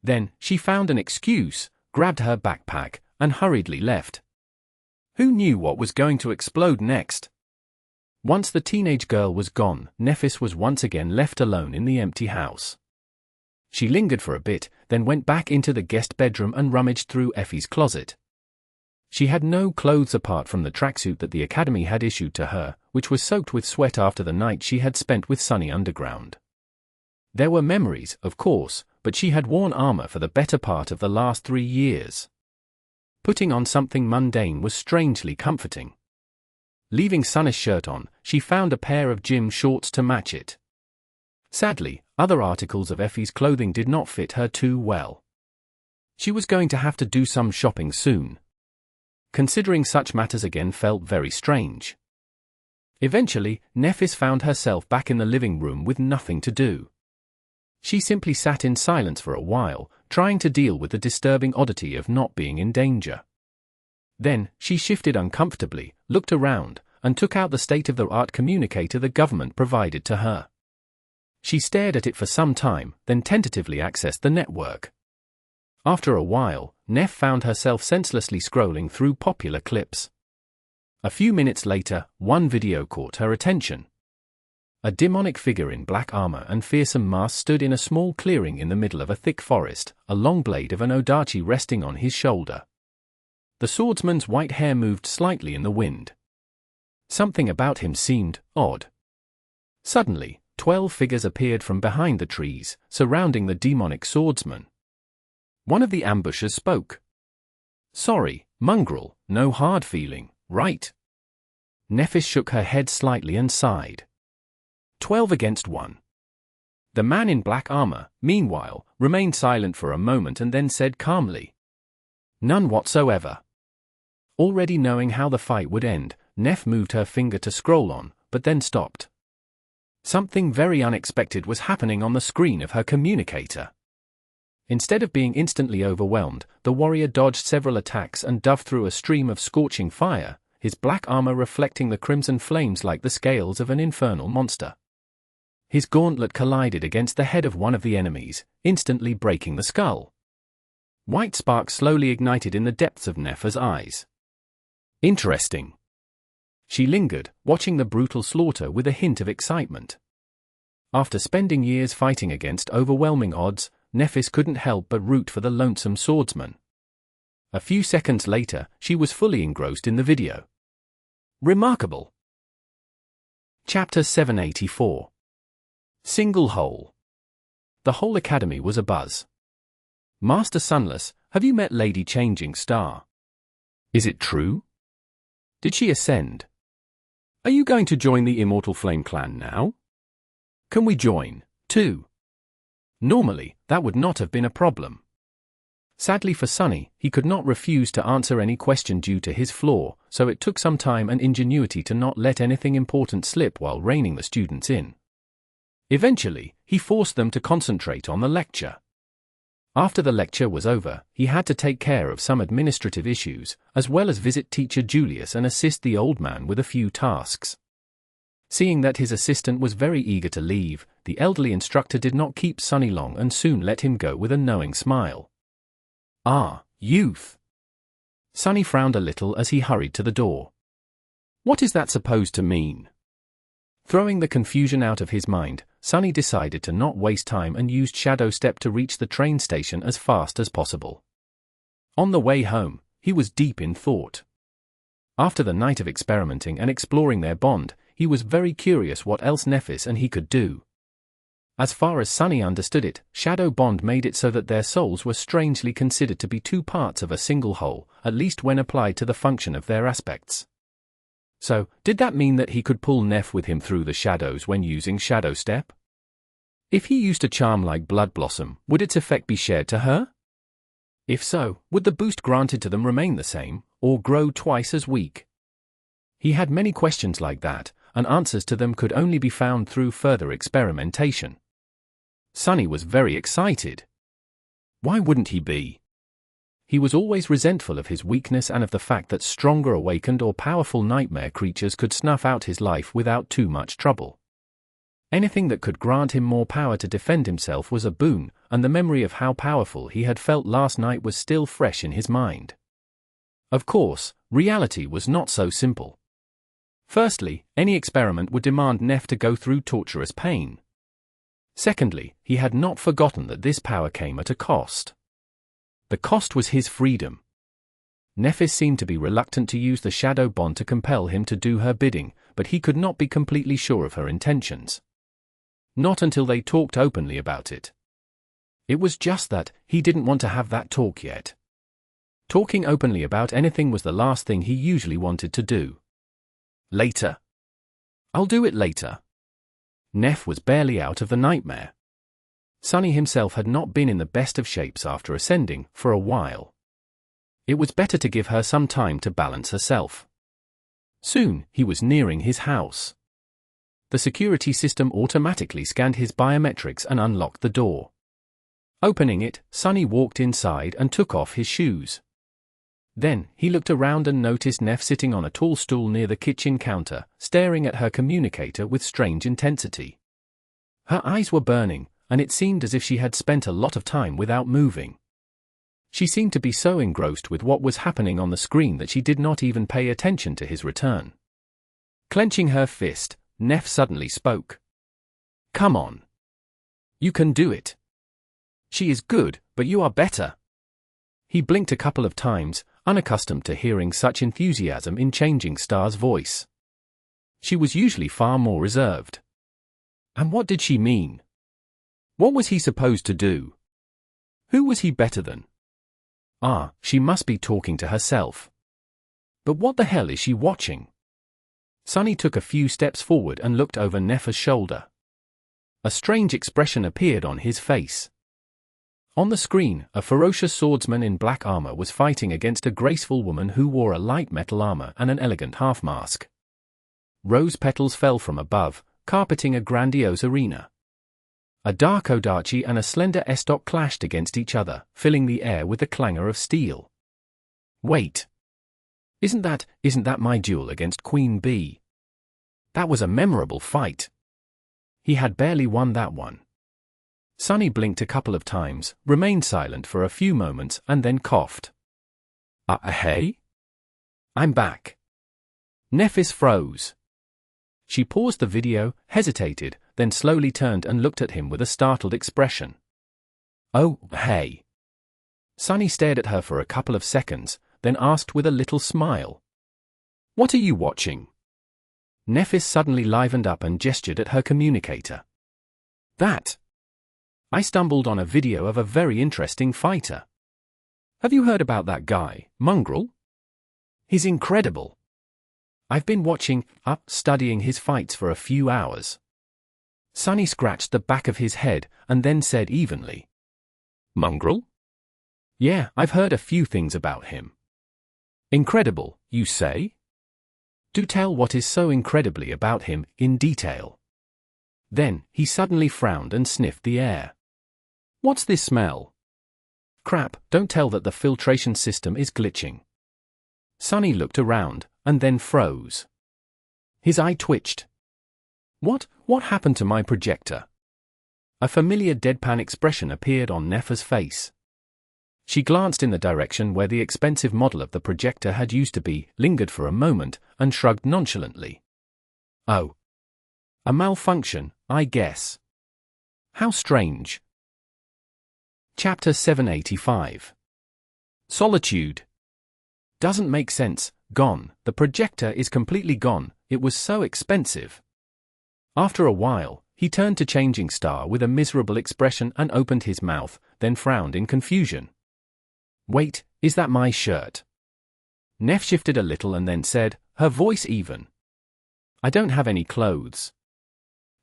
Then, she found an excuse, grabbed her backpack, and hurriedly left. Who knew what was going to explode next? Once the teenage girl was gone, Nephis was once again left alone in the empty house. She lingered for a bit, then went back into the guest bedroom and rummaged through Effie's closet. She had no clothes apart from the tracksuit that the Academy had issued to her, which was soaked with sweat after the night she had spent with Sunny Underground. There were memories, of course, but she had worn armor for the better part of the last 3 years. Putting on something mundane was strangely comforting. Leaving Sunny's shirt on, she found a pair of gym shorts to match it. Sadly, other articles of Effie's clothing did not fit her too well. She was going to have to do some shopping soon. Considering such matters again felt very strange. Eventually, Nephis found herself back in the living room with nothing to do. She simply sat in silence for a while, trying to deal with the disturbing oddity of not being in danger. Then, she shifted uncomfortably, looked around, and took out the state-of-the-art communicator the government provided to her. She stared at it for some time, then tentatively accessed the network. After a while, Neph found herself senselessly scrolling through popular clips. A few minutes later, one video caught her attention. A demonic figure in black armor and fearsome mask stood in a small clearing in the middle of a thick forest, a long blade of an odachi resting on his shoulder. The swordsman's white hair moved slightly in the wind. Something about him seemed odd. Suddenly, 12 figures appeared from behind the trees, surrounding the demonic swordsman. One of the ambushers spoke. "Sorry, mongrel, no hard feeling, right?" Nephis shook her head slightly and sighed. 12 against 1. The man in black armor, meanwhile, remained silent for a moment and then said calmly, "None whatsoever." Already knowing how the fight would end, Neph moved her finger to scroll on, but then stopped. Something very unexpected was happening on the screen of her communicator. Instead of being instantly overwhelmed, the warrior dodged several attacks and dove through a stream of scorching fire, his black armor reflecting the crimson flames like the scales of an infernal monster. His gauntlet collided against the head of one of the enemies, instantly breaking the skull. White sparks slowly ignited in the depths of Neph's eyes. Interesting. She lingered, watching the brutal slaughter with a hint of excitement. After spending years fighting against overwhelming odds, Nephis couldn't help but root for the lonesome swordsman. A few seconds later, she was fully engrossed in the video. Remarkable. Chapter 784. Single Hole. The whole academy was abuzz. "Master Sunless, have you met Lady Changing Star? Is it true? Did she ascend? Are you going to join the Immortal Flame clan now? Can we join, too?" Normally, that would not have been a problem. Sadly for Sunny, he could not refuse to answer any question due to his flaw, so it took some time and ingenuity to not let anything important slip while reining the students in. Eventually, he forced them to concentrate on the lecture. After the lecture was over, he had to take care of some administrative issues, as well as visit teacher Julius and assist the old man with a few tasks. Seeing that his assistant was very eager to leave, the elderly instructor did not keep Sunny long and soon let him go with a knowing smile. "Ah, youth." Sunny frowned a little as he hurried to the door. "What is that supposed to mean?" Throwing the confusion out of his mind, Sunny decided to not waste time and used Shadow Step to reach the train station as fast as possible. On the way home, he was deep in thought. After the night of experimenting and exploring their bond, he was very curious what else Nephis and he could do. As far as Sunny understood it, Shadow Bond made it so that their souls were strangely considered to be two parts of a single whole, at least when applied to the function of their aspects. So, did that mean that he could pull Neph with him through the shadows when using Shadow Step? If he used a charm like Blood Blossom, would its effect be shared to her? If so, would the boost granted to them remain the same, or grow twice as weak? He had many questions like that, and answers to them could only be found through further experimentation. Sunny was very excited. Why wouldn't he be? He was always resentful of his weakness and of the fact that stronger awakened or powerful nightmare creatures could snuff out his life without too much trouble. Anything that could grant him more power to defend himself was a boon, and the memory of how powerful he had felt last night was still fresh in his mind. Of course, reality was not so simple. Firstly, any experiment would demand Neph to go through torturous pain. Secondly, he had not forgotten that this power came at a cost. The cost was his freedom. Nephis seemed to be reluctant to use the Shadow Bond to compel him to do her bidding, but he could not be completely sure of her intentions. Not until they talked openly about it. It was just that, he didn't want to have that talk yet. Talking openly about anything was the last thing he usually wanted to do. Later. I'll do it later. Neph was barely out of the nightmare. Sunny himself had not been in the best of shapes after ascending for a while. It was better to give her some time to balance herself. Soon, he was nearing his house. The security system automatically scanned his biometrics and unlocked the door. Opening it, Sunny walked inside and took off his shoes. Then, he looked around and noticed Neph sitting on a tall stool near the kitchen counter, staring at her communicator with strange intensity. Her eyes were burning, and it seemed as if she had spent a lot of time without moving. She seemed to be so engrossed with what was happening on the screen that she did not even pay attention to his return. Clenching her fist, Neph suddenly spoke. "Come on. You can do it. She is good, but you are better." He blinked a couple of times, unaccustomed to hearing such enthusiasm in Changing Star's voice. She was usually far more reserved. And what did she mean? What was he supposed to do? Who was he better than? Ah, she must be talking to herself. But what the hell is she watching? Sunny took a few steps forward and looked over Neph's shoulder. A strange expression appeared on his face. On the screen, a ferocious swordsman in black armor was fighting against a graceful woman who wore a light metal armor and an elegant half-mask. Rose petals fell from above, carpeting a grandiose arena. A dark Odachi and a slender Estoc clashed against each other, filling the air with the clangor of steel. Wait. Isn't that my duel against Queen Bee? That was a memorable fight. He had barely won that one. Sunny blinked a couple of times, remained silent for a few moments, and then coughed. Hey? I'm back. Nephis froze. She paused the video, hesitated, then slowly turned and looked at him with a startled expression. Oh, hey. Sunny stared at her for a couple of seconds, then asked with a little smile. What are you watching? Nephis suddenly livened up and gestured at her communicator. That. I stumbled on a video of a very interesting fighter. Have you heard about that guy, Mongrel? He's incredible. I've been studying his fights for a few hours. Sunny scratched the back of his head and then said evenly. Mongrel? Yeah, I've heard a few things about him. Incredible, you say? Do tell what is so incredibly about him, in detail. Then, he suddenly frowned and sniffed the air. What's this smell? Crap, don't tell that the filtration system is glitching. Sunny looked around, and then froze. His eye twitched. What happened to my projector? A familiar deadpan expression appeared on Nefa's face. She glanced in the direction where the expensive model of the projector had used to be, lingered for a moment, and shrugged nonchalantly. Oh. A malfunction, I guess. How strange. Chapter 785. Solitude. Doesn't make sense. Gone. The projector is completely gone. It was so expensive. After a while, he turned to Changing Star with a miserable expression and opened his mouth, then frowned in confusion. Wait, is that my shirt? Nef shifted a little and then said, her voice even. I don't have any clothes.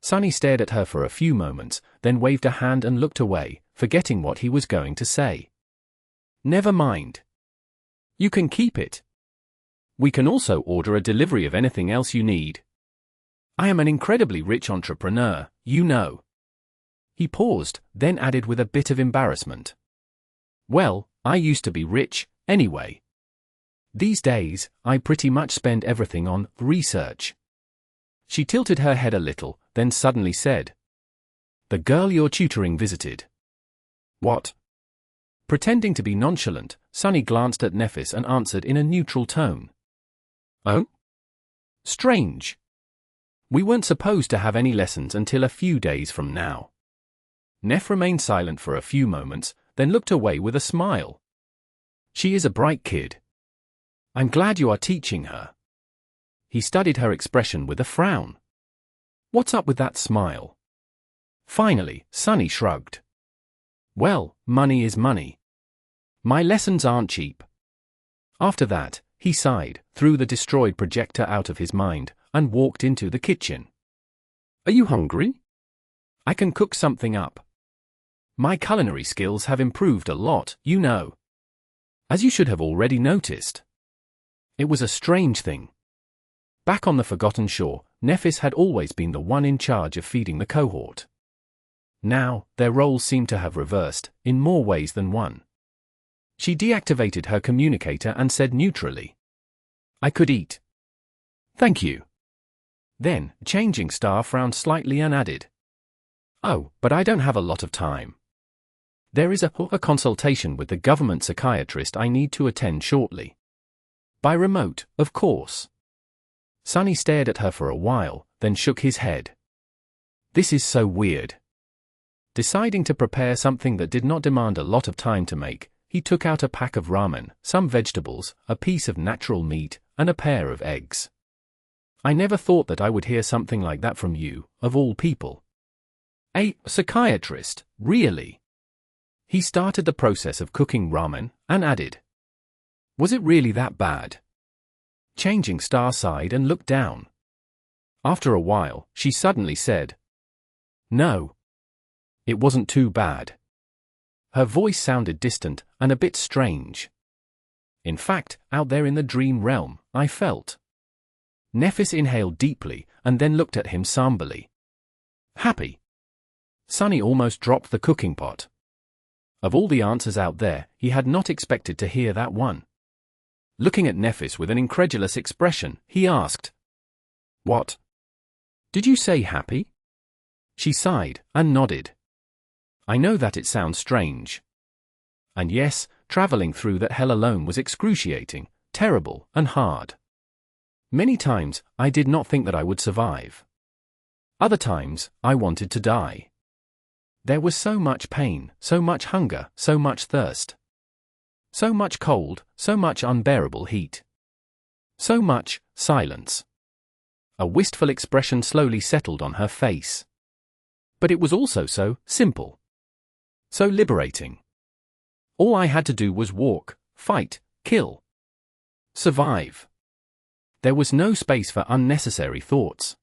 Sunny stared at her for a few moments, then waved a hand and looked away, forgetting what he was going to say. Never mind. You can keep it. We can also order a delivery of anything else you need. I am an incredibly rich entrepreneur, you know. He paused, then added with a bit of embarrassment. Well, I used to be rich, anyway. These days, I pretty much spend everything on research. She tilted her head a little, then suddenly said, the girl you're tutoring visited. What? Pretending to be nonchalant, Sunny glanced at Nephis and answered in a neutral tone. Oh? Strange. We weren't supposed to have any lessons until a few days from now. Neph remained silent for a few moments, then looked away with a smile. She is a bright kid. I'm glad you are teaching her. He studied her expression with a frown. What's up with that smile? Finally, Sunny shrugged. Well, money is money. My lessons aren't cheap. After that, he sighed, threw the destroyed projector out of his mind, and walked into the kitchen. Are you hungry? I can cook something up. My culinary skills have improved a lot, you know. As you should have already noticed. It was a strange thing. Back on the Forgotten Shore, Nephis had always been the one in charge of feeding the cohort. Now, their roles seemed to have reversed, in more ways than one. She deactivated her communicator and said neutrally, I could eat. Thank you. Then, Changing Star frowned slightly and added, oh, but I don't have a lot of time. There is a consultation with the government psychiatrist I need to attend shortly. By remote, of course. Sunny stared at her for a while, then shook his head. This is so weird. Deciding to prepare something that did not demand a lot of time to make, he took out a pack of ramen, some vegetables, a piece of natural meat, and a pair of eggs. I never thought that I would hear something like that from you, of all people. A psychiatrist, really? He started the process of cooking ramen, and added, was it really that bad? Changing Star sighed and looked down. After a while, she suddenly said, no. It wasn't too bad. Her voice sounded distant and a bit strange. In fact, out there in the dream realm, I felt. Nephis inhaled deeply and then looked at him somberly. Happy. Sunny almost dropped the cooking pot. Of all the answers out there, he had not expected to hear that one. Looking at Nephis with an incredulous expression, he asked, what? Did you say happy? She sighed and nodded. I know that it sounds strange. And yes, traveling through that hell alone was excruciating, terrible, and hard. Many times, I did not think that I would survive. Other times, I wanted to die. There was so much pain, so much hunger, so much thirst. So much cold, so much unbearable heat. So much silence. A wistful expression slowly settled on her face. But it was also so simple. So liberating. All I had to do was walk, fight, kill. Survive. There was no space for unnecessary thoughts.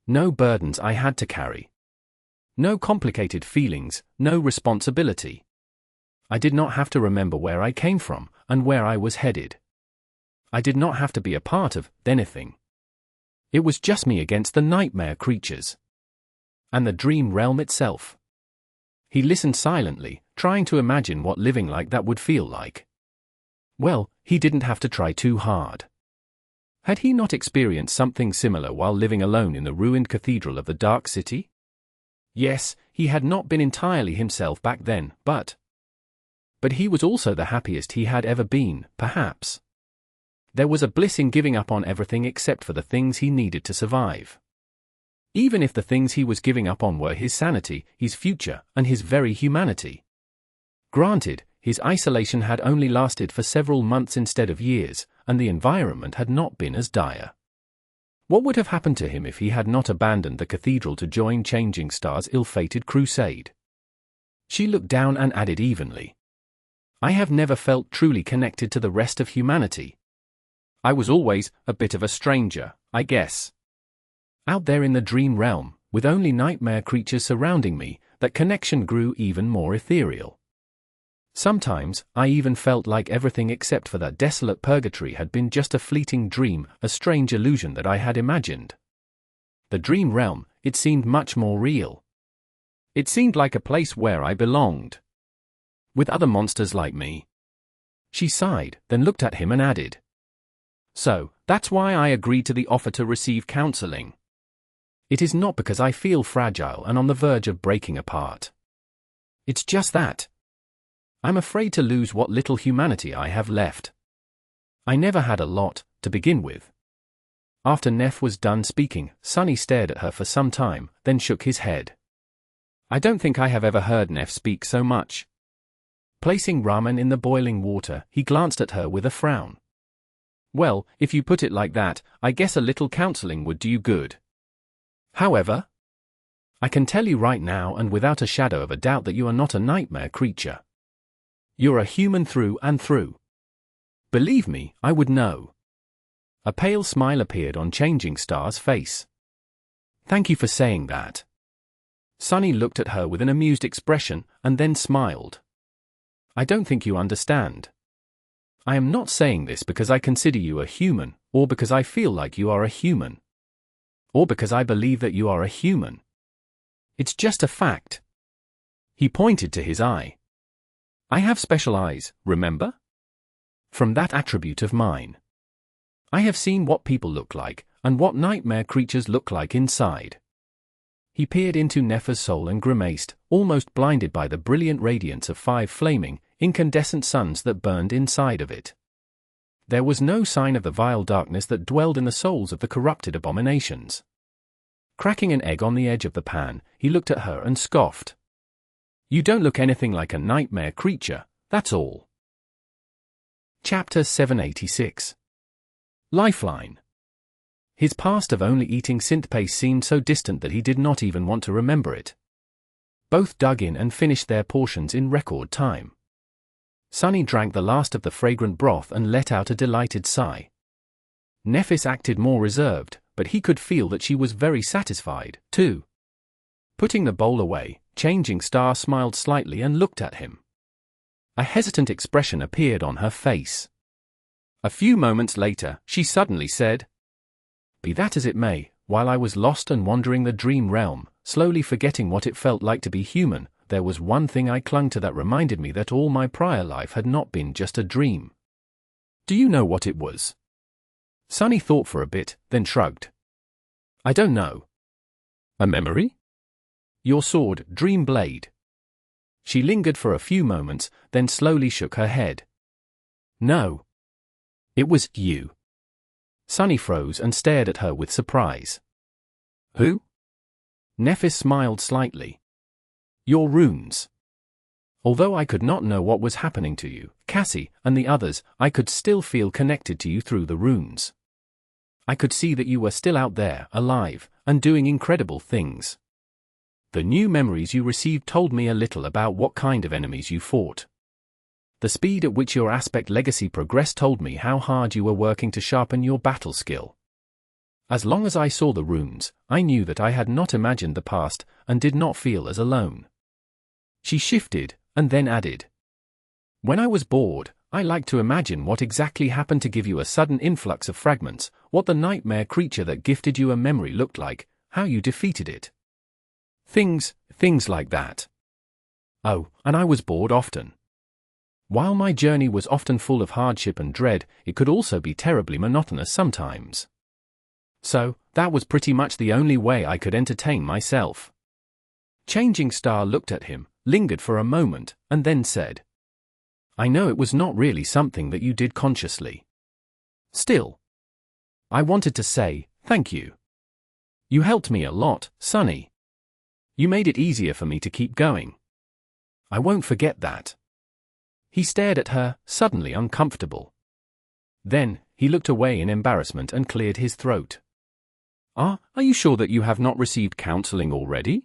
No burdens I had to carry. No complicated feelings, no responsibility. I did not have to remember where I came from and where I was headed. I did not have to be a part of anything. It was just me against the nightmare creatures. And the dream realm itself. He listened silently, trying to imagine what living like that would feel like. Well, he didn't have to try too hard. Had he not experienced something similar while living alone in the ruined cathedral of the Dark City? Yes, he had not been entirely himself back then, but he was also the happiest he had ever been, perhaps. There was a bliss in giving up on everything except for the things he needed to survive. Even if the things he was giving up on were his sanity, his future, and his very humanity. Granted, his isolation had only lasted for several months instead of years, and the environment had not been as dire. What would have happened to him if he had not abandoned the cathedral to join Changing Star's ill-fated crusade? She looked down and added evenly, I have never felt truly connected to the rest of humanity. I was always a bit of a stranger, I guess. Out there in the dream realm, with only nightmare creatures surrounding me, that connection grew even more ethereal. Sometimes, I even felt like everything except for that desolate purgatory had been just a fleeting dream, a strange illusion that I had imagined. The dream realm, it seemed much more real. It seemed like a place where I belonged. With other monsters like me. She sighed, then looked at him and added, So, that's why I agreed to the offer to receive counseling. It is not because I feel fragile and on the verge of breaking apart. It's just that I'm afraid to lose what little humanity I have left. I never had a lot, to begin with. After Neff was done speaking, Sunny stared at her for some time, then shook his head. I don't think I have ever heard Neff speak so much. Placing ramen in the boiling water, he glanced at her with a frown. Well, if you put it like that, I guess a little counseling would do you good. However, I can tell you right now and without a shadow of a doubt that you are not a nightmare creature. You're a human through and through. Believe me, I would know. A pale smile appeared on Changing Star's face. Thank you for saying that. Sunny looked at her with an amused expression and then smiled. I don't think you understand. I am not saying this because I consider you a human, or because I feel like you are a human. Or because I believe that you are a human. It's just a fact. He pointed to his eye. I have special eyes, remember? From that attribute of mine. I have seen what people look like, and what nightmare creatures look like inside. He peered into Nefer's soul and grimaced, almost blinded by the brilliant radiance of 5 flaming, incandescent suns that burned inside of it. There was no sign of the vile darkness that dwelled in the souls of the corrupted abominations. Cracking an egg on the edge of the pan, he looked at her and scoffed. You don't look anything like a nightmare creature, that's all. Chapter 786. Lifeline. His past of only eating synth paste seemed so distant that he did not even want to remember it. Both dug in and finished their portions in record time. Sunny drank the last of the fragrant broth and let out a delighted sigh. Nephis acted more reserved, but he could feel that she was very satisfied, too. Putting the bowl away, Changing Star smiled slightly and looked at him. A hesitant expression appeared on her face. A few moments later, she suddenly said, Be that as it may, while I was lost and wandering the dream realm, slowly forgetting what it felt like to be human, there was one thing I clung to that reminded me that all my prior life had not been just a dream. Do you know what it was? Sunny thought for a bit, then shrugged. I don't know. A memory? Your sword, Dream Blade. She lingered for a few moments, then slowly shook her head. No. It was you. Sunny froze and stared at her with surprise. Who? Nephis smiled slightly. Your runes. Although I could not know what was happening to you, Cassie, and the others, I could still feel connected to you through the runes. I could see that you were still out there, alive, and doing incredible things. The new memories you received told me a little about what kind of enemies you fought. The speed at which your aspect legacy progressed told me how hard you were working to sharpen your battle skill. As long as I saw the runes, I knew that I had not imagined the past and did not feel as alone. She shifted, and then added. When I was bored, I liked to imagine what exactly happened to give you a sudden influx of fragments, what the nightmare creature that gifted you a memory looked like, how you defeated it. Things like that. Oh, and I was bored often. While my journey was often full of hardship and dread, it could also be terribly monotonous sometimes. So, that was pretty much the only way I could entertain myself. Changing Star looked at him, lingered for a moment, and then said, I know it was not really something that you did consciously. Still, I wanted to say, thank you. You helped me a lot, Sunny. You made it easier for me to keep going. I won't forget that. He stared at her, suddenly uncomfortable. Then, he looked away in embarrassment and cleared his throat. Are you sure that you have not received counseling already?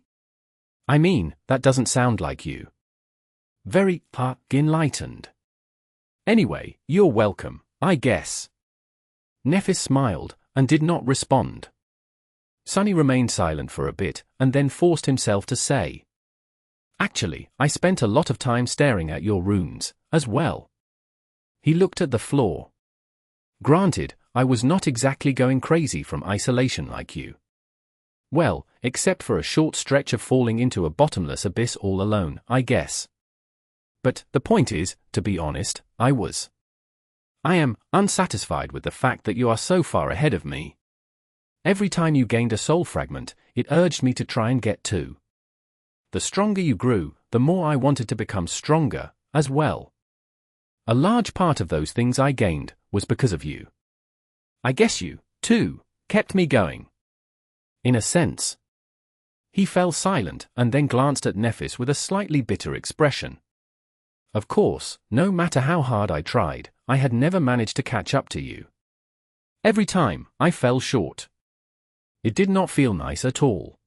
I mean, that doesn't sound like you. Very, enlightened. Anyway, you're welcome, I guess. Nephis smiled, and did not respond. Sunny remained silent for a bit, and then forced himself to say, Actually, I spent a lot of time staring at your runes, as well. He looked at the floor. Granted, I was not exactly going crazy from isolation like you. Well, except for a short stretch of falling into a bottomless abyss all alone, I guess. But the point is, to be honest, I am unsatisfied with the fact that you are so far ahead of me. Every time you gained a soul fragment, it urged me to try and get two. The stronger you grew, the more I wanted to become stronger, as well. A large part of those things I gained was because of you. I guess you, too, kept me going. In a sense. He fell silent and then glanced at Nephis with a slightly bitter expression. Of course, no matter how hard I tried, I had never managed to catch up to you. Every time, I fell short. It did not feel nice at all.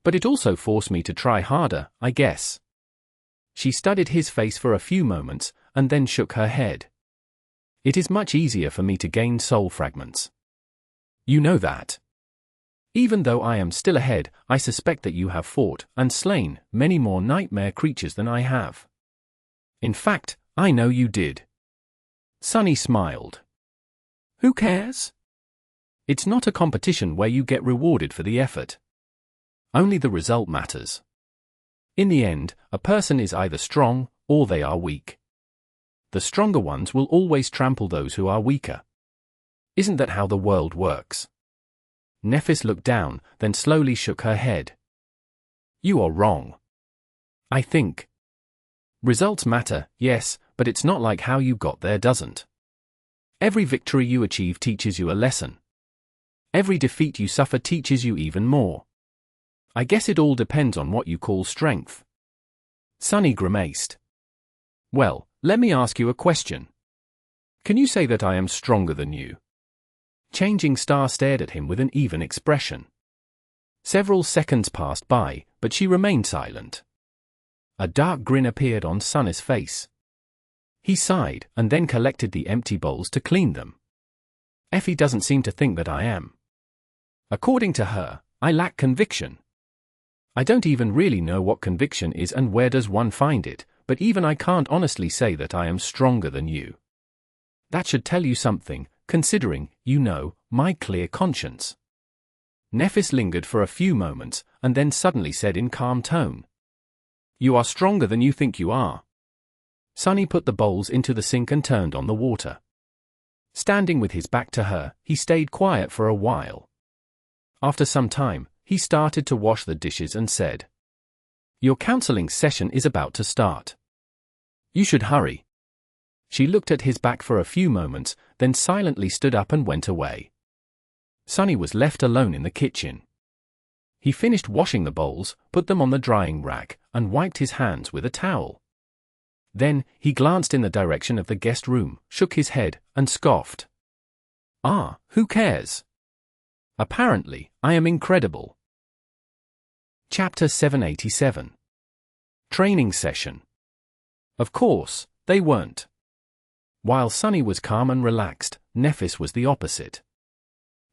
But it also forced me to try harder, I guess. She studied his face for a few moments, and then shook her head. It is much easier for me to gain soul fragments. You know that. Even though I am still ahead, I suspect that you have fought and slain many more nightmare creatures than I have. In fact, I know you did. Sunny smiled. Who cares? It's not a competition where you get rewarded for the effort. Only the result matters. In the end, a person is either strong, or they are weak. The stronger ones will always trample those who are weaker. Isn't that how the world works? Nephis looked down, then slowly shook her head. You are wrong. I think. Results matter, yes, but it's not like how you got there doesn't. Every victory you achieve teaches you a lesson. Every defeat you suffer teaches you even more. I guess it all depends on what you call strength. Sunny grimaced. Well, let me ask you a question. Can you say that I am stronger than you? Changing Star stared at him with an even expression. Several seconds passed by, but she remained silent. A dark grin appeared on Sunny's face. He sighed, and then collected the empty bowls to clean them. Effie doesn't seem to think that I am. According to her, I lack conviction. I don't even really know what conviction is and where does one find it, but even I can't honestly say that I am stronger than you. That should tell you something, considering, my clear conscience. Nephis lingered for a few moments, and then suddenly said in calm tone. You are stronger than you think you are. Sunny put the bowls into the sink and turned on the water. Standing with his back to her, he stayed quiet for a while. After some time, he started to wash the dishes and said, Your counseling session is about to start. You should hurry. She looked at his back for a few moments, then silently stood up and went away. Sunny was left alone in the kitchen. He finished washing the bowls, put them on the drying rack, and wiped his hands with a towel. Then, he glanced in the direction of the guest room, shook his head, and scoffed. Who cares? Apparently, I am incredible. Chapter 787. Training Session. Of course, they weren't. While Sunny was calm and relaxed, Nephis was the opposite.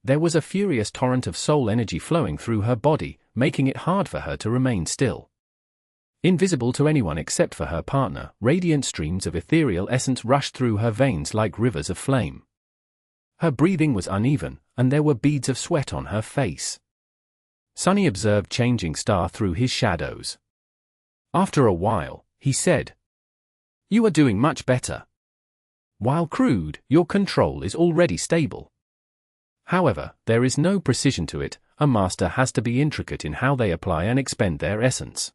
There was a furious torrent of soul energy flowing through her body, making it hard for her to remain still. Invisible to anyone except for her partner, radiant streams of ethereal essence rushed through her veins like rivers of flame. Her breathing was uneven, and there were beads of sweat on her face. Sunny observed Changing Star through his shadows. After a while, he said, "You are doing much better. While crude, your control is already stable. However, there is no precision to it. A master has to be intricate in how they apply and expend their essence.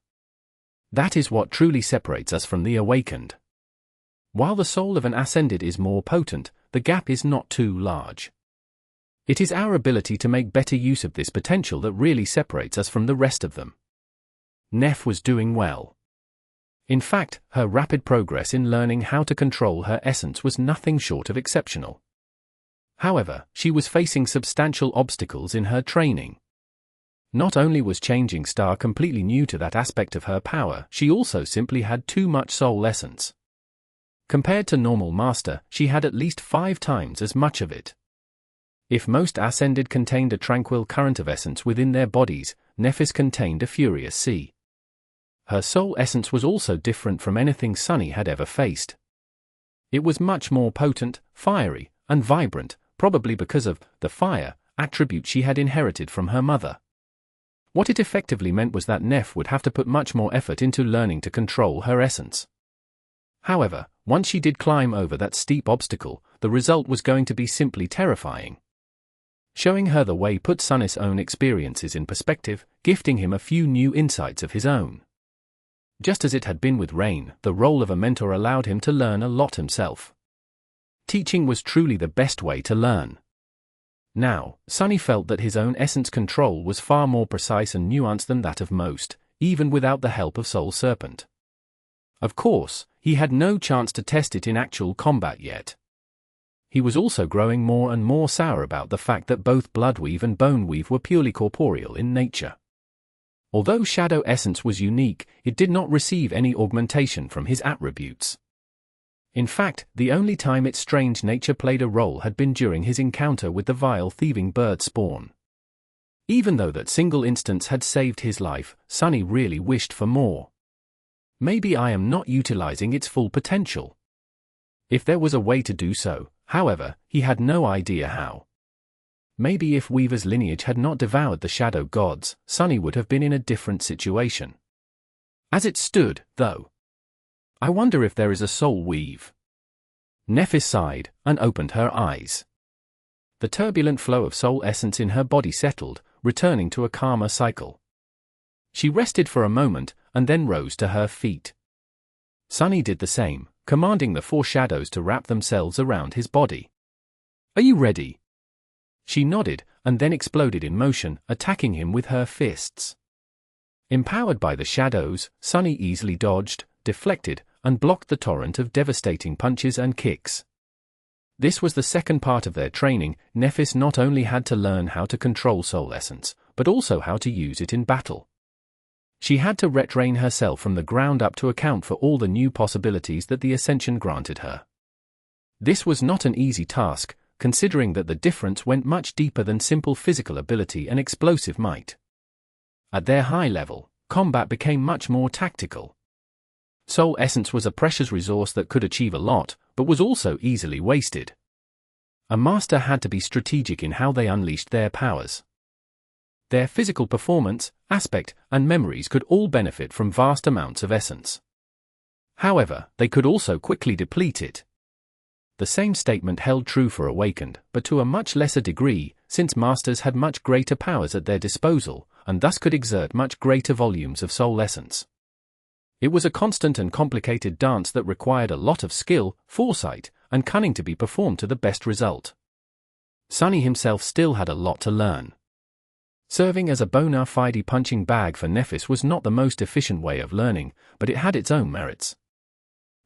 That is what truly separates us from the awakened. While the soul of an ascended is more potent, the gap is not too large. It is our ability to make better use of this potential that really separates us from the rest of them." Neff was doing well. In fact, her rapid progress in learning how to control her essence was nothing short of exceptional. However, she was facing substantial obstacles in her training. Not only was Changing Star completely new to that aspect of her power, she also simply had too much soul essence. Compared to normal master, she had at least 5 times as much of it. If most ascended contained a tranquil current of essence within their bodies, Nephis contained a furious sea. Her soul essence was also different from anything Sunny had ever faced. It was much more potent, fiery, and vibrant, probably because of the fire attribute she had inherited from her mother. What it effectively meant was that Neff would have to put much more effort into learning to control her essence. However, once she did climb over that steep obstacle, the result was going to be simply terrifying. Showing her the way put Sunny's own experiences in perspective, gifting him a few new insights of his own. Just as it had been with Rain, the role of a mentor allowed him to learn a lot himself. Teaching was truly the best way to learn. Now, Sunny felt that his own essence control was far more precise and nuanced than that of most, even without the help of Soul Serpent. Of course, he had no chance to test it in actual combat yet. He was also growing more and more sour about the fact that both Bloodweave and Boneweave were purely corporeal in nature. Although Shadow Essence was unique, it did not receive any augmentation from his attributes. In fact, the only time its strange nature played a role had been during his encounter with the vile thieving bird spawn. Even though that single instance had saved his life, Sunny really wished for more. Maybe I am not utilizing its full potential. If there was a way to do so, however, he had no idea how. Maybe if Weaver's lineage had not devoured the shadow gods, Sunny would have been in a different situation. As it stood, though, I wonder if there is a soul weave. Nephis sighed, and opened her eyes. The turbulent flow of soul essence in her body settled, returning to a calmer cycle. She rested for a moment, and then rose to her feet. Sunny did the same, commanding the 4 shadows to wrap themselves around his body. "Are you ready?" She nodded, and then exploded in motion, attacking him with her fists. Empowered by the shadows, Sunny easily dodged, deflected, and blocked the torrent of devastating punches and kicks. This was the second part of their training. Nephis not only had to learn how to control soul essence, but also how to use it in battle. She had to retrain herself from the ground up to account for all the new possibilities that the Ascension granted her. This was not an easy task, considering that the difference went much deeper than simple physical ability and explosive might. At their high level, combat became much more tactical. Soul essence was a precious resource that could achieve a lot, but was also easily wasted. A master had to be strategic in how they unleashed their powers. Their physical performance, aspect, and memories could all benefit from vast amounts of essence. However, they could also quickly deplete it. The same statement held true for Awakened, but to a much lesser degree, since masters had much greater powers at their disposal, and thus could exert much greater volumes of soul essence. It was a constant and complicated dance that required a lot of skill, foresight, and cunning to be performed to the best result. Sunny himself still had a lot to learn. Serving as a bona fide punching bag for Nephis was not the most efficient way of learning, but it had its own merits.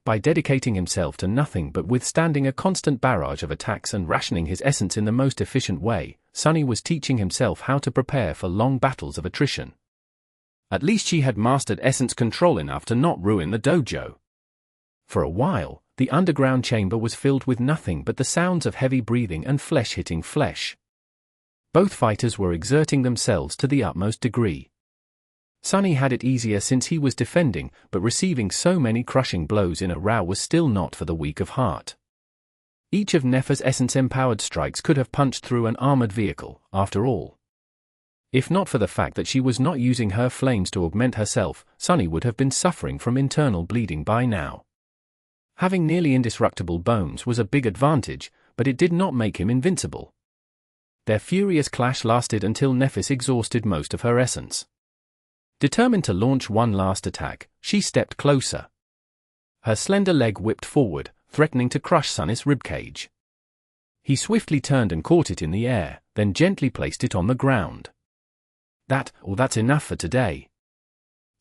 By dedicating himself to nothing but withstanding a constant barrage of attacks and rationing his essence in the most efficient way, Sunny was teaching himself how to prepare for long battles of attrition. At least she had mastered essence control enough to not ruin the dojo. For a while, the underground chamber was filled with nothing but the sounds of heavy breathing and flesh hitting flesh. Both fighters were exerting themselves to the utmost degree. Sunny had it easier since he was defending, but receiving so many crushing blows in a row was still not for the weak of heart. Each of Neph's essence-empowered strikes could have punched through an armored vehicle, after all. If not for the fact that she was not using her flames to augment herself, Sunny would have been suffering from internal bleeding by now. Having nearly indestructible bones was a big advantage, but it did not make him invincible. Their furious clash lasted until Nephis exhausted most of her essence. Determined to launch one last attack, she stepped closer. Her slender leg whipped forward, threatening to crush Sunny's ribcage. He swiftly turned and caught it in the air, then gently placed it on the ground. That's enough for today.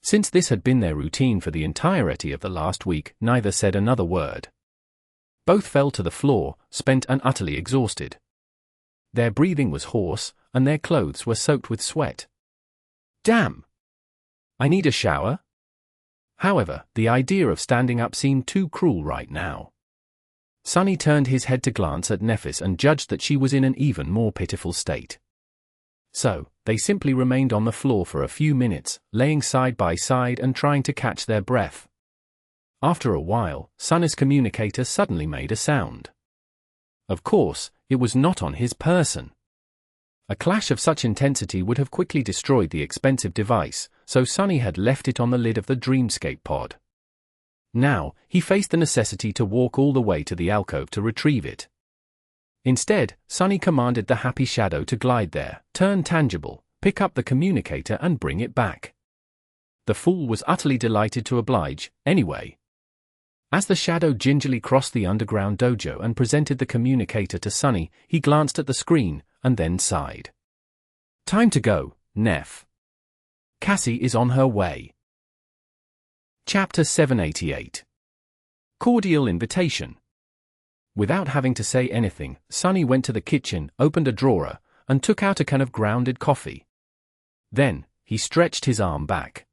Since this had been their routine for the entirety of the last week, neither said another word. Both fell to the floor, spent and utterly exhausted. Their breathing was hoarse, and their clothes were soaked with sweat. Damn! I need a shower? However, the idea of standing up seemed too cruel right now. Sunny turned his head to glance at Nephis and judged that she was in an even more pitiful state. So, they simply remained on the floor for a few minutes, laying side by side and trying to catch their breath. After a while, Sunny's communicator suddenly made a sound. Of course, it was not on his person. A clash of such intensity would have quickly destroyed the expensive device, so Sunny had left it on the lid of the Dreamscape pod. Now, he faced the necessity to walk all the way to the alcove to retrieve it. Instead, Sunny commanded the happy shadow to glide there, turn tangible, pick up the communicator and bring it back. The fool was utterly delighted to oblige, anyway. As the shadow gingerly crossed the underground dojo and presented the communicator to Sunny, he glanced at the screen, and then sighed. Time to go, Neph. Cassie is on her way. Chapter 788. Cordial Invitation. Without having to say anything, Sunny went to the kitchen, opened a drawer, and took out a can of grounded coffee. Then, he stretched his arm back.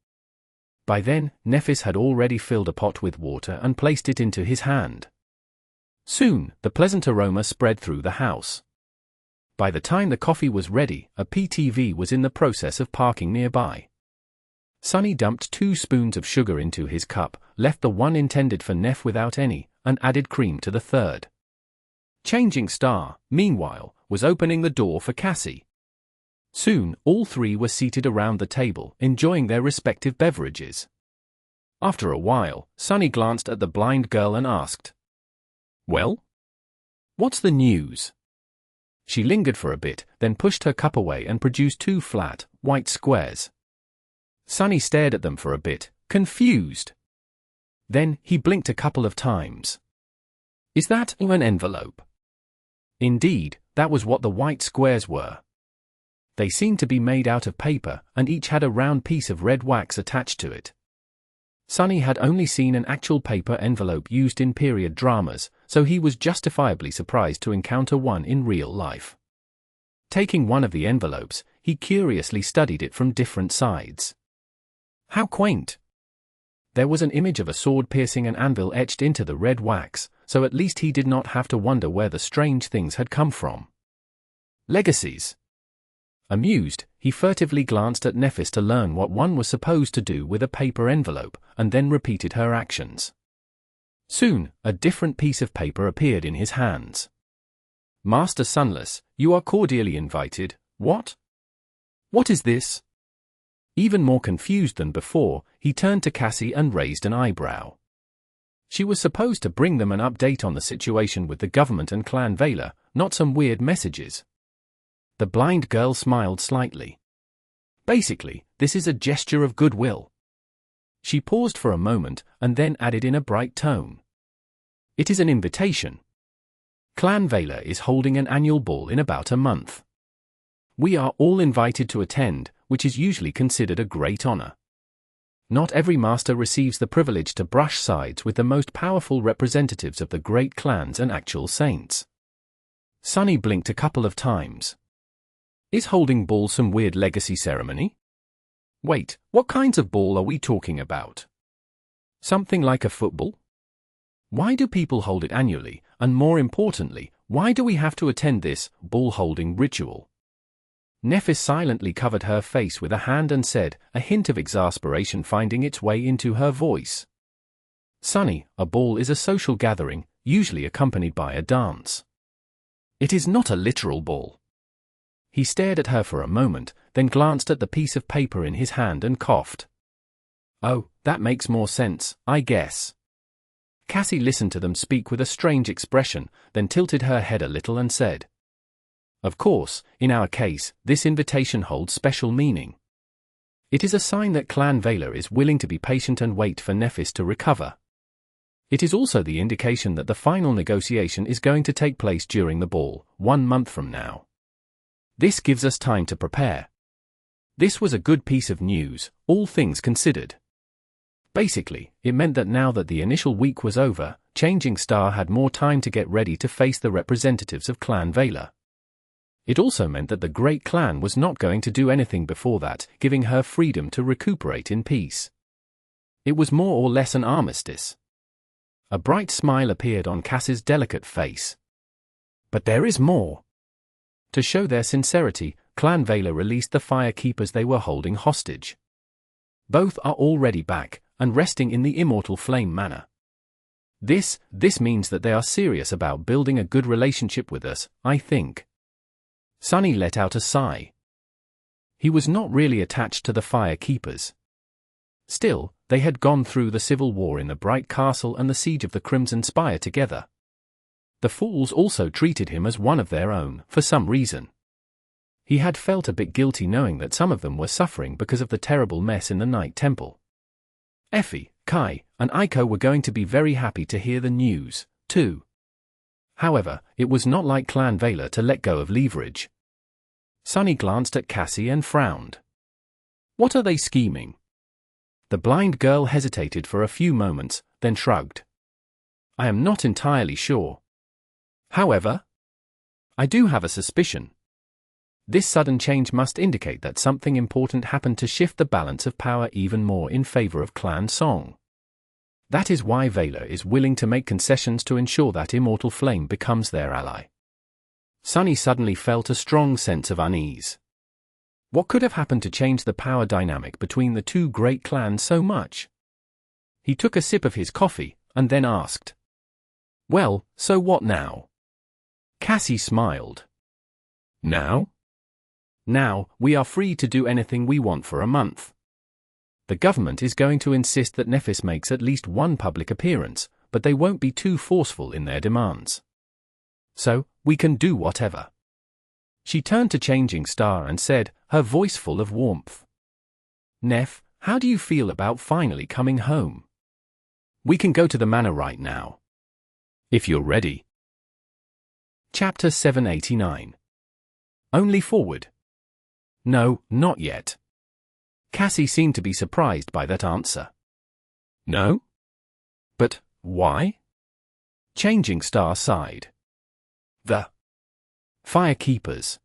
By then, Nephis had already filled a pot with water and placed it into his hand. Soon, the pleasant aroma spread through the house. By the time the coffee was ready, a PTV was in the process of parking nearby. Sunny dumped 2 spoons of sugar into his cup, left the one intended for Neph without any, and added cream to the third. Changing Star, meanwhile, was opening the door for Cassie. Soon, all 3 were seated around the table, enjoying their respective beverages. After a while, Sunny glanced at the blind girl and asked, "Well? What's the news?" She lingered for a bit, then pushed her cup away and produced 2 flat, white squares. Sunny stared at them for a bit, confused. Then, he blinked a couple of times. "Is that an envelope?" Indeed, that was what the white squares were. They seemed to be made out of paper, and each had a round piece of red wax attached to it. Sunny had only seen an actual paper envelope used in period dramas, so he was justifiably surprised to encounter one in real life. Taking one of the envelopes, he curiously studied it from different sides. How quaint! There was an image of a sword piercing an anvil etched into the red wax, so at least he did not have to wonder where the strange things had come from. Legacies. Amused, he furtively glanced at Nephis to learn what one was supposed to do with a paper envelope, and then repeated her actions. Soon, a different piece of paper appeared in his hands. "Master Sunless, you are cordially invited." What? What is this? Even more confused than before, he turned to Cassie and raised an eyebrow. She was supposed to bring them an update on the situation with the government and Clan Vela, not some weird messages. The blind girl smiled slightly. "Basically, this is a gesture of goodwill." She paused for a moment, and then added in a bright tone. "It is an invitation. Clan Vela is holding an annual ball in about a month. We are all invited to attend, which is usually considered a great honor. Not every master receives the privilege to brush sides with the most powerful representatives of the great clans and actual saints." Sunny blinked a couple of times. Is holding ball some weird legacy ceremony? Wait, what kinds of ball are we talking about? Something like a football? Why do people hold it annually, and more importantly, why do we have to attend this ball-holding ritual? Nephis silently covered her face with a hand and said, a hint of exasperation finding its way into her voice. "Sunny, a ball is a social gathering, usually accompanied by a dance. It is not a literal ball." He stared at her for a moment, then glanced at the piece of paper in his hand and coughed. "Oh, that makes more sense, I guess." Cassie listened to them speak with a strange expression, then tilted her head a little and said, "Of course, in our case, this invitation holds special meaning. It is a sign that Clan Vela is willing to be patient and wait for Nephis to recover. It is also the indication that the final negotiation is going to take place during the ball, 1 month from now. This gives us time to prepare." This was a good piece of news, all things considered. Basically, it meant that now that the initial week was over, Changing Star had more time to get ready to face the representatives of Clan Vela. It also meant that the Great Clan was not going to do anything before that, giving her freedom to recuperate in peace. It was more or less an armistice. A bright smile appeared on Cass's delicate face. "But there is more." To show their sincerity, Clan Vela released the firekeepers they were holding hostage. Both are already back, and resting in the Immortal Flame Manor. This means that they are serious about building a good relationship with us, I think. Sunny let out a sigh. He was not really attached to the firekeepers. Still, they had gone through the civil war in the Bright Castle and the siege of the Crimson Spire together. The fools also treated him as one of their own, for some reason. He had felt a bit guilty knowing that some of them were suffering because of the terrible mess in the Night Temple. Effie, Kai, and Aiko were going to be very happy to hear the news, too. However, it was not like Clan Vela to let go of leverage. Sunny glanced at Cassie and frowned. What are they scheming? The blind girl hesitated for a few moments, then shrugged. I am not entirely sure. However, I do have a suspicion. This sudden change must indicate that something important happened to shift the balance of power even more in favor of Clan Song. That is why Vela is willing to make concessions to ensure that Immortal Flame becomes their ally. Sunny suddenly felt a strong sense of unease. What could have happened to change the power dynamic between the two great clans so much? He took a sip of his coffee, and then asked, "Well, so what now?" Cassie smiled. Now? Now, we are free to do anything we want for a month. The government is going to insist that Nephis makes at least one public appearance, but they won't be too forceful in their demands. So, we can do whatever. She turned to Changing Star and said, her voice full of warmth. Neph, how do you feel about finally coming home? We can go to the manor right now. If you're ready. Chapter 789. Only forward. No, not yet. Cassie seemed to be surprised by that answer. No? But, why? Changing Star sighed. The Firekeepers.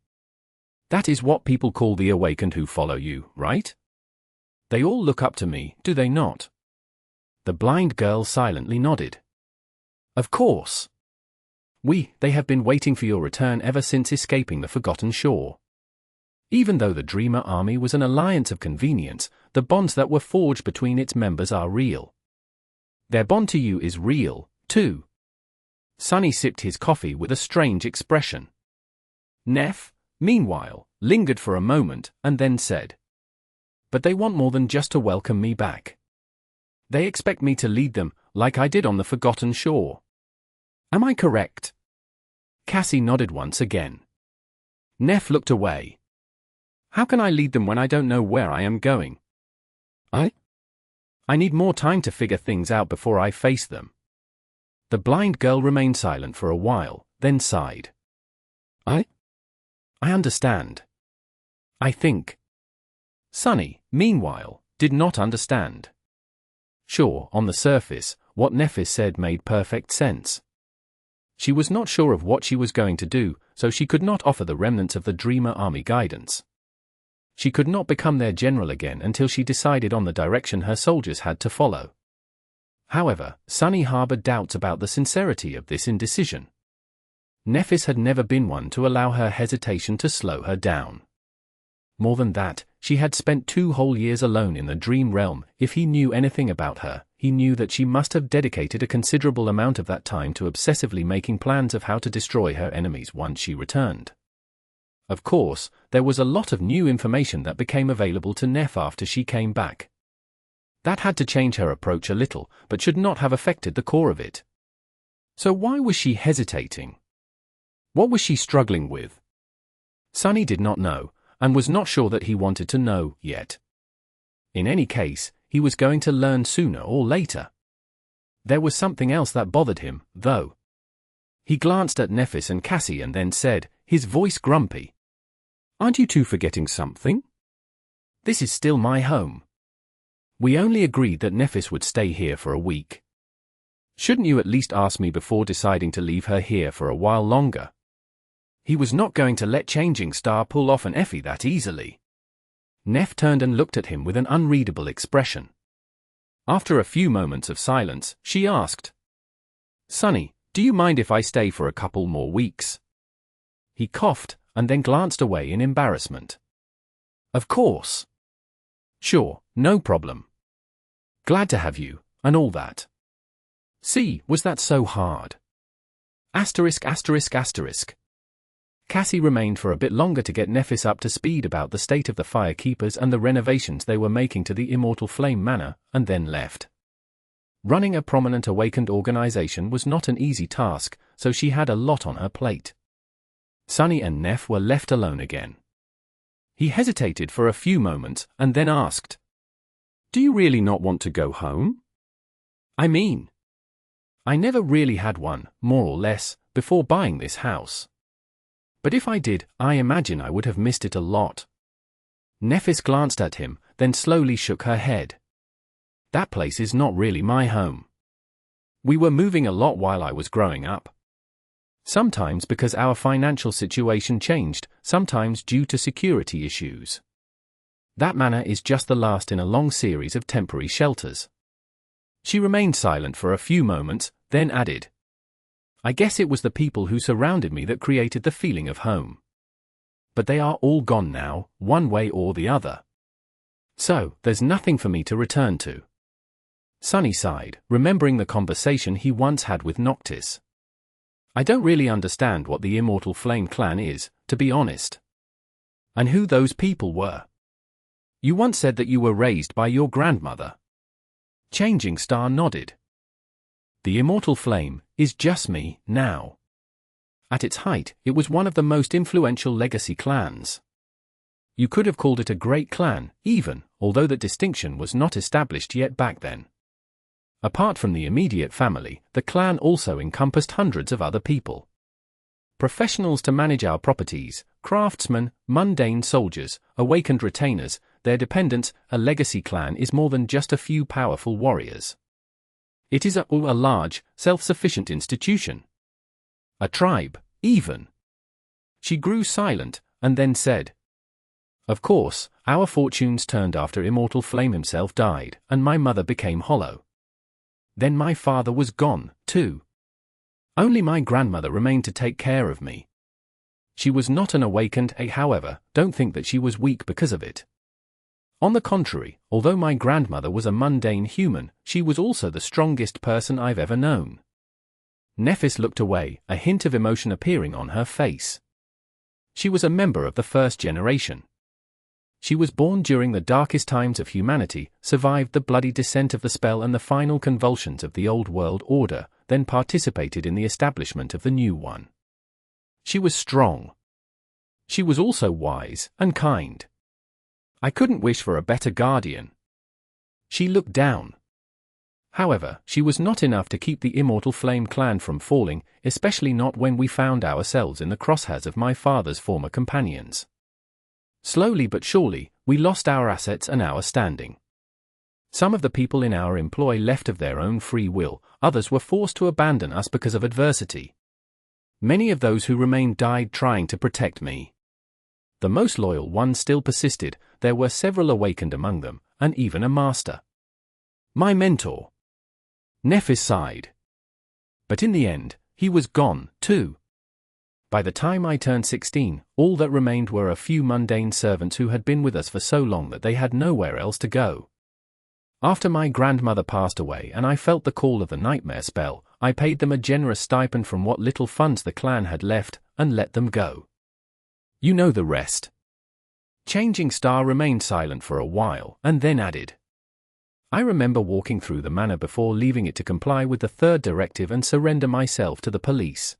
That is what people call the awakened who follow you, right? They all look up to me, do they not? The blind girl silently nodded. Of course. They have been waiting for your return ever since escaping the Forgotten Shore. Even though the Dreamer Army was an alliance of convenience, the bonds that were forged between its members are real. Their bond to you is real, too. Sunny sipped his coffee with a strange expression. Neph, meanwhile, lingered for a moment and then said, but they want more than just to welcome me back. They expect me to lead them, like I did on the Forgotten Shore. Am I correct? Cassie nodded once again. Neph looked away. How can I lead them when I don't know where I am going? I need more time to figure things out before I face them. The blind girl remained silent for a while, then sighed. I understand. I think. Sunny, meanwhile, did not understand. Sure, on the surface, what Nephis said made perfect sense. She was not sure of what she was going to do, so she could not offer the remnants of the Dreamer Army guidance. She could not become their general again until she decided on the direction her soldiers had to follow. However, Sunny harbored doubts about the sincerity of this indecision. Nephis had never been one to allow her hesitation to slow her down. More than that, she had spent 2 whole years alone in the Dream Realm. If he knew anything about her, he knew that she must have dedicated a considerable amount of that time to obsessively making plans of how to destroy her enemies once she returned. Of course, there was a lot of new information that became available to Neff after she came back. That had to change her approach a little, but should not have affected the core of it. So why was she hesitating? What was she struggling with? Sunny did not know, and was not sure that he wanted to know yet. In any case, he was going to learn sooner or later. There was something else that bothered him, though. He glanced at Nephis and Cassie and then said, his voice grumpy, "Aren't you two forgetting something? This is still my home. We only agreed that Nephis would stay here for a week. Shouldn't you at least ask me before deciding to leave her here for a while longer?" He was not going to let Changing Star pull off an Effie that easily. Neff turned and looked at him with an unreadable expression. After a few moments of silence, she asked, "Sunny, do you mind if I stay for a couple more weeks?" He coughed, and then glanced away in embarrassment. "Of course. Sure, no problem. Glad to have you, and all that. See, was that so hard?" Asterisk. Cassie remained for a bit longer to get Nephis up to speed about the state of the firekeepers and the renovations they were making to the Immortal Flame Manor, and then left. Running a prominent awakened organization was not an easy task, so she had a lot on her plate. Sunny and Neff were left alone again. He hesitated for a few moments and then asked, "Do you really not want to go home? I mean, I never really had one, more or less, before buying this house. But if I did, I imagine I would have missed it a lot." Nephis glanced at him, then slowly shook her head. "That place is not really my home. We were moving a lot while I was growing up. Sometimes because our financial situation changed, sometimes due to security issues. That manor is just the last in a long series of temporary shelters." She remained silent for a few moments, then added, "I guess it was the people who surrounded me that created the feeling of home. But they are all gone now, one way or the other. So, there's nothing for me to return to." Sunny sighed, remembering the conversation he once had with Noctis. "I don't really understand what the Immortal Flame clan is, to be honest. And who those people were. You once said that you were raised by your grandmother." Changing Star nodded. "The Immortal Flame is just me, now. At its height, it was one of the most influential legacy clans. You could have called it a great clan, even, although that distinction was not established yet back then. Apart from the immediate family, the clan also encompassed hundreds of other people. Professionals to manage our properties, craftsmen, mundane soldiers, awakened retainers, their dependents. A legacy clan is more than just a few powerful warriors. It is a large, self-sufficient institution. A tribe, even." She grew silent, and then said, "Of course, our fortunes turned after Immortal Flame himself died, and my mother became hollow. Then my father was gone, too. Only my grandmother remained to take care of me. She was not an awakened, however, don't think that she was weak because of it. On the contrary, although my grandmother was a mundane human, she was also the strongest person I've ever known." Nephis looked away, a hint of emotion appearing on her face. She was a member of the first generation. She was born during the darkest times of humanity, survived the bloody descent of the spell and the final convulsions of the old world order, then participated in the establishment of the new one. She was strong. She was also wise and kind. I couldn't wish for a better guardian. She looked down. However, she was not enough to keep the Immortal Flame clan from falling, especially not when we found ourselves in the crosshairs of my father's former companions. Slowly but surely, we lost our assets and our standing. Some of the people in our employ left of their own free will, others were forced to abandon us because of adversity. Many of those who remained died trying to protect me. The most loyal ones still persisted, there were several awakened among them, and even a master. My mentor. Nephis sighed. But in the end, he was gone, too. By the time I turned 16, all that remained were a few mundane servants who had been with us for so long that they had nowhere else to go. After my grandmother passed away and I felt the call of the nightmare spell, I paid them a generous stipend from what little funds the clan had left, and let them go. You know the rest. Changing Star remained silent for a while, and then added, I remember walking through the manor before leaving it to comply with the third directive and surrender myself to the police.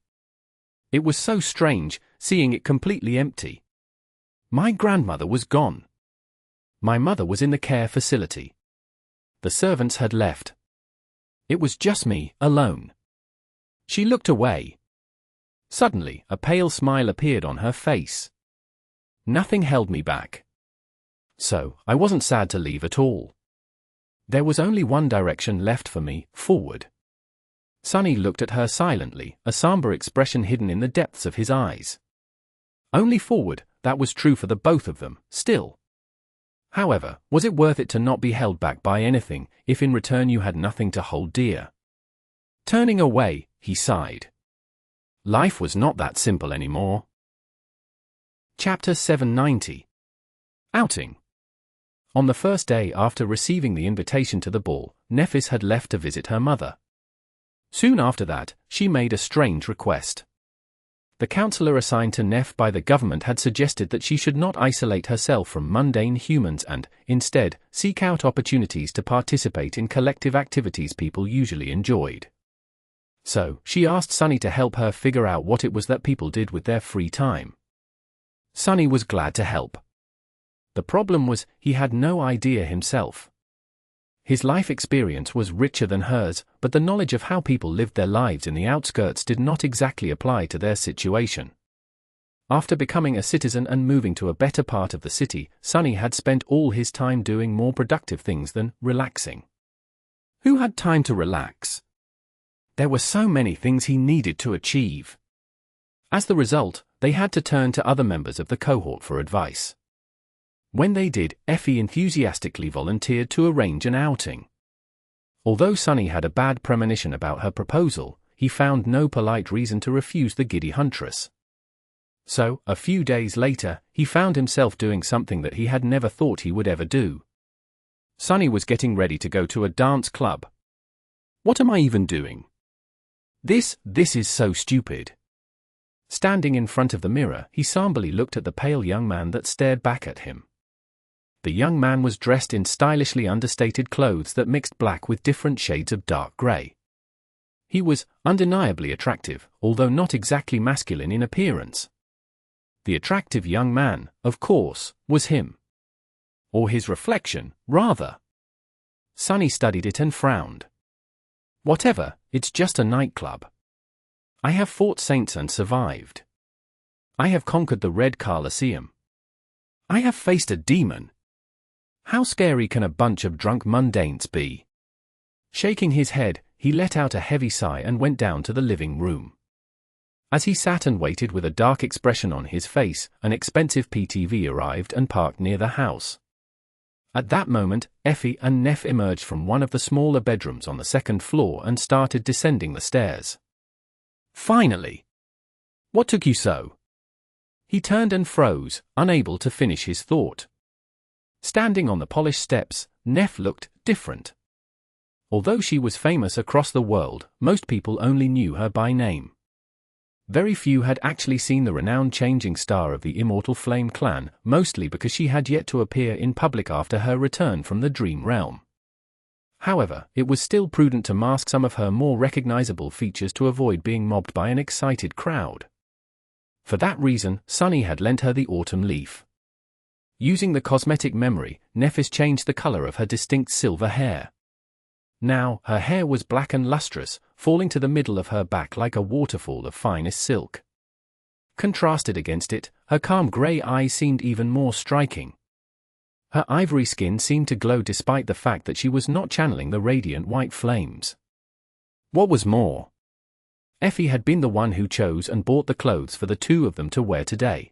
It was so strange, seeing it completely empty. My grandmother was gone. My mother was in the care facility. The servants had left. It was just me, alone. She looked away. Suddenly, a pale smile appeared on her face. Nothing held me back. So, I wasn't sad to leave at all. There was only one direction left for me, forward. Sunny looked at her silently, a somber expression hidden in the depths of his eyes. Only forward, that was true for the both of them, still. However, was it worth it to not be held back by anything, if in return you had nothing to hold dear? Turning away, he sighed. Life was not that simple anymore. Chapter 790. Outing. On the first day after receiving the invitation to the ball, Nephis had left to visit her mother. Soon after that, she made a strange request. The counselor assigned to Neph by the government had suggested that she should not isolate herself from mundane humans and, instead, seek out opportunities to participate in collective activities people usually enjoyed. So, she asked Sunny to help her figure out what it was that people did with their free time. Sunny was glad to help. The problem was, he had no idea himself. His life experience was richer than hers, but the knowledge of how people lived their lives in the outskirts did not exactly apply to their situation. After becoming a citizen and moving to a better part of the city, Sunny had spent all his time doing more productive things than relaxing. Who had time to relax? There were so many things he needed to achieve. As the result, they had to turn to other members of the cohort for advice. When they did, Effie enthusiastically volunteered to arrange an outing. Although Sunny had a bad premonition about her proposal, he found no polite reason to refuse the giddy huntress. So, a few days later, he found himself doing something that he had never thought he would ever do. Sunny was getting ready to go to a dance club. What am I even doing? This is so stupid. Standing in front of the mirror, he somberly looked at the pale young man that stared back at him. The young man was dressed in stylishly understated clothes that mixed black with different shades of dark grey. He was undeniably attractive, although not exactly masculine in appearance. The attractive young man, of course, was him. Or his reflection, rather. Sunny studied it and frowned. Whatever, it's just a nightclub. I have fought saints and survived. I have conquered the Red Colosseum. I have faced a demon. How scary can a bunch of drunk mundanes be? Shaking his head, he let out a heavy sigh and went down to the living room. As he sat and waited with a dark expression on his face, an expensive PTV arrived and parked near the house. At that moment, Effie and Neph emerged from one of the smaller bedrooms on the second floor and started descending the stairs. Finally! What took you so? He turned and froze, unable to finish his thought. Standing on the polished steps, Neph looked different. Although she was famous across the world, most people only knew her by name. Very few had actually seen the renowned changing star of the Immortal Flame clan, mostly because she had yet to appear in public after her return from the Dream Realm. However, it was still prudent to mask some of her more recognizable features to avoid being mobbed by an excited crowd. For that reason, Sunny had lent her the autumn leaf. Using the cosmetic memory, Nephis changed the color of her distinct silver hair. Now, her hair was black and lustrous, falling to the middle of her back like a waterfall of finest silk. Contrasted against it, her calm grey eyes seemed even more striking. Her ivory skin seemed to glow despite the fact that she was not channeling the radiant white flames. What was more, Effie had been the one who chose and bought the clothes for the two of them to wear today.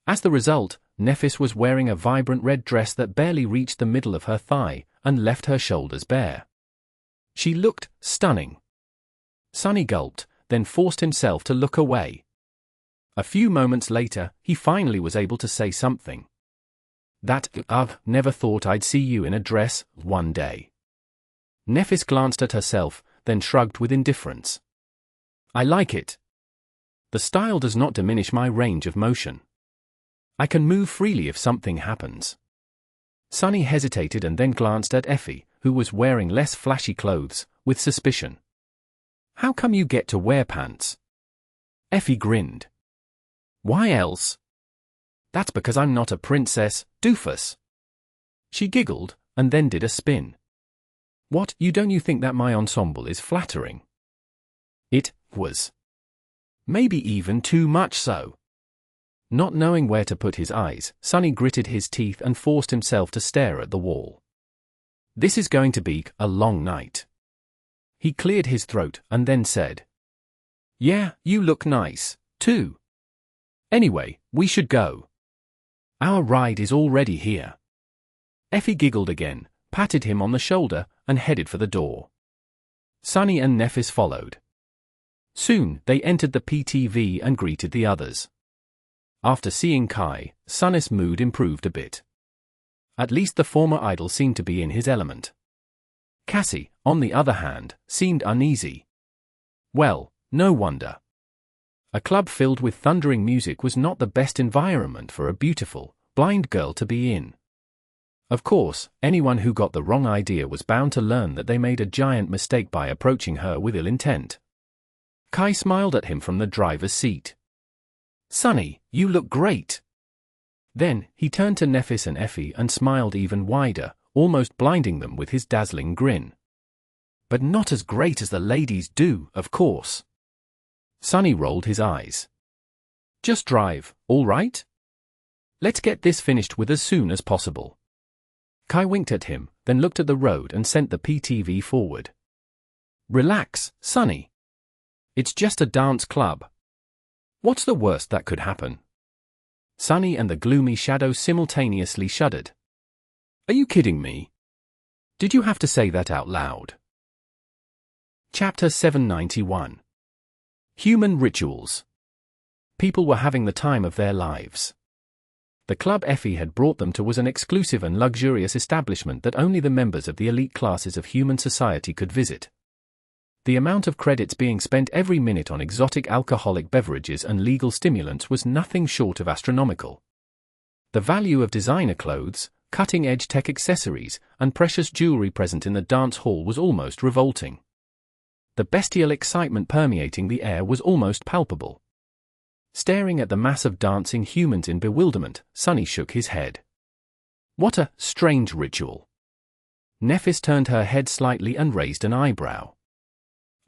As the result, Nephis was wearing a vibrant red dress that barely reached the middle of her thigh and left her shoulders bare. She looked stunning. Sunny gulped, then forced himself to look away. A few moments later, he finally was able to say something. I've never thought I'd see you in a dress one day. Nephis glanced at herself, then shrugged with indifference. I like it. The style does not diminish my range of motion. I can move freely if something happens. Sunny hesitated and then glanced at Effie, who was wearing less flashy clothes, with suspicion. How come you get to wear pants? Effie grinned. Why else? That's because I'm not a princess, doofus. She giggled, and then did a spin. What, you think that my ensemble is flattering? It was. Maybe even too much so. Not knowing where to put his eyes, Sunny gritted his teeth and forced himself to stare at the wall. This is going to be a long night. He cleared his throat and then said, Yeah, you look nice, too. Anyway, we should go. Our ride is already here. Effie giggled again, patted him on the shoulder, and headed for the door. Sunny and Nephis followed. Soon, they entered the PTV and greeted the others. After seeing Kai, Sunny's mood improved a bit. At least the former idol seemed to be in his element. Cassie, on the other hand, seemed uneasy. Well, no wonder. A club filled with thundering music was not the best environment for a beautiful, blind girl to be in. Of course, anyone who got the wrong idea was bound to learn that they made a giant mistake by approaching her with ill intent. Kai smiled at him from the driver's seat. Sunny, you look great. Then, he turned to Nephis and Effie and smiled even wider, almost blinding them with his dazzling grin. But not as great as the ladies do, of course. Sunny rolled his eyes. Just drive, all right? Let's get this finished with as soon as possible. Kai winked at him, then looked at the road and sent the PTV forward. Relax, Sunny. It's just a dance club. What's the worst that could happen? Sunny and the gloomy shadow simultaneously shuddered. Are you kidding me? Did you have to say that out loud? Chapter 791. Human Rituals. People were having the time of their lives. The club Effie had brought them to was an exclusive and luxurious establishment that only the members of the elite classes of human society could visit. The amount of credits being spent every minute on exotic alcoholic beverages and legal stimulants was nothing short of astronomical. The value of designer clothes, cutting-edge tech accessories, and precious jewelry present in the dance hall was almost revolting. The bestial excitement permeating the air was almost palpable. Staring at the mass of dancing humans in bewilderment, Sunny shook his head. What a strange ritual. Nephis turned her head slightly and raised an eyebrow.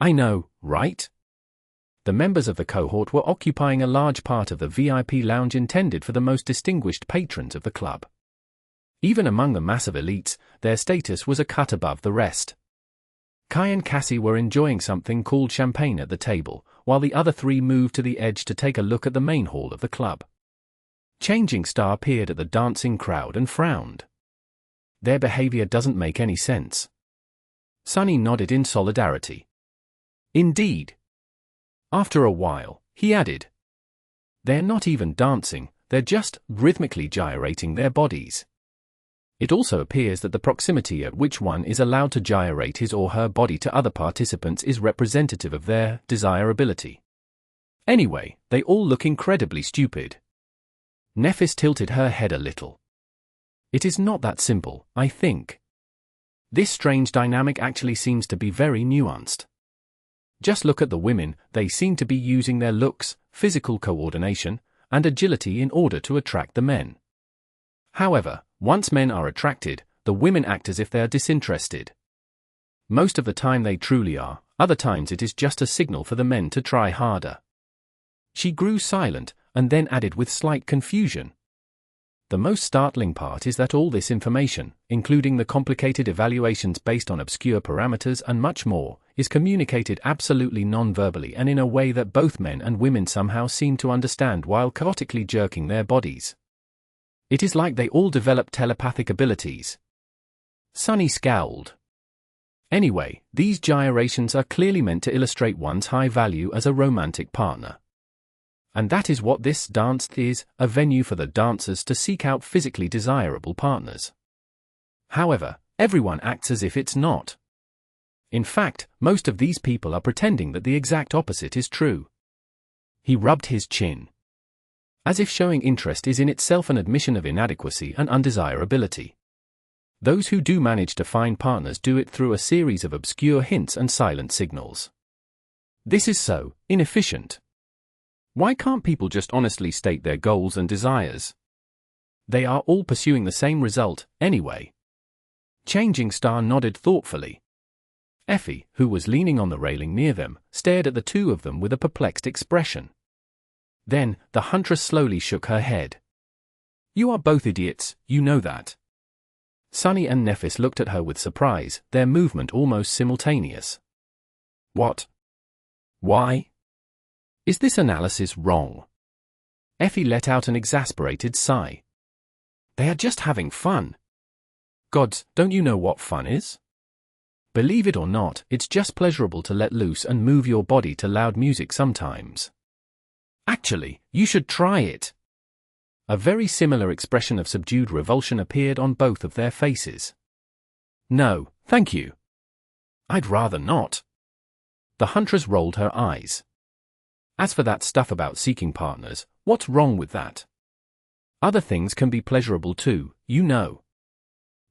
I know, right? The members of the cohort were occupying a large part of the VIP lounge intended for the most distinguished patrons of the club. Even among the massive elites, their status was a cut above the rest. Kai and Cassie were enjoying something called champagne at the table, while the other three moved to the edge to take a look at the main hall of the club. Changing Star peered at the dancing crowd and frowned. Their behavior doesn't make any sense. Sunny nodded in solidarity. Indeed. After a while, he added. They're not even dancing, they're just rhythmically gyrating their bodies. It also appears that the proximity at which one is allowed to gyrate his or her body to other participants is representative of their desirability. Anyway, they all look incredibly stupid. Nephis tilted her head a little. It is not that simple, I think. This strange dynamic actually seems to be very nuanced. Just look at the women, they seem to be using their looks, physical coordination, and agility in order to attract the men. However, once men are attracted, the women act as if they are disinterested. Most of the time they truly are, other times it is just a signal for the men to try harder. She grew silent, and then added with slight confusion. The most startling part is that all this information, including the complicated evaluations based on obscure parameters and much more, is communicated absolutely non-verbally and in a way that both men and women somehow seem to understand while chaotically jerking their bodies. It is like they all develop telepathic abilities. Sunny scowled. Anyway, these gyrations are clearly meant to illustrate one's high value as a romantic partner. And that is what this dance is, a venue for the dancers to seek out physically desirable partners. However, everyone acts as if it's not. In fact, most of these people are pretending that the exact opposite is true. He rubbed his chin. As if showing interest is in itself an admission of inadequacy and undesirability. Those who do manage to find partners do it through a series of obscure hints and silent signals. This is so inefficient. Why can't people just honestly state their goals and desires? They are all pursuing the same result, anyway. Changing Star nodded thoughtfully. Effie, who was leaning on the railing near them, stared at the two of them with a perplexed expression. Then, the huntress slowly shook her head. You are both idiots, you know that. Sunny and Nephis looked at her with surprise, their movement almost simultaneous. What? Why? Is this analysis wrong? Effie let out an exasperated sigh. They are just having fun. Gods, don't you know what fun is? Believe it or not, it's just pleasurable to let loose and move your body to loud music sometimes. Actually, you should try it. A very similar expression of subdued revulsion appeared on both of their faces. No, thank you. I'd rather not. The huntress rolled her eyes. As for that stuff about seeking partners, what's wrong with that? Other things can be pleasurable too, you know.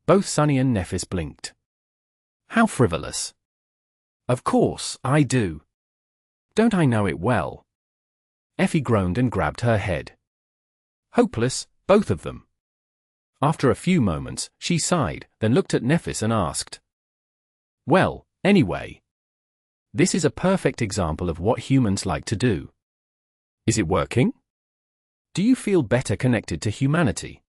Both Sunny and Nephis blinked. How frivolous. Of course, I do. Don't I know it well? Effie groaned and grabbed her head. Hopeless, both of them. After a few moments, she sighed, then looked at Nephis and asked. Well, anyway. This is a perfect example of what humans like to do. Is it working? Do you feel better connected to humanity?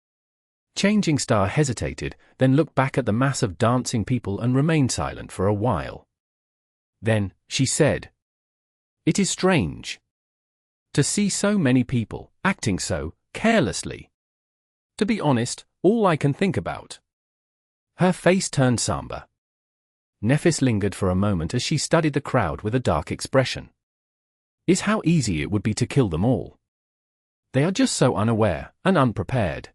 Changing Star hesitated, then looked back at the mass of dancing people and remained silent for a while. Then, she said, It is strange. To see so many people acting so carelessly. To be honest, all I can think about. Her face turned somber. Nephis lingered for a moment as she studied the crowd with a dark expression. Is how easy it would be to kill them all. They are just so unaware and unprepared.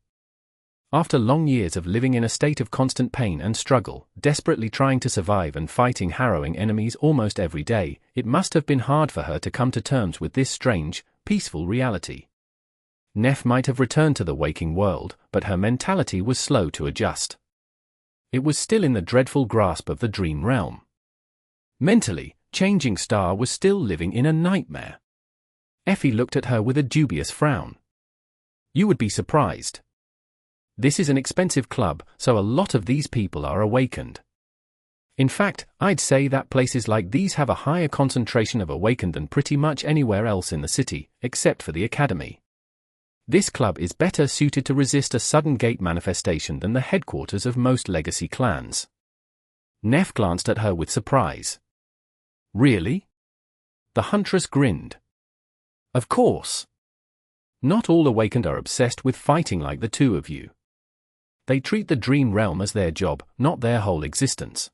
After long years of living in a state of constant pain and struggle, desperately trying to survive and fighting harrowing enemies almost every day, it must have been hard for her to come to terms with this strange, peaceful reality. Neph might have returned to the waking world, but her mentality was slow to adjust. It was still in the dreadful grasp of the dream realm. Mentally, Changing Star was still living in a nightmare. Effie looked at her with a dubious frown. You would be surprised. This is an expensive club, so a lot of these people are awakened. In fact, I'd say that places like these have a higher concentration of awakened than pretty much anywhere else in the city, except for the academy. This club is better suited to resist a sudden gate manifestation than the headquarters of most legacy clans. Neph glanced at her with surprise. Really? The huntress grinned. Of course. Not all awakened are obsessed with fighting like the two of you. They treat the dream realm as their job, not their whole existence.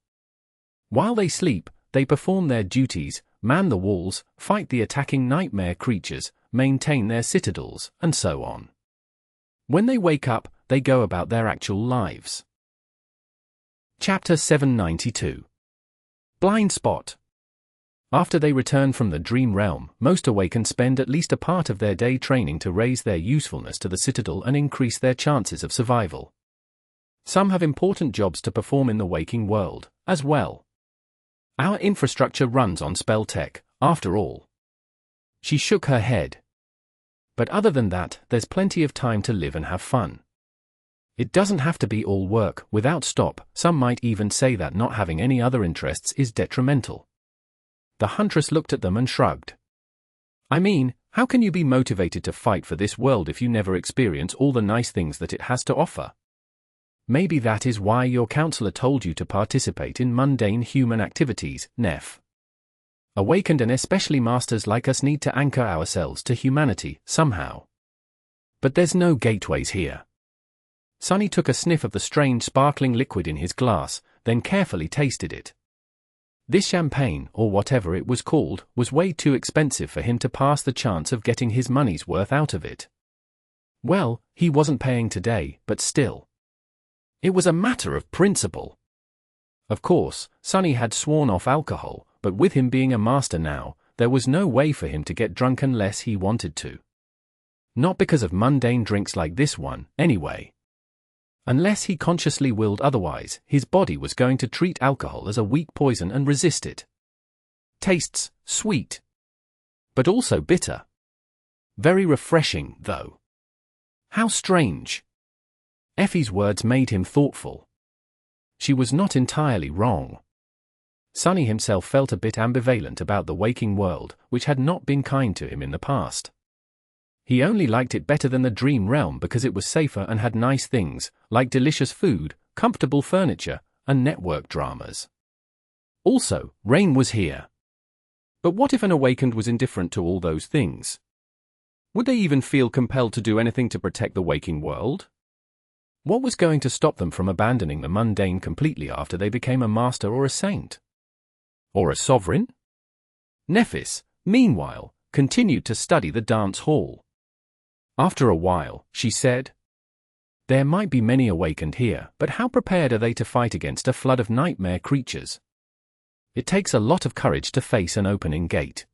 While they sleep, they perform their duties, man the walls, fight the attacking nightmare creatures, maintain their citadels, and so on. When they wake up, they go about their actual lives. Chapter 792. Blind Spot. After they return from the dream realm, most awakened spend at least a part of their day training to raise their usefulness to the citadel and increase their chances of survival. Some have important jobs to perform in the waking world, as well. Our infrastructure runs on spell tech, after all. She shook her head. But other than that, there's plenty of time to live and have fun. It doesn't have to be all work, without stop. Some might even say that not having any other interests is detrimental. The huntress looked at them and shrugged. I mean, how can you be motivated to fight for this world if you never experience all the nice things that it has to offer? Maybe that is why your counselor told you to participate in mundane human activities, Neph. Awakened and especially masters like us need to anchor ourselves to humanity, somehow. But there's no gateways here. Sunny took a sniff of the strange sparkling liquid in his glass, then carefully tasted it. This champagne, or whatever it was called, was way too expensive for him to pass the chance of getting his money's worth out of it. Well, he wasn't paying today, but still. It was a matter of principle. Of course, Sunny had sworn off alcohol, but with him being a master now, there was no way for him to get drunk unless he wanted to. Not because of mundane drinks like this one, anyway. Unless he consciously willed otherwise, his body was going to treat alcohol as a weak poison and resist it. Tastes sweet, but also bitter. Very refreshing, though. How strange. Effie's words made him thoughtful. She was not entirely wrong. Sonny himself felt a bit ambivalent about the waking world, which had not been kind to him in the past. He only liked it better than the dream realm because it was safer and had nice things, like delicious food, comfortable furniture, and network dramas. Also, rain was here. But what if an awakened was indifferent to all those things? Would they even feel compelled to do anything to protect the waking world? What was going to stop them from abandoning the mundane completely after they became a master or a saint? Or a sovereign? Nephis, meanwhile, continued to study the dance hall. After a while, she said, "There might be many awakened here, but how prepared are they to fight against a flood of nightmare creatures? It takes a lot of courage to face an opening gate.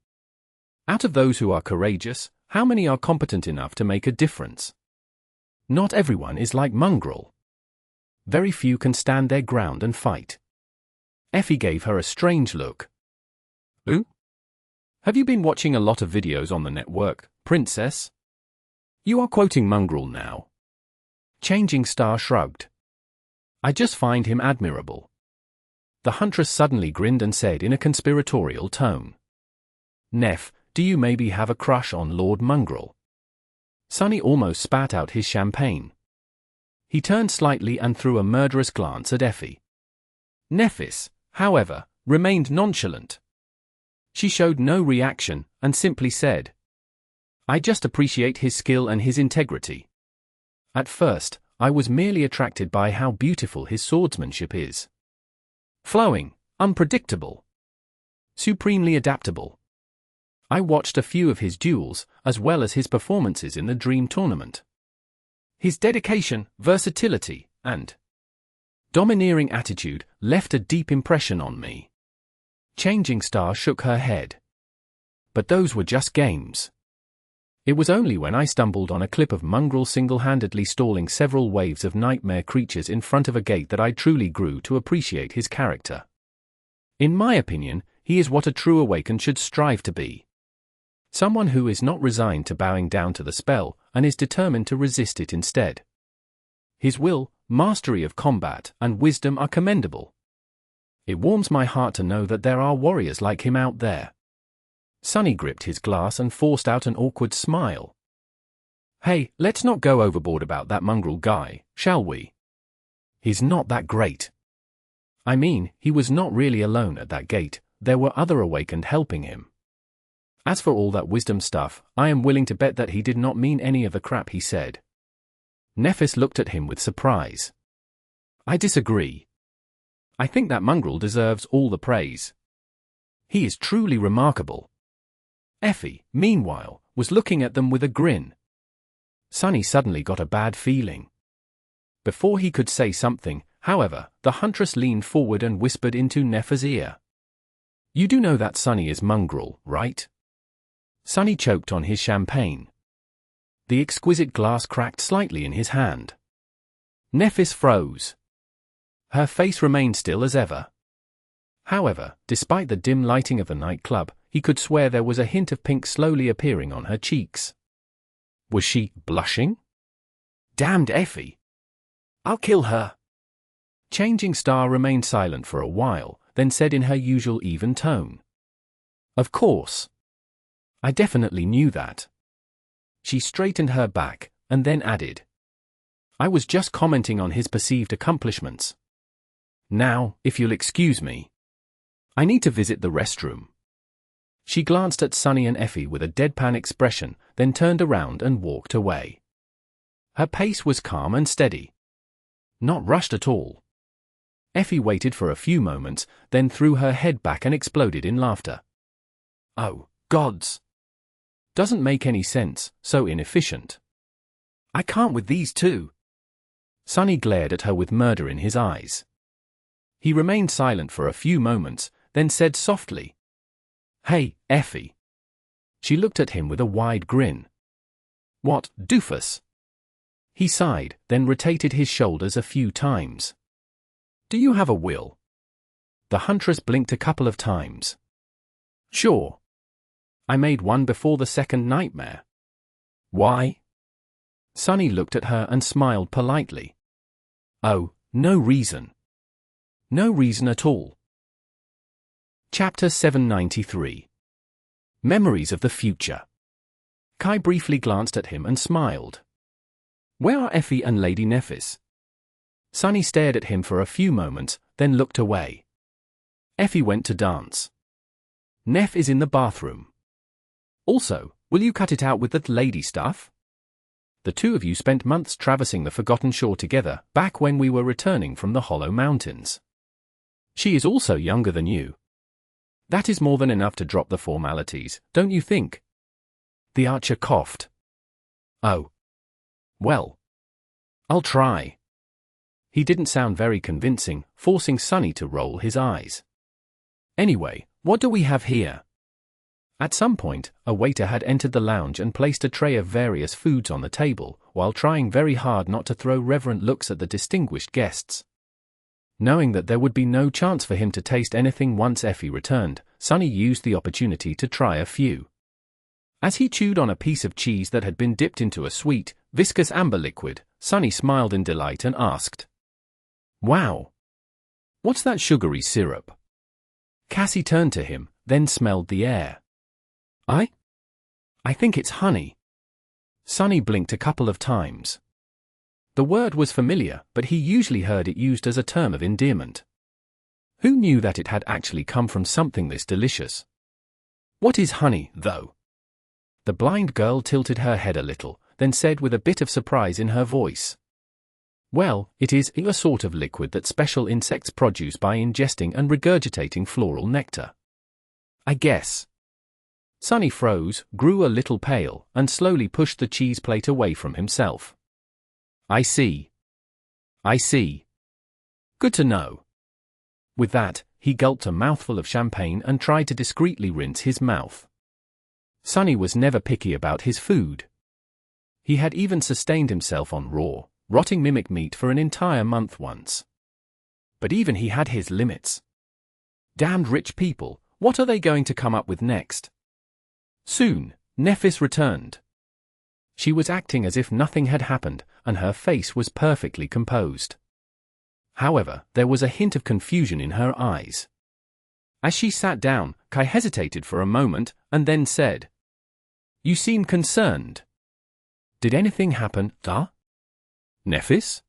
Out of those who are courageous, how many are competent enough to make a difference? Not everyone is like Mongrel. Very few can stand their ground and fight." Effie gave her a strange look. "Ooh? Have you been watching a lot of videos on the network, princess? You are quoting Mongrel now." Changing Star shrugged. "I just find him admirable." The huntress suddenly grinned and said in a conspiratorial tone, "Neff, do you maybe have a crush on Lord Mongrel?" Sonny almost spat out his champagne. He turned slightly and threw a murderous glance at Effie. Nephis, however, remained nonchalant. She showed no reaction and simply said, "I just appreciate his skill and his integrity. At first, I was merely attracted by how beautiful his swordsmanship is. Flowing, unpredictable, supremely adaptable. I watched a few of his duels, as well as his performances in the Dream Tournament. His dedication, versatility, and domineering attitude left a deep impression on me." Changing Star shook her head. "But those were just games. It was only when I stumbled on a clip of Mongrel single-handedly stalling several waves of nightmare creatures in front of a gate that I truly grew to appreciate his character. In my opinion, he is what a true awakened should strive to be. Someone who is not resigned to bowing down to the spell and is determined to resist it instead. His will, mastery of combat, and wisdom are commendable. It warms my heart to know that there are warriors like him out there." Sonny gripped his glass and forced out an awkward smile. "Hey, let's not go overboard about that Mongrel guy, shall we? He's not that great. I mean, he was not really alone at that gate, there were other awakened helping him. As for all that wisdom stuff, I am willing to bet that he did not mean any of the crap he said." Nephis looked at him with surprise. "I disagree. I think that Mongrel deserves all the praise. He is truly remarkable." Effie, meanwhile, was looking at them with a grin. Sonny suddenly got a bad feeling. Before he could say something, however, the huntress leaned forward and whispered into Neph's ear. "You do know that Sonny is Mongrel, right?" Sonny choked on his champagne. The exquisite glass cracked slightly in his hand. Nephis froze. Her face remained still as ever. However, despite the dim lighting of the nightclub, he could swear there was a hint of pink slowly appearing on her cheeks. Was she blushing? Damned Effie! I'll kill her! Changing Star remained silent for a while, then said in her usual even tone. Of course. I definitely knew that. She straightened her back, and then added. I was just commenting on his perceived accomplishments. Now, if you'll excuse me, I need to visit the restroom. She glanced at Sonny and Effie with a deadpan expression, then turned around and walked away. Her pace was calm and steady. Not rushed at all. Effie waited for a few moments, then threw her head back and exploded in laughter. Oh, gods! Doesn't make any sense, so inefficient. I can't with these two. Sonny glared at her with murder in his eyes. He remained silent for a few moments, then said softly, Hey, Effie. She looked at him with a wide grin. What, doofus? He sighed, then rotated his shoulders a few times. Do you have a will? The huntress blinked a couple of times. Sure. I made one before the second nightmare. Why? Sunny looked at her and smiled politely. Oh, no reason. No reason at all. Chapter 793. Memories of the Future. Kai briefly glanced at him and smiled. Where are Effie and Lady Nephis? Sunny stared at him for a few moments, then looked away. Effie went to dance. Neph is in the bathroom. Also, will you cut it out with that lady stuff? The two of you spent months traversing the Forgotten Shore together, back when we were returning from the Hollow Mountains. She is also younger than you. That is more than enough to drop the formalities, don't you think? The archer coughed. Oh. Well. I'll try. He didn't sound very convincing, forcing Sunny to roll his eyes. Anyway, what do we have here? At some point, a waiter had entered the lounge and placed a tray of various foods on the table, while trying very hard not to throw reverent looks at the distinguished guests. Knowing that there would be no chance for him to taste anything once Effie returned, Sunny used the opportunity to try a few. As he chewed on a piece of cheese that had been dipped into a sweet, viscous amber liquid, Sunny smiled in delight and asked, Wow! What's that sugary syrup? Cassie turned to him, then smelled the air. I think it's honey. Sunny blinked a couple of times. The word was familiar, but he usually heard it used as a term of endearment. Who knew that it had actually come from something this delicious? What is honey, though? The blind girl tilted her head a little, then said with a bit of surprise in her voice. Well, it is a sort of liquid that special insects produce by ingesting and regurgitating floral nectar. I guess. Sunny froze, grew a little pale, and slowly pushed the cheese plate away from himself. I see. Good to know. With that, he gulped a mouthful of champagne and tried to discreetly rinse his mouth. Sunny was never picky about his food. He had even sustained himself on raw, rotting mimic meat for an entire month once. But even he had his limits. Damned rich people, what are they going to come up with next? Soon, Nephis returned. She was acting as if nothing had happened, and her face was perfectly composed. However, there was a hint of confusion in her eyes. As she sat down, Kai hesitated for a moment, and then said, You seem concerned. Did anything happen, Nephis?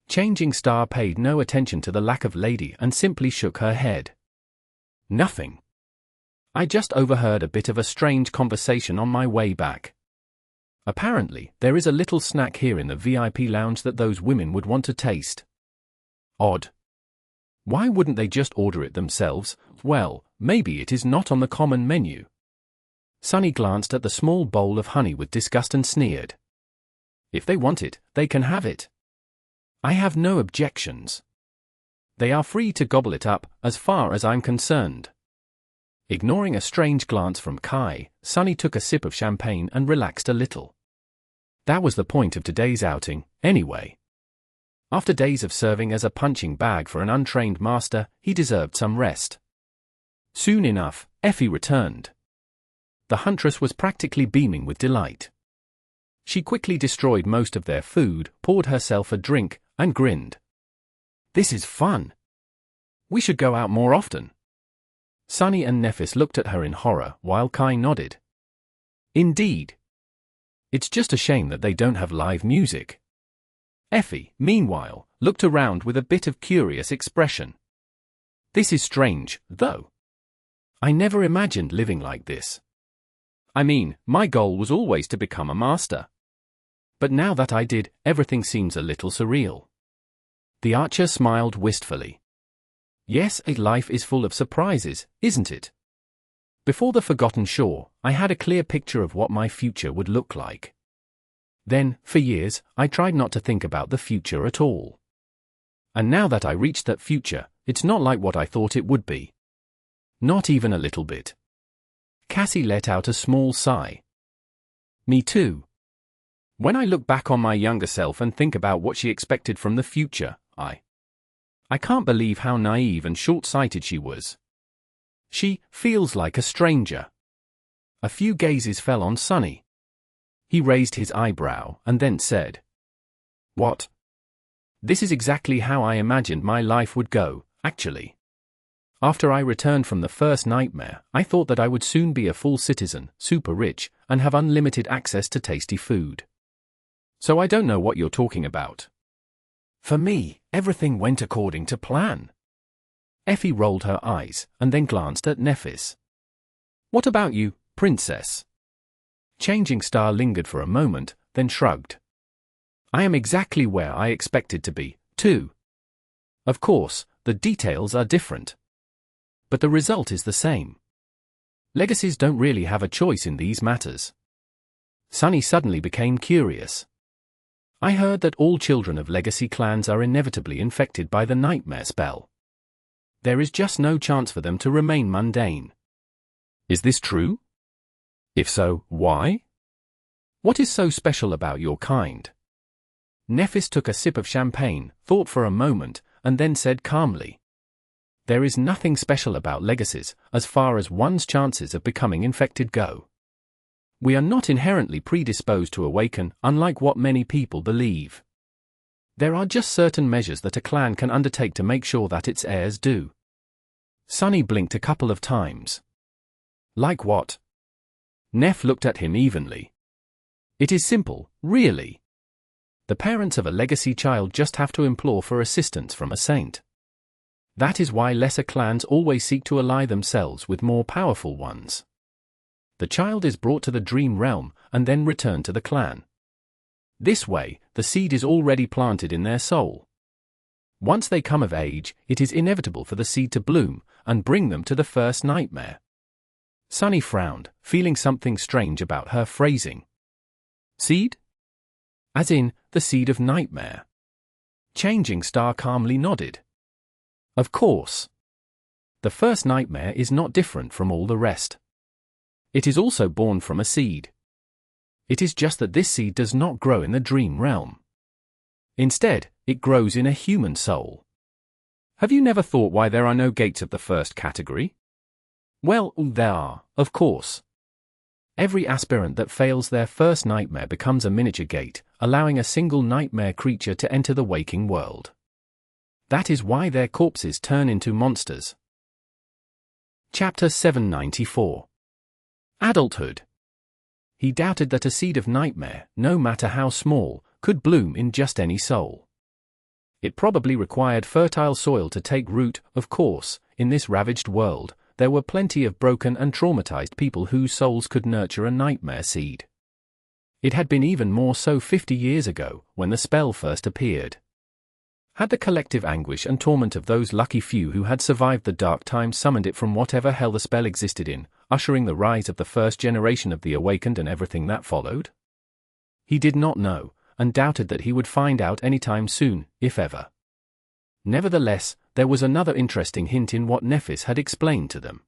Changing Star paid no attention to the lack of lady and simply shook her head. Nothing. I just overheard a bit of a strange conversation on my way back. Apparently, there is a little snack here in the VIP lounge that those women would want to taste. Odd. Why wouldn't they just order it themselves? Well, maybe it is not on the common menu. Sunny glanced at the small bowl of honey with disgust and sneered. If they want it, they can have it. I have no objections. They are free to gobble it up, as far as I'm concerned. Ignoring a strange glance from Kai, Sunny took a sip of champagne and relaxed a little. That was the point of today's outing, anyway. After days of serving as a punching bag for an untrained master, he deserved some rest. Soon enough, Effie returned. The huntress was practically beaming with delight. She quickly destroyed most of their food, poured herself a drink, and grinned. This is fun. We should go out more often. Sunny and Nephis looked at her in horror, while Kai nodded. Indeed. It's just a shame that they don't have live music. Effie, meanwhile, looked around with a bit of curious expression. This is strange, though. I never imagined living like this. I mean, my goal was always to become a master. But now that I did, everything seems a little surreal. The archer smiled wistfully. Yes, life is full of surprises, isn't it? Before the Forgotten Shore, I had a clear picture of what my future would look like. Then, for years, I tried not to think about the future at all. And now that I reached that future, it's not like what I thought it would be. Not even a little bit. Cassie let out a small sigh. Me too. When I look back on my younger self and think about what she expected from the future, I can't believe how naive and short-sighted she was. She feels like a stranger. A few gazes fell on Sunny. He raised his eyebrow and then said, "What? This is exactly how I imagined my life would go, actually. After I returned from the first nightmare, I thought that I would soon be a full citizen, super rich, and have unlimited access to tasty food. So I don't know what you're talking about. For me, everything went according to plan." Effie rolled her eyes and then glanced at Nephis. "What about you, princess?" Changing Star lingered for a moment, then shrugged. "I am exactly where I expected to be, too. Of course, the details are different. But the result is the same. Legacies don't really have a choice in these matters." Sunny suddenly became curious. "I heard that all children of legacy clans are inevitably infected by the nightmare spell. There is just no chance for them to remain mundane. Is this true? If so, why? What is so special about your kind?" Nephis took a sip of champagne, thought for a moment, and then said calmly, "There is nothing special about legacies, as far as one's chances of becoming infected go. We are not inherently predisposed to awaken, unlike what many people believe. There are just certain measures that a clan can undertake to make sure that its heirs do." Sunny blinked a couple of times. "Like what?" Neff looked at him evenly. "It is simple, really. The parents of a legacy child just have to implore for assistance from a saint. That is why lesser clans always seek to ally themselves with more powerful ones. The child is brought to the dream realm and then returned to the clan. This way, the seed is already planted in their soul. Once they come of age, it is inevitable for the seed to bloom and bring them to the first nightmare." Sunny frowned, feeling something strange about her phrasing. "Seed? As in, the seed of nightmare?" Changing Star calmly nodded. "Of course. The first nightmare is not different from all the rest. It is also born from a seed. It is just that this seed does not grow in the dream realm. Instead, it grows in a human soul. Have you never thought why there are no gates of the first category? Well, there are, of course. Every aspirant that fails their first nightmare becomes a miniature gate, allowing a single nightmare creature to enter the waking world. That is why their corpses turn into monsters." Chapter 794. Adulthood. He doubted that a seed of nightmare, no matter how small, could bloom in just any soul. It probably required fertile soil to take root. Of course, in this ravaged world, there were plenty of broken and traumatized people whose souls could nurture a nightmare seed. It had been even more so 50 years ago, when the spell first appeared. Had the collective anguish and torment of those lucky few who had survived the dark times summoned it from whatever hell the spell existed in, ushering the rise of the first generation of the awakened and everything that followed? He did not know, and doubted that he would find out anytime soon, if ever. Nevertheless, there was another interesting hint in what Nephis had explained to them.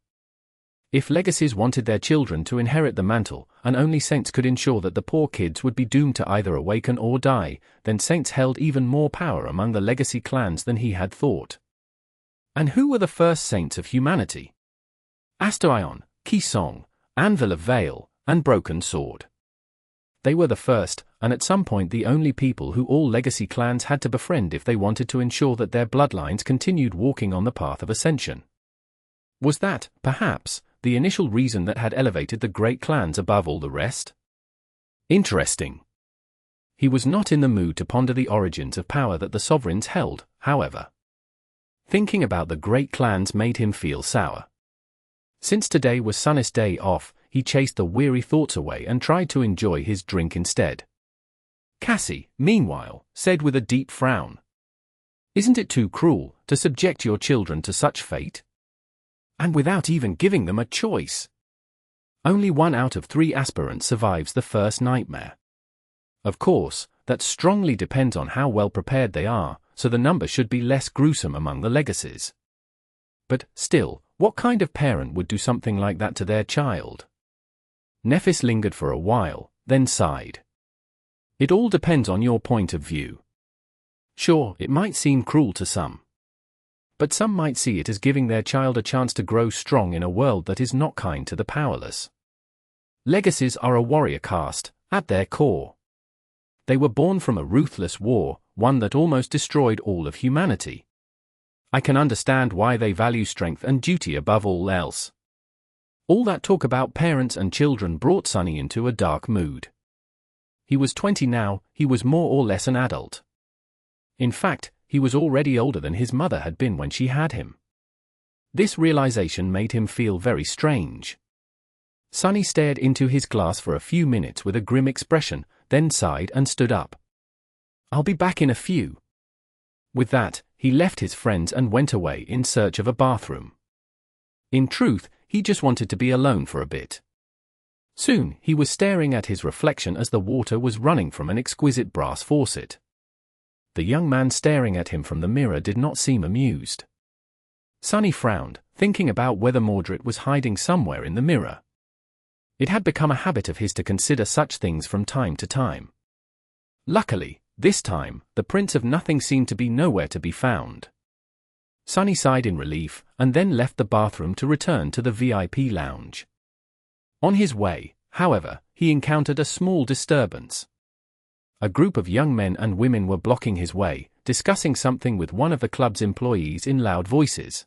If legacies wanted their children to inherit the mantle, and only saints could ensure that the poor kids would be doomed to either awaken or die, then saints held even more power among the legacy clans than he had thought. And who were the first saints of humanity? Astaion, Kisong, Anvil of Vale, and Broken Sword. They were the first, and at some point the only people who all legacy clans had to befriend if they wanted to ensure that their bloodlines continued walking on the path of ascension. Was that, perhaps, the initial reason that had elevated the great clans above all the rest? Interesting. He was not in the mood to ponder the origins of power that the sovereigns held, however. Thinking about the great clans made him feel sour. Since today was Sunny's day off, he chased the weary thoughts away and tried to enjoy his drink instead. Cassie, meanwhile, said with a deep frown, "Isn't it too cruel to subject your children to such fate? And without even giving them a choice. Only 1 out of 3 aspirants survives the first nightmare. Of course, that strongly depends on how well prepared they are, so the number should be less gruesome among the legacies. But, still, what kind of parent would do something like that to their child?" Nephis lingered for a while, then sighed. It all depends on your point of view. Sure, it might seem cruel to some. But some might see it as giving their child a chance to grow strong in a world that is not kind to the powerless. Legacies are a warrior caste, at their core. They were born from a ruthless war, one that almost destroyed all of humanity. I can understand why they value strength and duty above all else. All that talk about parents and children brought Sunny into a dark mood. He was 20 now, he was more or less an adult. In fact, he was already older than his mother had been when she had him. This realization made him feel very strange. Sunny stared into his glass for a few minutes with a grim expression, then sighed and stood up. "I'll be back in a few." With that, he left his friends and went away in search of a bathroom. In truth, he just wanted to be alone for a bit. Soon, he was staring at his reflection as the water was running from an exquisite brass faucet. The young man staring at him from the mirror did not seem amused. Sunny frowned, thinking about whether Mordred was hiding somewhere in the mirror. It had become a habit of his to consider such things from time to time. Luckily, this time, the Prince of Nothing seemed to be nowhere to be found. Sunny sighed in relief, and then left the bathroom to return to the VIP lounge. On his way, however, he encountered a small disturbance. A group of young men and women were blocking his way, discussing something with one of the club's employees in loud voices.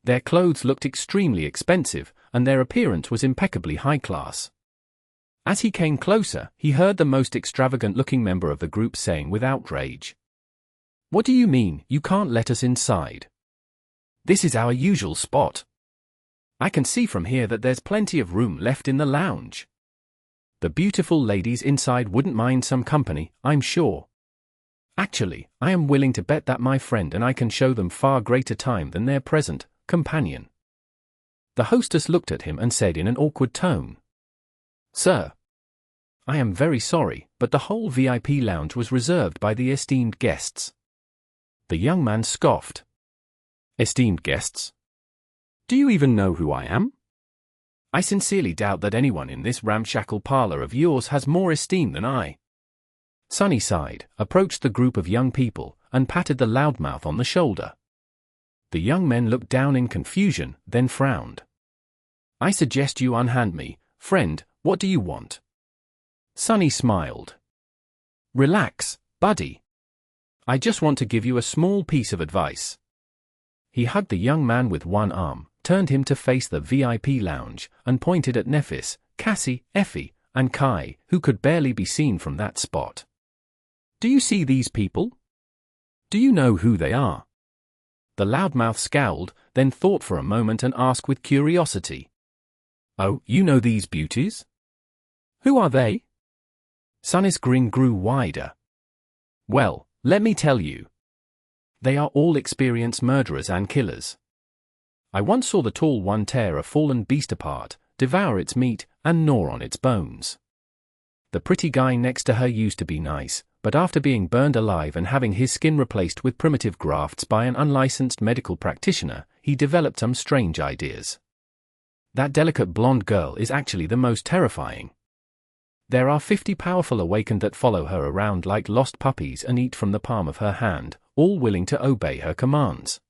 Their clothes looked extremely expensive, and their appearance was impeccably high class. As he came closer, he heard the most extravagant-looking member of the group saying with outrage, "What do you mean, you can't let us inside? This is our usual spot. I can see from here that there's plenty of room left in the lounge. The beautiful ladies inside wouldn't mind some company, I'm sure. Actually, I am willing to bet that my friend and I can show them far greater time than their present companion." The hostess looked at him and said in an awkward tone, "Sir, I am very sorry, but the whole VIP lounge was reserved by the esteemed guests." The young man scoffed. "Esteemed guests? Do you even know who I am? I sincerely doubt that anyone in this ramshackle parlor of yours has more esteem than I." Sunny sighed, approached the group of young people, and patted the loudmouth on the shoulder. The young men looked down in confusion, then frowned. "I suggest you unhand me, friend, what do you want?" Sunny smiled. "Relax, buddy. I just want to give you a small piece of advice." He hugged the young man with one arm, turned him to face the VIP lounge, and pointed at Nephis, Cassie, Effie, and Kai, who could barely be seen from that spot. "Do you see these people? Do you know who they are?" The loudmouth scowled, then thought for a moment and asked with curiosity, "Oh, you know these beauties? Who are they?" Sunny's grin grew wider. "Well, let me tell you. They are all experienced murderers and killers. I once saw the tall one tear a fallen beast apart, devour its meat, and gnaw on its bones. The pretty guy next to her used to be nice, but after being burned alive and having his skin replaced with primitive grafts by an unlicensed medical practitioner, he developed some strange ideas. That delicate blonde girl is actually the most terrifying. There are 50 powerful awakened that follow her around like lost puppies and eat from the palm of her hand, all willing to obey her commands.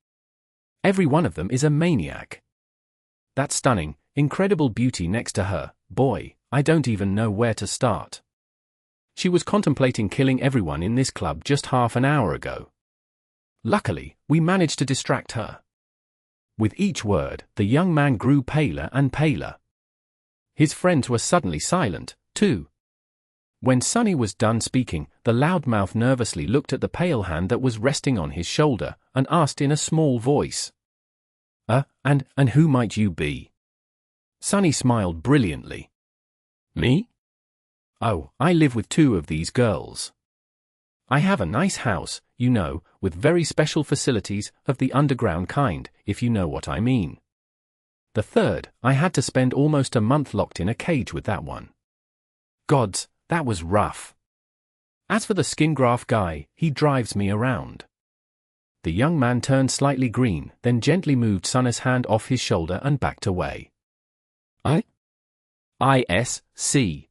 Every one of them is a maniac. That stunning, incredible beauty next to her, boy, I don't even know where to start. She was contemplating killing everyone in this club just half an hour ago. Luckily, we managed to distract her." With each word, the young man grew paler and paler. His friends were suddenly silent, too. When Sunny was done speaking, the loudmouth nervously looked at the pale hand that was resting on his shoulder, and asked in a small voice, and who might you be?" Sunny smiled brilliantly. "Me? Oh, I live with 2 of these girls. I have a nice house, you know, with very special facilities of the underground kind, if you know what I mean. The third, I had to spend almost a month locked in a cage with that one. Gods, that was rough. As for the skin graft guy, he drives me around." The young man turned slightly green, then gently moved Sunny's hand off his shoulder and backed away. "ISC.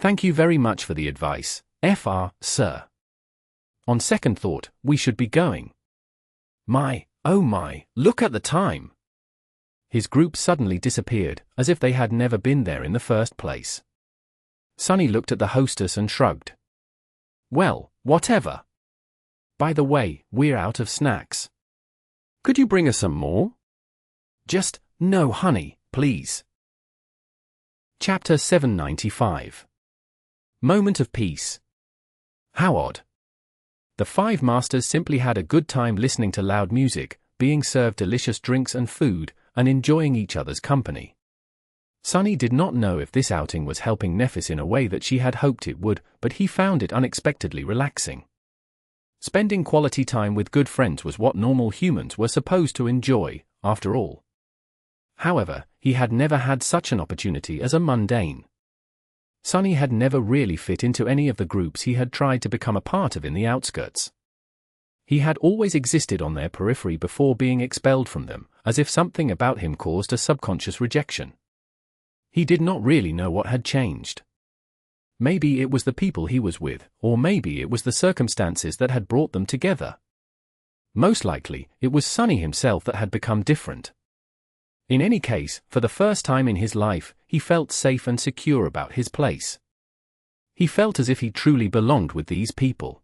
Thank you very much for the advice, sir. On second thought, we should be going. My, oh my, look at the time. His group suddenly disappeared, as if they had never been there in the first place. Sunny looked at the hostess and shrugged. Well, whatever. By the way, we're out of snacks. Could you bring us some more? Just, no honey, please. Chapter 795. Moment of Peace. How odd. The five masters simply had a good time listening to loud music, being served delicious drinks and food, and enjoying each other's company. Sunny did not know if this outing was helping Nephis in a way that she had hoped it would, but he found it unexpectedly relaxing. Spending quality time with good friends was what normal humans were supposed to enjoy, after all. However, he had never had such an opportunity as a mundane. Sunny had never really fit into any of the groups he had tried to become a part of in the outskirts. He had always existed on their periphery before being expelled from them, as if something about him caused a subconscious rejection. He did not really know what had changed. Maybe it was the people he was with, or maybe it was the circumstances that had brought them together. Most likely, it was Sunny himself that had become different. In any case, for the first time in his life, he felt safe and secure about his place. He felt as if he truly belonged with these people.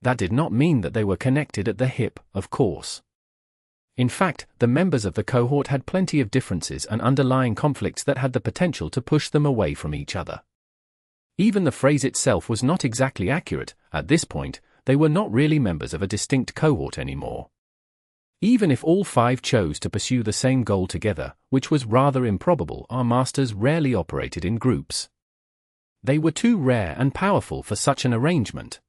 That did not mean that they were connected at the hip, of course. In fact, the members of the cohort had plenty of differences and underlying conflicts that had the potential to push them away from each other. Even the phrase itself was not exactly accurate. At this point, they were not really members of a distinct cohort anymore. Even if all five chose to pursue the same goal together, which was rather improbable, our masters rarely operated in groups. They were too rare and powerful for such an arrangement.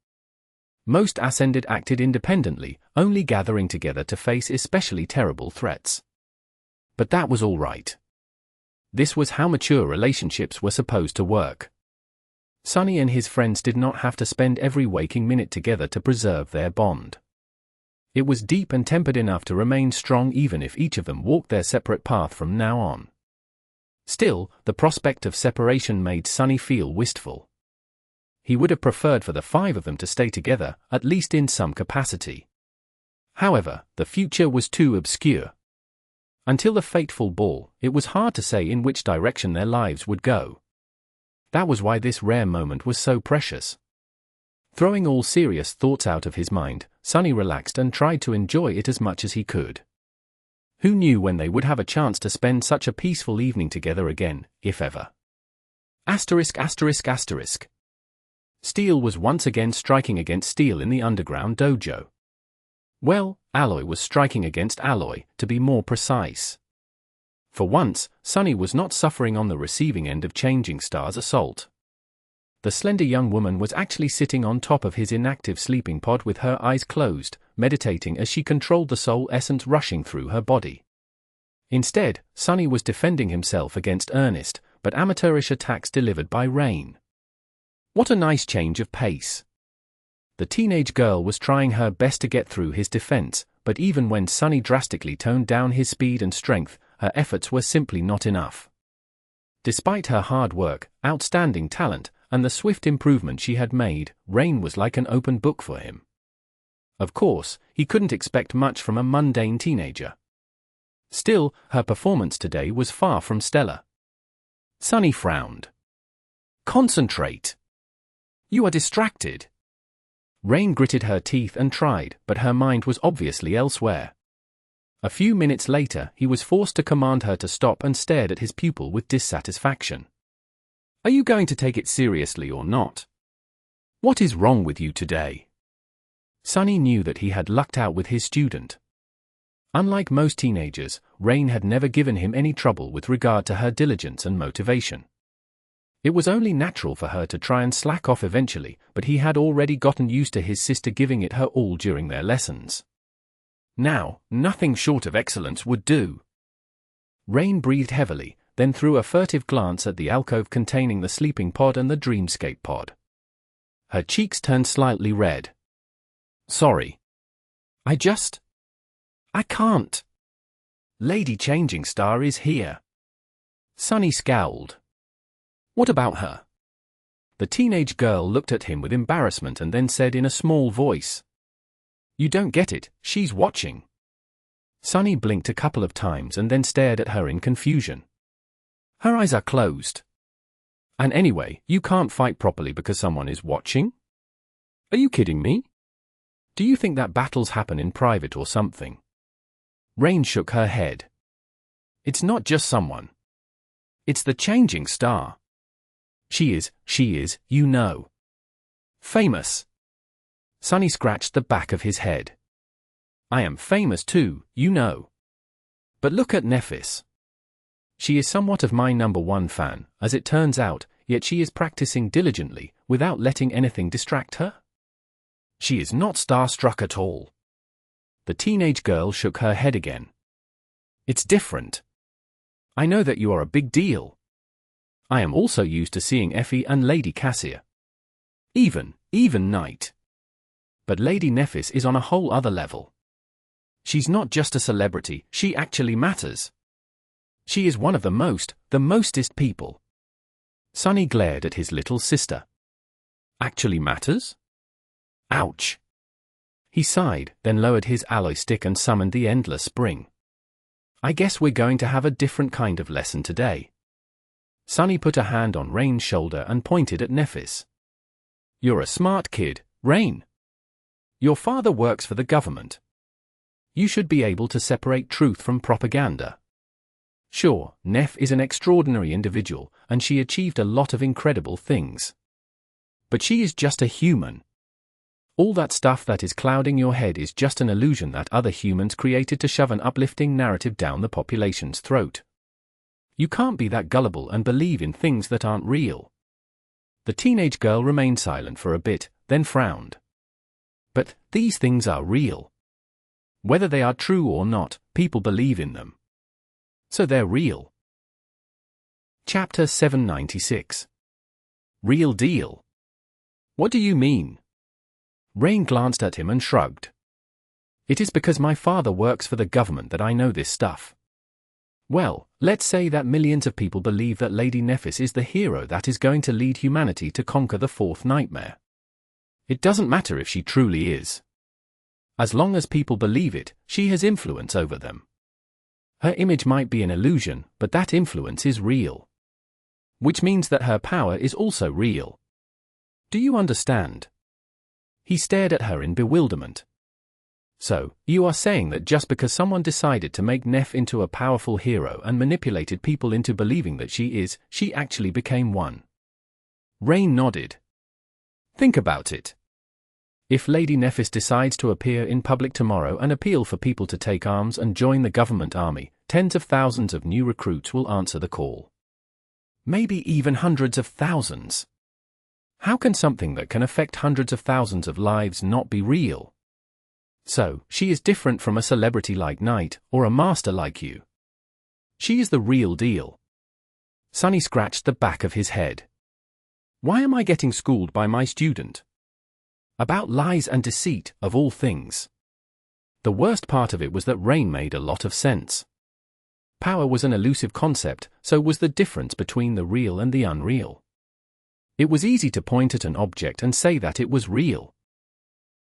Most ascended acted independently, only gathering together to face especially terrible threats. But that was all right. This was how mature relationships were supposed to work. Sunny and his friends did not have to spend every waking minute together to preserve their bond. It was deep and tempered enough to remain strong even if each of them walked their separate path from now on. Still, the prospect of separation made Sunny feel wistful. He would have preferred for the five of them to stay together, at least in some capacity. However, the future was too obscure. Until the fateful ball, it was hard to say in which direction their lives would go. That was why this rare moment was so precious. Throwing all serious thoughts out of his mind, Sunny relaxed and tried to enjoy it as much as he could. Who knew when they would have a chance to spend such a peaceful evening together again, if ever. ******. Steel was once again striking against steel in the underground dojo. Well, alloy was striking against alloy, to be more precise. For once, Sunny was not suffering on the receiving end of Changing Star's assault. The slender young woman was actually sitting on top of his inactive sleeping pod with her eyes closed, meditating as she controlled the soul essence rushing through her body. Instead, Sunny was defending himself against earnest, but amateurish attacks delivered by Rain. What a nice change of pace. The teenage girl was trying her best to get through his defense, but even when Sunny drastically toned down his speed and strength, her efforts were simply not enough. Despite her hard work, outstanding talent, and the swift improvement she had made, Rain was like an open book for him. Of course, he couldn't expect much from a mundane teenager. Still, her performance today was far from stellar. Sunny frowned. "Concentrate. You are distracted." Rain gritted her teeth and tried, but her mind was obviously elsewhere. A few minutes later, he was forced to command her to stop and stared at his pupil with dissatisfaction. "Are you going to take it seriously or not? What is wrong with you today?" Sunny knew that he had lucked out with his student. Unlike most teenagers, Rain had never given him any trouble with regard to her diligence and motivation. It was only natural for her to try and slack off eventually, but he had already gotten used to his sister giving it her all during their lessons. Now, nothing short of excellence would do. Rain breathed heavily, then threw a furtive glance at the alcove containing the sleeping pod and the dreamscape pod. Her cheeks turned slightly red. "Sorry. I can't. Lady Changing Star is here." Sunny scowled. "What about her?" The teenage girl looked at him with embarrassment and then said in a small voice, "You don't get it, she's watching." Sunny blinked a couple of times and then stared at her in confusion. Her eyes are closed. And anyway, you can't fight properly because someone is watching? Are you kidding me? Do you think that battles happen in private or something? Rain shook her head. It's not just someone. It's the changing star. She is, you know. Famous. Sunny scratched the back of his head. I am famous too, you know. But look at Nephis. She is somewhat of my #1 fan, as it turns out, yet she is practicing diligently, without letting anything distract her. She is not starstruck at all. The teenage girl shook her head again. It's different. I know that you are a big deal. I am also used to seeing Effie and Lady Cassia. Even Knight. But Lady Nephis is on a whole other level. She's not just a celebrity, she actually matters. She is one of the mostest people. Sunny glared at his little sister. Actually matters? Ouch. He sighed, then lowered his alloy stick and summoned the endless spring. I guess we're going to have a different kind of lesson today. Sunny put a hand on Rain's shoulder and pointed at Nephis. You're a smart kid, Rain. Your father works for the government. You should be able to separate truth from propaganda. Sure, Neph is an extraordinary individual, and she achieved a lot of incredible things. But she is just a human. All that stuff that is clouding your head is just an illusion that other humans created to shove an uplifting narrative down the population's throat. You can't be that gullible and believe in things that aren't real. The teenage girl remained silent for a bit, then frowned. But these things are real. Whether they are true or not, people believe in them. So they're real. Chapter 796. Real deal. What do you mean? Rain glanced at him and shrugged. It is because my father works for the government that I know this stuff. Well, let's say that millions of people believe that Lady Nephis is the hero that is going to lead humanity to conquer the fourth nightmare. It doesn't matter if she truly is. As long as people believe it, she has influence over them. Her image might be an illusion, but that influence is real. Which means that her power is also real. Do you understand? He stared at her in bewilderment. So, you are saying that just because someone decided to make Neph into a powerful hero and manipulated people into believing that she actually became one? Rain nodded. Think about it. If Lady Nephis decides to appear in public tomorrow and appeal for people to take arms and join the government army, tens of thousands of new recruits will answer the call. Maybe even hundreds of thousands. How can something that can affect hundreds of thousands of lives not be real? So, she is different from a celebrity like Knight, or a master like you. She is the real deal. Sunny scratched the back of his head. Why am I getting schooled by my student? About lies and deceit, of all things. The worst part of it was that Rain made a lot of sense. Power was an elusive concept, so was the difference between the real and the unreal. It was easy to point at an object and say that it was real.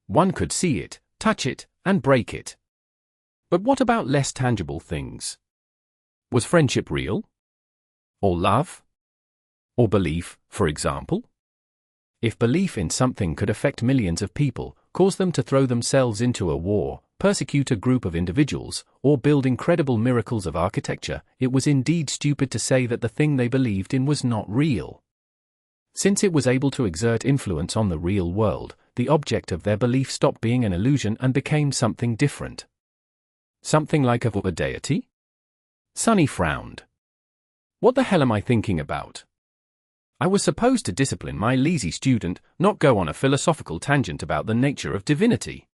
One could see it, touch it, and break it. But what about less tangible things? Was friendship real? Or love? Or belief, for example? If belief in something could affect millions of people, cause them to throw themselves into a war, persecute a group of individuals, or build incredible miracles of architecture, it was indeed stupid to say that the thing they believed in was not real. Since it was able to exert influence on the real world, the object of their belief stopped being an illusion and became something different. Something like a deity? Sunny frowned. What the hell am I thinking about? I was supposed to discipline my lazy student, not go on a philosophical tangent about the nature of divinity.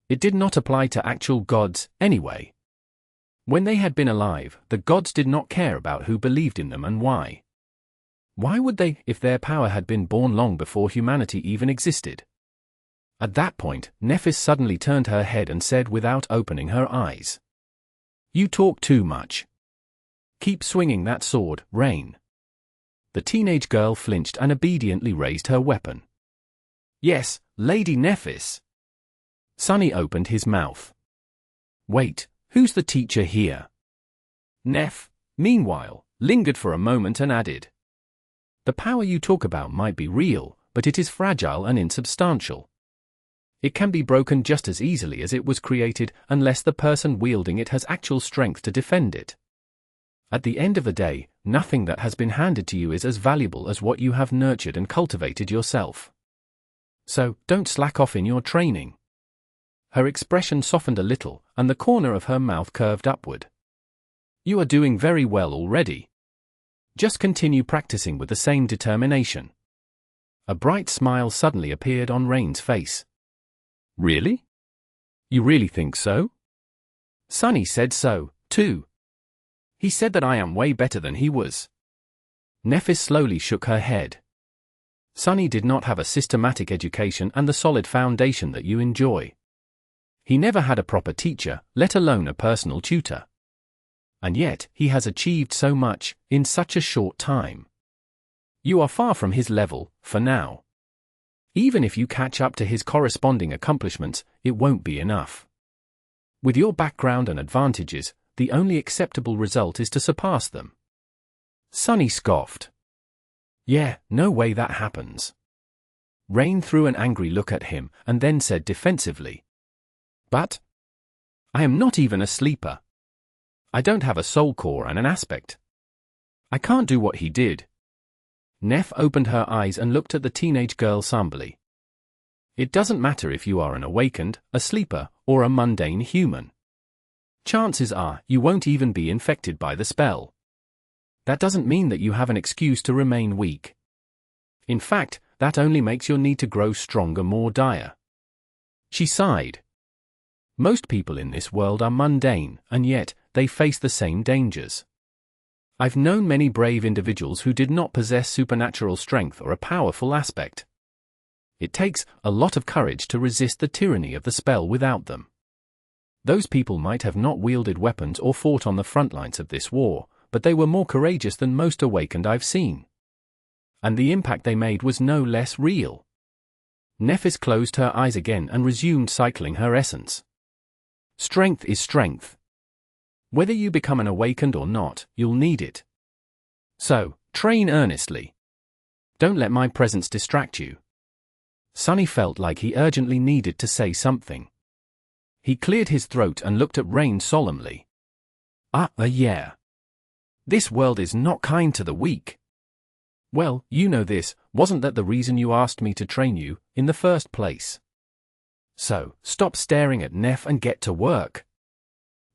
It did not apply to actual gods, anyway. When they had been alive, the gods did not care about who believed in them and why. Why would they, if their power had been born long before humanity even existed? At that point, Nephis suddenly turned her head and said without opening her eyes. You talk too much. Keep swinging that sword, Rain. The teenage girl flinched and obediently raised her weapon. Yes, Lady Nephis. Sunny opened his mouth. Wait, who's the teacher here? Neph, meanwhile, lingered for a moment and added. The power you talk about might be real, but it is fragile and insubstantial. It can be broken just as easily as it was created unless the person wielding it has actual strength to defend it. At the end of the day, nothing that has been handed to you is as valuable as what you have nurtured and cultivated yourself. So, don't slack off in your training. Her expression softened a little, and the corner of her mouth curved upward. You are doing very well already. Just continue practicing with the same determination. A bright smile suddenly appeared on Rain's face. Really? You really think so? Sunny said so, too. He said that I am way better than he was. Nephis slowly shook her head. Sunny did not have a systematic education and the solid foundation that you enjoy. He never had a proper teacher, let alone a personal tutor. And yet, he has achieved so much, in such a short time. You are far from his level, for now. Even if you catch up to his corresponding accomplishments, it won't be enough. With your background and advantages, the only acceptable result is to surpass them. Sunny scoffed. Yeah, no way that happens. Rain threw an angry look at him, and then said defensively. But I am not even a sleeper. I don't have a soul core and an aspect. I can't do what he did. Neph opened her eyes and looked at the teenage girl somberly. It doesn't matter if you are an awakened, a sleeper, or a mundane human. Chances are you won't even be infected by the spell. That doesn't mean that you have an excuse to remain weak. In fact, that only makes your need to grow stronger more dire. She sighed. Most people in this world are mundane, and yet, they face the same dangers. I've known many brave individuals who did not possess supernatural strength or a powerful aspect. It takes a lot of courage to resist the tyranny of the spell without them. Those people might have not wielded weapons or fought on the front lines of this war, but they were more courageous than most awakened I've seen. And the impact they made was no less real. Nephis closed her eyes again and resumed cycling her essence. Strength is strength. Whether you become an awakened or not, you'll need it. So, train earnestly. Don't let my presence distract you. Sunny felt like he urgently needed to say something. He cleared his throat and looked at Rain solemnly. Yeah. This world is not kind to the weak. Well, you know this, wasn't that the reason you asked me to train you, in the first place? So, stop staring at Neph and get to work.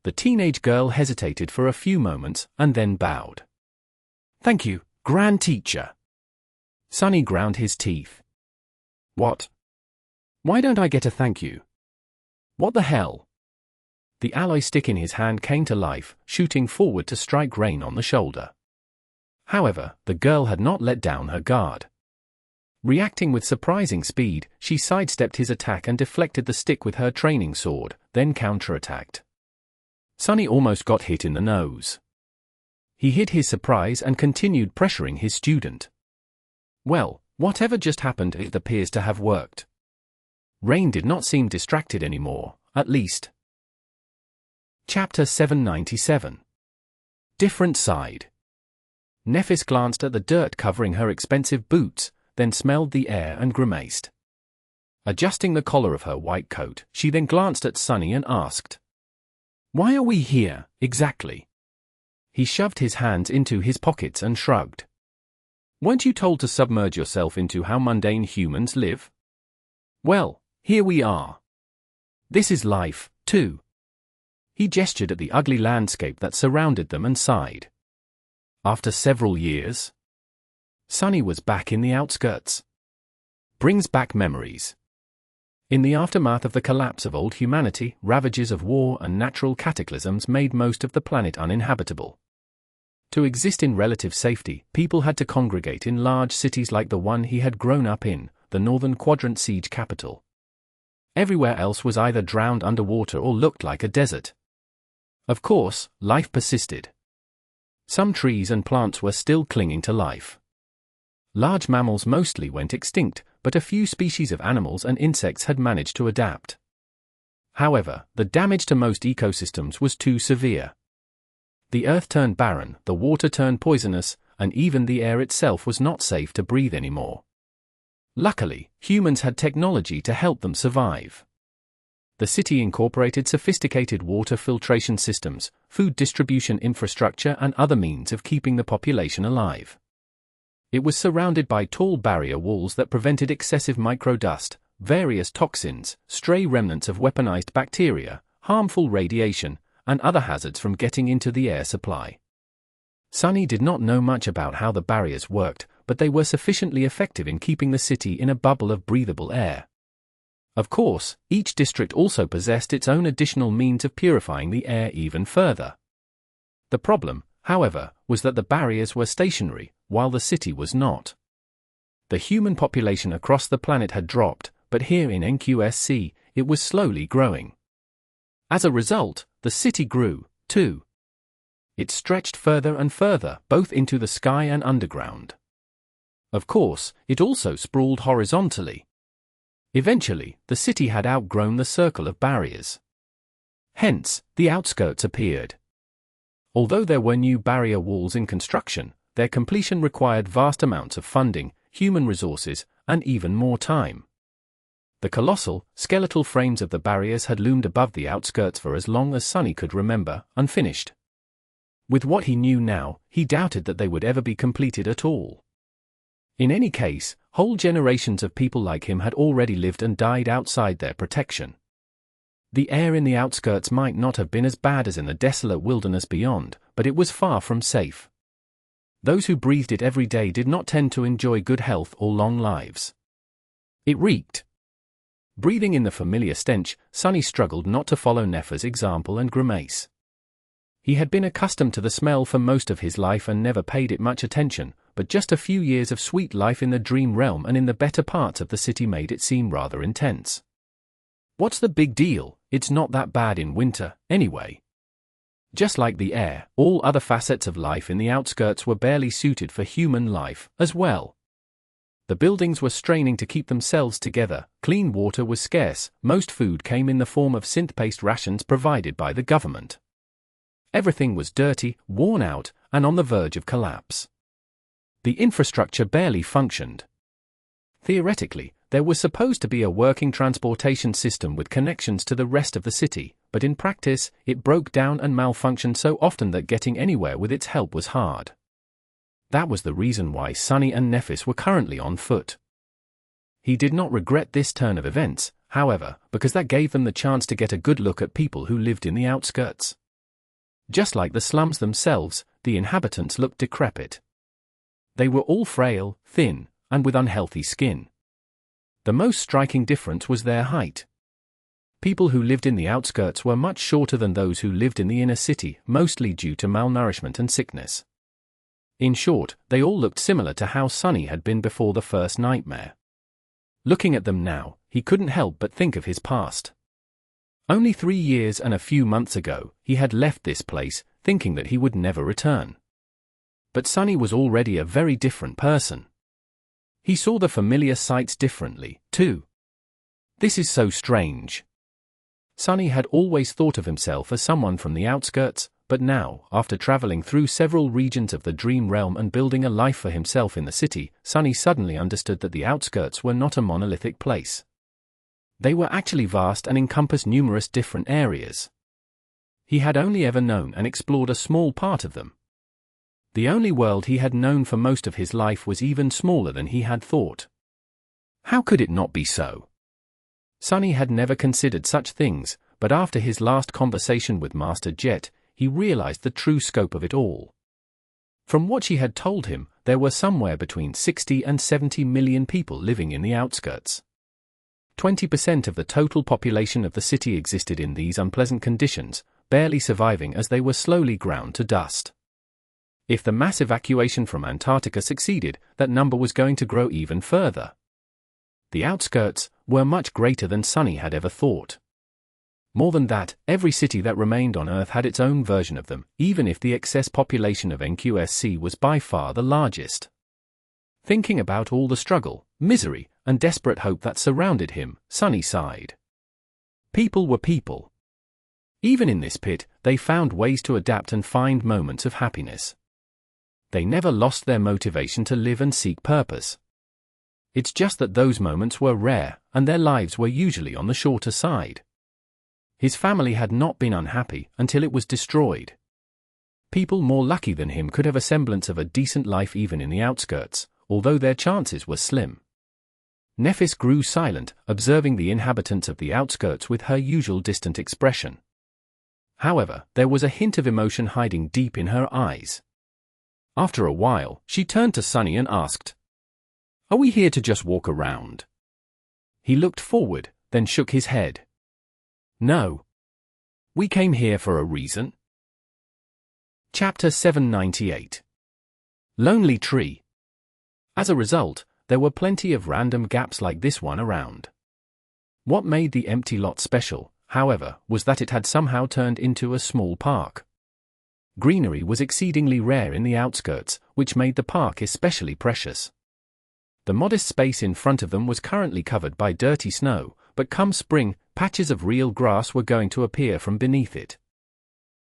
The teenage girl hesitated for a few moments and then bowed. Thank you, Grand Teacher. Sunny ground his teeth. What? Why don't I get a thank you? What the hell? The alloy stick in his hand came to life, shooting forward to strike Rain on the shoulder. However, the girl had not let down her guard. Reacting with surprising speed, she sidestepped his attack and deflected the stick with her training sword, then counterattacked. Sunny almost got hit in the nose. He hid his surprise and continued pressuring his student. Well, whatever just happened, it appears to have worked. Rain did not seem distracted anymore, at least. Chapter 797. Different Side. Nephis glanced at the dirt covering her expensive boots, then smelled the air and grimaced. Adjusting the collar of her white coat, she then glanced at Sunny and asked, "Why are we here, exactly?" He shoved his hands into his pockets and shrugged. "Weren't you told to submerge yourself into how mundane humans live? Well, here we are. This is life, too." He gestured at the ugly landscape that surrounded them and sighed. After several years, Sunny was back in the outskirts. Brings back memories. In the aftermath of the collapse of old humanity, ravages of war and natural cataclysms made most of the planet uninhabitable. To exist in relative safety, people had to congregate in large cities like the one he had grown up in, the Northern Quadrant siege capital. Everywhere else was either drowned underwater or looked like a desert. Of course, life persisted. Some trees and plants were still clinging to life. Large mammals mostly went extinct, but a few species of animals and insects had managed to adapt. However, the damage to most ecosystems was too severe. The earth turned barren, the water turned poisonous, and even the air itself was not safe to breathe anymore. Luckily, humans had technology to help them survive. The city incorporated sophisticated water filtration systems, food distribution infrastructure, and other means of keeping the population alive. It was surrounded by tall barrier walls that prevented excessive microdust, various toxins, stray remnants of weaponized bacteria, harmful radiation, and other hazards from getting into the air supply. Sunny did not know much about how the barriers worked, but they were sufficiently effective in keeping the city in a bubble of breathable air. Of course, each district also possessed its own additional means of purifying the air even further. The problem, however, was that the barriers were stationary, while the city was not. The human population across the planet had dropped, but here in NQSC, it was slowly growing. As a result, the city grew, too. It stretched further and further, both into the sky and underground. Of course, it also sprawled horizontally. Eventually, the city had outgrown the circle of barriers. Hence, the outskirts appeared. Although there were new barrier walls in construction, their completion required vast amounts of funding, human resources, and even more time. The colossal, skeletal frames of the barriers had loomed above the outskirts for as long as Sunny could remember, unfinished. With what he knew now, he doubted that they would ever be completed at all. In any case, whole generations of people like him had already lived and died outside their protection. The air in the outskirts might not have been as bad as in the desolate wilderness beyond, but it was far from safe. Those who breathed it every day did not tend to enjoy good health or long lives. It reeked. Breathing in the familiar stench, Sunny struggled not to follow Nefer's example and grimace. He had been accustomed to the smell for most of his life and never paid it much attention, but just a few years of sweet life in the dream realm and in the better parts of the city made it seem rather intense. What's the big deal? It's not that bad in winter, anyway. Just like the air, all other facets of life in the outskirts were barely suited for human life, as well. The buildings were straining to keep themselves together, clean water was scarce, most food came in the form of synth-based rations provided by the government. Everything was dirty, worn out, and on the verge of collapse. The infrastructure barely functioned. Theoretically, there was supposed to be a working transportation system with connections to the rest of the city, but in practice, it broke down and malfunctioned so often that getting anywhere with its help was hard. That was the reason why Sunny and Nephis were currently on foot. He did not regret this turn of events, however, because that gave them the chance to get a good look at people who lived in the outskirts. Just like the slums themselves, the inhabitants looked decrepit. They were all frail, thin, and with unhealthy skin. The most striking difference was their height. People who lived in the outskirts were much shorter than those who lived in the inner city, mostly due to malnourishment and sickness. In short, they all looked similar to how Sunny had been before the first nightmare. Looking at them now, he couldn't help but think of his past. Only 3 years and a few months ago, he had left this place, thinking that he would never return. But Sunny was already a very different person. He saw the familiar sights differently, too. This is so strange. Sunny had always thought of himself as someone from the outskirts, but now, after traveling through several regions of the dream realm and building a life for himself in the city, Sunny suddenly understood that the outskirts were not a monolithic place. They were actually vast and encompassed numerous different areas. He had only ever known and explored a small part of them. The only world he had known for most of his life was even smaller than he had thought. How could it not be so? Sunny had never considered such things, but after his last conversation with Master Jet, he realized the true scope of it all. From what she had told him, there were somewhere between 60 and 70 million people living in the outskirts. 20% of the total population of the city existed in these unpleasant conditions, barely surviving as they were slowly ground to dust. If the mass evacuation from Antarctica succeeded, that number was going to grow even further. The outskirts were much greater than Sunny had ever thought. More than that, every city that remained on Earth had its own version of them, even if the excess population of NQSC was by far the largest. Thinking about all the struggle, misery, and desperate hope that surrounded him, Sunny sighed. People were people. Even in this pit, they found ways to adapt and find moments of happiness. They never lost their motivation to live and seek purpose. It's just that those moments were rare, and their lives were usually on the shorter side. His family had not been unhappy until it was destroyed. People more lucky than him could have a semblance of a decent life even in the outskirts, although their chances were slim. Nephis grew silent, observing the inhabitants of the outskirts with her usual distant expression. However, there was a hint of emotion hiding deep in her eyes. After a while, she turned to Sunny and asked, "Are we here to just walk around?" He looked forward, then shook his head. "No. We came here for a reason." Chapter 798. Lonely Tree. As a result, there were plenty of random gaps like this one around. What made the empty lot special, however, was that it had somehow turned into a small park. Greenery was exceedingly rare in the outskirts, which made the park especially precious. The modest space in front of them was currently covered by dirty snow, but come spring, patches of real grass were going to appear from beneath it.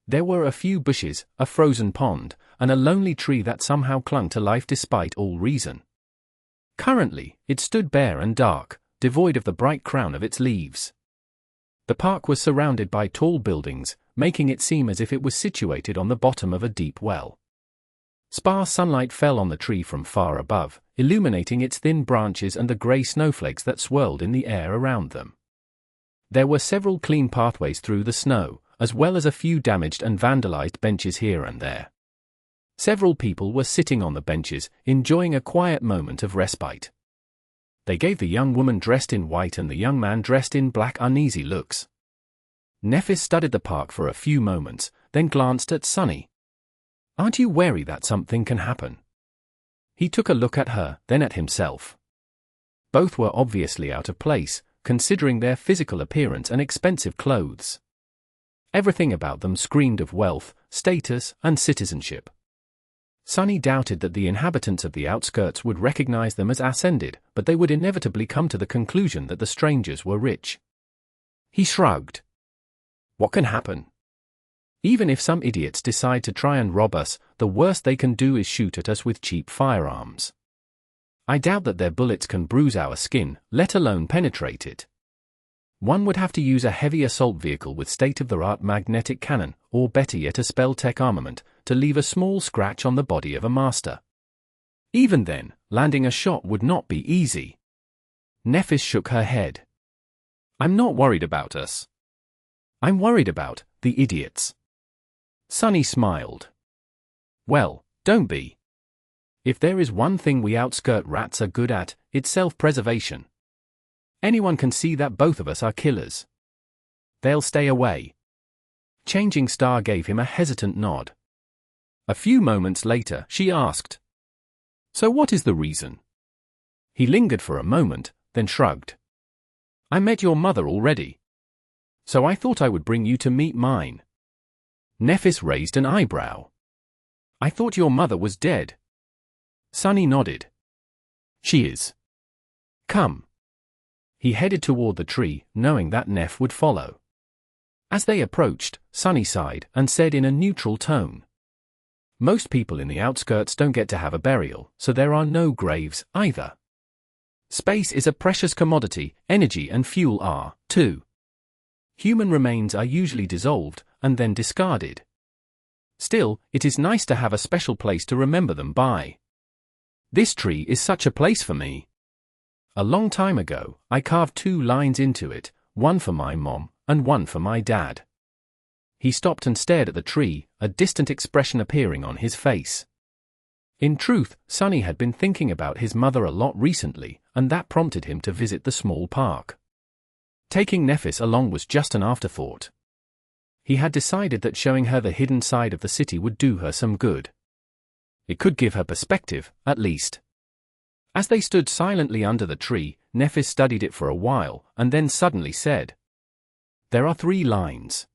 There were a few bushes, a frozen pond, and a lonely tree that somehow clung to life despite all reason. Currently, it stood bare and dark, devoid of the bright crown of its leaves. The park was surrounded by tall buildings, making it seem as if it was situated on the bottom of a deep well. Sparse sunlight fell on the tree from far above, illuminating its thin branches and the grey snowflakes that swirled in the air around them. There were several clean pathways through the snow, as well as a few damaged and vandalized benches here and there. Several people were sitting on the benches, enjoying a quiet moment of respite. They gave the young woman dressed in white and the young man dressed in black uneasy looks. Nephis studied the park for a few moments, then glanced at Sunny. "Aren't you wary that something can happen?" He took a look at her, then at himself. Both were obviously out of place, considering their physical appearance and expensive clothes. Everything about them screamed of wealth, status, and citizenship. Sunny doubted that the inhabitants of the outskirts would recognize them as ascended, but they would inevitably come to the conclusion that the strangers were rich. He shrugged. "What can happen? Even if some idiots decide to try and rob us, the worst they can do is shoot at us with cheap firearms. I doubt that their bullets can bruise our skin, let alone penetrate it. One would have to use a heavy assault vehicle with state-of-the-art magnetic cannon, or better yet a spell-tech armament, to leave a small scratch on the body of a master. Even then, landing a shot would not be easy." Nephis shook her head. "I'm not worried about us. I'm worried about the idiots." Sunny smiled. "Well, don't be. If there is one thing we outskirt rats are good at, it's self-preservation. Anyone can see that both of us are killers. They'll stay away." Changing Star gave him a hesitant nod. A few moments later, she asked, "So what is the reason?" He lingered for a moment, then shrugged. "I met your mother already. So I thought I would bring you to meet mine." Nephis raised an eyebrow. "I thought your mother was dead." Sunny nodded. "She is. Come." He headed toward the tree, knowing that Neph would follow. As they approached, Sunny sighed and said in a neutral tone, "Most people in the outskirts don't get to have a burial, so there are no graves, either. Space is a precious commodity, energy and fuel are, too. Human remains are usually dissolved, and then discarded. Still, it is nice to have a special place to remember them by. This tree is such a place for me. A long time ago, I carved 2 lines into it, one for my mom, and one for my dad." He stopped and stared at the tree, a distant expression appearing on his face. In truth, Sunny had been thinking about his mother a lot recently, and that prompted him to visit the small park. Taking Nephis along was just an afterthought. He had decided that showing her the hidden side of the city would do her some good. It could give her perspective, at least. As they stood silently under the tree, Nephis studied it for a while, and then suddenly said, "There are 3 lines."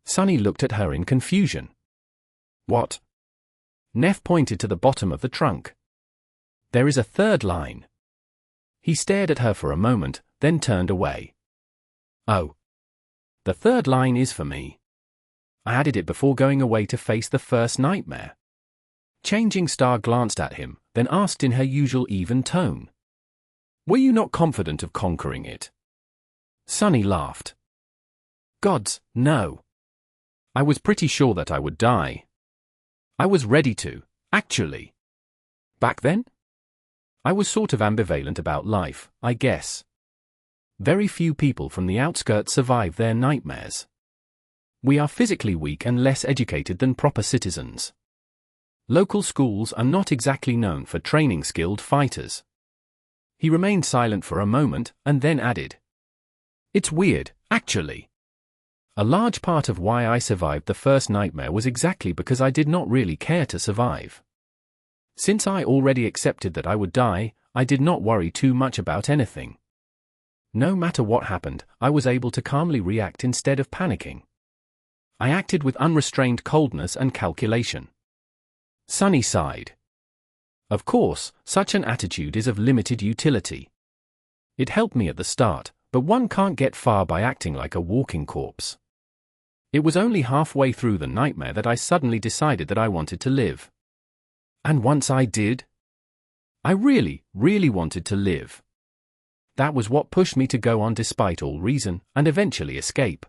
Sunny looked at her in confusion. "What?" Neph pointed to the bottom of the trunk. There is a third line. He stared at her for a moment, then turned away. Oh. The third line is for me. I added it before going away to face the first nightmare. Changing Star glanced at him, then asked in her usual even tone. Were you not confident of conquering it? Sunny laughed. Gods, no. I was pretty sure that I would die. I was ready to, actually. Back then? I was sort of ambivalent about life, I guess. Very few people from the outskirts survive their nightmares. We are physically weak and less educated than proper citizens. Local schools are not exactly known for training skilled fighters. He remained silent for a moment and then added. It's weird, actually. A large part of why I survived the first nightmare was exactly because I did not really care to survive. Since I already accepted that I would die, I did not worry too much about anything. No matter what happened, I was able to calmly react instead of panicking. I acted with unrestrained coldness and calculation. Sunny sighed. Of course, such an attitude is of limited utility. It helped me at the start, but one can't get far by acting like a walking corpse. It was only halfway through the nightmare that I suddenly decided that I wanted to live. And once I did, I really, really wanted to live. That was what pushed me to go on despite all reason, and eventually escape.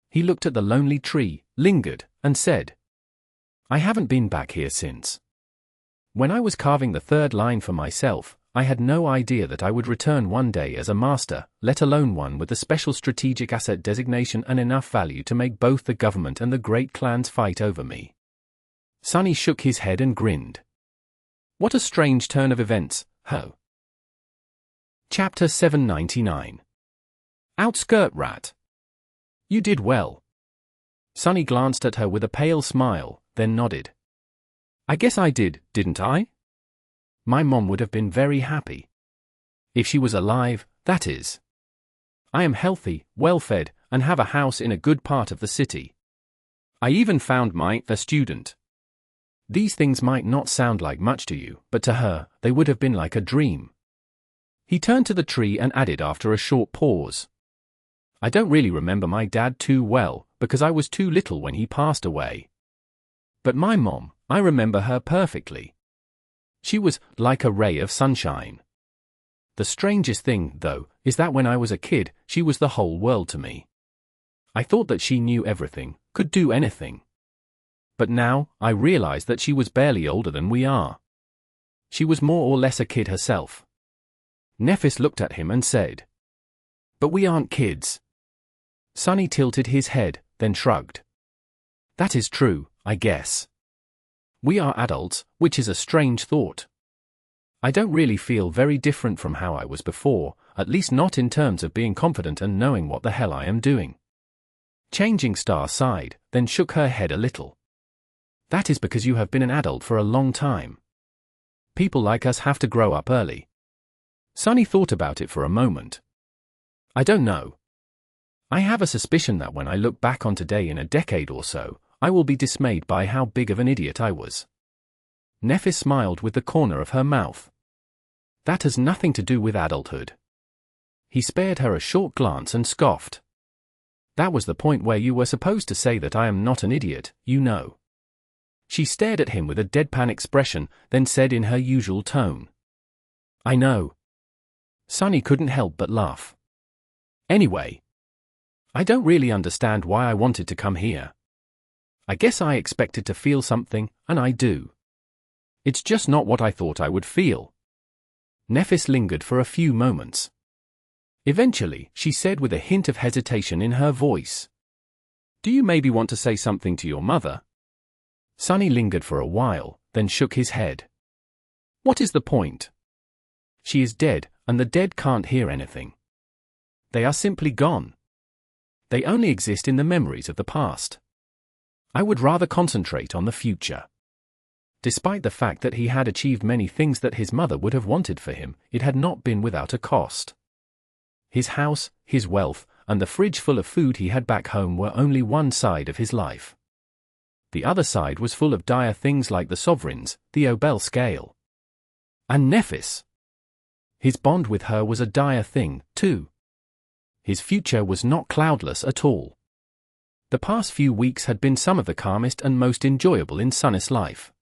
He looked at the lonely tree, lingered, and said, I haven't been back here since. When I was carving the third line for myself, I had no idea that I would return one day as a master, let alone one with the special strategic asset designation and enough value to make both the government and the great clans fight over me. Sunny shook his head and grinned. What a strange turn of events, ho. Chapter 799. Outskirt Rat. You did well. Sunny glanced at her with a pale smile, then nodded. I guess I did, didn't I? My mom would have been very happy. If she was alive, that is. I am healthy, well-fed, and have a house in a good part of the city. I even found the student. These things might not sound like much to you, but to her, they would have been like a dream. He turned to the tree and added after a short pause. I don't really remember my dad too well, because I was too little when he passed away. But my mom, I remember her perfectly. She was like a ray of sunshine. The strangest thing, though, is that when I was a kid, she was the whole world to me. I thought that she knew everything, could do anything. But now, I realize that she was barely older than we are. She was more or less a kid herself. Nephis looked at him and said, But we aren't kids. Sunny tilted his head, then shrugged. That is true, I guess. We are adults, which is a strange thought. I don't really feel very different from how I was before, at least not in terms of being confident and knowing what the hell I am doing. Changing Star sighed, then shook her head a little. That is because you have been an adult for a long time. People like us have to grow up early. Sunny thought about it for a moment. I don't know. I have a suspicion that when I look back on today in a decade or so, I will be dismayed by how big of an idiot I was. Nephis smiled with the corner of her mouth. That has nothing to do with adulthood. He spared her a short glance and scoffed. That was the point where you were supposed to say that I am not an idiot, you know. She stared at him with a deadpan expression, then said in her usual tone. I know. Sunny couldn't help but laugh. Anyway, I don't really understand why I wanted to come here. I guess I expected to feel something, and I do. It's just not what I thought I would feel. Nephis lingered for a few moments. Eventually, she said with a hint of hesitation in her voice. Do you maybe want to say something to your mother? Sunny lingered for a while, then shook his head. What is the point? She is dead, and the dead can't hear anything. They are simply gone. They only exist in the memories of the past. I would rather concentrate on the future. Despite the fact that he had achieved many things that his mother would have wanted for him, it had not been without a cost. His house, his wealth, and the fridge full of food he had back home were only one side of his life. The other side was full of dire things like the sovereigns, the Obel scale. And Nephis. His bond with her was a dire thing, too. His future was not cloudless at all. The past few weeks had been some of the calmest and most enjoyable in Sunny's life.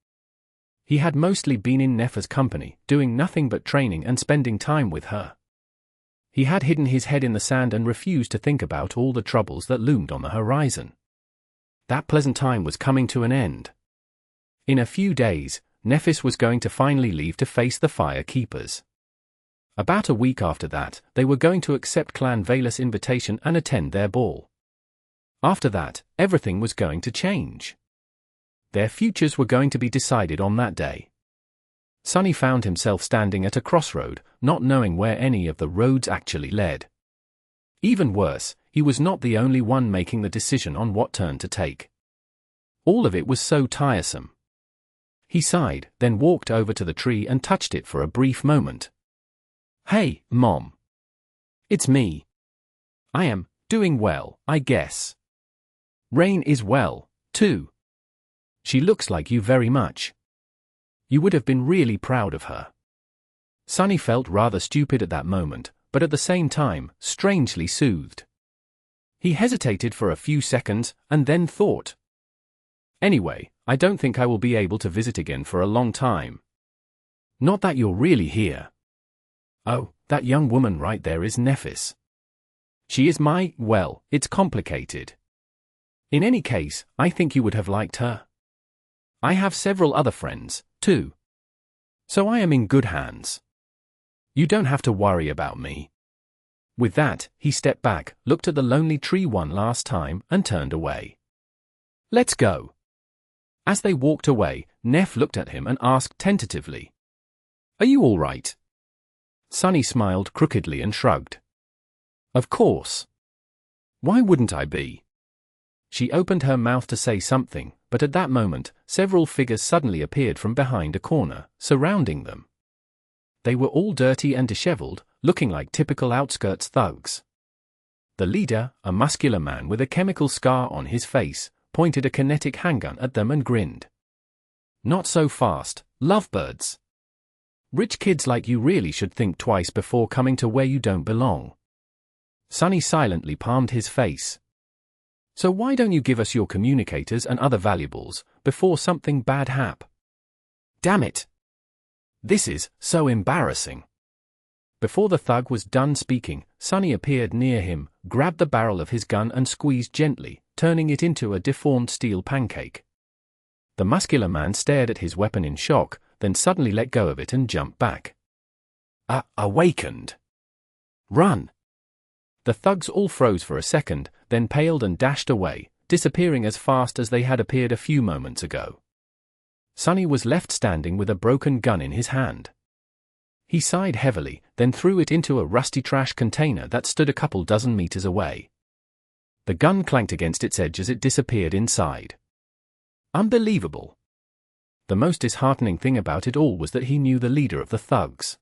He had mostly been in Nephis' company, doing nothing but training and spending time with her. He had hidden his head in the sand and refused to think about all the troubles that loomed on the horizon. That pleasant time was coming to an end. In a few days, Nephis was going to finally leave to face the Fire Keepers. About a week after that, they were going to accept Clan Valus' invitation and attend their ball. After that, everything was going to change. Their futures were going to be decided on that day. Sunny found himself standing at a crossroad, not knowing where any of the roads actually led. Even worse, he was not the only one making the decision on what turn to take. All of it was so tiresome. He sighed, then walked over to the tree and touched it for a brief moment. "Hey, Mom. It's me. I am doing well, I guess. Rain is well, too. She looks like you very much. You would have been really proud of her." Sunny felt rather stupid at that moment, but at the same time, strangely soothed. He hesitated for a few seconds, and then thought, "Anyway, I don't think I will be able to visit again for a long time. Not that you're really here. Oh, that young woman right there is Nephis. She is well, it's complicated. In any case, I think you would have liked her. I have several other friends, too. So I am in good hands. You don't have to worry about me." With that, he stepped back, looked at the lonely tree one last time, and turned away. "Let's go." As they walked away, Neph looked at him and asked tentatively, "Are you all right?" Sunny smiled crookedly and shrugged. "Of course. Why wouldn't I be?" She opened her mouth to say something, but at that moment, several figures suddenly appeared from behind a corner, surrounding them. They were all dirty and disheveled, looking like typical outskirts thugs. The leader, a muscular man with a chemical scar on his face, pointed a kinetic handgun at them and grinned. "Not so fast, lovebirds. Rich kids like you really should think twice before coming to where you don't belong." Sunny silently palmed his face. "So why don't you give us your communicators and other valuables, before something bad happens? Damn it! This is so embarrassing." Before the thug was done speaking, Sunny appeared near him, grabbed the barrel of his gun and squeezed gently, turning it into a deformed steel pancake. The muscular man stared at his weapon in shock, then suddenly let go of it and jumped back. Awakened. Run! The thugs all froze for a second, then paled and dashed away, disappearing as fast as they had appeared a few moments ago. Sunny was left standing with a broken gun in his hand. He sighed heavily, then threw it into a rusty trash container that stood a couple dozen meters away. The gun clanked against its edge as it disappeared inside. Unbelievable. The most disheartening thing about it all was that he knew the leader of the thugs.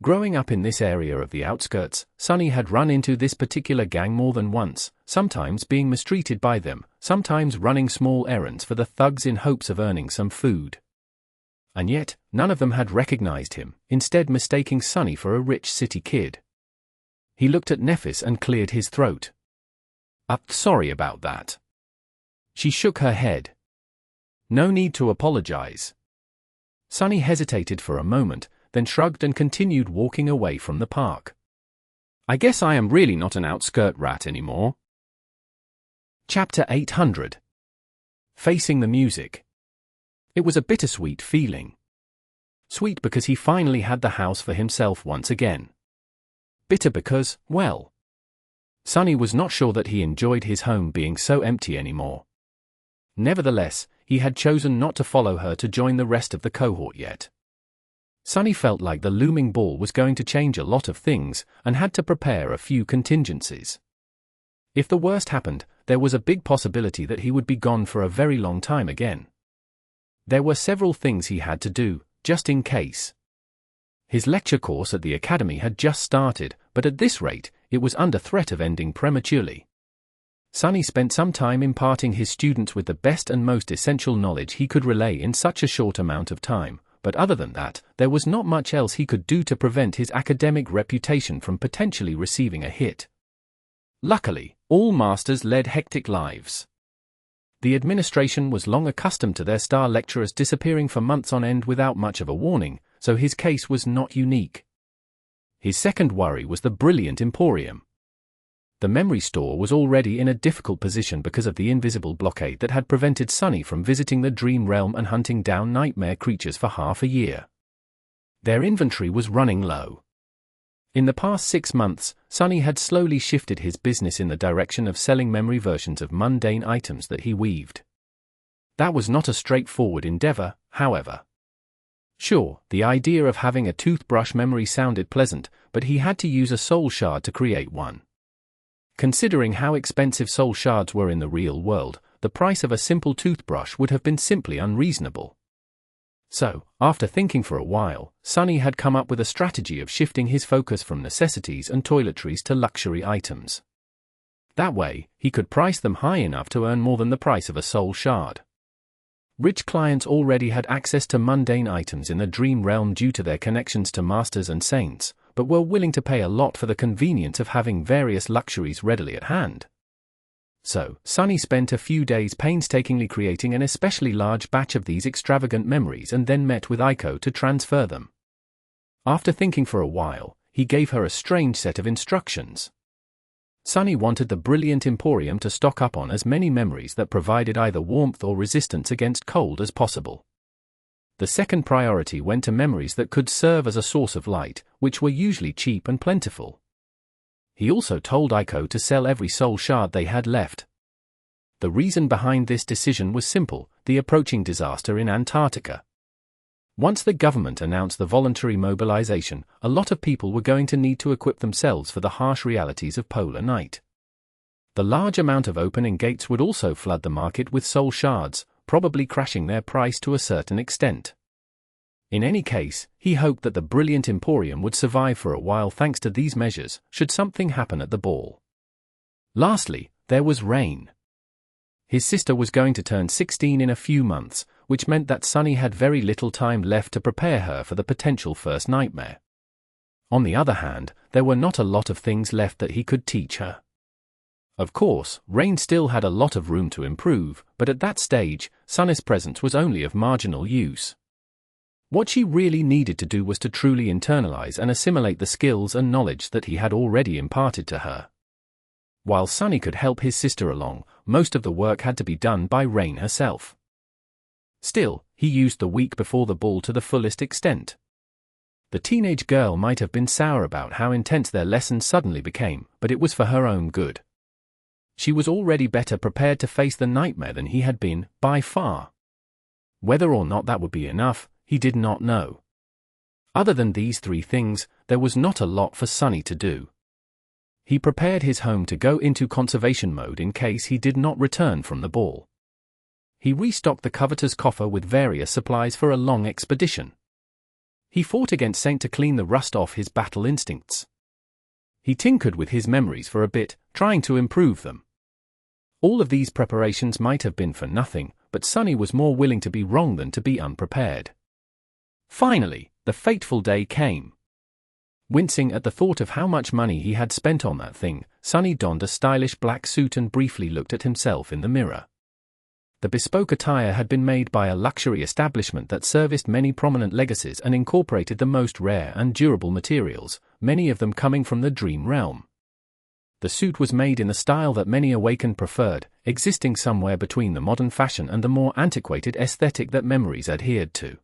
Growing up in this area of the outskirts, Sunny had run into this particular gang more than once, sometimes being mistreated by them, sometimes running small errands for the thugs in hopes of earning some food. And yet, none of them had recognized him, instead mistaking Sunny for a rich city kid. He looked at Nephis and cleared his throat. Sorry about that." She shook her head. "No need to apologize." Sunny hesitated for a moment, then shrugged and continued walking away from the park. "I guess I am really not an outskirt rat anymore." Chapter 800. Facing the music. It was a bittersweet feeling. Sweet because he finally had the house for himself once again. Bitter because, well, Sunny was not sure that he enjoyed his home being so empty anymore. Nevertheless, he had chosen not to follow her to join the rest of the cohort yet. Sunny felt like the looming ball was going to change a lot of things, and had to prepare a few contingencies. If the worst happened, there was a big possibility that he would be gone for a very long time again. There were several things he had to do, just in case. His lecture course at the academy had just started, but at this rate, it was under threat of ending prematurely. Sunny spent some time imparting his students with the best and most essential knowledge he could relay in such a short amount of time, but other than that, there was not much else he could do to prevent his academic reputation from potentially receiving a hit. Luckily, all masters led hectic lives. The administration was long accustomed to their star lecturers disappearing for months on end without much of a warning, so his case was not unique. His second worry was the brilliant Emporium. The memory store was already in a difficult position because of the invisible blockade that had prevented Sunny from visiting the dream realm and hunting down nightmare creatures for half a year. Their inventory was running low. In the past 6 months, Sunny had slowly shifted his business in the direction of selling memory versions of mundane items that he weaved. That was not a straightforward endeavor, however. Sure, the idea of having a toothbrush memory sounded pleasant, but he had to use a soul shard to create one. Considering how expensive soul shards were in the real world, the price of a simple toothbrush would have been simply unreasonable. So, after thinking for a while, Sunny had come up with a strategy of shifting his focus from necessities and toiletries to luxury items. That way, he could price them high enough to earn more than the price of a soul shard. Rich clients already had access to mundane items in the dream realm due to their connections to masters and saints, but were willing to pay a lot for the convenience of having various luxuries readily at hand. So, Sunny spent a few days painstakingly creating an especially large batch of these extravagant memories and then met with Aiko to transfer them. After thinking for a while, he gave her a strange set of instructions. Sunny wanted the brilliant Emporium to stock up on as many memories that provided either warmth or resistance against cold as possible. The second priority went to memories that could serve as a source of light, which were usually cheap and plentiful. He also told Aiko to sell every soul shard they had left. The reason behind this decision was simple: the approaching disaster in Antarctica. Once the government announced the voluntary mobilization, a lot of people were going to need to equip themselves for the harsh realities of polar night. The large amount of opening gates would also flood the market with soul shards, probably crashing their price to a certain extent. In any case, he hoped that the brilliant Emporium would survive for a while thanks to these measures, should something happen at the ball. Lastly, there was Rain. His sister was going to turn 16 in a few months, which meant that Sunny had very little time left to prepare her for the potential first nightmare. On the other hand, there were not a lot of things left that he could teach her. Of course, Rain still had a lot of room to improve, but at that stage, Sunny's presence was only of marginal use. What she really needed to do was to truly internalize and assimilate the skills and knowledge that he had already imparted to her. While Sunny could help his sister along, most of the work had to be done by Rain herself. Still, he used the week before the ball to the fullest extent. The teenage girl might have been sour about how intense their lessons suddenly became, but it was for her own good. She was already better prepared to face the nightmare than he had been, by far. Whether or not that would be enough, he did not know. Other than these 3 things, there was not a lot for Sunny to do. He prepared his home to go into conservation mode in case he did not return from the ball. He restocked the coveter's coffer with various supplies for a long expedition. He fought against Saint to clean the rust off his battle instincts. He tinkered with his memories for a bit, trying to improve them. All of these preparations might have been for nothing, but Sunny was more willing to be wrong than to be unprepared. Finally, the fateful day came. Wincing at the thought of how much money he had spent on that thing, Sunny donned a stylish black suit and briefly looked at himself in the mirror. The bespoke attire had been made by a luxury establishment that serviced many prominent legacies and incorporated the most rare and durable materials, many of them coming from the dream realm. The suit was made in the style that many awakened preferred, existing somewhere between the modern fashion and the more antiquated aesthetic that memories adhered to.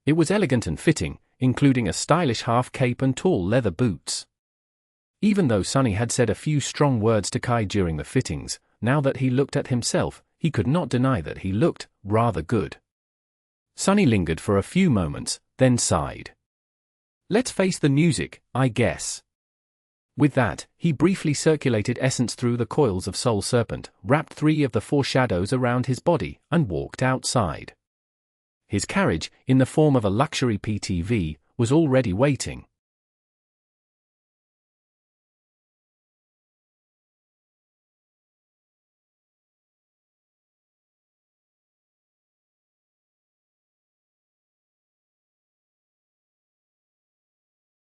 It was elegant and fitting, including a stylish half cape and tall leather boots. Even though Sunny had said a few strong words to Kai during the fittings, now that he looked at himself, he could not deny that he looked rather good. Sunny lingered for a few moments, then sighed. "Let's face the music, I guess." With that, he briefly circulated essence through the coils of Soul Serpent, wrapped 3 of the 4 shadows around his body, and walked outside. His carriage, in the form of a luxury PTV, was already waiting.